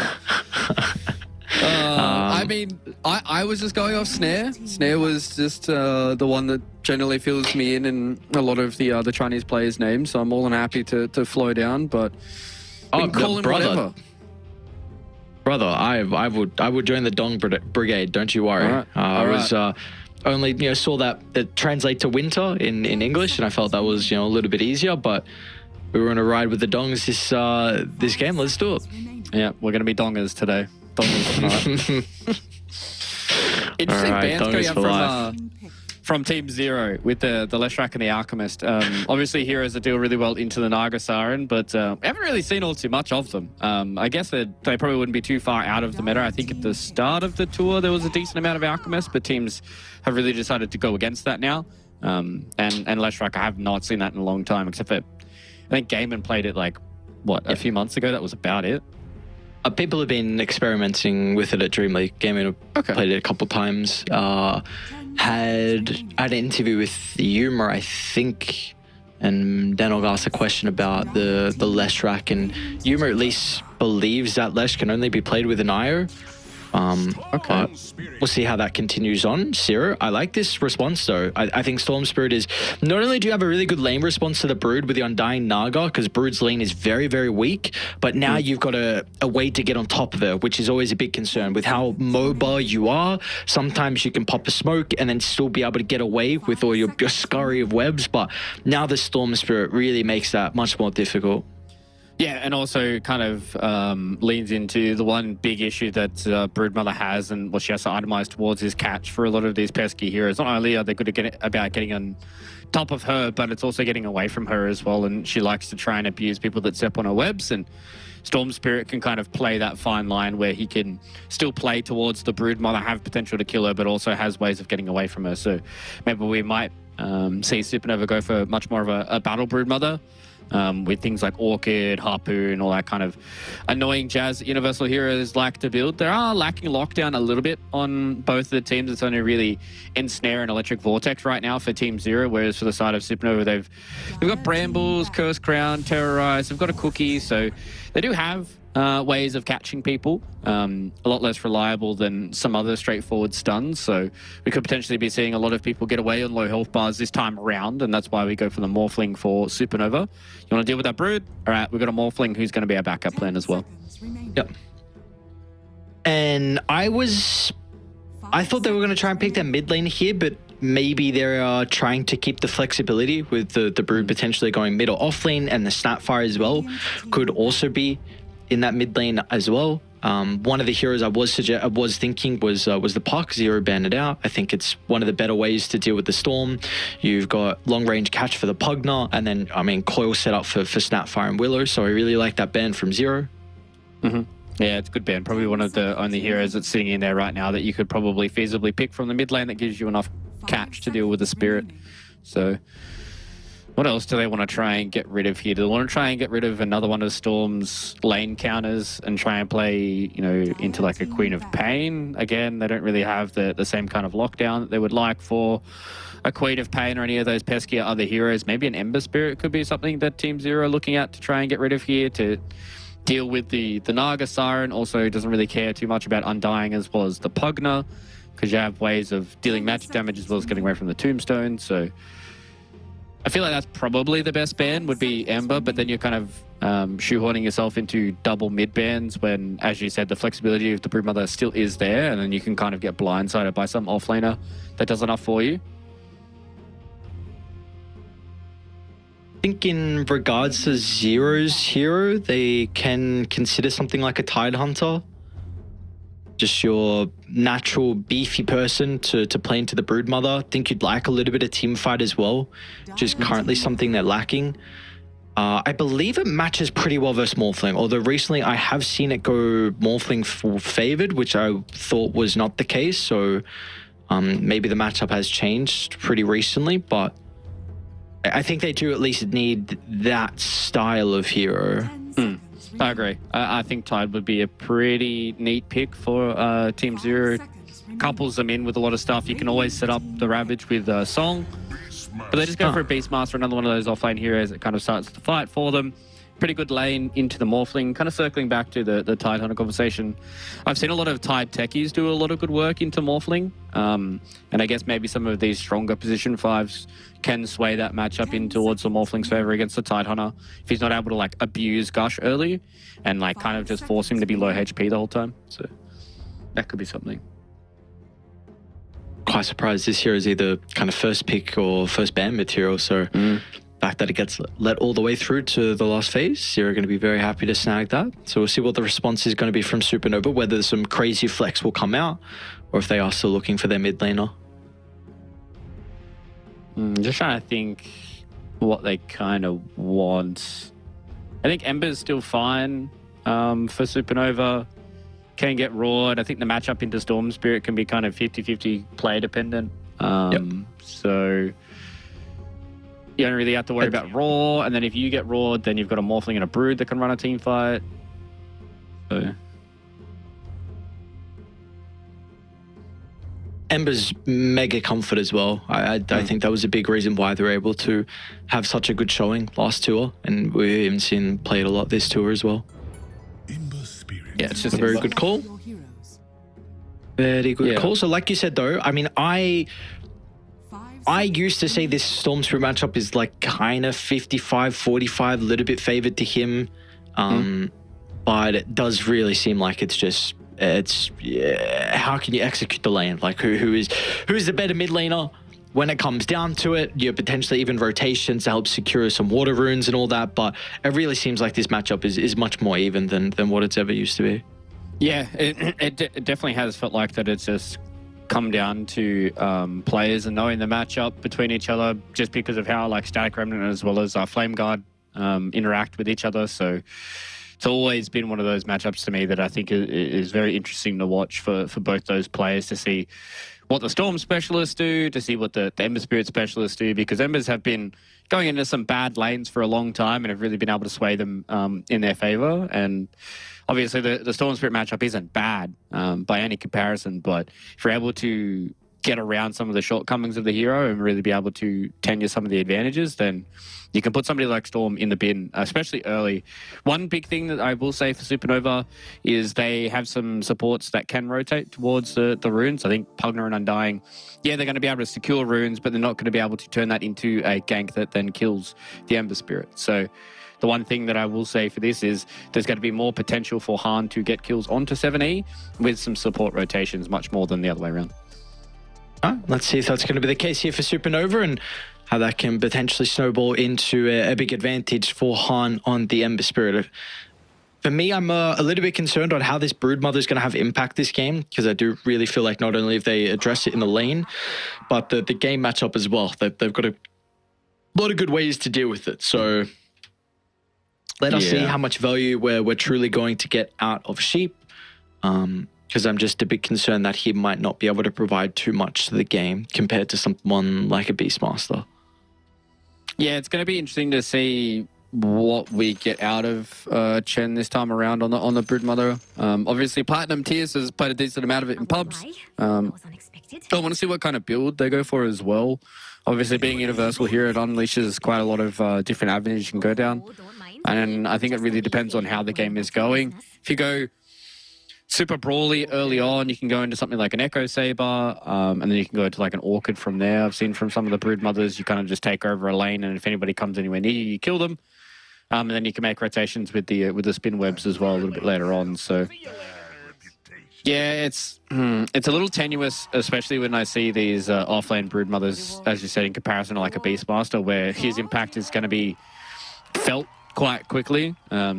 I mean, I was just going off Snare. Snare was just the one that generally fills me in a lot of the Chinese players' names. So I'm more than happy to flow down, but call him whatever. Brother, I would join the Dong Brigade. Don't you worry. All right. I was only saw that it translate to winter in English, and I felt that was a little bit easier. But we were on a ride with the Dongs this game. Let's do it. Yeah, we're gonna be Dongers today. Dongers tonight. Interesting bands coming up from Team Zero with the Leshrac and the Alchemist. Obviously, heroes that deal really well into the Naga Siren, but we haven't really seen all too much of them. I guess they probably wouldn't be too far out of the meta. I think at the start of the tour, there was a decent amount of Alchemists, but teams have really decided to go against that now. And Leshrac, I have not seen that in a long time, except for, I think Gaiman played it a few months ago. That was about it. People have been experimenting with it at Dream League. Gaming played it a couple times. Had an interview with Yuma, I think, and Danog asked a question about the Leshrac, and Yuma at least believes that Lesh can only be played with an IO. But we'll see how that continues on. Zero, I like this response though. I think Storm Spirit is, not only do you have a really good lane response to the Brood with the Undying Naga, because Brood's lane is very, very weak, but now you've got a way to get on top of it, which is always a big concern. With how mobile you are, sometimes you can pop a smoke and then still be able to get away with all your scurry of webs, but now the Storm Spirit really makes that much more difficult. Yeah, and also kind of leans into the one big issue that Broodmother has and what she has to itemize towards is catch for a lot of these pesky heroes. Not only are they good about getting on top of her, but it's also getting away from her as well, and she likes to try and abuse people that step on her webs, and Storm Spirit can kind of play that fine line where he can still play towards the Broodmother, have potential to kill her, but also has ways of getting away from her. So maybe we might see Supernova go for much more of a battle Broodmother, with things like Orchid, Harpoon, all that kind of annoying jazz Universal heroes like to build. They are lacking lockdown a little bit on both the teams. It's only really Ensnare and Electric Vortex right now for Team Zero, whereas for the side of Supernova, they've got Brambles, Curse Crown, Terrorize, they've got a Cookie, so they do have ways of catching people, a lot less reliable than some other straightforward stuns, so we could potentially be seeing a lot of people get away on low health bars this time around, and that's why we go for the Morphling for Supernova. You want to deal with that Brood? All right, we've got a Morphling who's going to be our backup plan as well. Yep. And I thought they were going to try and pick their mid lane here, but maybe they're trying to keep the flexibility with the Brood potentially going mid or off lane, and the Snapfire as well could also be in that mid lane as well. One of the heroes I was thinking was the Puck. Zero banned it out. I think it's one of the better ways to deal with the Storm. You've got long range catch for the Pugna, and then coil set up for Snapfire and Willow. So I really like that ban from Zero. Yeah, it's a good ban. Probably one of the only heroes that's sitting in there right now that you could probably feasibly pick from the mid lane that gives you enough catch to deal with the Spirit. So what else do they want to try and get rid of here? Do they want to try and get rid of another one of Storm's lane counters and try and play, into like a Queen of Pain? Again, they don't really have the same kind of lockdown that they would like for a Queen of Pain or any of those peskier other heroes. Maybe an Ember Spirit could be something that Team Zero are looking at to try and get rid of here to deal with the Naga Siren. Also doesn't really care too much about Undying as well as the Pugna, because you have ways of dealing magic damage as well as getting away from the Tombstone. So I feel like that's probably the best ban would be Ember, but then you're kind of shoehorning yourself into double mid bans when, as you said, the flexibility of the Broodmother still is there, and then you can kind of get blindsided by some offlaner that does enough for you. I think in regards to Zero's hero, they can consider something like a Tide Hunter. Just your natural beefy person to play into the Broodmother. I think you'd like a little bit of team fight as well, which is currently something they're lacking. I believe it matches pretty well versus Morphling, although recently I have seen it go Morphling favored, which I thought was not the case. So maybe the matchup has changed pretty recently, but I think they do at least need that style of hero. I agree. I think Tide would be a pretty neat pick for Team Zero. Couples them in with a lot of stuff. You can always set up the Ravage with Song, but they just go for a Beastmaster, another one of those offlane heroes that kind of starts the fight for them. pretty good lane into the Morphling. Kind of circling back to the Tide Hunter conversation, I've seen a lot of Tide techies do a lot of good work into Morphling. And I guess maybe some of these stronger position 5s can sway that matchup in towards the Morphling's favor against the Tide Hunter if he's not able to like abuse Gush early and like kind of just force him to be low HP the whole time. So that could be something. Quite surprised this year is either kind of first pick or first ban material. So the fact that it gets let all the way through to the last phase, you're going to be very happy to snag that. So we'll see what the response is going to be from Supernova, whether some crazy flex will come out or if they are still looking for their mid laner. Just trying to think what they kind of want. I think Ember's still fine for Supernova. Can get roared. I think the matchup into Storm Spirit can be kind of 50-50 play dependent. So you don't really have to worry about Raw. And then if you get roared, then you've got a Morphling and a Brood that can run a team fight. So Ember's mega comfort as well. I think that was a big reason why they were able to have such a good showing last tour. And we've even seen played a lot this tour as well. yeah, it's just A very good call. Your heroes. Very good Yeah. call. So like you said though, I mean, I 5 used to say this Storm Spirit matchup is like kind of 55-45, a little bit favored to him. But it does really seem like how can you execute the lane? Like who's the better mid laner? When it comes down to it, you're potentially even rotations to help secure some water runes and all that. But it really seems like this matchup is much more even than what it's ever used to be. Yeah, it definitely has felt like that. It's just come down to players and knowing the matchup between each other, just because of how like Static Remnant as well as Flame Guard interact with each other. So it's always been one of those matchups to me that I think is very interesting to watch for both those players, to see what the Storm specialists do, to see what the Ember Spirit specialists do, because Embers have been going into some bad lanes for a long time and have really been able to sway them in their favor. And obviously the Storm Spirit matchup isn't bad by any comparison, but if you're able to get around some of the shortcomings of the hero and really be able to tenure some of the advantages, then you can put somebody like Storm in the bin, especially early. One big thing that I will say for Supernova is they have some supports that can rotate towards the runes. I think Pugner and Undying, yeah, they're going to be able to secure runes, but they're not going to be able to turn that into a gank that then kills the Ember Spirit. So the one thing that I will say for this is there's going to be more potential for Han to get kills onto 7E with some support rotations, much more than the other way around. Let's see if that's going to be the case here for Supernova and how that can potentially snowball into a big advantage for Han on the Ember Spirit. For me, I'm a little bit concerned on how this Broodmother is going to have impact this game, because I do really feel like not only if they address it in the lane, but the game matchup as well. They've got a lot of good ways to deal with it. So let us see how much value we're truly going to get out of Sheep. Because I'm just a bit concerned that he might not be able to provide too much to the game compared to someone like a Beastmaster. Yeah, it's going to be interesting to see what we get out of Chen this time around on the Broodmother. Obviously, Platinum Tears has played a decent amount of it in pubs. I want to see what kind of build they go for as well. Obviously, being universal here, it unleashes quite a lot of different avenues you can go down. And I think it really depends on how the game is going. If you go super brawly early on, you can go into something like an Echo Saber, and then you can go to like an Orchid from there. I've seen from some of the Broodmothers, you kind of just take over a lane, and if anybody comes anywhere near you, you kill them. And then you can make rotations with the spin webs as well a little bit later on. So yeah, it's a little tenuous, especially when I see these offlane Broodmothers, as you said, in comparison to like a Beastmaster, where his impact is going to be felt quite quickly.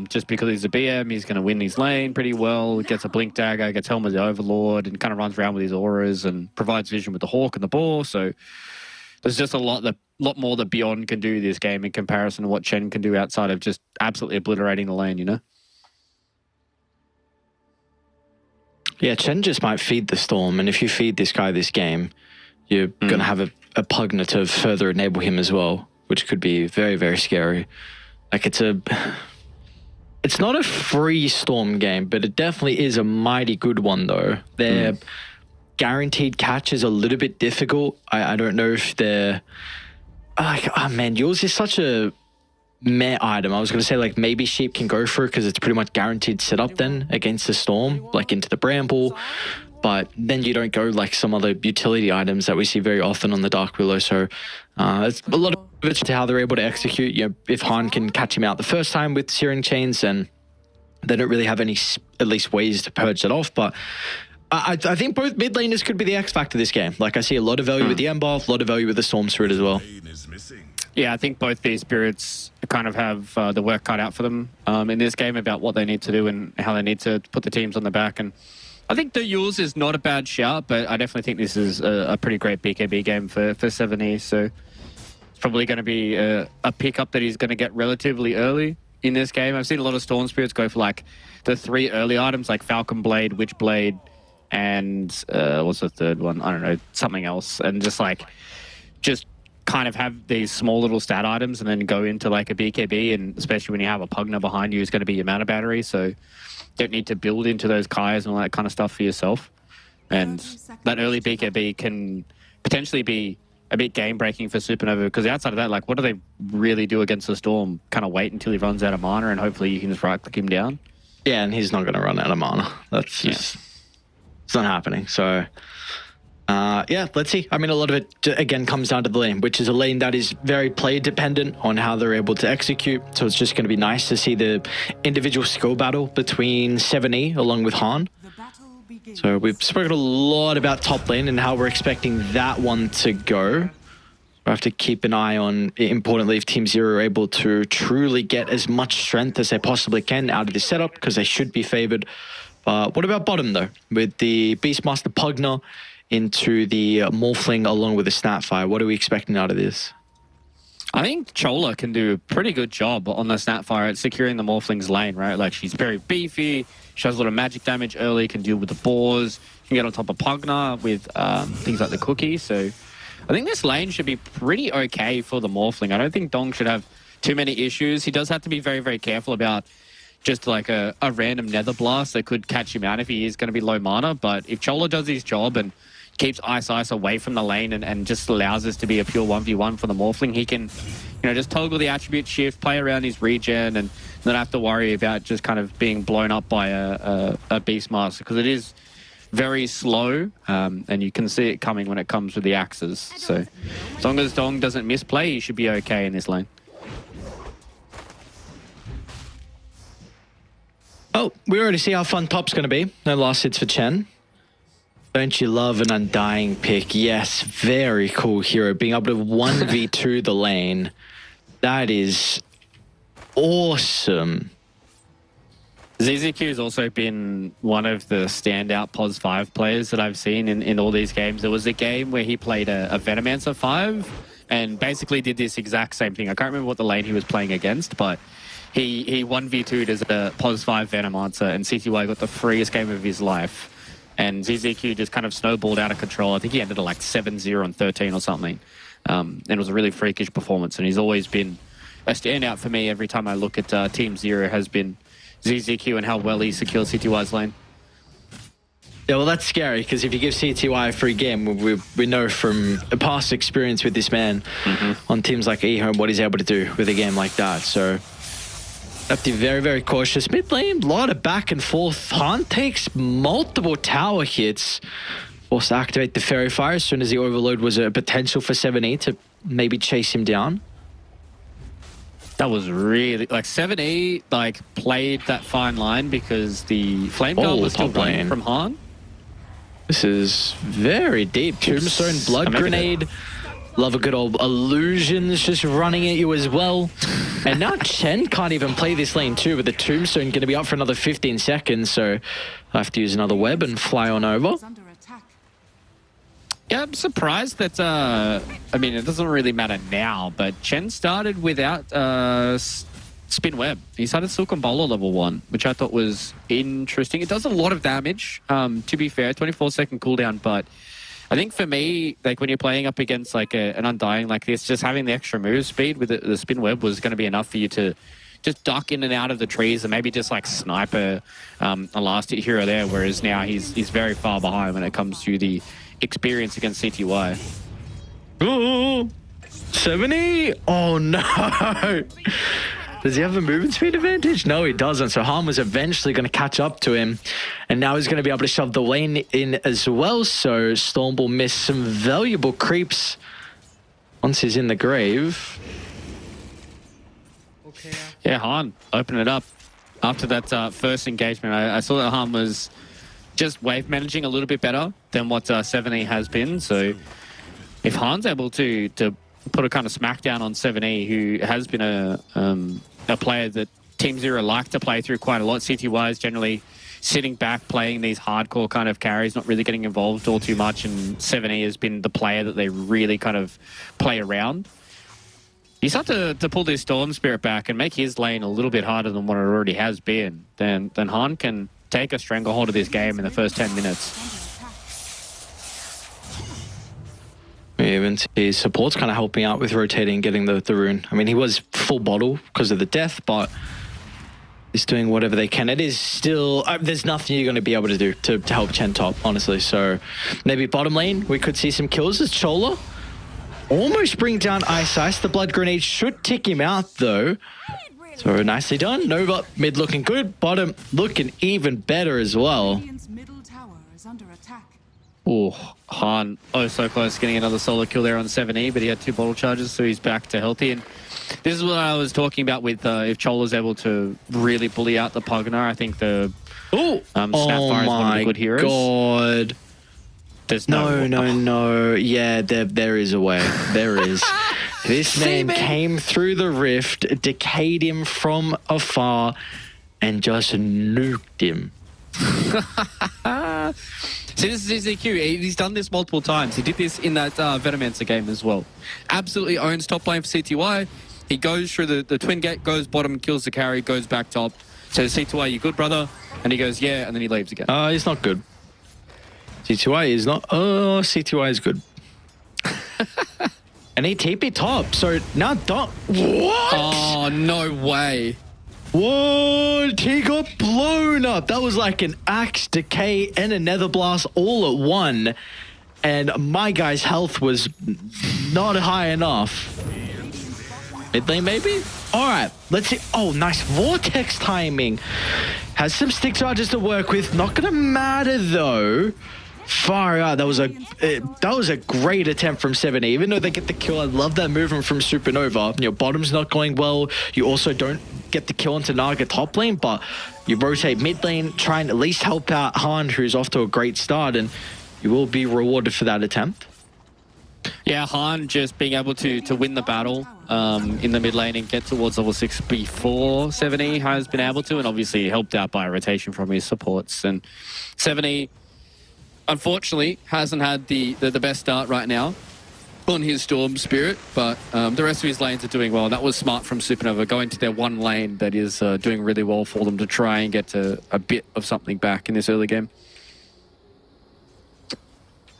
Just because he's a BM, he's going to win his lane pretty well, gets a Blink Dagger, gets Helm of the Overlord, and kind of runs around with his auras and provides vision with the Hawk and the Boar. So there's just a lot more that Beyond can do this game in comparison to what Chen can do outside of just absolutely obliterating the lane, you know? Yeah, Chen just might feed the Storm, and if you feed this guy this game, you're going to have a Pugner to further enable him as well, which could be very, very scary. Like it's not a free Storm game, but it definitely is a mighty good one though. Their guaranteed catch is a little bit difficult. I don't know if they're like, oh man, yours is such a meh item. I was going to say like maybe Sheep can go for it because it's pretty much guaranteed setup then against the Storm, like into the Bramble. But then you don't go like some other utility items that we see very often on the Dark Willow. So it's a lot of it's to how they're able to execute. You know, if Han can catch him out the first time with Searing Chains, then they don't really have any, at least, ways to purge that off. But I think both mid laners could be the X factor this game. Like I see a lot of value with the Ember, a lot of value with the Storm Spirit as well. Yeah, I think both these spirits kind of have the work cut out for them in this game about what they need to do and how they need to put the teams on the back. And I think the Yules is not a bad shout, but I definitely think this is a pretty great BKB game for 7E. So it's probably going to be a pickup that he's going to get relatively early in this game. I've seen a lot of Storm Spirits go for like the 3 early items like Falcon Blade, Witch Blade, and what's the third one? I don't know, something else. And just kind of have these small little stat items and then go into like a BKB, and especially when you have a Pugna behind you is going to be your mana battery. So don't need to build into those Kai's and all that kind of stuff for yourself. And that early BKB can potentially be a bit game-breaking for Supernova, because outside of that, like, what do they really do against the Storm? Kind of wait until he runs out of mana and hopefully you can just right-click him down? Yeah, and he's not going to run out of mana. That's just... It's not happening. So, yeah, let's see. I mean, a lot of it, again, comes down to the lane, which is a lane that is very player-dependent on how they're able to execute. So it's just going to be nice to see the individual skill battle between 7E along with Han. So we've spoken a lot about top lane and how we're expecting that one to go. We have to keep an eye on, importantly, if Team Zero are able to truly get as much strength as they possibly can out of this setup, because they should be favored. But what about bottom, though? With the Beastmaster Pugna into the Morphling along with the Snapfire, what are we expecting out of this? I think Chola can do a pretty good job on the Snapfire at securing the Morphling's lane, right? Like, she's very beefy, she has a lot of magic damage early, can deal with the boars, can get on top of Pugna with things like the cookie. So I think this lane should be pretty okay for the Morphling. I don't think Dong should have too many issues. He does have to be very, very careful about just like a random Nether Blast that could catch him out if he is going to be low mana. But if Chola does his job and keeps Ice away from the lane and just allows this to be a pure 1v1 for the Morphling, he can, just toggle the attribute shift, play around his regen, and not have to worry about just kind of being blown up by a Beastmaster, because it is very slow, and you can see it coming when it comes with the axes. So as long as Dong doesn't misplay, he should be okay in this lane. Oh, we already see how fun top's going to be. No last hits for Chen. Don't you love an Undying pick? Yes, very cool hero. Being able to 1v2 the lane. That is awesome. ZZQ has also been one of the standout POS 5 players that I've seen in all these games. There was a game where he played a Venomancer 5 and basically did this exact same thing. I can't remember what the lane he was playing against, but he 1v2'd as a POS 5 Venomancer, and CTY got the freest game of his life. And ZZQ just kind of snowballed out of control. I think he ended at like 7-0 and 13 or something. And it was a really freakish performance. And he's always been a standout for me every time I look at Team Zero, has been ZZQ and how well he secured CTY's lane. Yeah, well, that's scary, because if you give CTY a free game, we know from a past experience with this man on teams like eHome what he's able to do with a game like that. So have to be very, very cautious. Mid lane, a lot of back and forth. Han takes multiple tower hits. Forced to activate the Fairy Fire as soon as the Overload was a potential for 7E to maybe chase him down. That was really, like, 7E, like, played that fine line because the Flame Guard was still running from Han. This is very deep. Tombstone, Blood Grenade. Love a good old Illusions just running at you as well. And now Chen can't even play this lane too, with the Tombstone going to be up for another 15 seconds. So I have to use another web and fly on over. Yeah, I'm surprised that, I mean, it doesn't really matter now, but Chen started without Spin Web. He started Silken Bowler level 1, which I thought was interesting. It does a lot of damage, to be fair, 24-second cooldown, but I think for me, like when you're playing up against like an Undying like this, just having the extra move speed with the Spin Web was going to be enough for you to just duck in and out of the trees and maybe just like snipe a last hit hero there, whereas now he's very far behind when it comes to the experience against CTY. Ooh. 70? Oh no! Does he have a movement speed advantage? No, he doesn't. So Han was eventually going to catch up to him. And now he's going to be able to shove the lane in as well. So Storm will miss some valuable creeps once he's in the grave. Yeah, Han, open it up. After that first engagement, I saw that Han was just wave managing a little bit better than what 7E has been. So if Han's able to put a kind of smackdown on 7E, who has been a player that Team Zero like to play through quite a lot. CTY is generally sitting back, playing these hardcore kind of carries, not really getting involved all too much, and 7E has been the player that they really kind of play around. You start to pull this Storm Spirit back and make his lane a little bit harder than what it already has been, then Han can take a stranglehold of this game in the first 10 minutes. Even his support's kind of helping out with rotating, getting the rune. I mean, he was full bottle because of the death, but he's doing whatever they can. It is still, there's nothing you're going to be able to do to help Chen top, honestly. So maybe bottom lane, we could see some kills as Chola almost bring down Ice. The blood grenade should tick him out though. So nicely done. Nova mid looking good, bottom looking even better as well. Radiant's middle tower is under attack. Oh, Han, so close getting another solo kill there on 7E, but he had 2 bottle charges, so he's back to healthy. And this is what I was talking about with if Chola's able to really bully out the Pugner. I think the Snapfire is one of the good heroes. God. There's no. Yeah, there is a way. There is. This man came through the rift, decayed him from afar, and just nuked him. See, this is his EQ. He's done this multiple times. He did this in that Venomancer game as well. Absolutely owns top lane for CTY. He goes through the twin gate, goes bottom, kills the carry, goes back top. Says, CTY, you good, brother? And he goes, yeah, and then he leaves again. He's not good. CTY is not... Oh, CTY is good. And he TP top, so now don't... What? Oh, no way. What? He got blown up. That was like an Axe, Decay, and a Nether Blast all at one. And my guy's health was not high enough. Mid lane, maybe? All right, let's see. Oh, nice Vortex timing. Has some stick charges to work with. Not going to matter, though. Far out. That was a great attempt from 7E. Even though they get the kill, I love that movement from Supernova. Your bottom's not going well. You also don't get the kill into Naga top lane, but you rotate mid lane, try and at least help out Han, who's off to a great start, and you will be rewarded for that attempt. Yeah, Han just being able to win the battle in the mid lane and get towards level 6 before 7E has been able to, and obviously helped out by a rotation from his supports. And 7E, unfortunately, hasn't had the best start right now on his Storm Spirit, but the rest of his lanes are doing well. That was smart from Supernova, going to their one lane that is doing really well for them to try and get to a bit of something back in this early game.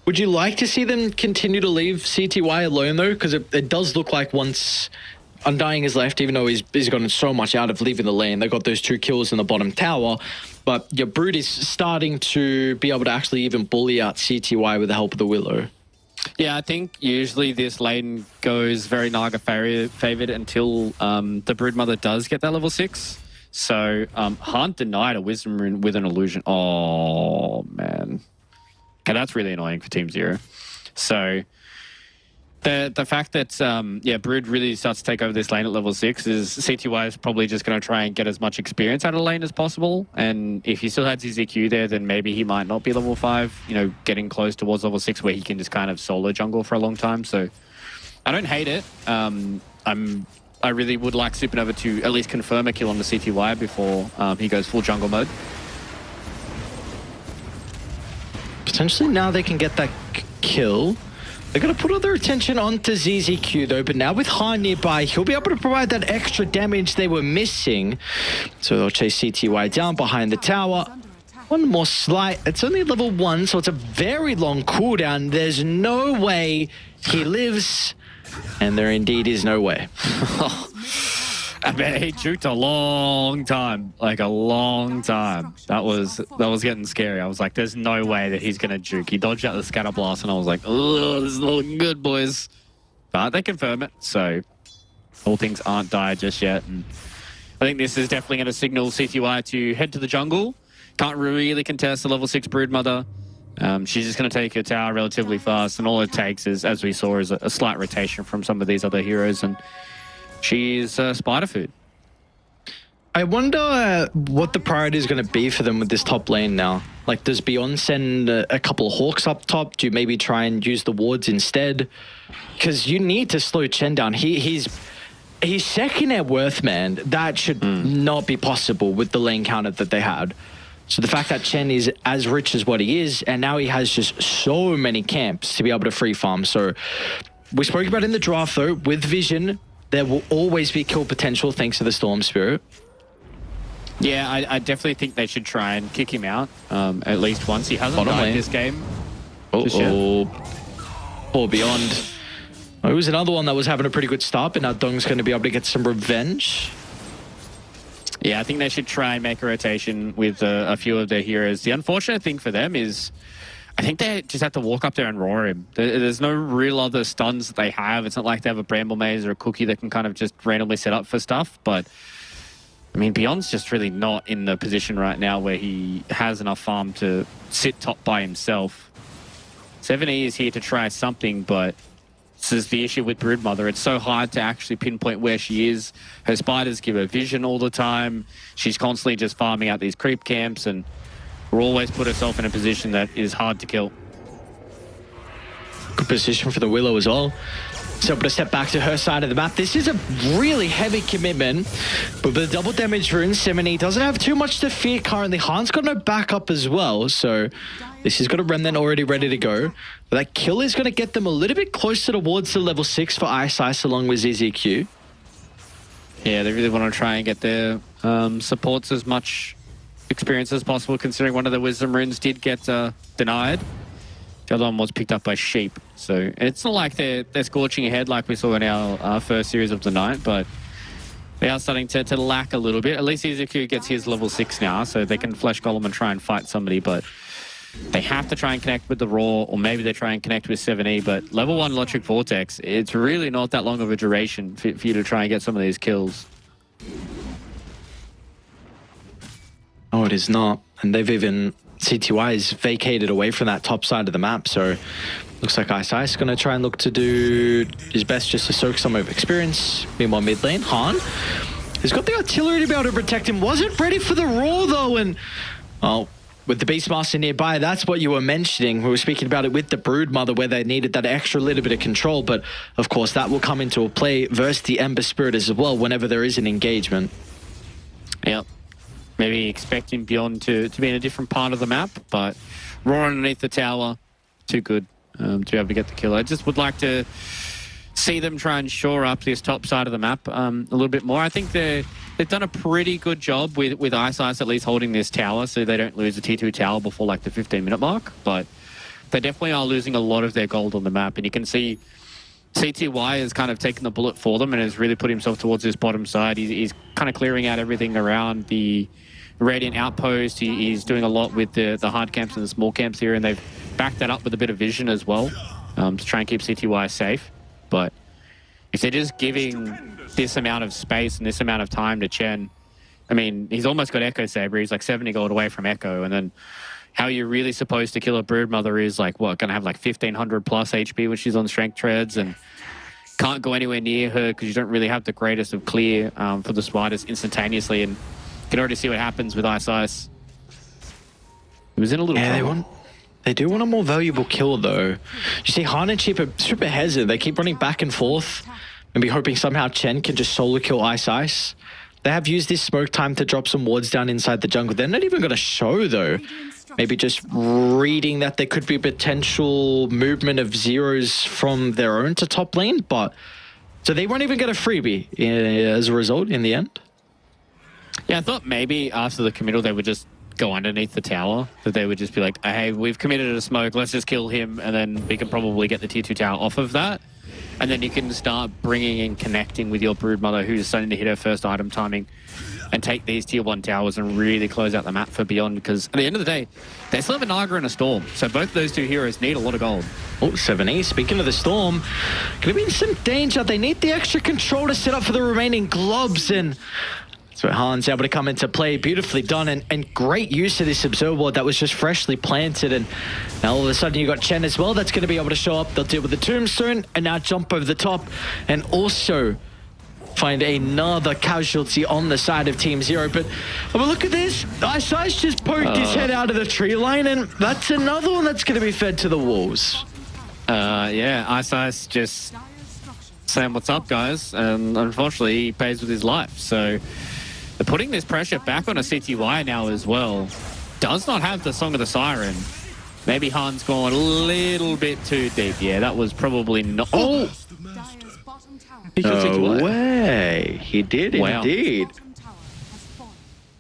Would you like to see them continue to leave CTY alone, though? Because it does look like once Undying is left, even though he's gotten so much out of leaving the lane, they got those 2 kills in the bottom tower, but your Brood is starting to be able to actually even bully out CTY with the help of the Willow. Yeah, I think usually this lane goes very Naga favored until the Broodmother does get that level 6. So Han denied a Wisdom Rune with an illusion. Oh, man. Okay, that's really annoying for Team Zero. So the fact that Brood really starts to take over this lane at level 6 is CTY is probably just going to try and get as much experience out of the lane as possible. And if he still has his EQ there, then maybe he might not be level 5, you know, getting close towards level 6 where he can just kind of solo jungle for a long time. So I don't hate it. I really would like Supernova to at least confirm a kill on the CTY before he goes full jungle mode. Potentially now they can get that kill. They're going to put all their attention onto ZZQ though, but now with Han nearby, he'll be able to provide that extra damage they were missing. So they'll chase CTY down behind the tower. One more slight. It's only level 1, so it's a very long cooldown. There's no way he lives, and there indeed is no way. I mean, he juked a long time, like a long time. That was getting scary. I was like, there's no way that he's going to juke. He dodged out the scatter blast, and I was like, oh, this is looking good, boys. but they confirm it, so all things aren't dire just yet. And I think this is definitely going to signal CTY to head to the jungle. Can't really contest the level 6 Broodmother. She's just going to take her tower relatively fast, and all it takes is, as we saw, is a slight rotation from some of these other heroes, and she's spider food. I wonder what the priority is going to be for them with this top lane now. Like, does Beyond send a couple of Hawks up top? Do you maybe try and use the wards instead? Because you need to slow Chen down. He's second net worth, man. That should not be possible with the lane counter that they had. So the fact that Chen is as rich as what he is, and now he has just so many camps to be able to free farm. So we spoke about in the draft, though, with Vision, there will always be kill potential thanks to the Storm Spirit. Yeah, I definitely think they should try and kick him out at least once. He hasn't died this game. Oh, poor Beyond. Oh, it was another one that was having a pretty good start, but now Dong's going to be able to get some revenge. Yeah, I think they should try and make a rotation with a few of their heroes. The unfortunate thing for them is I think they just have to walk up there and roar him. There's no real other stuns that they have. It's not like they have a Bramble Maze or a Cookie that can kind of just randomly set up for stuff, but I mean, Beyond's just really not in the position right now where he has enough farm to sit top by himself. 7E is here to try something, but this is the issue with Broodmother. It's so hard to actually pinpoint where she is. Her spiders give her vision all the time. She's constantly just farming out these creep camps, and will always put herself in a position that is hard to kill. Good position for the Willow as well. So able to step back to her side of the map. This is a really heavy commitment, but with the double damage runes, 7E doesn't have too much to fear currently. Han's got no backup as well, so this has got a Remnant already ready to go. But that kill is going to get them a little bit closer towards the level 6 for Ice Ice along with ZZQ. Yeah, they really want to try and get their supports as much experience as possible, considering one of the Wisdom runes did get denied. The other one was picked up by Sheep. So it's not like they're scorching ahead like we saw in our first series of the night, but they are starting to lack a little bit. At least Izuku gets his level 6 now, so they can Flesh Golem and try and fight somebody, but they have to try and connect with the Raw, or maybe they try and connect with 7E, but level 1 Electric Vortex, it's really not that long of a duration for you to try and get some of these kills. Oh, it is not. And they've even... CTY is vacated away from that top side of the map, so looks like Ice Ice going to try and look to do his best just to soak some of experience. Meanwhile, mid lane, Han has got the artillery to be able to protect him. Wasn't ready for the Raw, though, and... Oh, with the Beastmaster nearby, that's what you were mentioning. We were speaking about it with the Broodmother, where they needed that extra little bit of control, but of course that will come into a play versus the Ember Spirit as well whenever there is an engagement. Yep. Maybe expecting Beyond to be in a different part of the map, but Raw underneath the tower, too good to be able to get the kill. I just would like to see them try and shore up this top side of the map a little bit more. I think they've done a pretty good job with Ice Ice at least holding this tower so they don't lose the T2 tower before like the 15-minute mark, but they definitely are losing a lot of their gold on the map, and you can see CTY has kind of taken the bullet for them and has really put himself towards this bottom side. He's kind of clearing out everything around the Radiant Outpost. He's doing a lot with the hard camps and the small camps here, and they've backed that up with a bit of vision as well to try and keep CTY safe. But if they're just giving this amount of space and this amount of time to Chen, I mean, he's almost got Echo Saber. He's like 70 gold away from Echo, and then how you're really supposed to kill a Broodmother is like, what, going to have like 1500 plus HP when she's on Strength Treads, and can't go anywhere near her because you don't really have the greatest of clear for the spiders instantaneously, and you can already see what happens with Ice Ice. He was in a little trouble. They do want a more valuable kill, though. You see, Han and Sheep are super hesitant. They keep running back and forth and be hoping somehow Chen can just solo kill Ice Ice. They have used this smoke time to drop some wards down inside the jungle. They're not even going to show, though. Maybe just reading that there could be potential movement of zeros from their own to top lane, but... So they won't even get a freebie as a result in the end? Yeah, I thought maybe after the committal they would just go underneath the tower, that they would just be like, hey, we've committed a smoke, let's just kill him, and then we can probably get the tier 2 tower off of that. And then you can start bringing and connecting with your Broodmother, who's starting to hit her first item timing and take these tier 1 towers and really close out the map for Beyond, because at the end of the day, they still have a Naga and a Storm. So both of those two heroes need a lot of gold. Oh, 7E, speaking of the Storm, gonna be in some danger. They need the extra control to set up for the remaining globs, and so Han's able to come into play. Beautifully done, and great use of this observer ward that was just freshly planted. And now all of a sudden you got Chen as well that's going to be able to show up. They'll deal with the tombstone and now jump over the top and also find another casualty on the side of Team Zero. But look at this. Ice just poked his head out of the tree line, and that's another one that's going to be fed to the walls. Yeah, Ice just saying what's up, guys, and unfortunately he pays with his life. So they're putting this pressure back on a CTY now as well. Does not have the Song of the Siren. Maybe Han's gone a little bit too deep. Yeah, that was probably not. Oh! Dire's bottom tower He killed No CTY. way. He did Wow. indeed. bottom tower has fallen.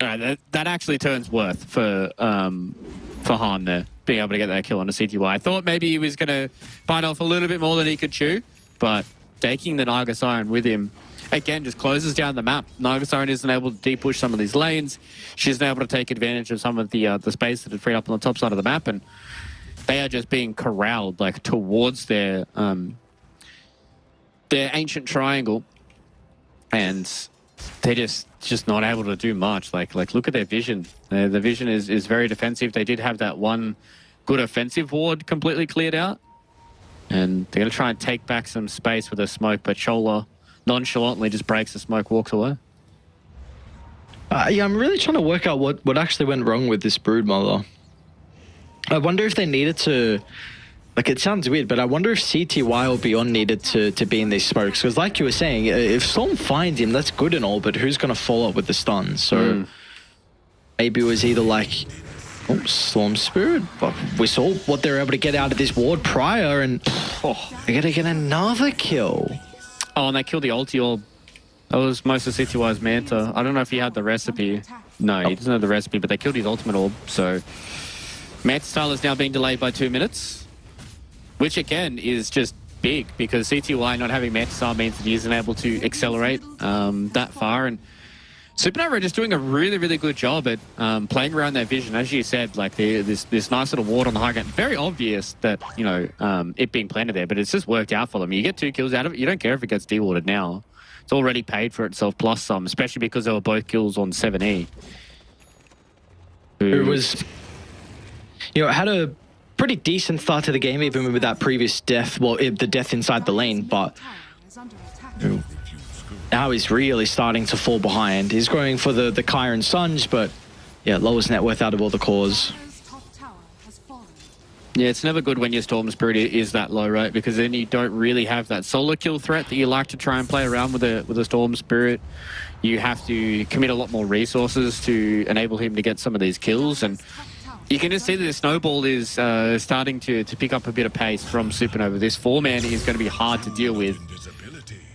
All right, that actually turns worth for Han there, being able to get that kill on a CTY. I thought maybe he was going to bite off a little bit more than he could chew, but taking the Naga Siren with him, again, just closes down the map. Naga Siren isn't able to deep-push some of these lanes. She's able to take advantage of some of the space that had freed up on the top side of the map, and they are just being corralled like towards their ancient triangle, and they're just not able to do much. Like look at their vision. The vision is very defensive. They did have that one good offensive ward completely cleared out, and they're going to try and take back some space with a smoke, but Chola nonchalantly just breaks the smoke, walks away. Yeah, I'm really trying to work out what actually went wrong with this Broodmother. I wonder if they needed to... Like, it sounds weird, but I wonder if CTY or Beyond needed to be in these smokes. Because like you were saying, if Storm finds him, that's good and all, but who's going to follow up with the stun? So maybe it was either like... Oh, Storm Spirit. But we saw what they were able to get out of this ward prior, and they're going to get another kill. Oh, and they killed the ulti orb. That was most of CTY's Manta. I don't know if he had the recipe. No, he doesn't have the recipe, but they killed his ultimate orb. So Manta style is now being delayed by 2 minutes, which again is just big because CTY not having Manta style means that he isn't able to accelerate that far. And Supernova are just doing a really, really good job at playing around their vision. As you said, like this nice little ward on the high ground. Very obvious that, you know, it being planted there, but it's just worked out for them. You get 2 kills out of it. You don't care if it gets dewarded now. It's already paid for itself plus some, especially because they were both kills on 7E. Who was, you know, had a pretty decent start to the game, even with that previous death. Well, the death inside the lane, but now he's really starting to fall behind. He's going for the Kyron Sunge, but yeah, lowest net worth out of all the cores. Dire's top tower has fallen. Yeah, it's never good when your Storm Spirit is that low, right? Because then you don't really have that solo kill threat that you like to try and play around with a Storm Spirit. You have to commit a lot more resources to enable him to get some of these kills, and you can just see that the snowball is starting to pick up a bit of pace from Supernova. This 4-man is going to be hard to deal with.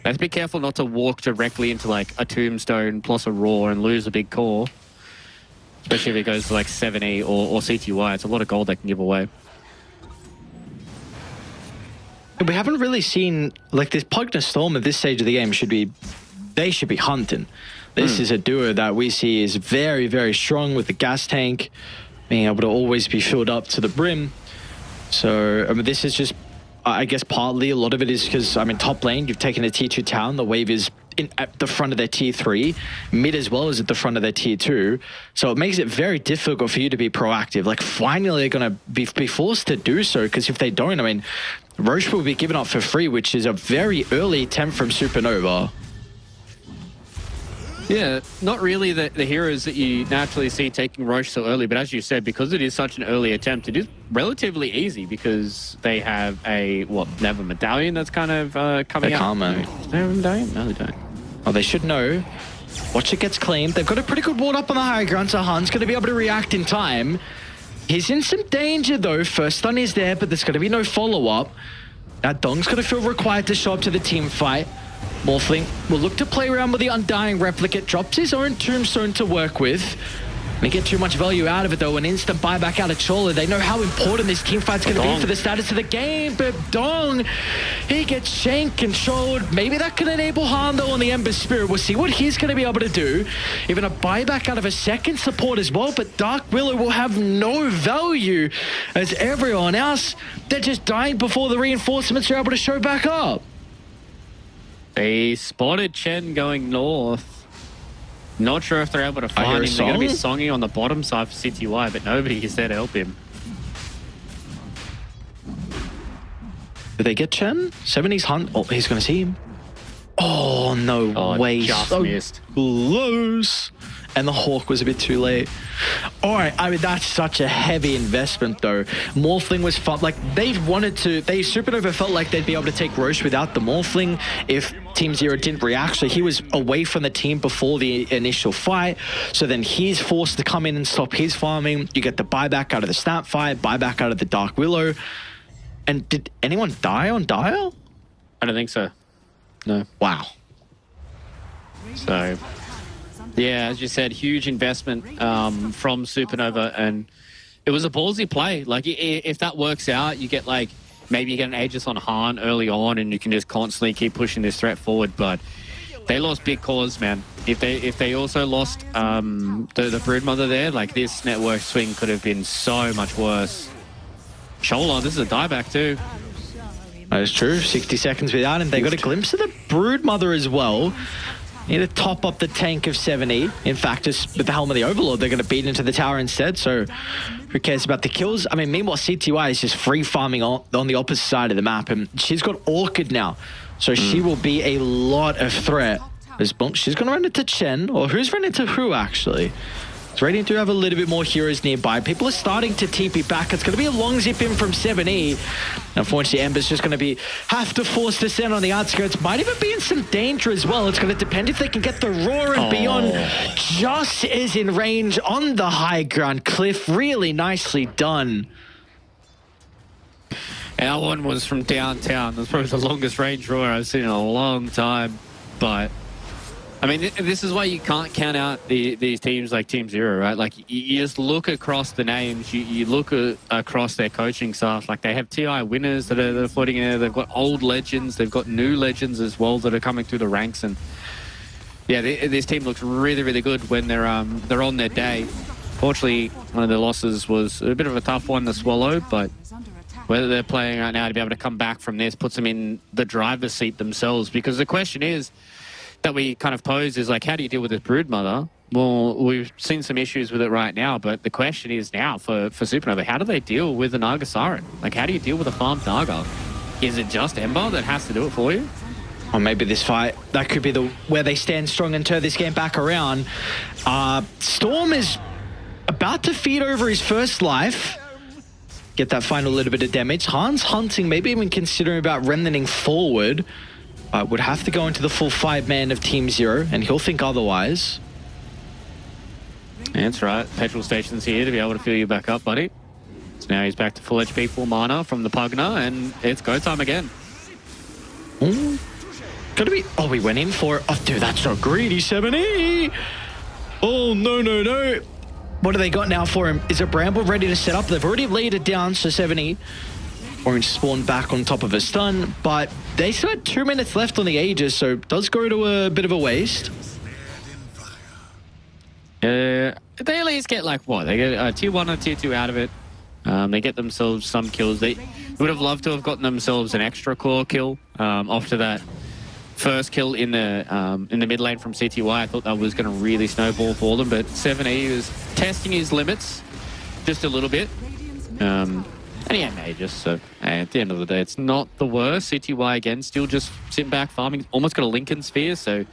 Let's be careful not to walk directly into like a Tombstone plus a Roar and lose a big core. Especially if it goes to like 7E or CTY. It's a lot of gold they can give away. We haven't really seen, like, this Pugna Storm at this stage of the game they should be hunting. This is a duo that we see is very, very strong with the gas tank, being able to always be filled up to the brim. So, I mean, this is just, I guess partly a lot of it is because, I mean, top lane, you've taken a tier 2 town, the wave is at the front of their tier 3, mid as well as at the front of their tier 2. So it makes it very difficult for you to be proactive. Like, finally they're going to be forced to do so, because if they don't, I mean, Roche will be given up for free, which is a very early attempt from Supernova. Yeah, not really the heroes that you naturally see taking Roche so early, but as you said, because it is such an early attempt, it is relatively easy because they have they have a medallion that's kind of coming out. Karma. Do they have a medallion? No, they don't. Oh, they should know. Watch it gets claimed. They've got a pretty good ward up on the high ground, so Han's going to be able to react in time. He's in some danger, though. First stun is there, but there's going to be no follow-up. Now, Dong's going to feel required to show up to the team fight. Morphling will look to play around with the Undying Replicate, drops his own Tombstone to work with. They get too much value out of it, though. An instant buyback out of Chola. They know how important this team fight's going to be for the status of the game. But Dong, he gets shank controlled. Maybe that can enable Han, though, on the Ember Spirit. We'll see what he's going to be able to do. Even a buyback out of a second support as well. But Dark Willow will have no value as everyone else. They're just dying before the reinforcements are able to show back up. They spotted Chen going north. Not sure if they're able to find him. They're going to be songing on the bottom side for CTY, but nobody is there to help him. Did they get Chen? 70's Hunt. Oh, he's going to see him. Oh, no way. Just so missed. Close. And the Hawk was a bit too late. All right, I mean, that's such a heavy investment, though. Morphling was fun. Like, they Supernova felt like they'd be able to take Roche without the Morphling if Team Zero didn't react. So he was away from the team before the initial fight. So then he's forced to come in and stop his farming. You get the buyback out of the Snap fight, buyback out of the Dark Willow. And did anyone die on Dial? I don't think so. No. Wow. So, yeah, as you said, huge investment from Supernova, and it was a ballsy play. Like, if that works out, you get like, maybe you get an Aegis on Han early on, and you can just constantly keep pushing this threat forward. But they lost big cause, man. If they also lost the Broodmother there, like, this network swing could have been so much worse. Chola, this is a dieback too. That is true. 60 seconds without him. They got a glimpse of the Broodmother as well. Need to top up the tank of 70. In fact, just with the Helm of the Overlord, they're going to beat into the tower instead. So who cares about the kills? I mean, meanwhile, CTY is just free farming on the opposite side of the map. And she's got Orchid now. So she will be a lot of threat. She's going to run into Chen. Or who's running into who, actually? It's ready to have a little bit more heroes nearby. People are starting to TP back. It's going to be a long zip in from 7E. Unfortunately, Ember's just going to have to force descent on the outskirts. Might even be in some danger as well. It's going to depend if they can get the Roar and Beyond just is in range on the high ground. Cliff, really nicely done. Our one was from downtown. That's probably the longest range Roar I've seen in a long time. But I mean, this is why you can't count out these teams like Team Zero, right? Like, you just look across the names, you look across their coaching staff. Like, they have TI winners that are floating in there. They've got old legends. They've got new legends as well that are coming through the ranks. And yeah, this team looks really, really good when they're on their day. Fortunately, one of their losses was a bit of a tough one to swallow, but whether they're playing right now to be able to come back from this puts them in the driver's seat themselves. Because the question is, that we kind of pose is like, how do you deal with this Broodmother? Well, we've seen some issues with it right now, but the question is now for Supernova, how do they deal with the Naga Siren? Like, how do you deal with a farmed Naga? Is it just Ember that has to do it for you? Or maybe this fight, that could be where they stand strong and turn this game back around. Storm is about to feed over his first life. Get that final little bit of damage. Han's hunting, maybe even considering about remnanting forward. Would have to go into the full 5-man of Team Zero, and he'll think otherwise. That's right. Petrol Station's here to be able to fill you back up, buddy. So now he's back to full HP, full mana from the Pugna, and it's go time again. Gotta be... Oh, we went in for it. Oh, dude, that's so greedy, 7E! Oh, no, no, no. What do they got now for him? Is a Bramble ready to set up? They've already laid it down, so 7E. Orange spawned back on top of a stun, but they still had 2 minutes left on the Aegis, so it does go to a bit of a waste. They at least get like what? They get a tier 1 or tier 2 out of it. They get themselves some kills. They would have loved to have gotten themselves an extra core kill after that first kill in the mid lane from CTY. I thought that was going to really snowball for them, but 7E was testing his limits just a little bit. And he had Aegis, so at the end of the day, it's not the worst. CTY, again, still just sitting back, farming. Almost got a Lincoln Sphere, so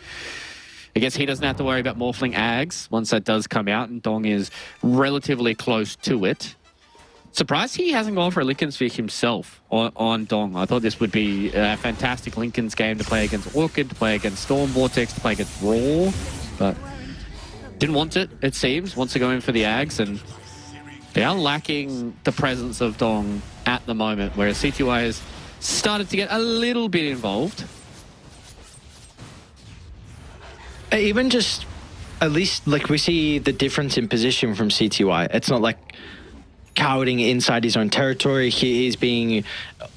I guess he doesn't have to worry about Morphling Ags once that does come out, and Dong is relatively close to it. Surprised he hasn't gone for a Lincoln Sphere himself on Dong. I thought this would be a fantastic Lincoln's game to play against Orchid, to play against Storm Vortex, to play against Raw, but didn't want it, it seems. Wants to go in for the Ags, and they are lacking the presence of Dong at the moment, whereas CTY has started to get a little bit involved. Even just at least like we see the difference in position from CTY. It's not like cowering inside his own territory. He is being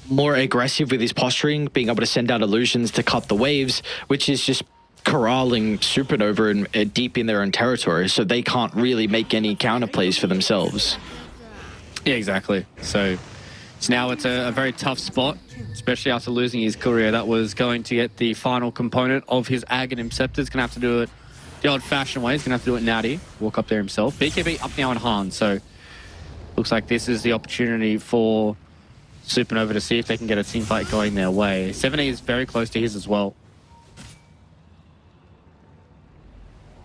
more aggressive with his posturing, being able to send out illusions to cut the waves, which is just corralling Supernova and deep in their own territory, so they can't really make any counterplays for themselves. Yeah, exactly. So now it's a very tough spot, especially after losing his courier that was going to get the final component of his Aghanim Scepter. He's going to have to do it the old-fashioned way. He's going to have to do it natty, walk up there himself. BKB up now in Han, so looks like this is the opportunity for Supernova to see if they can get a team fight going their way. 70 is very close to his as well.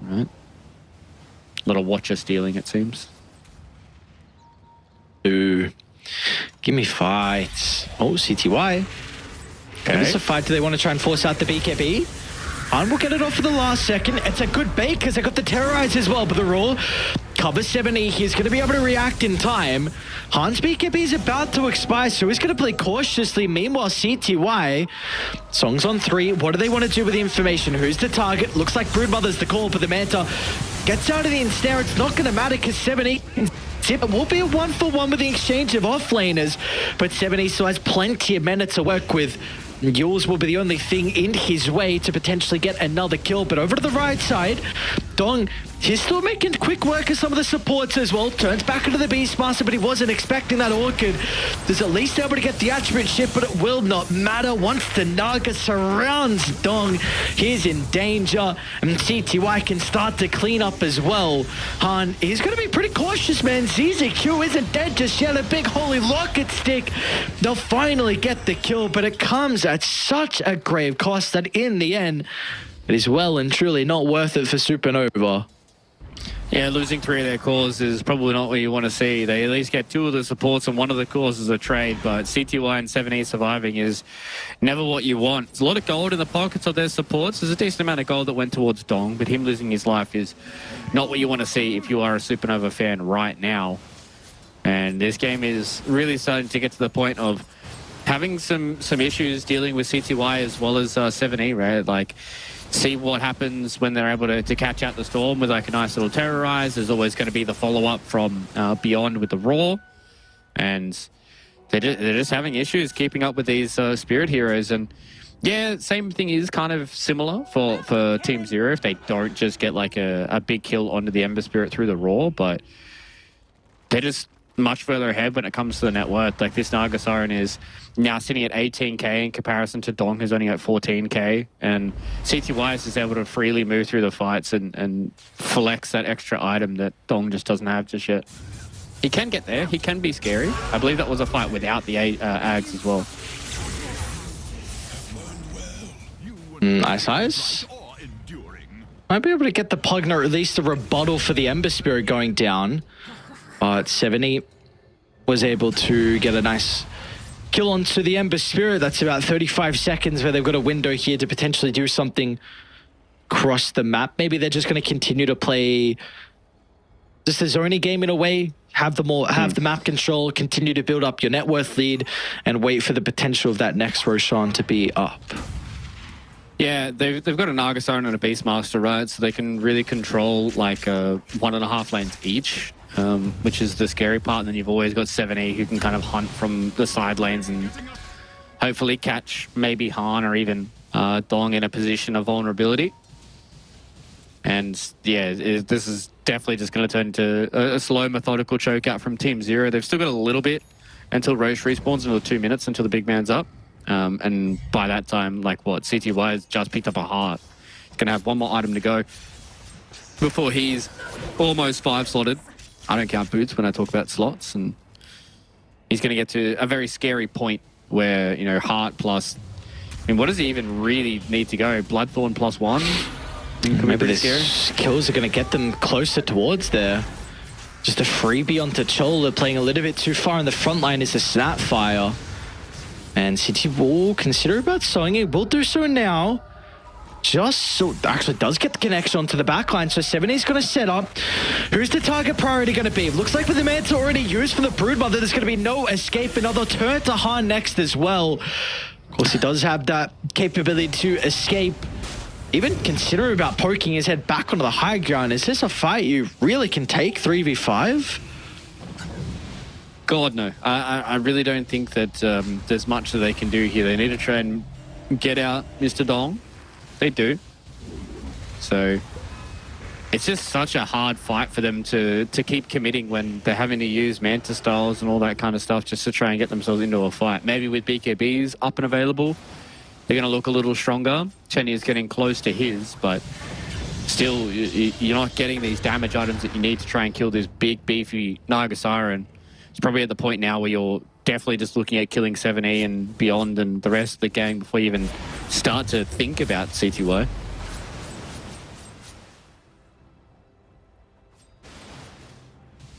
All right. A lot of watcher stealing, it seems. Ooh. Give me fights. Oh, CTY. Give us a fight. Do they want to try and force out the BKB? Han will get it off for the last second. It's a good bait because they got the Terrorize as well, but the Raw covers 70. He's going to be able to react in time. Han's BKB is about to expire, so he's going to play cautiously. Meanwhile, CTY, Song's on 3. What do they want to do with the information? Who's the target? Looks like Broodmother's the call, but the Manta gets out of the ensnare. It's not going to matter because 70... It will be a 1-for-1 with the exchange of offlaners, but 70 still has plenty of mana to work with. Yules will be the only thing in his way to potentially get another kill, but over to the right side, Dong, he's still making quick work of some of the supports as well. Turns back into the Beastmaster, but he wasn't expecting that Orchid. There's at least able to get the attribute shift, but it will not matter once the Naga surrounds Dong. He's in danger, and CTY can start to clean up as well. Han, he's going to be pretty cautious, man. ZZQ isn't dead just yet. A big holy locket stick. They'll finally get the kill, but it comes at such a grave cost that in the end, it is well and truly not worth it for Supernova. Yeah, losing 3 of their cores is probably not what you want to see. They at least get 2 of the supports and 1 of the cores is a trade, but CTY and 7E surviving is never what you want. There's a lot of gold in the pockets of their supports. There's a decent amount of gold that went towards Dong, but him losing his life is not what you want to see if you are a Supernova fan right now. And this game is really starting to get to the point of having some issues dealing with CTY as well as 7E, right? Like, see what happens when they're able to catch out the storm with like a nice little Terrorize. There's always going to be the follow-up from Beyond with the Raw. And they're just having issues keeping up with these Spirit Heroes. And yeah, same thing is kind of similar for Team Zero if they don't just get like a big kill onto the Ember Spirit through the Raw. But they're just much further ahead when it comes to the net worth. Like this Naga Siren is now sitting at 18k in comparison to Dong, who's only at 14k, and CTY is just able to freely move through the fights and flex that extra item that Dong just doesn't have just yet. He can get there, he can be scary. I believe that was a fight without the Ags as well. Nice eyes. Might be able to get the Pugner, at least a rebuttal for the Ember Spirit going down. But 70 was able to get a nice kill onto the Ember Spirit. That's about 35 seconds where they've got a window here to potentially do something across the map. Maybe they're just going to continue to play just a zoning game in a way. Have the map control, continue to build up your net worth lead, and wait for the potential of that next Roshan to be up. Yeah, they've got a Naga Siren and a Beastmaster, right? So they can really control like 1.5 lanes each. Which is the scary part, and then you've always got 7E who can kind of hunt from the side lanes and hopefully catch maybe Han or even Dong in a position of vulnerability. And yeah, this is definitely just going to turn into a slow, methodical chokeout from Team Zero. They've still got a little bit until Roche respawns, another 2 minutes until the big man's up. And by that time, like what, CTY has just picked up a heart. He's going to have 1 more item to go before he's almost 5-slotted. I don't count boots when I talk about slots, and he's going to get to a very scary point where, you know, heart plus... I mean, what does he even really need to go? Bloodthorn +1? Maybe these kills are going to get them closer towards there. Just a freebie onto Chol. They're playing a little bit too far in the front line is a Snapfire. And CT will consider about sewing it. Will do so now. Just so actually does get the connection onto the backline, so 70's going to set up. Who's the target priority going to be? Looks like with the Manta already used for the Broodmother, there's going to be no escape. Another turn to Han next as well. Of course, he does have that capability to escape. even consider about poking his head back onto the high ground. Is this a fight you really can take 3v5? God, no. I really don't think that there's much that they can do here. They need to try and get out Mr. Dong. They do. So it's just such a hard fight for them to keep committing when they're having to use Manta Styles and all that kind of stuff just to try and get themselves into a fight. Maybe with BKBs up and available, they're going to look a little stronger. Chenny is getting close to his, but still, you're not getting these damage items that you need to try and kill this big, beefy Naga Siren. It's probably at the point now where you're definitely just looking at killing 7E and beyond and the rest of the game before you even start to think about CTY.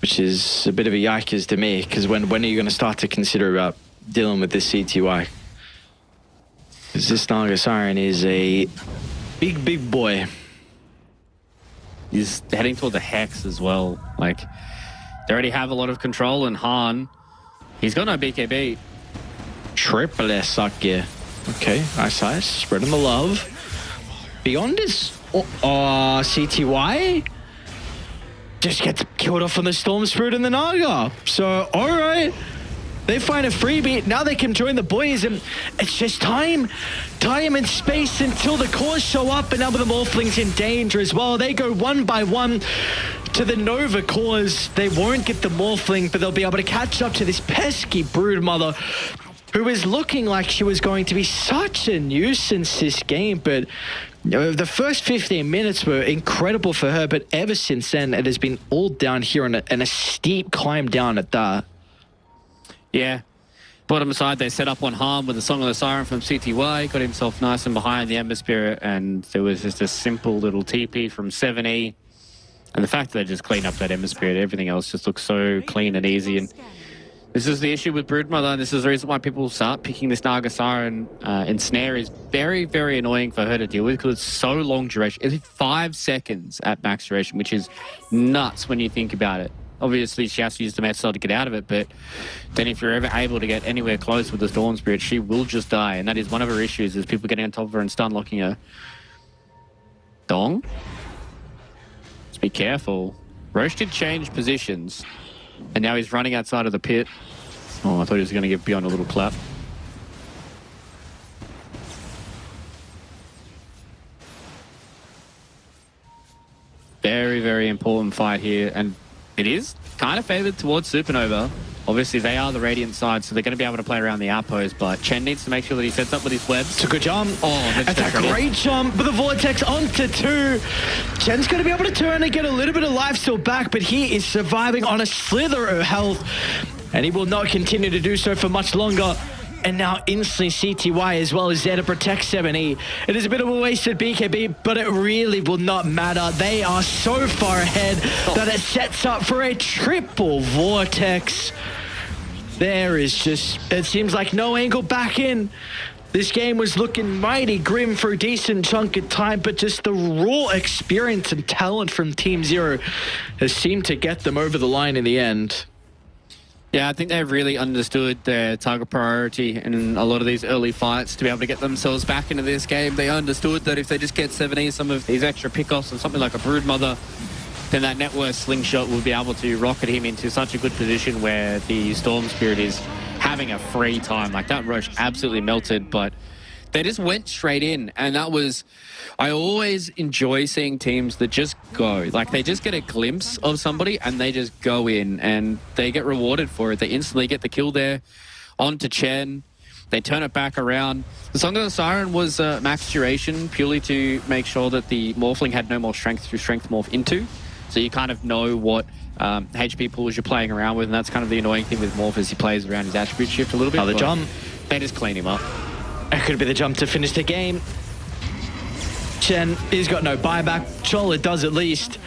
Which is a bit of a yikers to me, because when are you going to start to consider about dealing with this CTY? Because this Naga Siren is a big boy. He's heading toward the Hex as well. Like, they already have a lot of control, and Han, he's got no BKB. Triple S suck gear. Okay, nice. Spreading the love. Beyond is CTY just gets killed off on the Storm Spirit and the Naga. So, alright. They find a freebie. Now they can join the boys, and it's just time and space until the cores show up, and now the Morphlings in danger as well. They go one by one to the Nova cores. They won't get the Morphling, but they'll be able to catch up to this pesky Broodmother, who is looking like she was going to be such a nuisance this game, but the first 15 minutes were incredible for her, but ever since then, it has been all down here and a steep climb down at that. Yeah. Bottom side, they set up on Harm with the Song of the Siren from CTY, got himself nice and behind the Ember Spirit, and there was just a simple little TP from 7E. And the fact that they just clean up that Ember Spirit, everything else just looks so clean and easy. And this is the issue with Broodmother, and this is the reason why people start picking this Naga Siren and Snare is very, very annoying for her to deal with, because it's so long duration. It's 5 seconds at max duration, which is nuts when you think about it. Obviously, she has to use the Meta Style to get out of it, but then if you're ever able to get anywhere close with the Storm Spirit, she will just die, and that is one of her issues, is people getting on top of her and stun locking her. Dong? Just be careful. Roche did change positions, and now he's running outside of the pit. Oh, I thought he was going to give Beyond a little clap. Very, very important fight here, and it is kind of favored towards Supernova. Obviously, they are the Radiant side, so they're going to be able to play around the outpost, but Chen needs to make sure that he sets up with his webs. It's a good jump. Oh, that's a great jump with the Vortex onto 2. Chen's going to be able to turn and get a little bit of life still back, but he is surviving on a slither of health, and he will not continue to do so for much longer. And now instantly CTY as well is there to protect 7E. It is a bit of a wasted BKB, but it really will not matter. They are so far ahead that it sets up for a triple Vortex. There is just, it seems like no angle back in. This game was looking mighty grim for a decent chunk of time, but just the raw experience and talent from Team Zero has seemed to get them over the line in the end. Yeah, I think they've really understood their target priority in a lot of these early fights to be able to get themselves back into this game. They understood that if they just get 7E some of these extra pickoffs and something like a Broodmother, then that network slingshot will be able to rocket him into such a good position where the Storm Spirit is having a free time. Like, that rush absolutely melted, but they just went straight in, and that was... I always enjoy seeing teams that just go. Like, they just get a glimpse of somebody and they just go in and they get rewarded for it. They instantly get the kill there onto Chen. They turn it back around. The Song of the Siren was max duration purely to make sure that the Morphling had no more strength to strength morph into. So you kind of know what HP pools you're playing around with, and that's kind of the annoying thing with Morph as he plays around his attribute shift a little bit. The jump. They just clean him up. It could be the jump to finish the game. Chen, he's got no buyback. Chola does at least.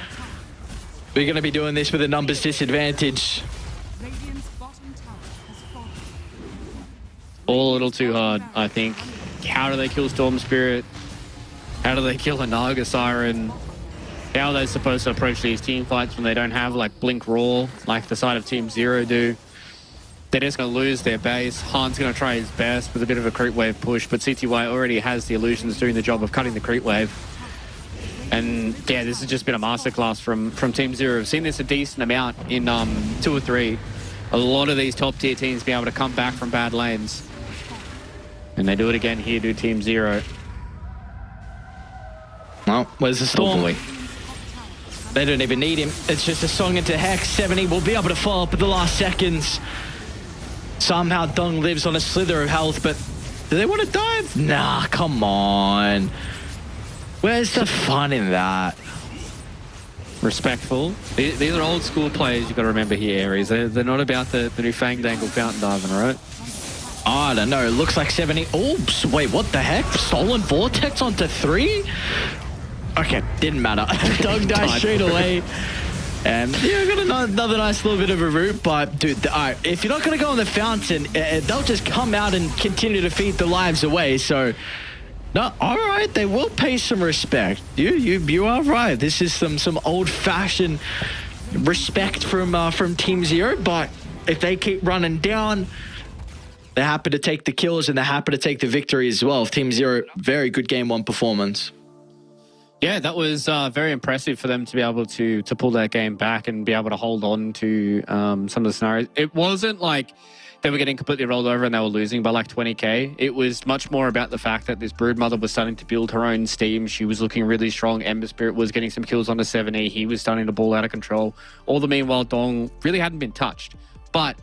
We're going to be doing this with a numbers disadvantage. Radiant's bottom tower has fallen. All a little too hard, I think. How do they kill Storm Spirit? How do they kill a Naga Siren? How are they supposed to approach these team fights when they don't have like Blink Raw like the side of Team Zero do? They're just going to lose their base. Han's going to try his best with a bit of a creep wave push, but CTY already has the illusions doing the job of cutting the creep wave. And yeah, this has just been a masterclass from Team Zero. I've seen this a decent amount in 2 or 3. A lot of these top tier teams being able to come back from bad lanes. And they do it again here to Team Zero. Well, where's the storm? Oh boy. They don't even need him. It's just a song into Hex. 70 will be able to follow up at the last seconds. Somehow Dong lives on a slither of health, but do they want to dive? Nah, come on. Where's the fun in that? Respectful. These are old school players you've got to remember here, Aries. They're not about the new Fandangle fountain diving, right? I don't know. It looks like 70. Oops. Wait, what the heck? Stolen Vortex onto 3? Okay, didn't matter. Dog died straight away. And yeah, got another nice little bit of a route, but dude, if you're not going to go on the fountain, they'll just come out and continue to feed the lives away. So, no, all right, they will pay some respect. You are right. This is some old-fashioned respect from Team Zero, but if they keep running down, they're happy to take the kills and they're happy to take the victory as well. Team Zero, very good game 1 performance. Yeah, that was very impressive for them to be able to pull that game back and be able to hold on to some of the scenarios. It wasn't like they were getting completely rolled over and they were losing by like 20k. It was much more about the fact that this Broodmother was starting to build her own steam. She was looking really strong. Ember Spirit was getting some kills on the 70. He was starting to ball out of control. All the meanwhile, Dong really hadn't been touched. But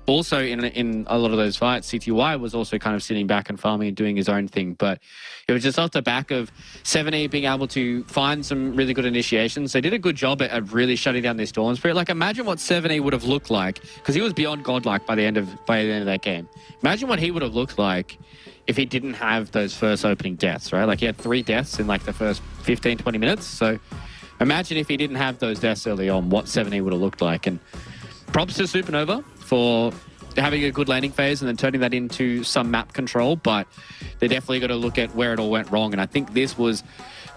also in a lot of those fights, CTY was also kind of sitting back and farming and doing his own thing. But it was just off the back of 70 being able to find some really good initiations. They did a good job at really shutting down this Dawn Spirit. Like, imagine what 70 would have looked like, because he was beyond godlike by the end of that game. Imagine what he would have looked like if he didn't have those first opening deaths, right? Like, he had 3 deaths in like the first 15, 20 minutes. So imagine if he didn't have those deaths early on, what 70 would have looked like. And props to Supernova for having a good landing phase and then turning that into some map control, but they definitely got to look at where it all went wrong. And I think this was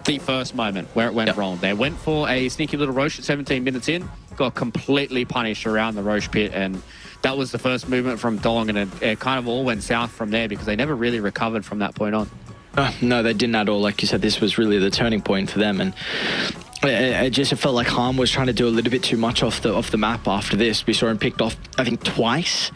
the first moment where it went wrong. They went for a sneaky little Roche at 17 minutes in, got completely punished around the Roche pit, and that was the first movement from Dong, and it kind of all went south from there because they never really recovered from that point on. No, they didn't at all. Like you said, this was really the turning point for them, and it just felt like Harm was trying to do a little bit too much off the map after this. We saw him picked off, I think, twice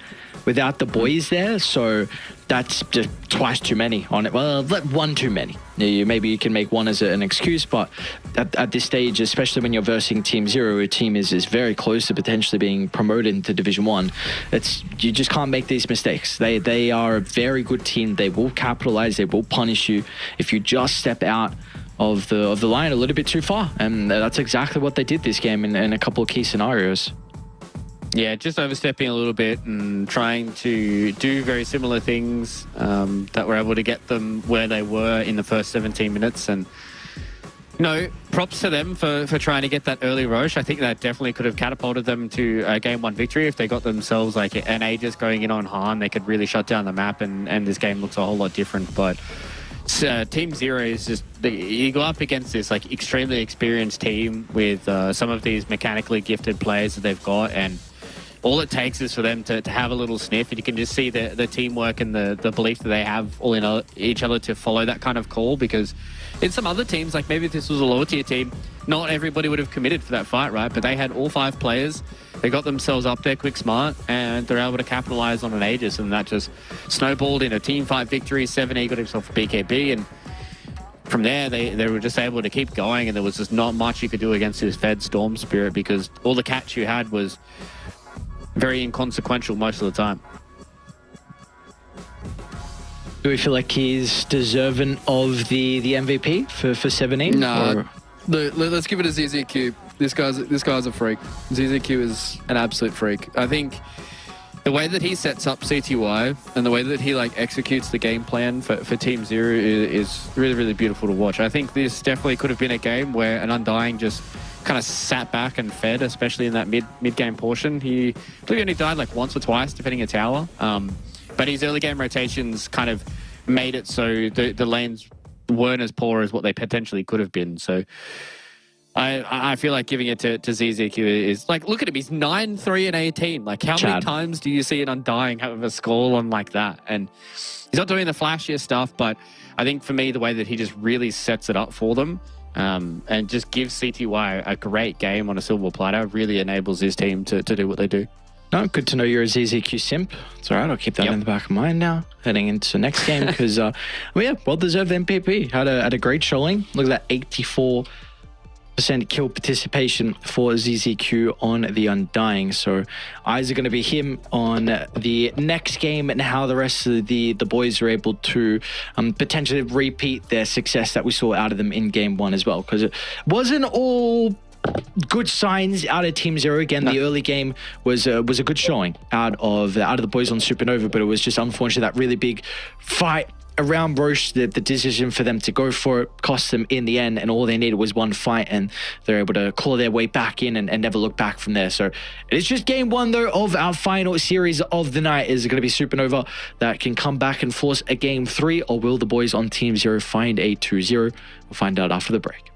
without the boys there, so that's just twice too many on it. Well, one too many. Maybe you can make one as an excuse, but at this stage, especially when you're versing Team Zero, a team is very close to potentially being promoted into Division 1. You just can't make these mistakes. They are a very good team. They will capitalize. They will punish you if you just step out of the line a little bit too far, and that's exactly what they did this game in a couple of key scenarios. Yeah, just overstepping a little bit and trying to do very similar things that were able to get them where they were in the first 17 minutes. And, you know, props to them for trying to get that early Roche. I think that definitely could have catapulted them to a game 1 victory if they got themselves like an Aegis going in on Han. They could really shut down the map, and this game looks a whole lot different. But Team Zero is just, you go up against this like extremely experienced team with some of these mechanically gifted players that they've got, and all it takes is for them to have a little sniff, and you can just see the teamwork and the belief that they have all in each other to follow that kind of call. Because in some other teams, like maybe if this was a lower tier team, not everybody would have committed for that fight, right? But they had all 5 players. They got themselves up there quick smart, and they're able to capitalize on an Aegis, and that just snowballed in a team fight victory. 7E got himself a BKB, and from there, they were just able to keep going, and there was just not much you could do against his Fed Storm Spirit because all the catch you had was very inconsequential most of the time. Do we feel like he's deserving of the MVP for 7E? Nah, let's give it a ZZQ. This guy's a freak. ZZQ is an absolute freak. I think the way that he sets up CTY and the way that he like executes the game plan for Team Zero is really, really beautiful to watch. I think this definitely could have been a game where an Undying just kind of sat back and fed, especially in that mid-game portion. He only died like once or twice, depending on tower. But his early game rotations kind of made it so the lanes weren't as poor as what they potentially could have been. So I feel like giving it to ZZQ is like, look at him, he's 9-3 and 18. Like, how many times do you see an Undying have a score on like that? And he's not doing the flashiest stuff, but I think for me, the way that he just really sets it up for them and just gives CTY a great game on a silver platter. Really enables his team to do what they do. No, good to know you're a ZZQ simp. It's all right. I'll keep that Yep. in the back of mind now, heading into the next game because, well-deserved MVP. Had a great showing. Look at that, 84% kill participation for ZZQ on the Undying. So eyes are going to be him on the next game and how the rest of the boys are able to potentially repeat their success that we saw out of them in game one as well, because it wasn't all good signs out of Team Zero. Again, the early game was a good showing out of the boys on Supernova, but it was just unfortunate that really big fight around Roche, the decision for them to go for it cost them in the end, and all they needed was one fight, and they're able to claw their way back in and never look back from there. So it's just game one, though, of our final series of the night. Is it going to be Supernova that can come back and force a game 3, or will the boys on Team Zero find a 2-0? We'll find out after the break.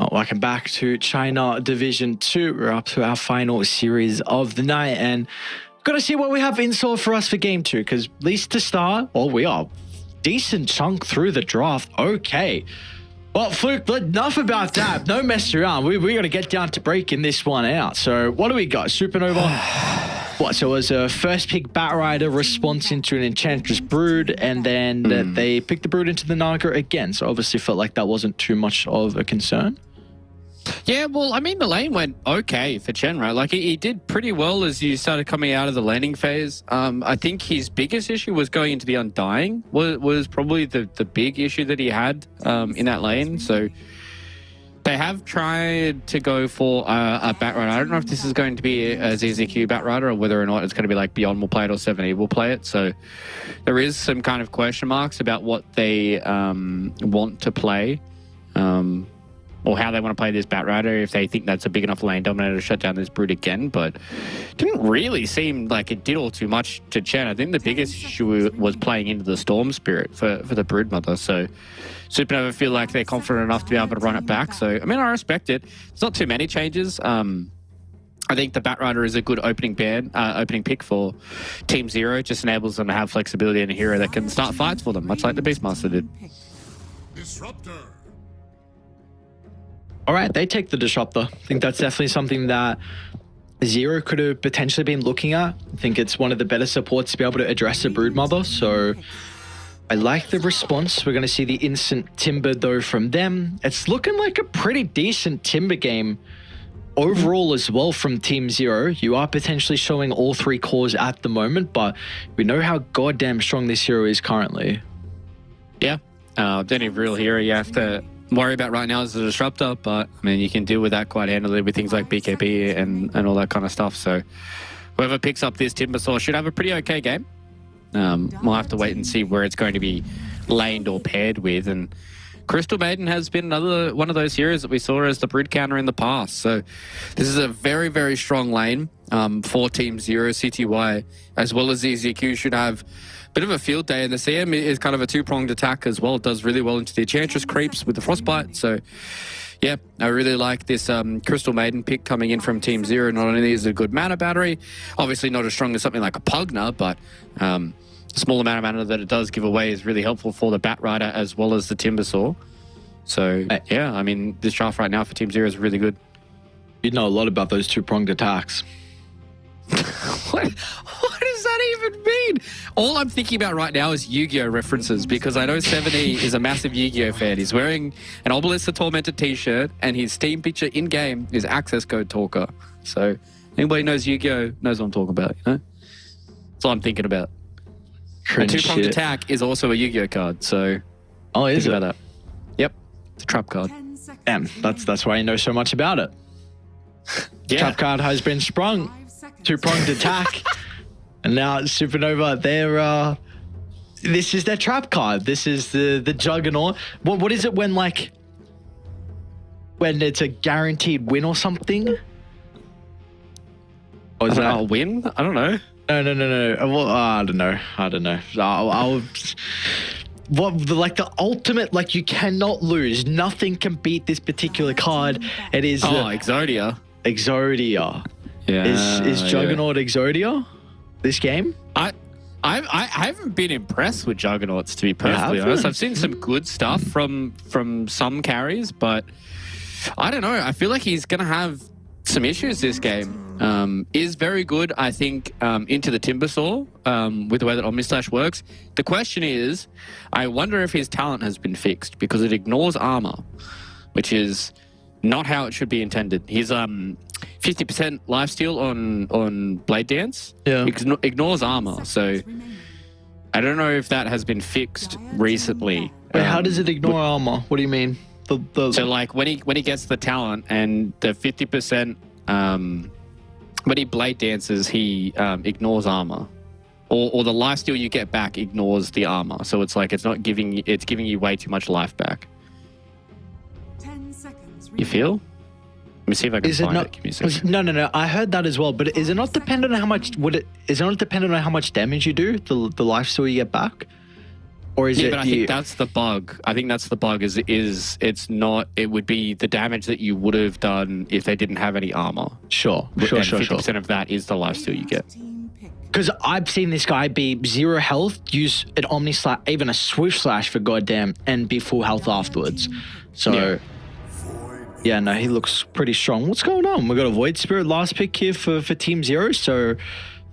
Welcome back to China Division 2. We're up to our final series of the night and got to see what we have in store for us for game 2, because at least to start, well, we are decent chunk through the draft. Okay. Well, Fluke, enough about that. No mess around. We got to get down to breaking this one out. So what do we got? Supernova. What? So it was a first pick Batrider response into an Enchantress Brood, and then they picked the Brood into the Naga again. So obviously felt like that wasn't too much of a concern. Yeah, well, I mean, the lane went okay for Chen, right? Like, he did pretty well as you started coming out of the landing phase. I think his biggest issue was going into the Undying, was probably the big issue that he had in that lane. So they have tried to go for a Batrider. I don't know if this is going to be a ZZQ Batrider or whether or not it's going to be like Beyond will play it or 7E will play it. So there is some kind of question marks about what they want to play. Or how they want to play this Batrider, if they think that's a big enough lane dominator to shut down this Brood again. But it didn't really seem like it did all too much to Chen. I think the biggest issue was playing into the Storm Spirit for the Brood Mother. So Supernova feel like they're confident enough to be able to run it back. So, I mean, I respect it. It's not too many changes. I think the Batrider is a good opening pick for Team Zero. It just enables them to have flexibility and a hero that can start fights for them, much like the Beastmaster did. Disruptor. All right, they take the Disruptor. I think that's definitely something that Zero could have potentially been looking at. I think it's one of the better supports to be able to address the Brood Mother. So I like the response. We're going to see the instant Timber, though, from them. It's looking like a pretty decent Timber game overall as well from Team Zero. You are potentially showing all 3 cores at the moment, but we know how goddamn strong this hero is currently. Yeah, the only real hero you have to worry about right now is the Disruptor, but I mean, you can deal with that quite handily with things like BKB and all that kind of stuff. So whoever picks up this Timbersaw should have a pretty okay game. We'll have to wait and see where it's going to be laned or paired with. And Crystal Maiden has been another one of those heroes that we saw as the Brood counter in the past. So this is a very, very strong lane for Team Zero. CTY as well as ZZQ should have bit of a field day, and the CM is kind of a 2-pronged attack as well. It does really well into the Enchantress creeps with the Frostbite. So yeah, I really like this Crystal Maiden pick coming in from Team Zero. Not only is it a good mana battery, obviously not as strong as something like a Pugna, but the small amount of mana that it does give away is really helpful for the Batrider as well as the Timbersaw. So yeah, I mean, this draft right now for Team Zero is really good. You know a lot about those 2-pronged attacks. What does that even mean? All I'm thinking about right now is Yu-Gi-Oh references, because I know 7E is a massive Yu-Gi-Oh fan. He's wearing an Obelisk the Tormented t-shirt, and his Steam picture in-game is Access Code Talker. So anybody knows Yu-Gi-Oh knows what I'm talking about, you know? That's all I'm thinking about. Cringe a 2-pronged shit. attack is also a Yu-Gi-Oh card, so Oh, is think it? about that. Yep, it's a trap card. 10 seconds. Damn, that's why you know so much about it. Yeah. Trap card has been sprung. 5 seconds. 2-pronged attack. And now Supernova, they're this is their trap card. This is the Juggernaut. What is it when it's a guaranteed win or something? Or is that a win? I don't know. No. Well, I don't know. I'll the ultimate, like, you cannot lose. Nothing can beat this particular card. It is Exodia. Exodia. Yeah. Is Juggernaut Exodia this game? I haven't been impressed with Juggernauts, to be perfectly honest. I've seen some good stuff from some carries, but I don't know. I feel like he's going to have some issues this game. Is very good, I think, into the Timbersaw with the way that Omnislash works. The question is, I wonder if his talent has been fixed, because it ignores armor, which is not how it should be intended. He's 50% lifesteal on Blade Dance. Yeah. Ignores armor. So I don't know if that has been fixed recently. Wait, how does it ignore armor? What do you mean? So like when he gets the talent and the 50%, when he Blade Dances, he ignores armor. Or the lifesteal you get back ignores the armor. So it's like it's giving you way too much life back. 10 seconds. You feel? Let me see if I can Is it find not? it. Give me a second. No. I heard that as well. But is it not dependent on how much? Is it not dependent on how much damage you do? The lifesteal you get back. Or is Yeah, it? but I think that's the bug. I think that's the bug. Is it's not. It would be the damage that you would have done if they didn't have any armor. Sure. And 50% of that is the lifesteal you get. Team pick. Because I've seen this guy be 0 health, use an Omni Slash, even a Swift Slash for goddamn, and be full health afterwards. So, yeah, no, he looks pretty strong. What's going on? We got a Void Spirit last pick here for Team Zero. So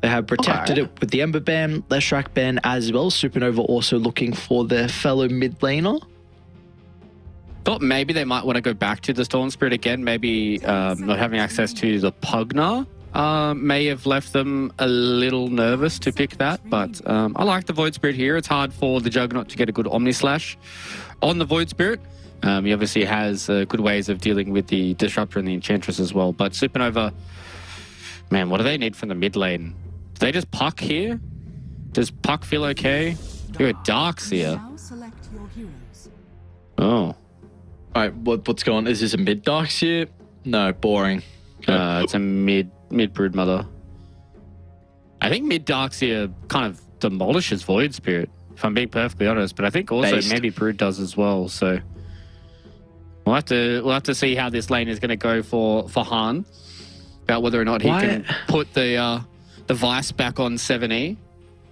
they have protected it with the Ember Ban, Leshrac Ban as well. Supernova also looking for their fellow mid laner. Thought maybe they might want to go back to the Storm Spirit again. Maybe not having access to the Pugna may have left them a little nervous to pick that. But I like the Void Spirit here. It's hard for the Juggernaut to get a good Omni Slash on the Void Spirit. He obviously has good ways of dealing with the Disruptor and the Enchantress as well. But Supernova, man, what do they need from the mid lane? Do they just Puck here? Does Puck feel okay? You're a Darkseer. Now select your heroes. Oh. All right, what's going on? Is this a mid Darkseer? No, boring. It's a mid Brood Mother. I think mid Darkseer kind of demolishes Void Spirit, if I'm being perfectly honest. But I think also Based. maybe Brood does as well. So we'll have to see how this lane is going to go for Han, about whether or not he can put the Vice back on 7E.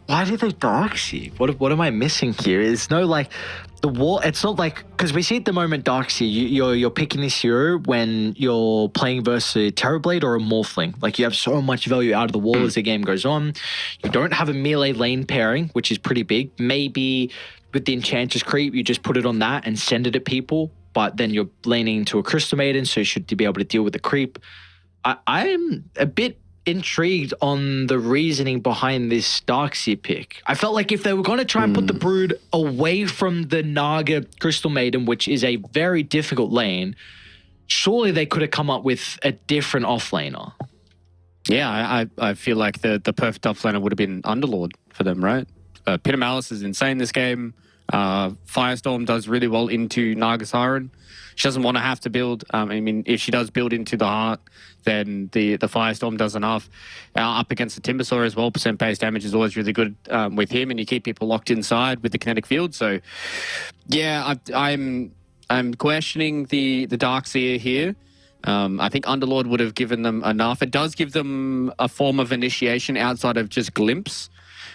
Why do they Darkseer? What am I missing here? It's no like the wall. It's not like, because we see at the moment Darkseer, you're picking this hero when you're playing versus a Terrorblade or a Morphling. Like you have so much value out of the wall as the game goes on. You don't have a melee lane pairing, which is pretty big. Maybe with the Enchantress creep, you just put it on that and send it at people. But then you're laning into a Crystal Maiden, so you should be able to deal with the creep. I'm a bit intrigued on the reasoning behind this Darkseer pick. I felt like if they were going to try and put the Brood away from the Naga Crystal Maiden, which is a very difficult lane, surely they could have come up with a different offlaner. Yeah, I feel like the perfect offlaner would have been Underlord for them, right? Pit of Malice is insane this game. Firestorm does really well into Naga Siren. She doesn't want to have to build. I mean, if she does build into the Heart, then the Firestorm does enough. Up against the Timbersaw as well, percent base damage is always really good with him, and you keep people locked inside with the kinetic field. So, yeah, I'm questioning the Darkseer here. I think Underlord would have given them enough. It does give them a form of initiation outside of just Glimpse,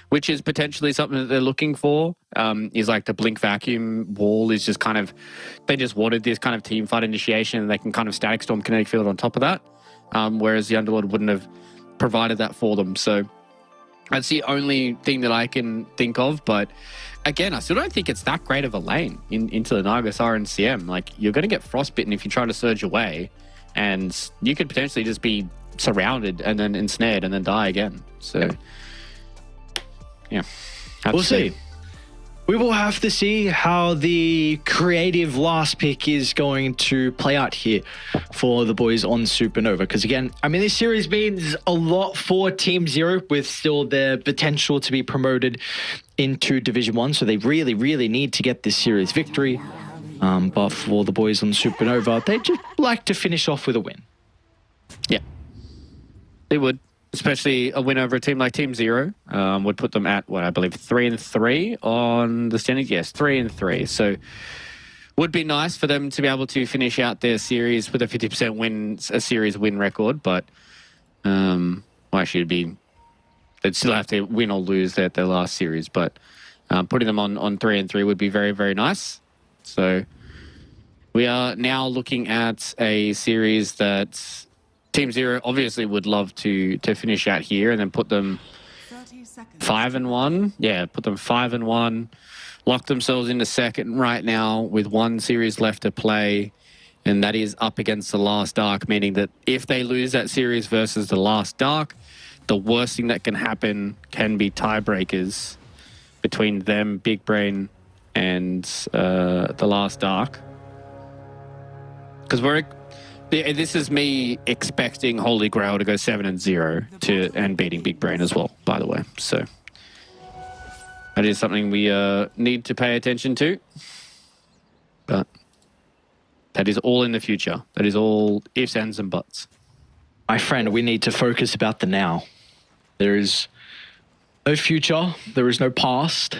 which is potentially something that they're looking for. Is like the Blink Vacuum wall is just kind of, they just wanted this kind of team fight initiation, and they can kind of Static Storm kinetic field on top of that. Whereas the Underlord wouldn't have provided that for them. So that's the only thing that I can think of. But again, I still don't think it's that great of a lane into the Naga Siren CM. Like, you're going to get frostbitten if you try to surge away, and you could potentially just be surrounded and then ensnared and then die again. So, yeah. We'll see. We will have to see how the creative last pick is going to play out here for the boys on Supernova. Because again, I mean, this series means a lot for Team Zero, with still their potential to be promoted into Division 1. So they really, really need to get this series victory. But for the boys on Supernova, they just like to finish off with a win. Yeah, they would. Especially a win over a team like Team Zero would put them at, what, I believe 3-3 on the standings. Yes, 3-3. So would be nice for them to be able to finish out their series with a 50% series win record. But well, actually, they'd still have to win or lose their last series. But putting them on 3-3 would be very, very nice. So we are now looking at a series that Team Zero obviously would love to finish out here and then put them 30 seconds. 5-1. Yeah, put them 5-1. Lock themselves into second right now with one series left to play, and that is up against the Last Dark, meaning that if they lose that series versus the Last Dark, the worst thing that can happen can be tiebreakers between them, Big Brain, and the Last Dark. Because this is me expecting Holy Grail to go 7-0 and beating Big Brain as well, by the way. So that is something we need to pay attention to. But that is all in the future. That is all ifs, ands, and buts. My friend, we need to focus about the now. There is no future. There is no past.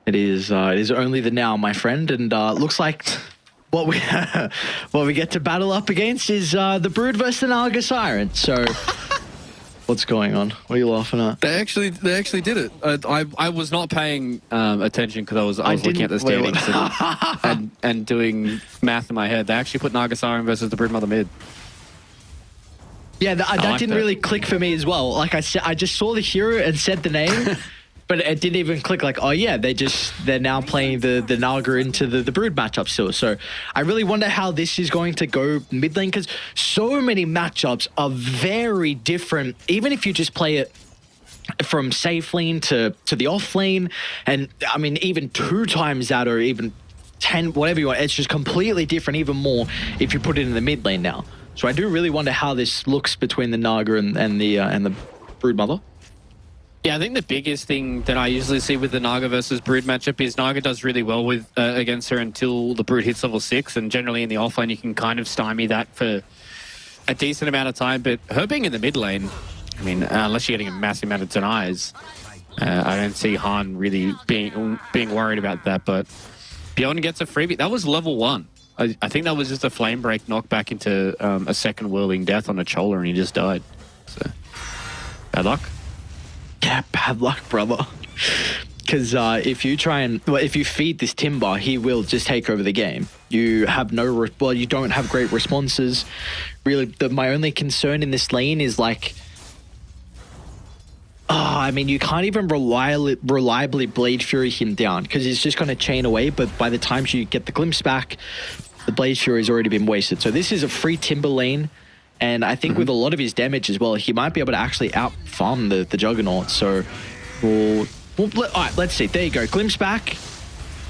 It is only the now, my friend, and looks like what we what we get to battle up against is the Brood versus the Naga Siren. So, what's going on? What are you laughing at? They actually did it. I was not paying attention because I was looking at the didn't- standings and doing math in my head. They actually put Naga Siren versus the Broodmother mid. Yeah, that like didn't that. really click for me as well. Like I said, I just saw the hero and said the name, but it didn't even click. Like, oh yeah, they're now playing the Naga into the Brood matchup still. So I really wonder how this is going to go mid lane, because so many matchups are very different. Even if you just play it from safe lane to the off lane, and I mean even 2 times that, or even 10, whatever you want, it's just completely different. Even more if you put it in the mid lane now. So I do really wonder how this looks between the Naga and the Broodmother. Yeah, I think the biggest thing that I usually see with the Naga versus Brood matchup is Naga does really well with against her until the Brood hits level 6, and generally in the offlane you can kind of stymie that for a decent amount of time. But her being in the mid lane, I mean, unless you're getting a massive amount of denies, I don't see Han really being worried about that. But Beyond gets a freebie. That was level 1. I think that was just a flame break knockback into a second whirling death on a Chola, and he just died. So bad luck. Yeah, bad luck, brother. Because if you if you feed this Timber, he will just take over the game. You have you don't have great responses. Really, my only concern in this lane is like, I mean, you can't even reliably Blade Fury him down, because he's just going to chain away. But by the time you get the glimpse back, the Blade Fury has already been wasted. So this is a free Timber lane. And I think with a lot of his damage as well, he might be able to actually out-farm the Juggernaut. So all right, let's see. There you go. Glimpse back.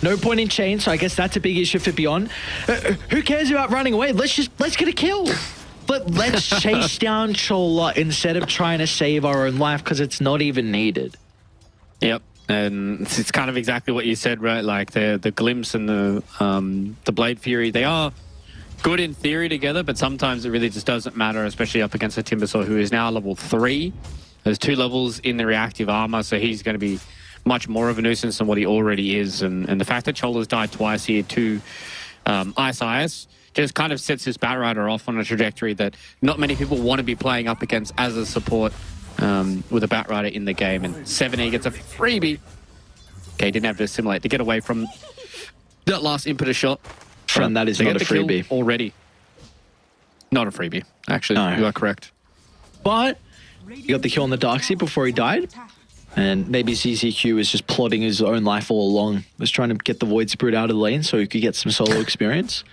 No point in chain, so I guess that's a big issue for Beyond. Who cares about running away? Let's get a kill. Let's chase down Chola instead of trying to save our own life, because it's not even needed. Yep. And it's kind of exactly what you said, right? Like the Glimpse and the Blade Fury, they are good in theory together, but sometimes it really just doesn't matter, especially up against a Timbersaw who is now level 3. There's 2 levels in the reactive armor, so he's going to be much more of a nuisance than what he already is. And the fact that Chola's died twice here to Ice just kind of sets his Batrider off on a trajectory that not many people want to be playing up against as a support with a Batrider in the game. And 7E gets a freebie. Okay, didn't have to assimilate to get away from that last impetus shot. Friend, that is They not a get the kill freebie. already. Not a freebie, actually. No. You are correct. But he got the kill on the Darkseid before he died. And maybe ZZQ was just plotting his own life all along. Was trying to get the Void Spirit out of the lane so he could get some solo experience.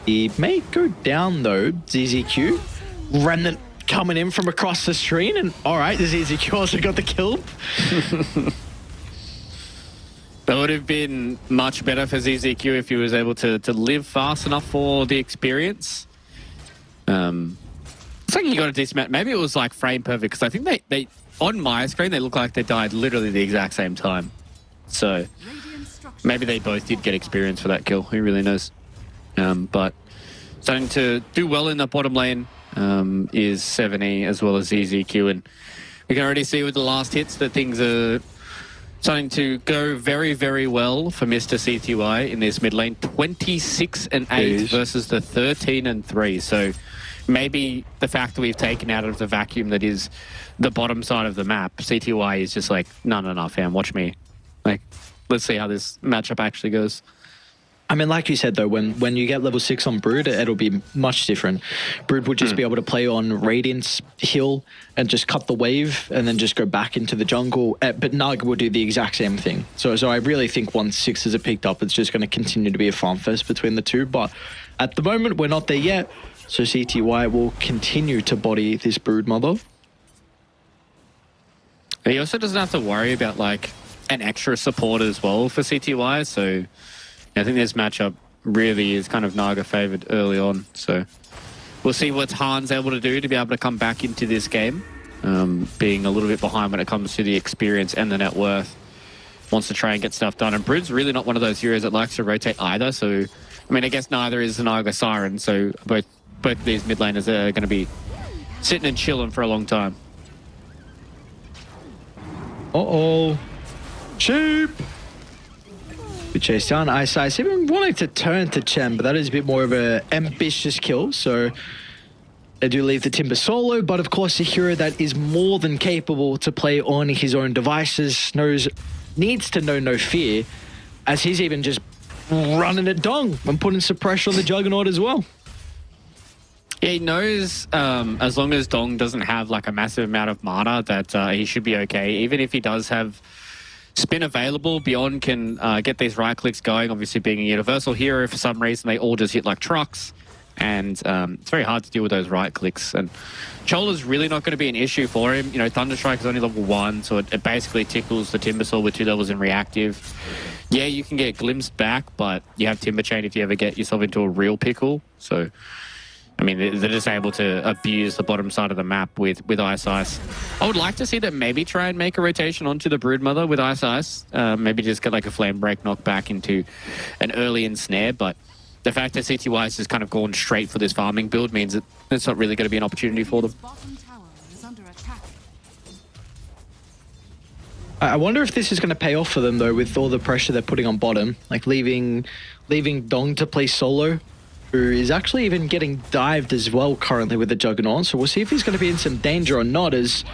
He may go down though, ZZQ. Remnant coming in from across the screen, and all right, the ZZQ also got the kill. That would have been much better for ZZQ if he was able to live fast enough for the experience. It's like he got a decent amount. Maybe it was like frame perfect, because I think they on my screen they look like they died literally the exact same time. So maybe they both did get experience for that kill. Who really knows? But starting to do well in the bottom lane is 7E as well as ZZQ, and we can already see with the last hits that things are starting to go very, very well for Mr. CTY in this mid lane. 26-8 Jeez. versus the 13-3. So maybe the fact that we've taken out of the vacuum that is the bottom side of the map, CTY is just like, no, fam, watch me. Like, let's see how this matchup actually goes. I mean, like you said, though, when you get level 6 on Brood, it'll be much different. Brood would just be able to play on Radiance Hill and just cut the wave and then just go back into the jungle. But Naga will do the exact same thing. So I really think once 6s are picked up, it's just going to continue to be a farm fest between the two. But at the moment, we're not there yet. So CTY will continue to body this Broodmother. He also doesn't have to worry about, like, an extra support as well for CTY. So I think this matchup really is kind of Naga favored early on. So we'll see what Han's able to do to be able to come back into this game. Being a little bit behind when it comes to the experience and the net worth. Wants to try and get stuff done. And Brood's really not one of those heroes that likes to rotate either. So, I mean, I guess neither is the Naga Siren. So both these mid laners are going to be sitting and chilling for a long time. Uh-oh. Sheep! We chase down Ice Ice. Even wanting to turn to Chen, but that is a bit more of an ambitious kill. So they do leave the Timber solo, but of course a hero that is more than capable to play on his own devices, needs to know no fear, as he's even just running at Dong and putting some pressure on the Juggernaut as well. Yeah, he knows as long as Dong doesn't have like a massive amount of mana that he should be okay. Even if he does have spin available, Beyond can get these right clicks going. Obviously being a universal hero, for some reason they all just hit like trucks. And it's very hard to deal with those right clicks. And Chola's really not going to be an issue for him. You know, Thunderstrike is only level 1, so it basically tickles the Timbersaw with 2 levels in reactive. Yeah, you can get glimpsed back, but you have Timber Chain if you ever get yourself into a real pickle. So, I mean, they're just able to abuse the bottom side of the map with Ice Ice. I would like to see them maybe try and make a rotation onto the Broodmother with Ice Ice. Maybe just get like a Flame Break knocked back into an early ensnare, but the fact that CTY has just kind of gone straight for this farming build means that it's not really going to be an opportunity for them. Bottom tower is under attack. I wonder if this is going to pay off for them though, with all the pressure they're putting on bottom, like leaving Dong to play solo, who is actually even getting dived as well currently with the Juggernaut. So we'll see if he's going to be in some danger or not. As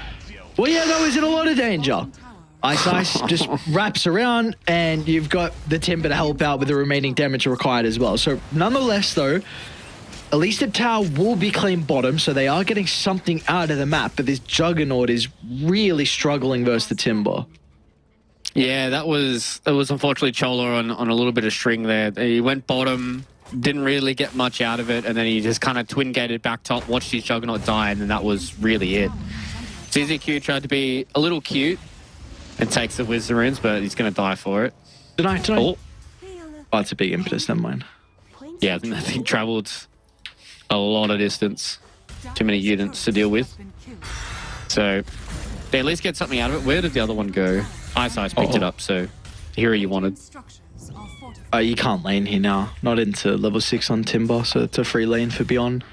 well, yeah, no, he's in a lot of danger. Ice Ice just wraps around, and you've got the Timber to help out with the remaining damage required as well. So nonetheless, though, at least the tower will be clean bottom, so they are getting something out of the map. But this Juggernaut is really struggling versus the Timber. Yeah, that was unfortunately Chola on a little bit of string there. He went bottom, didn't really get much out of it, and then he just kind of twin gated back top, watched his Juggernaut die, and then that was really it. CZQ tried to be a little cute and takes the Wisdom Runes, but he's going to die for it. Tonight. Oh, It's a big impetus, never mind. yeah, I think he travelled a lot of distance. Too many units to deal with. So they at least get something out of it. Where did the other one go? Ice Ice picked it up, so the hero you wanted. Structures are fortified. You can't lane here now. Not into level 6 on Timber, so it's a free lane for Beyond.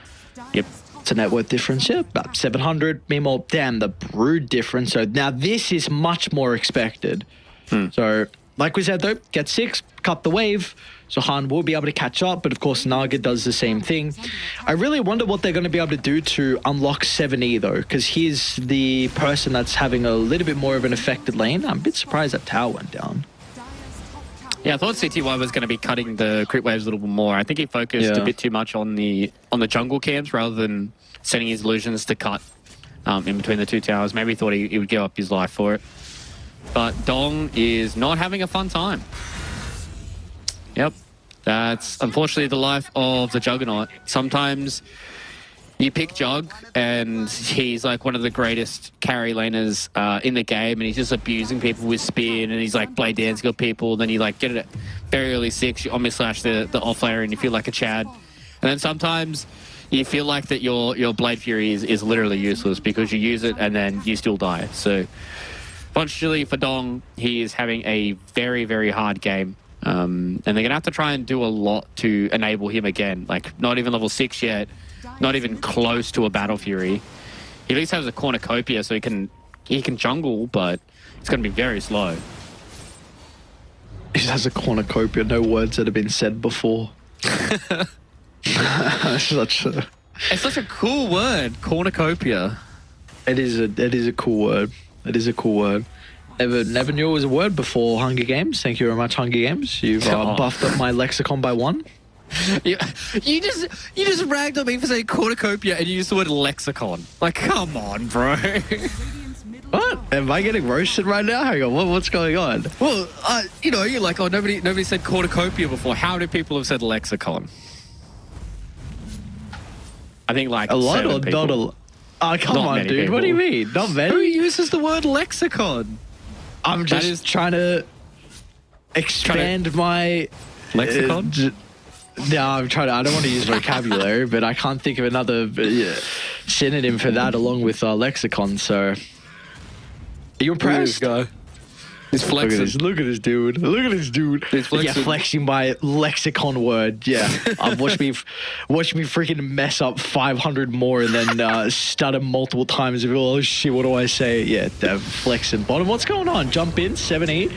Yep. It's a net worth difference, yeah, about 700. Meanwhile, damn, the Brood difference. So now this is much more expected. So, like we said though, get 6, cut the wave. So Han will be able to catch up, but of course Naga does the same thing. I really wonder what they're going to be able to do to unlock 7E though, because he's the person that's having a little bit more of an affected lane. I'm a bit surprised that tower went down. Yeah, I thought CTY was going to be cutting the crit waves a little bit more. I think he focused a bit too much on the jungle camps rather than sending his illusions to cut in between the 2 towers. Maybe he thought he would give up his life for it. But Dong is not having a fun time. Yep, that's unfortunately the life of the Juggernaut. Sometimes you pick Jug and he's like one of the greatest carry laners in the game, and he's just abusing people with spin, and he's like blade dancing with people. Then you like get it at very early 6, you omni slash the off laner and you feel like a Chad. And then sometimes you feel like that your Blade Fury is literally useless because you use it and then you still die. So fortunately for Dong, he is having a very, very hard game. And they're going to have to try and do a lot to enable him again. Like, not even level 6 yet, not even close to a Battle Fury. He at least has a Cornucopia, so he can jungle, but it's going to be very slow. He has a cornucopia, no words that have been said before. It's such a cool word, Cornucopia. It is a cool word. It is a cool word. Never knew it was a word before Hunger Games. Thank you very much, Hunger Games. You've buffed up my lexicon by 1. You just ragged on me for saying cornucopia and you used the word lexicon. Like, come on, bro. What? Am I getting roasted right now? Hang on, what's going on? Well, you're like, oh, nobody said cornucopia before. How many people have said lexicon? I think like a lot 7 or people. not a lot? Oh, come Not on, many dude. people. What do you mean? Not many? Who uses the word lexicon? I'm just trying to expand my lexicon. No, I'm trying to. I don't want to use vocabulary, but I can't think of another synonym for that along with lexicon. So, are you impressed? Guy. He's flexing. Look at this dude. Look at this dude. He's flexing. Yeah, flexing my lexicon word. Yeah, watch me freaking mess up 500 more and then stutter multiple times. Oh shit, what do I say? Yeah, flexing. Bottom, what's going on? Jump in 7-8.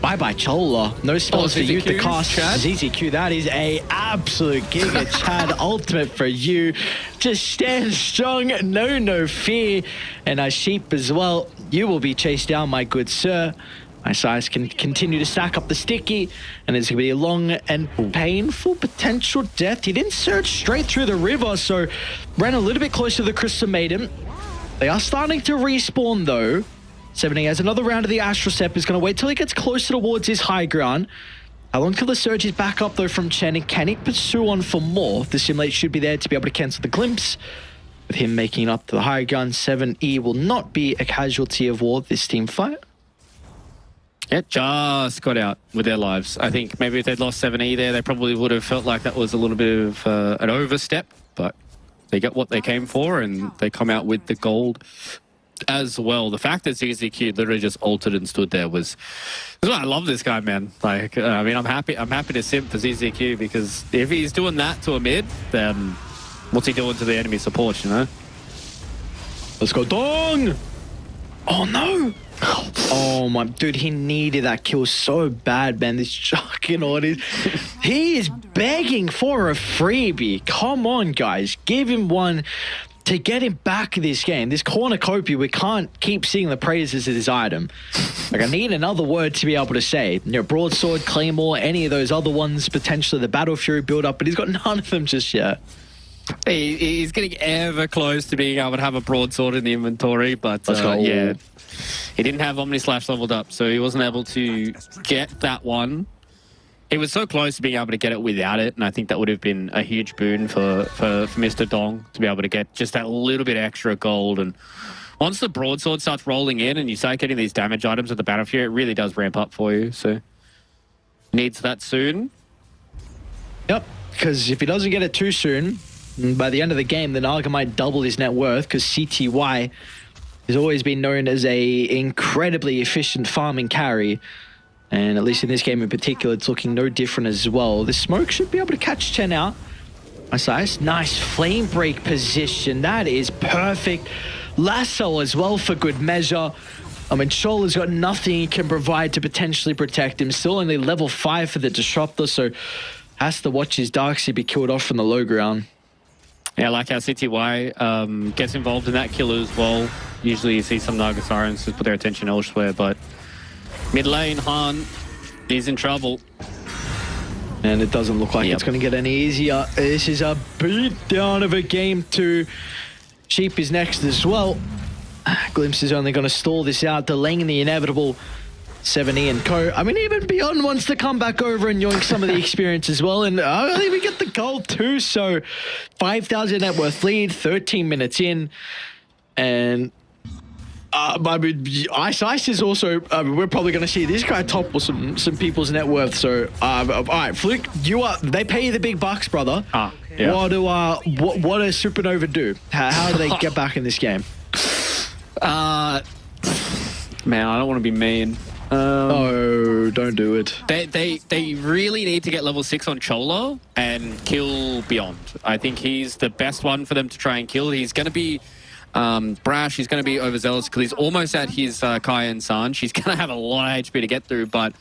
Bye-bye, Chola. No spells for you to ZZQ, cast. Chad? ZZQ, that is a absolute giga Chad ultimate for you. Just stand strong, no fear. And Sheep as well, you will be chased down, my good sir. My size can continue to stack up the sticky, and it's going to be a long and painful potential death. He didn't surge straight through the river, so ran a little bit closer to the Crystal Maiden. They are starting to respawn, though. 70 has another round of the Astral Step. Is going to wait till he gets closer towards his high ground. How long till the surge is back up, though, from Chen? And can he pursue on for more? The Simulate should be there to be able to cancel the glimpse. With him making it up to the high ground, 7E will not be a casualty of war this team fight. Yeah, just got out with their lives. I think maybe if they'd lost 7E there, they probably would have felt like that was a little bit of an overstep, but they got what they came for, and they come out with the gold as well. The fact that ZZQ literally just altered and stood there was why I love this guy, man. Like, I mean, I'm happy to simp for ZZQ, because if he's doing that to a mid, then what's he doing to the enemy support, you know? Let's go, Dong! Oh, no! Oh, my... Dude, he needed that kill so bad, man. This Juggernaut is... He is begging for a freebie. Come on, guys. Give him one to get him back in this game. This cornucopia, we can't keep seeing the praises of this item. Like, I need another word to be able to say. You know, Broadsword, Claymore, any of those other ones, potentially the Battle Fury build-up, but he's got none of them just yet. He's getting ever close to being able to have a broadsword in the inventory, but yeah, he didn't have Omni Slash leveled up, so he wasn't able to get that one. He was so close to being able to get it without it, and I think that would have been a huge boon for Mr. Dong to be able to get just that little bit extra gold. And once the broadsword starts rolling in and you start getting these damage items with the Battle Fury, it really does ramp up for you, so needs that soon. Yep, because if he doesn't get it too soon, by the end of the game, then Naga might double his net worth, because CTY has always been known as a incredibly efficient farming carry. And at least in this game in particular, it's looking no different as well. The smoke should be able to catch Chen out. Nice flame break position. That is perfect. Lasso as well for good measure. I mean, Shola's got nothing he can provide to potentially protect him. Still only level 5 for the Disruptor, so has to watch his Darkseid be killed off from the low ground. Yeah, I like how CTY gets involved in that kill as well. Usually you see some Naga Sirens just put their attention elsewhere, but mid lane, Han, he's in trouble. And it doesn't look like it's going to get any easier. This is a beatdown of a game 2. Sheep is next as well. Glimpse is only going to stall this out, delaying the inevitable. 7E and co. I mean, even Beyond wants to come back over and yoink some of the experience as well. And I think we get the gold too. So 5,000 net worth lead, 13 minutes in. And I mean, Ice is also, we're probably going to see this guy topple some people's net worth. So, all right, Flick, they pay you the big bucks, brother. Yeah. What does Supernova do? How do they get back in this game? Man, I don't want to be mean. Oh, don't do it. They really need to get level 6 on Cholo and kill Beyond. I think he's the best one for them to try and kill. He's going to be brash. He's going to be overzealous because he's almost at his Kai and Sanj. He's going to have a lot of HP to get through, but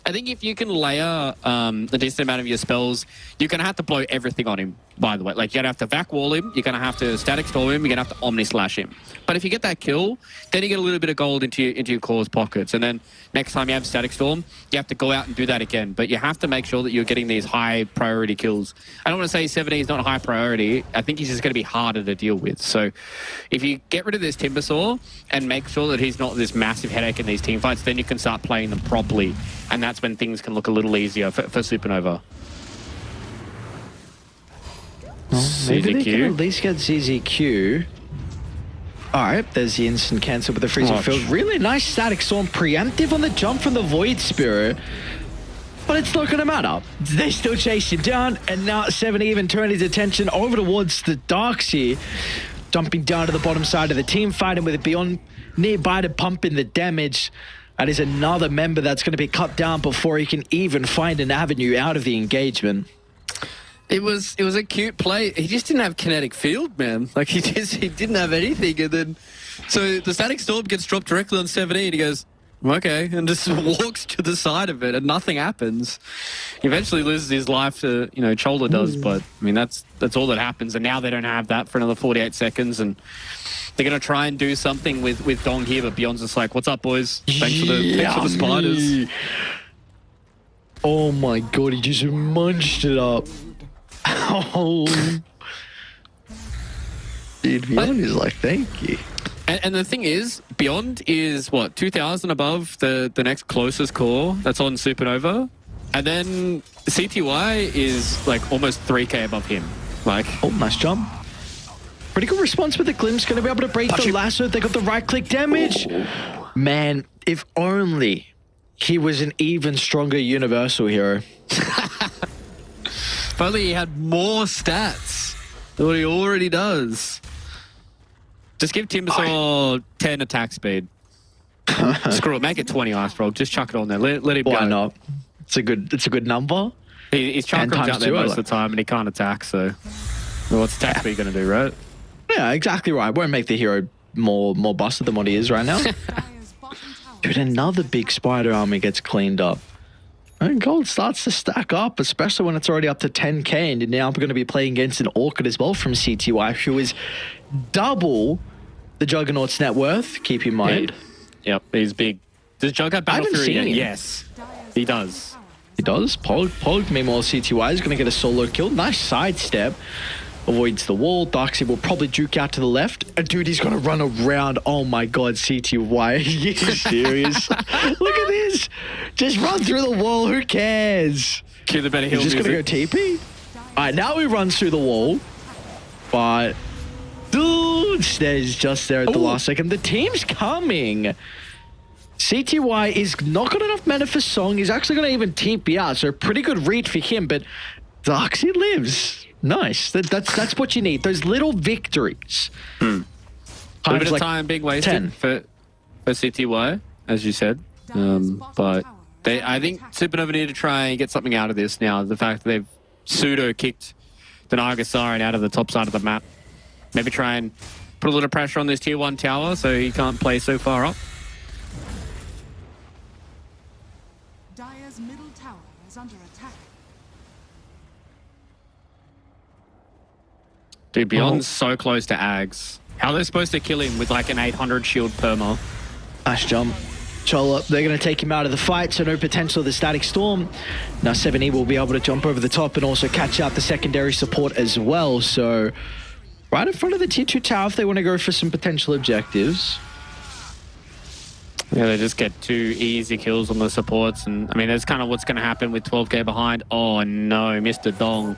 I think if you can layer a decent amount of your spells, you're going to have to blow everything on him, by the way. Like, you're going to have to vac wall him, you're going to have to static storm him, you're going to have to omni slash him. But if you get that kill, then you get a little bit of gold into your core's pockets. And then next time you have static storm, you have to go out and do that again. But you have to make sure that you're getting these high priority kills. I don't want to say 70 is not high priority. I think he's just going to be harder to deal with. So if you get rid of this Timbersaw and make sure that he's not this massive headache in these team fights, then you can start playing them properly. And that's when things can look a little easier for Supernova. Well, maybe they can at least get ZZQ. All right, there's the instant cancel with the freezing field. Really nice static storm, preemptive on the jump from the Void Spirit. But it's not going to matter. They still chase him down, and now 7 even turned his attention over towards the Darkseid, jumping down to the bottom side of the team, fighting with it Beyond nearby to pump in the damage. That is another member that's going to be cut down before he can even find an avenue out of the engagement. It was a cute play. He just didn't have kinetic field, man. Like, he didn't have anything. And then, so the static storm gets dropped directly on 7E, and he goes, okay, and just walks to the side of it, and nothing happens. He eventually loses his life to, Chola does, but I mean that's all that happens. And now they don't have that for another 48 seconds, and they're gonna try and do something with Dong here, but Beyond's just like, "What's up, boys? Thanks for the spiders." Oh my god, he just munched it up. Oh. Dude, Beyond is like, thank you. And the thing is, Beyond is, 2,000 above the next closest core that's on Supernova? And then CTY is, like, almost 3k above him. Like, Oh, nice jump. Pretty good response with the glimpse. Going to be able to break the lasso. They got the right-click damage. Man, if only he was an even stronger Universal hero. if only he had more stats than what he already does. Just give Timbersaw 10 attack speed. Screw it, make it 20 Ice Frog. Just chuck it on there. Let him go. Why not? It's a good number. His chunk comes out there most of the time and he can't attack, so what's attack speed going to do, right? Yeah, exactly right. Won't make the hero more busted than what he is right now. Dire's bottom tower. Dude, another big spider army gets cleaned up. And gold starts to stack up, especially when it's already up to 10k, and now we're going to be playing against an Orchid as well from CTY, who is double the Juggernaut's net worth. Keep in mind. Yep, he's big. Does Jug have Battle haven't Fury seen yet? him. Yes, he does. He does. Pog. Meanwhile, CTY is going to get a solo kill. Nice sidestep. Avoids the wall. Darkseid will probably juke out to the left. And dude, he's going to run around. Oh my god, CTY. Are you serious? Look at this. Just run through the wall. Who cares? Cue the better hill He's just going to go TP. All right, now he runs through the wall. But dude stays just there at the last second. The team's coming. CTY is not got enough mana for Song. He's actually going to even TP out. So pretty good read for him. But Darkseid lives. Nice. That's what you need. Those little victories. A little bit of time being wasted 10. for CTY, as you said. But I think Supernova need to try and get something out of this now. The fact that they've pseudo-kicked the Nagasaren out of the top side of the map. Maybe try and put a little pressure on this tier 1 tower so he can't play so far up. Dire's middle tower is under attack. Dude, Beyond's so close to Ags. How are they supposed to kill him with like an 800 shield perma? Nice jump. Chola, they're going to take him out of the fight, so no potential of the Static Storm. Now 7E will be able to jump over the top and also catch out the secondary support as well. So right in front of the tier 2 tower if they want to go for some potential objectives. Yeah, they just get 2 easy kills on the supports. And I mean, that's kind of what's going to happen with 12k behind. Oh no, Mr. Dong.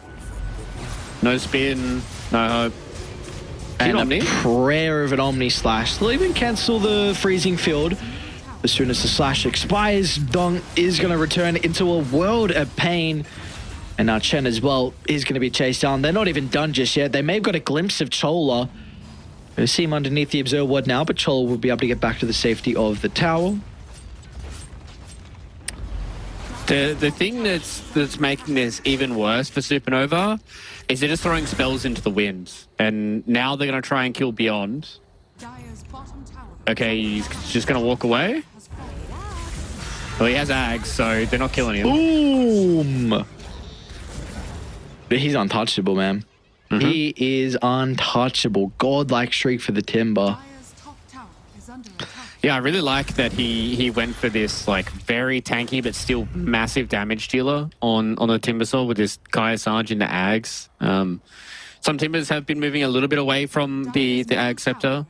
No spin, no hope. And A prayer of an Omni Slash. They'll even cancel the freezing field. As soon as the slash expires, Dong is going to return into a world of pain. And now Chen as well is going to be chased down. They're not even done just yet. They may have got a glimpse of Chola. We see him underneath the Observer Ward now, but Chola will be able to get back to the safety of the tower. The thing that's making this even worse for Supernova is they're just throwing spells into the wind. And now they're going to try and kill Beyond. Dire's bottom tower Okay, he's just going to walk away. has fallen. Well, he has Ags, so they're not killing him. Boom! But he's untouchable, man. He is untouchable. Godlike streak for the Timber. Dire's top tower is under attack. Yeah, I really like that he went for this like very tanky but still massive damage dealer on the Timbersaw with this Kaya Sarge into Ags. Some Timbers have been moving a little bit away from the Ag Scepter,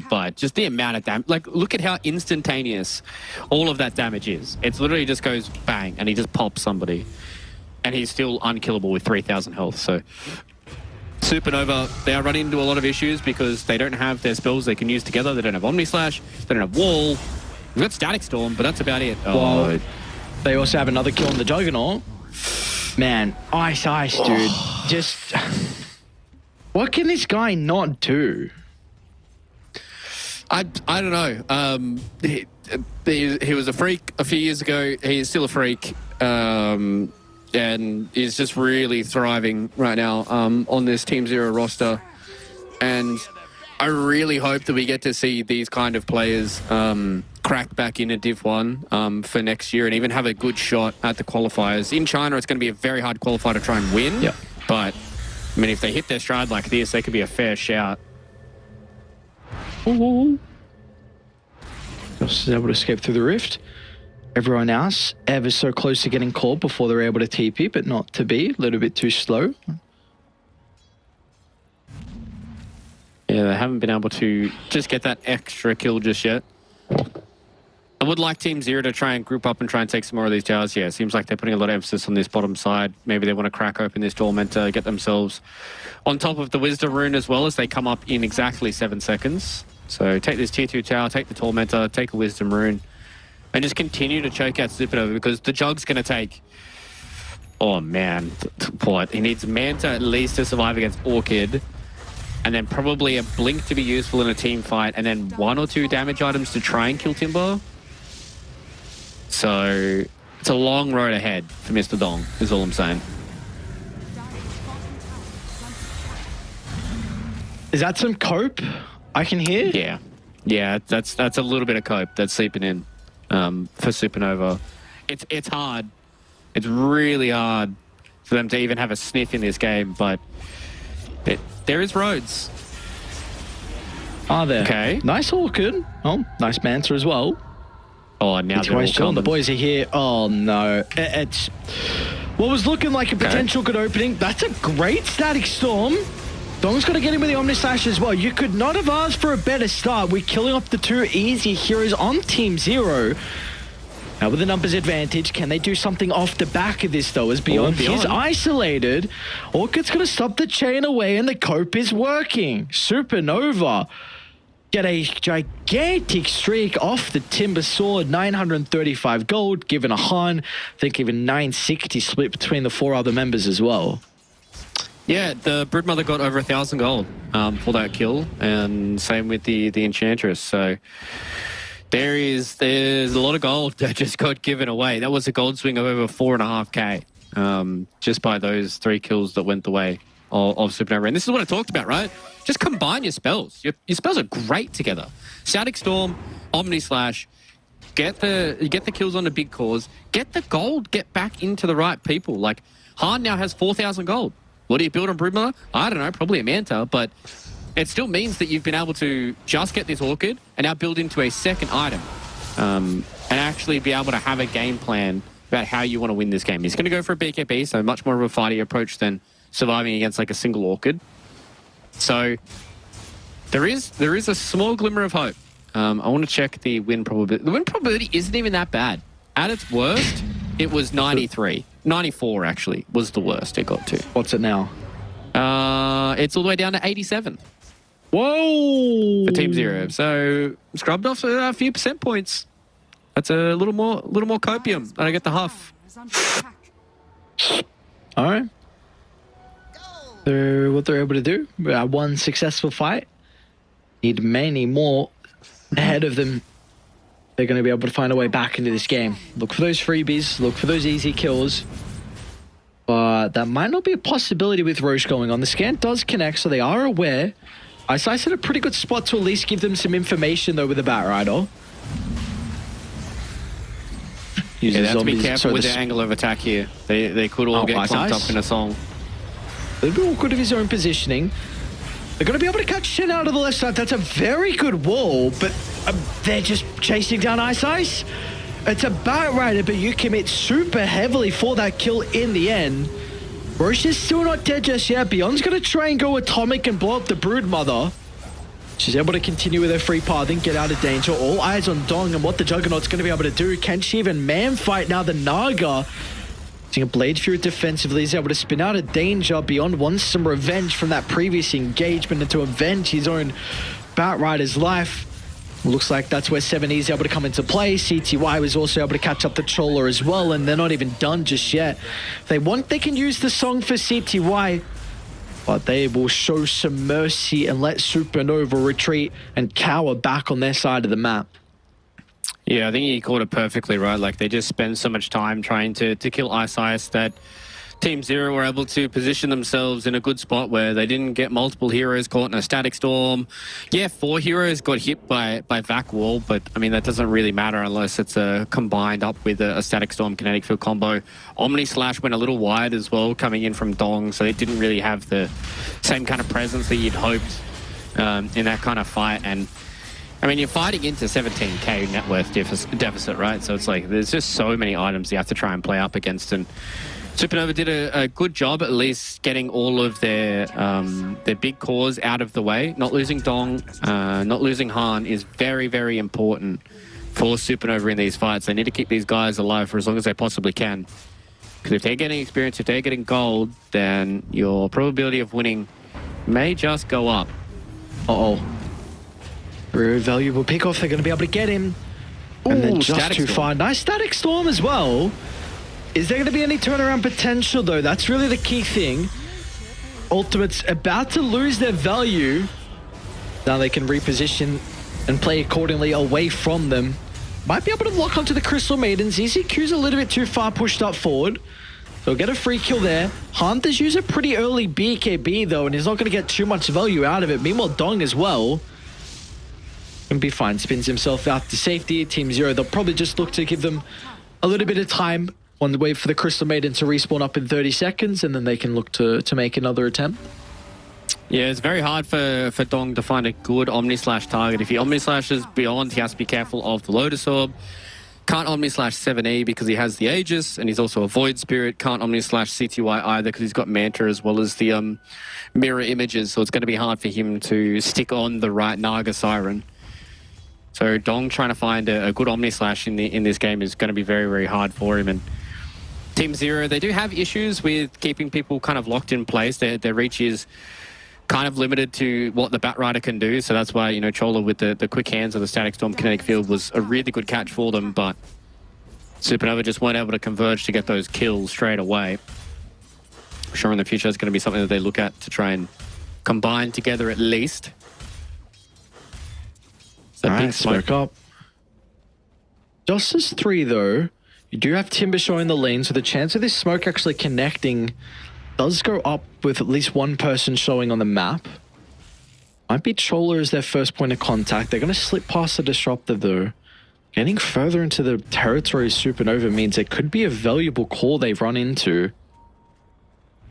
but just the amount of damage, like look at how instantaneous all of that damage is. It's literally just goes bang and he just pops somebody and he's still unkillable with 3,000 health. So Supernova, they are running into a lot of issues because they don't have their spells they can use together. They don't have Omni Slash, they don't have Wall. We've got Static Storm, but that's about it. Well, they also have another kill on the Juggernaut. Man, ice, dude. Just... What can this guy not do? I don't know. He was a freak a few years ago. He's still a freak. And he's just really thriving right now on this Team Zero roster. And I really hope that we get to see these kind of players crack back into Div 1 for next year and even have a good shot at the qualifiers. In China, it's going to be a very hard qualifier to try and win. Yeah. But, I mean, if they hit their stride like this, they could be a fair shout. Ooh. Just able to escape through the rift. Everyone else ever so close to getting caught before they're able to TP, but not to be. A little bit too slow. Yeah, they haven't been able to just get that extra kill just yet. I would like Team Zero to try and group up and try and take some more of these towers. Yeah, it seems like they're putting a lot of emphasis on this bottom side. Maybe they want to crack open this Tormentor, get themselves on top of the Wisdom Rune as well as they come up in exactly 7 seconds. So take this tier 2 tower, take the Tormentor, take a Wisdom Rune, and just continue to choke out Supernova because the Jug's going to take... Oh, man. What? He needs Manta at least to survive against Orchid, and then probably a Blink to be useful in a team fight, and then 1 or 2 damage items to try and kill Timber. So it's a long road ahead for Mr. Dong, is all I'm saying. Is that some cope I can hear? Yeah. Yeah, that's a little bit of cope that's seeping in for Supernova. It's hard. It's really hard for them to even have a sniff in this game, but there is roads. Are there? Okay. Nice Orchid. Oh, nice Manta as well. Oh, now they're all The coming. boys are here. Oh, no. It's what was looking like a potential good opening. That's a great Static Storm. Dong's got to get him with the Omni Slash as well. You could not have asked for a better start. We're killing off the 2 easy heroes on Team Zero. Now with the numbers advantage, can they do something off the back of this though? As Beyond is isolated, Orchid's going to stop the chain away and the cope is working. Supernova get a gigantic streak off the Timber Sword, 935 gold, given a Han. I think even 960 split between the 4 other members as well. Yeah, the Broodmother got over 1,000 gold for that kill, and same with the Enchantress. So there's a lot of gold that just got given away. That was a gold swing of over 4.5k just by those 3 kills that went the way of Supernova. And this is what I talked about, right? Just combine your spells. Your spells are great together. Static Storm, Omni Slash, get the kills on the big cause, get the gold, get back into the right people. Like, Han now has 4,000 gold. What do you build on Broodmother? I don't know, probably a Manta, but it still means that you've been able to just get this Orchid and now build into a second item and actually be able to have a game plan about how you want to win this game. He's going to go for a BKB, so much more of a fighty approach than surviving against like a single Orchid. So there is a small glimmer of hope. I want to check the win probability. The win probability isn't even that bad. At its worst, it was 93. 94 actually was the worst it got to. What's it now? It's all the way down to 87 Whoa! for Team Zero. So scrubbed off a few percent points. That's a little more copium. And I get the huff. All right. So what they're able to do, one successful fight. Need many more ahead of them. They're going to be able to find a way back into this game. Look for those freebies, look for those easy kills. But that might not be a possibility with Roche going on. The scan does connect, so they are aware. Ice Ice at a pretty good spot to at least give them some information, though, with the Bat Rider. Yeah, they have to be careful with their angle of attack here. They could all get clumped up in a song. A little bit awkward of his own positioning. They're going to be able to catch Shen out of the left side. That's a very good wall, but they're just chasing down Ice Ice. It's a Bat Rider, but you commit super heavily for that kill in the end. Roche is still not dead just yet. Beyond's going to try and go Atomic and blow up the Broodmother. She's able to continue with her free pathing, get out of danger. All eyes on Dong and what the Juggernaut's going to be able to do. Can she even man fight now? The Naga, using a Blade Fury defensively, is able to spin out of danger. Beyond wants some revenge from that previous engagement and to avenge his own Bat Rider's life. Looks like that's where 7E is able to come into play. CTY was also able to catch up the Chola as well, and they're not even done just yet. If they want, they can use the song for CTY, but they will show some mercy and let Supernova retreat and cower back on their side of the map. Yeah, I think you called it perfectly, right? Like, they just spend so much time trying to kill Ice Ice that Team Zero were able to position themselves in a good spot where they didn't get multiple heroes caught in a static storm. Yeah, 4 heroes got hit by Vac Wall, but I mean, that doesn't really matter unless it's combined up with a static storm kinetic field combo. Omni Slash went a little wide as well, coming in from Dong, so it didn't really have the same kind of presence that you'd hoped in that kind of fight. And I mean, you're fighting into 17k net worth deficit, right? So it's like there's just so many items you have to try and play up against. And Supernova did a good job at least getting all of their big cores out of the way. Not losing Dong, not losing Han is very, very important for Supernova in these fights. They need to keep these guys alive for as long as they possibly can. Because if they're getting experience, if they're getting gold, then your probability of winning may just go up. Uh-oh. Very valuable pickoff. They're going to be able to get him. And then just too far. Nice static storm as well. Is there going to be any turnaround potential, though? That's really the key thing. Ultimate's about to lose their value. Now they can reposition and play accordingly away from them. Might be able to lock onto the Crystal Maidens. EZQ's a little bit too far pushed up forward. They'll get a free kill there. Han does use a pretty early BKB, though, and he's not going to get too much value out of it. Meanwhile, Dong as well. Gonna be fine. Spins himself out to safety. Team Zero, they'll probably just look to give them a little bit of time on the way for the Crystal Maiden to respawn up in 30 seconds, and then they can look to make another attempt. Yeah, it's very hard for Dong to find a good Omni Slash target. If he Omni Slashes beyond, he has to be careful of the Lotus Orb. Can't Omni Slash 7E because he has the Aegis, and he's also a Void Spirit. Can't Omni Slash CTY either because he's got Manta as well as the mirror images, so it's going to be hard for him to stick on the right Naga Siren. So Dong trying to find a good Omni Slash in this game is going to be very, very hard for him. And Team Zero, they do have issues with keeping people kind of locked in place. Their reach is kind of limited to what the Batrider can do. So that's why, you know, Chola with the quick hands of the Static Storm Kinetic Field was a really good catch for them. But Supernova just weren't able to converge to get those kills straight away. I'm sure in the future it's going to be something that they look at to try and combine together at least. All right, smoke up. Just as 3, though, you do have Timber showing the lane, so the chance of this smoke actually connecting does go up with at least one person showing on the map. Might be Chola as their first point of contact. They're going to slip past the Disruptor, though. Getting further into the territory of Supernova means it could be a valuable core they've run into.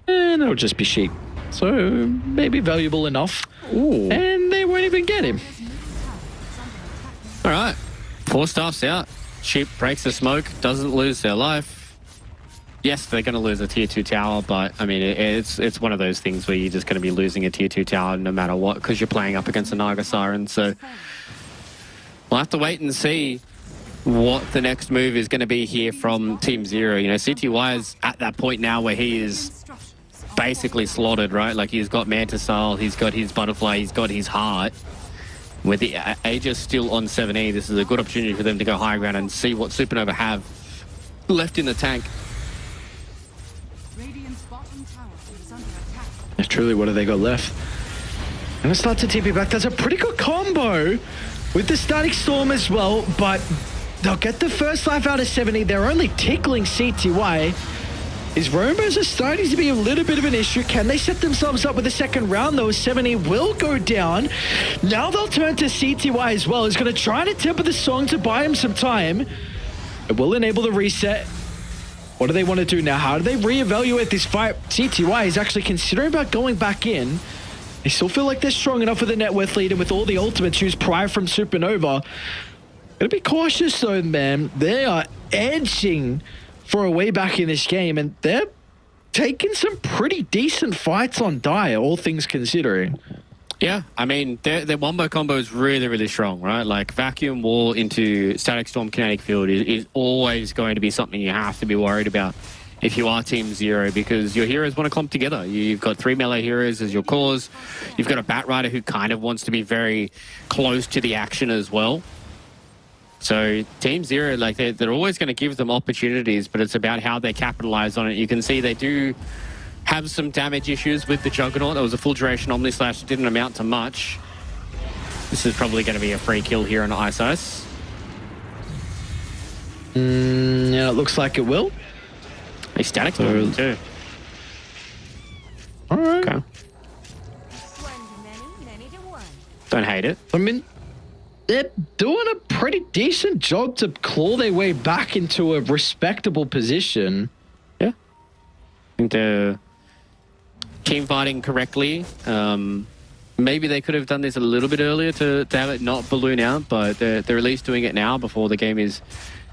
And it'll just be Sheep. So, maybe valuable enough. Ooh. And they won't even get him. All right, 4 staffs out. Sheep breaks the smoke, doesn't lose their life. Yes, they're going to lose a tier 2 tower, but I mean, it's one of those things where you're just going to be losing a tier 2 tower no matter what, because you're playing up against a Naga Siren. So we'll have to wait and see what the next move is going to be here from Team Zero. You know, CTY is at that point now where he is basically slaughtered, right? Like, he's got Manta Style, he's got his Butterfly, he's got his Heart. With the Aegis still on 7E, this is a good opportunity for them to go high ground and see what Supernova have left in the tank. Radiant's bottom tower is under attack. Yeah, truly, what have they got left? I'm going to start to TP back. That's a pretty good combo with the Static Storm as well, but they'll get the first life out of 7E. They're only tickling CTY. His Rombos are starting to be a little bit of an issue. Can they set themselves up with a second round, though? 7E will go down. Now they'll turn to CTY as well. He's going to try to temper the song to buy him some time. It will enable the reset. What do they want to do now? How do they reevaluate this fight? CTY is actually considering about going back in. They still feel like they're strong enough with the net worth lead and with all the ultimates used prior from Supernova. Gotta be cautious, though, man. They are edging for a way back in this game, and they're taking some pretty decent fights on Dire, all things considering. Yeah, I mean, their wombo combo is really, really strong, right? Like, Vacuum Wall into Static Storm Kinetic Field is always going to be something you have to be worried about if you are Team Zero, because your heroes want to clump together. You've got 3 melee heroes as your cores. You've got a Batrider who kind of wants to be very close to the action as well. So Team Zero, like, they're always going to give them opportunities, but it's about how they capitalize on it. You can see they do have some damage issues with the Juggernaut. That was a full duration Omni Slash, didn't amount to much. This is probably going to be a free kill here on Ice. Yeah, it looks like it will. A Static Storm too. hate it. I mean, they're doing a pretty decent job to claw their way back into a respectable position. Yeah. I think they're team fighting correctly. Maybe they could have done this a little bit earlier to have it not balloon out, but they're at least doing it now before the game is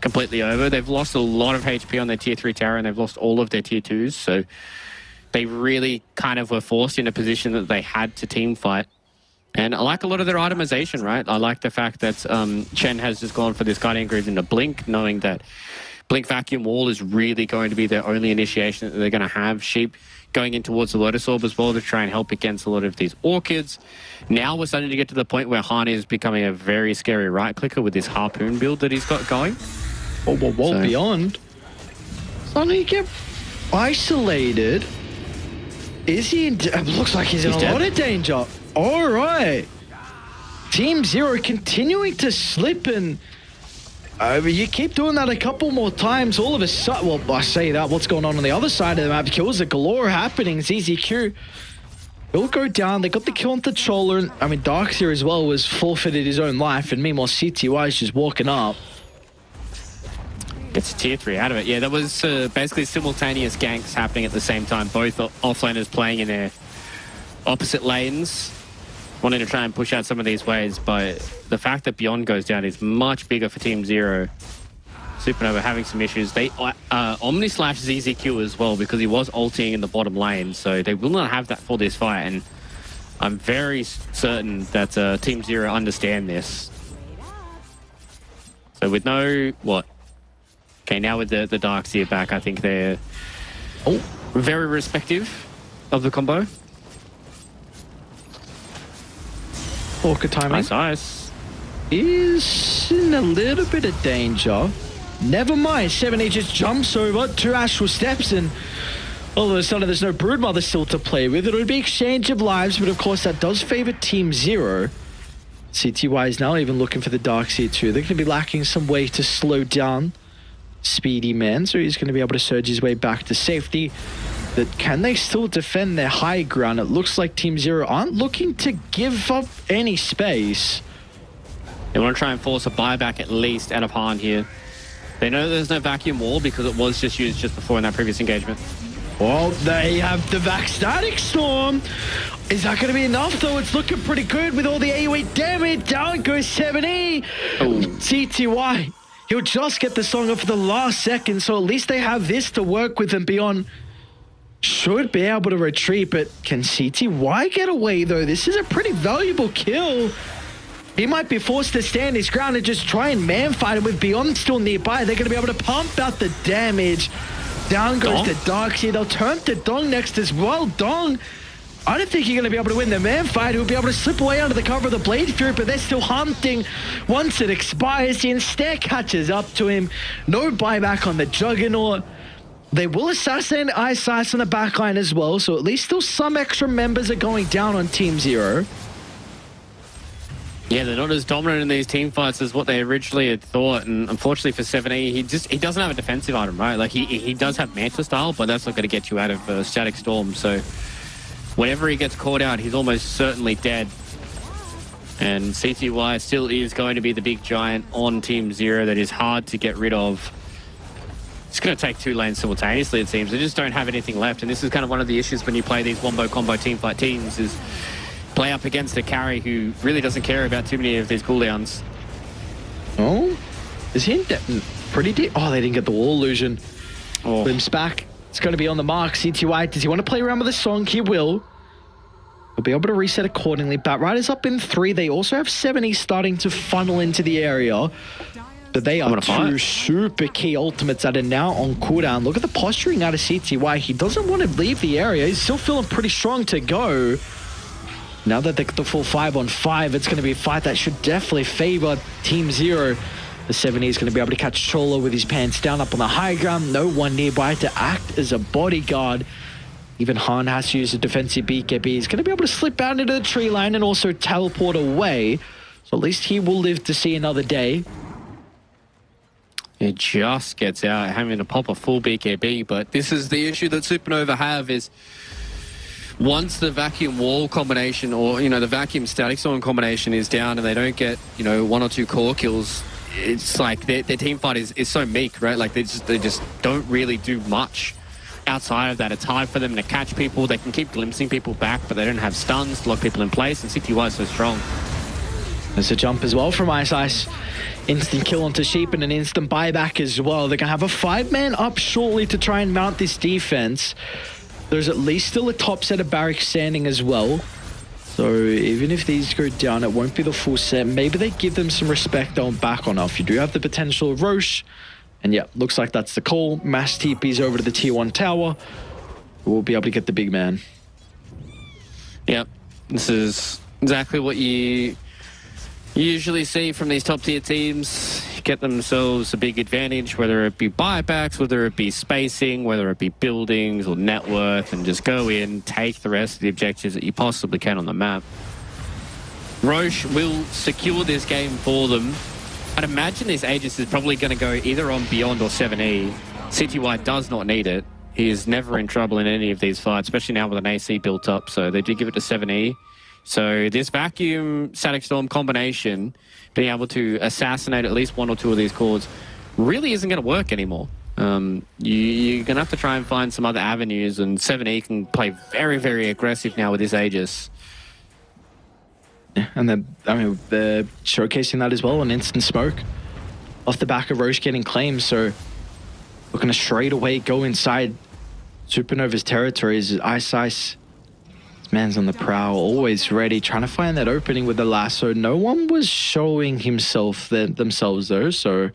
completely over. They've lost a lot of HP on their tier 3 tower and they've lost all of their tier 2s, so they really kind of were forced in a position that they had to team fight. And I like a lot of their itemization, right? I like the fact that Chen has just gone for this Guardian Greaves into Blink, knowing that Blink Vacuum Wall is really going to be their only initiation that they're going to have. Sheep going in towards the Lotus Orb as well to try and help against a lot of these Orchids. Now we're starting to get to the point where Han is becoming a very scary right-clicker with this Harpoon build that he's got going. Whoa, so, Beyond. Suddenly get isolated. Is he in... It looks like he's in a lot of danger. All right. Team Zero continuing to slip and... you keep doing that a couple more times, all of a sudden... Well, I say that, what's going on the other side of the map? Kills are galore happening. ZZQ will go down. They got the kill on the Chola. And, I mean, Darkseer as well was forfeited his own life. And meanwhile, CTY is just walking up. Gets a tier 3 out of it. Yeah, that was basically simultaneous ganks happening at the same time. Both offlaners playing in their opposite lanes, wanting to try and push out some of these waves, but the fact that Beyond goes down is much bigger for Team Zero. Supernova having some issues. They Omni slash ZZQ as well, because he was ulting in the bottom lane, so they will not have that for this fight, and I'm very certain that Team Zero understand this. So with no... What? Okay, now with the Darkseer back, I think they're very respective of the combo. Orca timing. Nice. Is in a little bit of danger. Never mind. 7 just jumps over 2 astral steps, and all of a sudden there's no Broodmother still to play with. It would be exchange of lives, but of course that does favor Team Zero. CTY is now even looking for the Darkseer too. They're going to be lacking some way to slow down Speedy Man, so he's going to be able to surge his way back to safety. But can they still defend their high ground? It looks like Team Zero aren't looking to give up any space. They want to try and force a buyback at least out of Han here. They know there's no vacuum wall because it was just used just before in that previous engagement. Well, they have the Vac Static Storm. Is that going to be enough, though? It's looking pretty good with all the AoE damage. Down goes 7E. CTY. He'll just get the song off for the last second, so at least they have this to work with, and Beyond should be able to retreat. But can CTY get away, though? This is a pretty valuable kill. He might be forced to stand his ground and just try and man-fight him with Beyond still nearby. They're going to be able to pump out the damage. Down goes the Darkseer. They'll turn to Dong next as well. Dong, I don't think you're going to be able to win the man fight. He'll be able to slip away under the cover of the Blade Fury, but they're still hunting. Once it expires, he instead catches up to him. No buyback on the Juggernaut. They will assassinate Ice Ice on the backline as well, so at least still some extra members are going down on Team Zero. Yeah, they're not as dominant in these team fights as what they originally had thought, and unfortunately for 7E, he doesn't have a defensive item, right? Like, he does have Manta style, but that's not going to get you out of Static Storm, so whenever he gets caught out, he's almost certainly dead. And CTY still is going to be the big giant on Team Zero that is hard to get rid of. It's going to take 2 lanes simultaneously, it seems. They just don't have anything left, and this is kind of one of the issues when you play these wombo combo team fight teams, is play up against a carry who really doesn't care about too many of these cooldowns. Oh, is he in pretty deep? Oh, they didn't get the wall illusion. Oh. Limps back. It's going to be on the mark. CTY, does he want to play around with the song? He will. He'll be able to reset accordingly. Batrider's up in 3. They also have 7E starting to funnel into the area. But they are 2 super key ultimates that are now on cooldown. Look at the posturing out of CTY. He doesn't want to leave the area. He's still feeling pretty strong to go. Now that they got the full 5-on-5, it's going to be a fight that should definitely favor Team Zero. The 7E is going to be able to catch Chola with his pants down up on the high ground. No one nearby to act as a bodyguard. Even Han has to use a defensive BKB. He's going to be able to slip out into the tree line and also teleport away. So at least he will live to see another day. It just gets out, having to pop a full BKB, but this is the issue that Supernova have is once the vacuum wall combination or, the vacuum static storm combination is down and they don't get, 1 or 2 core kills, it's like their team fight is so meek, right? Like they just don't really do much outside of that. It's hard for them to catch people. They can keep glimpsing people back, but they don't have stuns to lock people in place, and CTY is so strong. There's a jump as well from Ice Ice. Instant kill onto Sheep and an instant buyback as well. They're going to have a 5-man up shortly to try and mount this defense. There's at least still a top set of barracks standing as well. So even if these go down, it won't be the full set. Maybe they give them some respect on back on off. You do have the potential of Roche. And yeah, looks like that's the call. Mass TPs over to the tier 1 tower. We'll be able to get the big man. Yep. This is exactly what you usually see from these top tier teams. Get themselves a big advantage, whether it be buybacks, whether it be spacing, whether it be buildings or net worth, and just go in, take the rest of the objectives that you possibly can on the map. Roche will secure this game for them. I'd imagine this Aegis is probably going to go either on Beyond or 7E. CTY does not need it. He is never in trouble in any of these fights, especially now with an AC built up, so they did give it to 7E. So this vacuum static storm combination, being able to assassinate at least 1 or 2 of these cores, really isn't going to work anymore. You're going to have to try and find some other avenues, and 7E can play very, very aggressive now with this Aegis. Yeah, and then, they're showcasing that as well on instant smoke. Off the back of Roche getting claims, so we're going to straight away go inside Supernova's territories. Ice Ice, this man's on the prowl, always ready, trying to find that opening with the lasso. No one was showing themselves though, so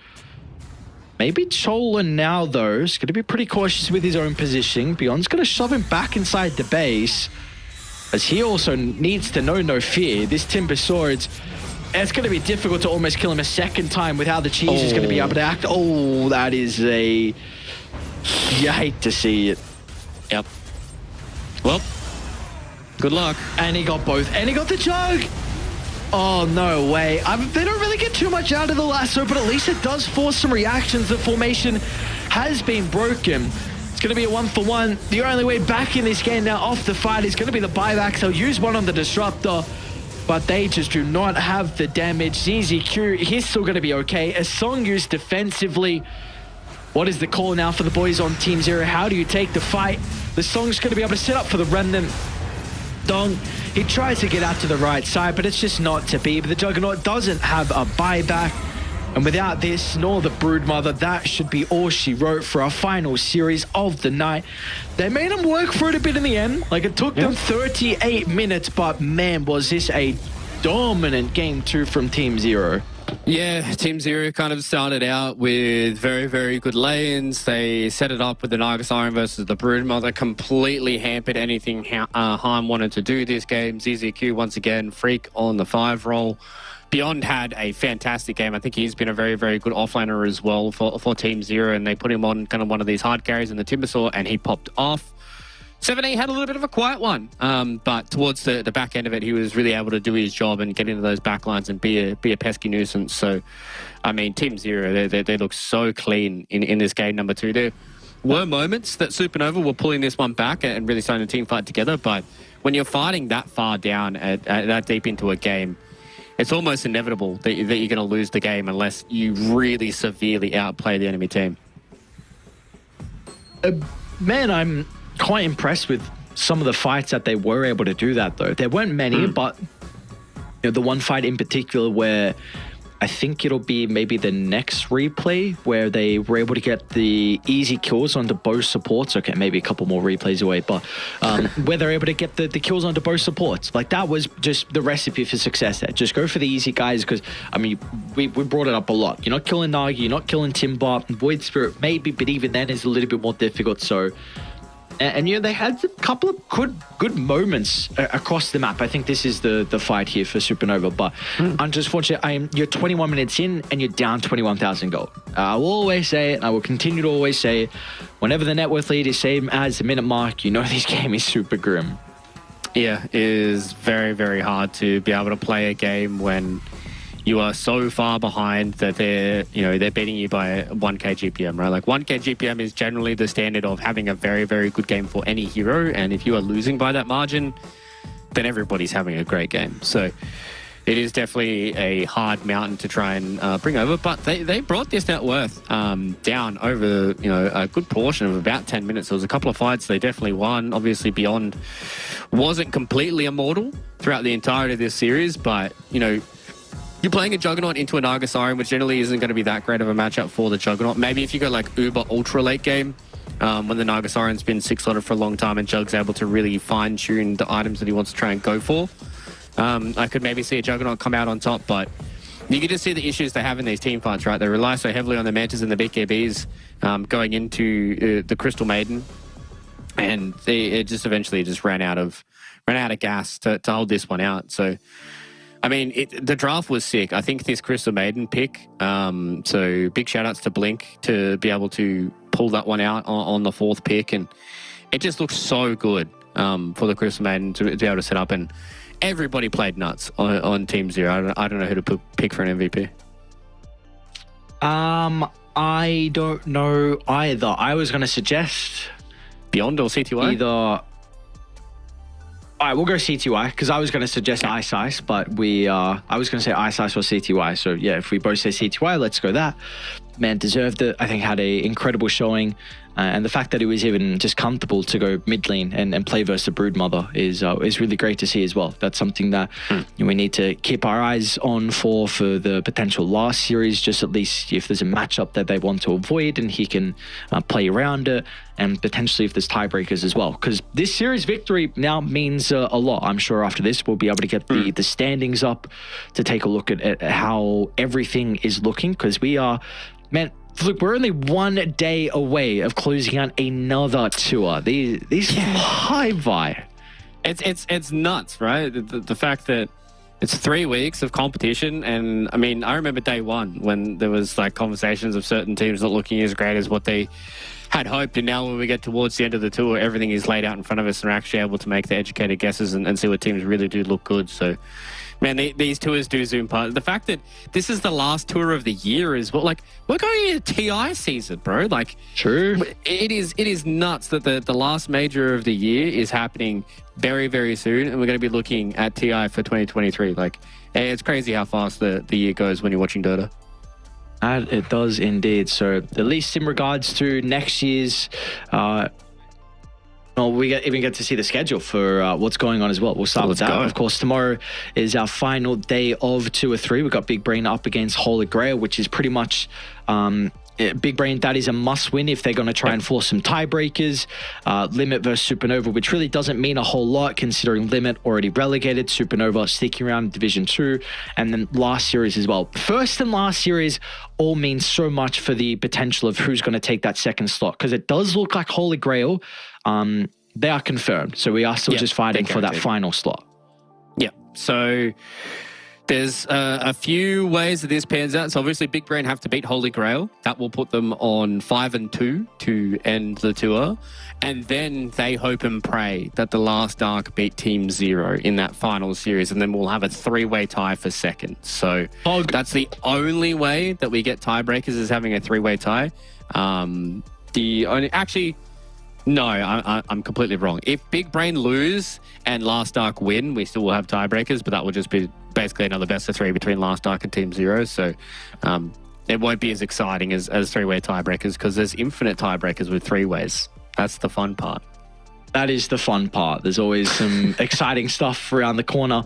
maybe Chola now though is going to be pretty cautious with his own positioning. Beyond's going to shove him back inside the base, as he also needs to know no fear. This Timber Swords, it's going to be difficult to almost kill him a second time with how the cheese is going to be able to act. Oh, that is you hate to see it. Yep. Well, good luck. And he got both. And he got the jug. Oh, no way. They don't really get too much out of the lasso, but at least it does force some reactions. The formation has been broken. It's going to be a 1-for-1. The only way back in this game now off the fight is going to be the buybacks. They'll use one on the Disruptor, but they just do not have the damage. ZZQ, he's still going to be okay. A song used defensively. What is the call now for the boys on Team Zero? How do you take the fight? The song's going to be able to set up for the Remnant. Dong, he tries to get out to the right side, but it's just not to be. But the Juggernaut doesn't have a buyback. And without this, nor the Broodmother, that should be all she wrote for our final series of the night. They made them work for it a bit in the end. Like, it took them 38 minutes, but man, was this a dominant game 2 from Team Zero. Yeah, Team Zero kind of started out with very, very good lanes. They set it up with the Naga Siren versus the Broodmother, completely hampered anything Harm wanted to do this game. ZZQ, once again, freak on the 5 roll. Beyond had a fantastic game. I think he's been a very, very good offlaner as well for Team Zero, and they put him on kind of one of these hard carries in the Timbersaw, and he popped off. 7E had a little bit of a quiet one, but towards the back end of it, he was really able to do his job and get into those backlines and be a pesky nuisance. So, I mean, Team Zero, they look so clean in this game number 2. There were moments that Supernova were pulling this one back and really starting to team fight together, but when you're fighting that far down, that deep into a game, it's almost inevitable that you're going to lose the game unless you really severely outplay the enemy team. Man, I'm quite impressed with some of the fights that they were able to do that, though. There weren't many, but the one fight in particular where I think it'll be maybe the next replay where they were able to get the easy kills onto both supports. Okay, maybe a couple more replays away, but where they're able to get the kills onto both supports. Like, that was just the recipe for success there. Just go for the easy guys, because, I mean, we brought it up a lot. You're not killing Nagi, you're not killing Timber. Void Spirit maybe, but even then is a little bit more difficult, so... And they had a couple of good moments across the map. I think this is the fight here for Supernova, but unfortunately, you're 21 minutes in and you're down 21,000 gold. I will always say it, and I will continue to always say it. Whenever the net worth lead is same as the minute mark, you know this game is super grim. Yeah, it is very, very hard to be able to play a game when you are so far behind that they're beating you by 1k GPM, right? Like 1k GPM is generally the standard of having a very, very good game for any hero. And if you are losing by that margin, then everybody's having a great game. So it is definitely a hard mountain to try and bring over. But they brought this net worth down over, a good portion of about 10 minutes. There was a couple of fights they definitely won. Obviously, Beyond wasn't completely immortal throughout the entirety of this series, but, you're playing a Juggernaut into a Nagasarian, which generally isn't going to be that great of a matchup for the Juggernaut. Maybe if you go like uber ultra late game, when the Nagasarian's been 6-slotted for a long time and Jug's able to really fine-tune the items that he wants to try and go for, I could maybe see a Juggernaut come out on top, but you can just see the issues they have in these team fights, right? They rely so heavily on the Mantas and the BKBs going into the Crystal Maiden, and it just eventually just ran out of gas to hold this one out. So, I mean, the draft was sick. I think this Crystal Maiden pick, so big shout-outs to Blink to be able to pull that one out on the 4th pick, and it just looks so good for the Crystal Maiden to be able to set up, and everybody played nuts on Team Zero. I don't know who to pick for an MVP. I don't know either. I was going to suggest Beyond or CTY? either... All right, we'll go CTY because I was going to suggest Ice Ice, but I was going to say Ice Ice or CTY. So yeah, if we both say CTY, let's go that. Man deserved it. I think had a incredible showing. And the fact that he was even just comfortable to go mid lane and play versus the Broodmother is really great to see as well. That's something that we need to keep our eyes on for the potential last series, just at least if there's a matchup that they want to avoid and he can play around it, and potentially if there's tiebreakers as well. Because this series victory now means a lot. I'm sure after this we'll be able to get the standings up to take a look at how everything is looking, because we are, man, look, we're only 1 day away of closing out another tour. These fly by. It's nuts, right? The fact that it's 3 weeks of competition, and I mean, I remember day one when there was like conversations of certain teams not looking as great as what they had hoped, and now when we get towards the end of the tour, everything is laid out in front of us and we're actually able to make the educated guesses and see what teams really do look good. So, man, these tours do zoom past. The fact that this is the last tour of the year is what, like, we're going into TI season, bro. Like, true. It is nuts that the last major of the year is happening very, very soon, and we're going to be looking at TI for 2023. Like, it's crazy how fast the year goes when you're watching Dota. It does indeed. So at least in regards to next year's, we even get to see the schedule for what's going on as well. We'll start with that. Of course, tomorrow is our final day of 2 or 3. We've got Big Brain up against Holy Grail, which is pretty much Big Brain. That is a must win if they're going to try and force some tiebreakers. Limit versus Supernova, which really doesn't mean a whole lot considering Limit already relegated, Supernova sticking around in Division 2, and then last series as well. First and last series all means so much for the potential of who's going to take that second slot, because it does look like Holy Grail, they are confirmed. So we are still just fighting for that final slot. Yeah. So there's a few ways that this pans out. So obviously Big Brain have to beat Holy Grail. That will put them on 5-2 to end the tour. And then they hope and pray that the Last Ark beat Team Zero in that final series. And then we'll have a 3-way tie for second. So that's the only way that we get tiebreakers, is having a 3-way tie. No, I'm completely wrong. If Big Brain lose and Last Ark win, we still will have tiebreakers, but that will just be basically another best of 3 between Last Ark and Team Zero. So it won't be as exciting as 3-way tiebreakers, because there's infinite tiebreakers with 3-ways. That's the fun part. That is the fun part. There's always some exciting stuff around the corner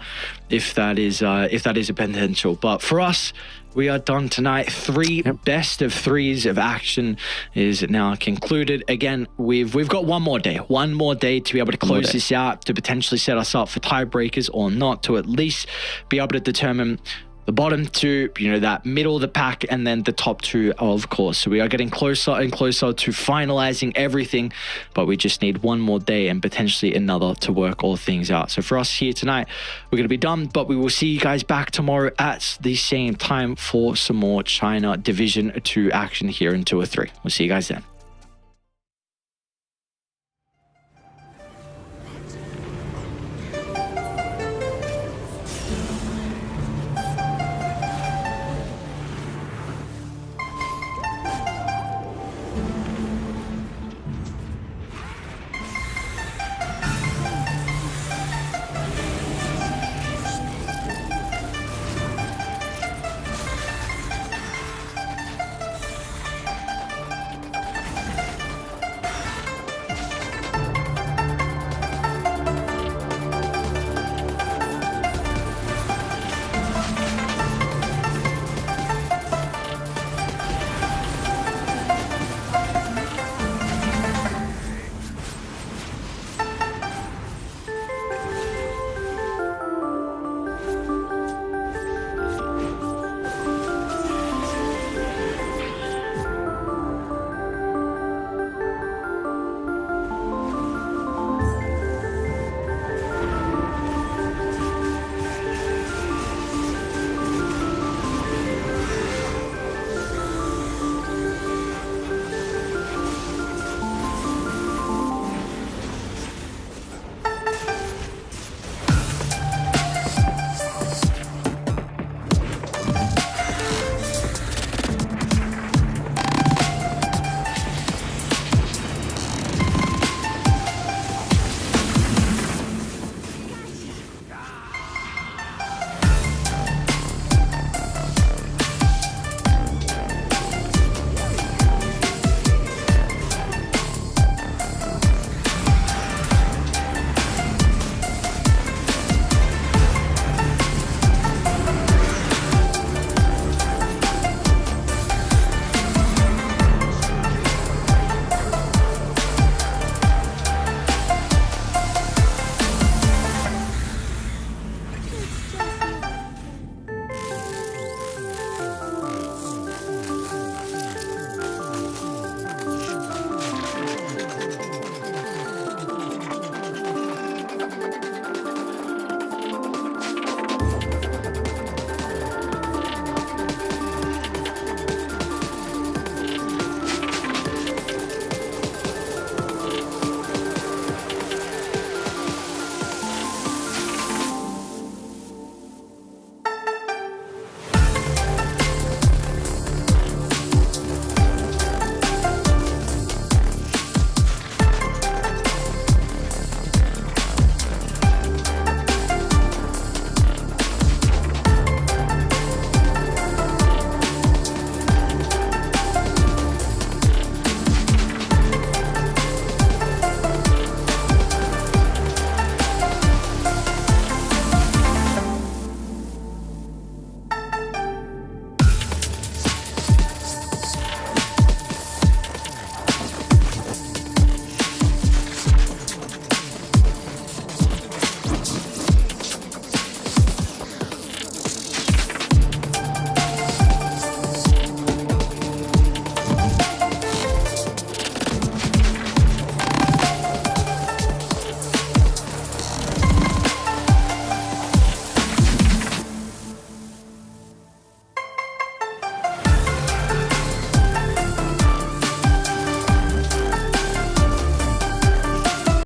if that is a potential. But for us, we are done tonight. 3 best of 3s of action is now concluded. Again, we've got one more day to be able to close this out, to potentially set us up for tiebreakers or not, to at least be able to determine the bottom 2, that middle of the pack, and then the top 2, of course. So we are getting closer and closer to finalizing everything, but we just need one more day and potentially another to work all things out. So for us here tonight, we're going to be done, but we will see you guys back tomorrow at the same time for some more China Division 2 action here in 2 or 3. We'll see you guys then.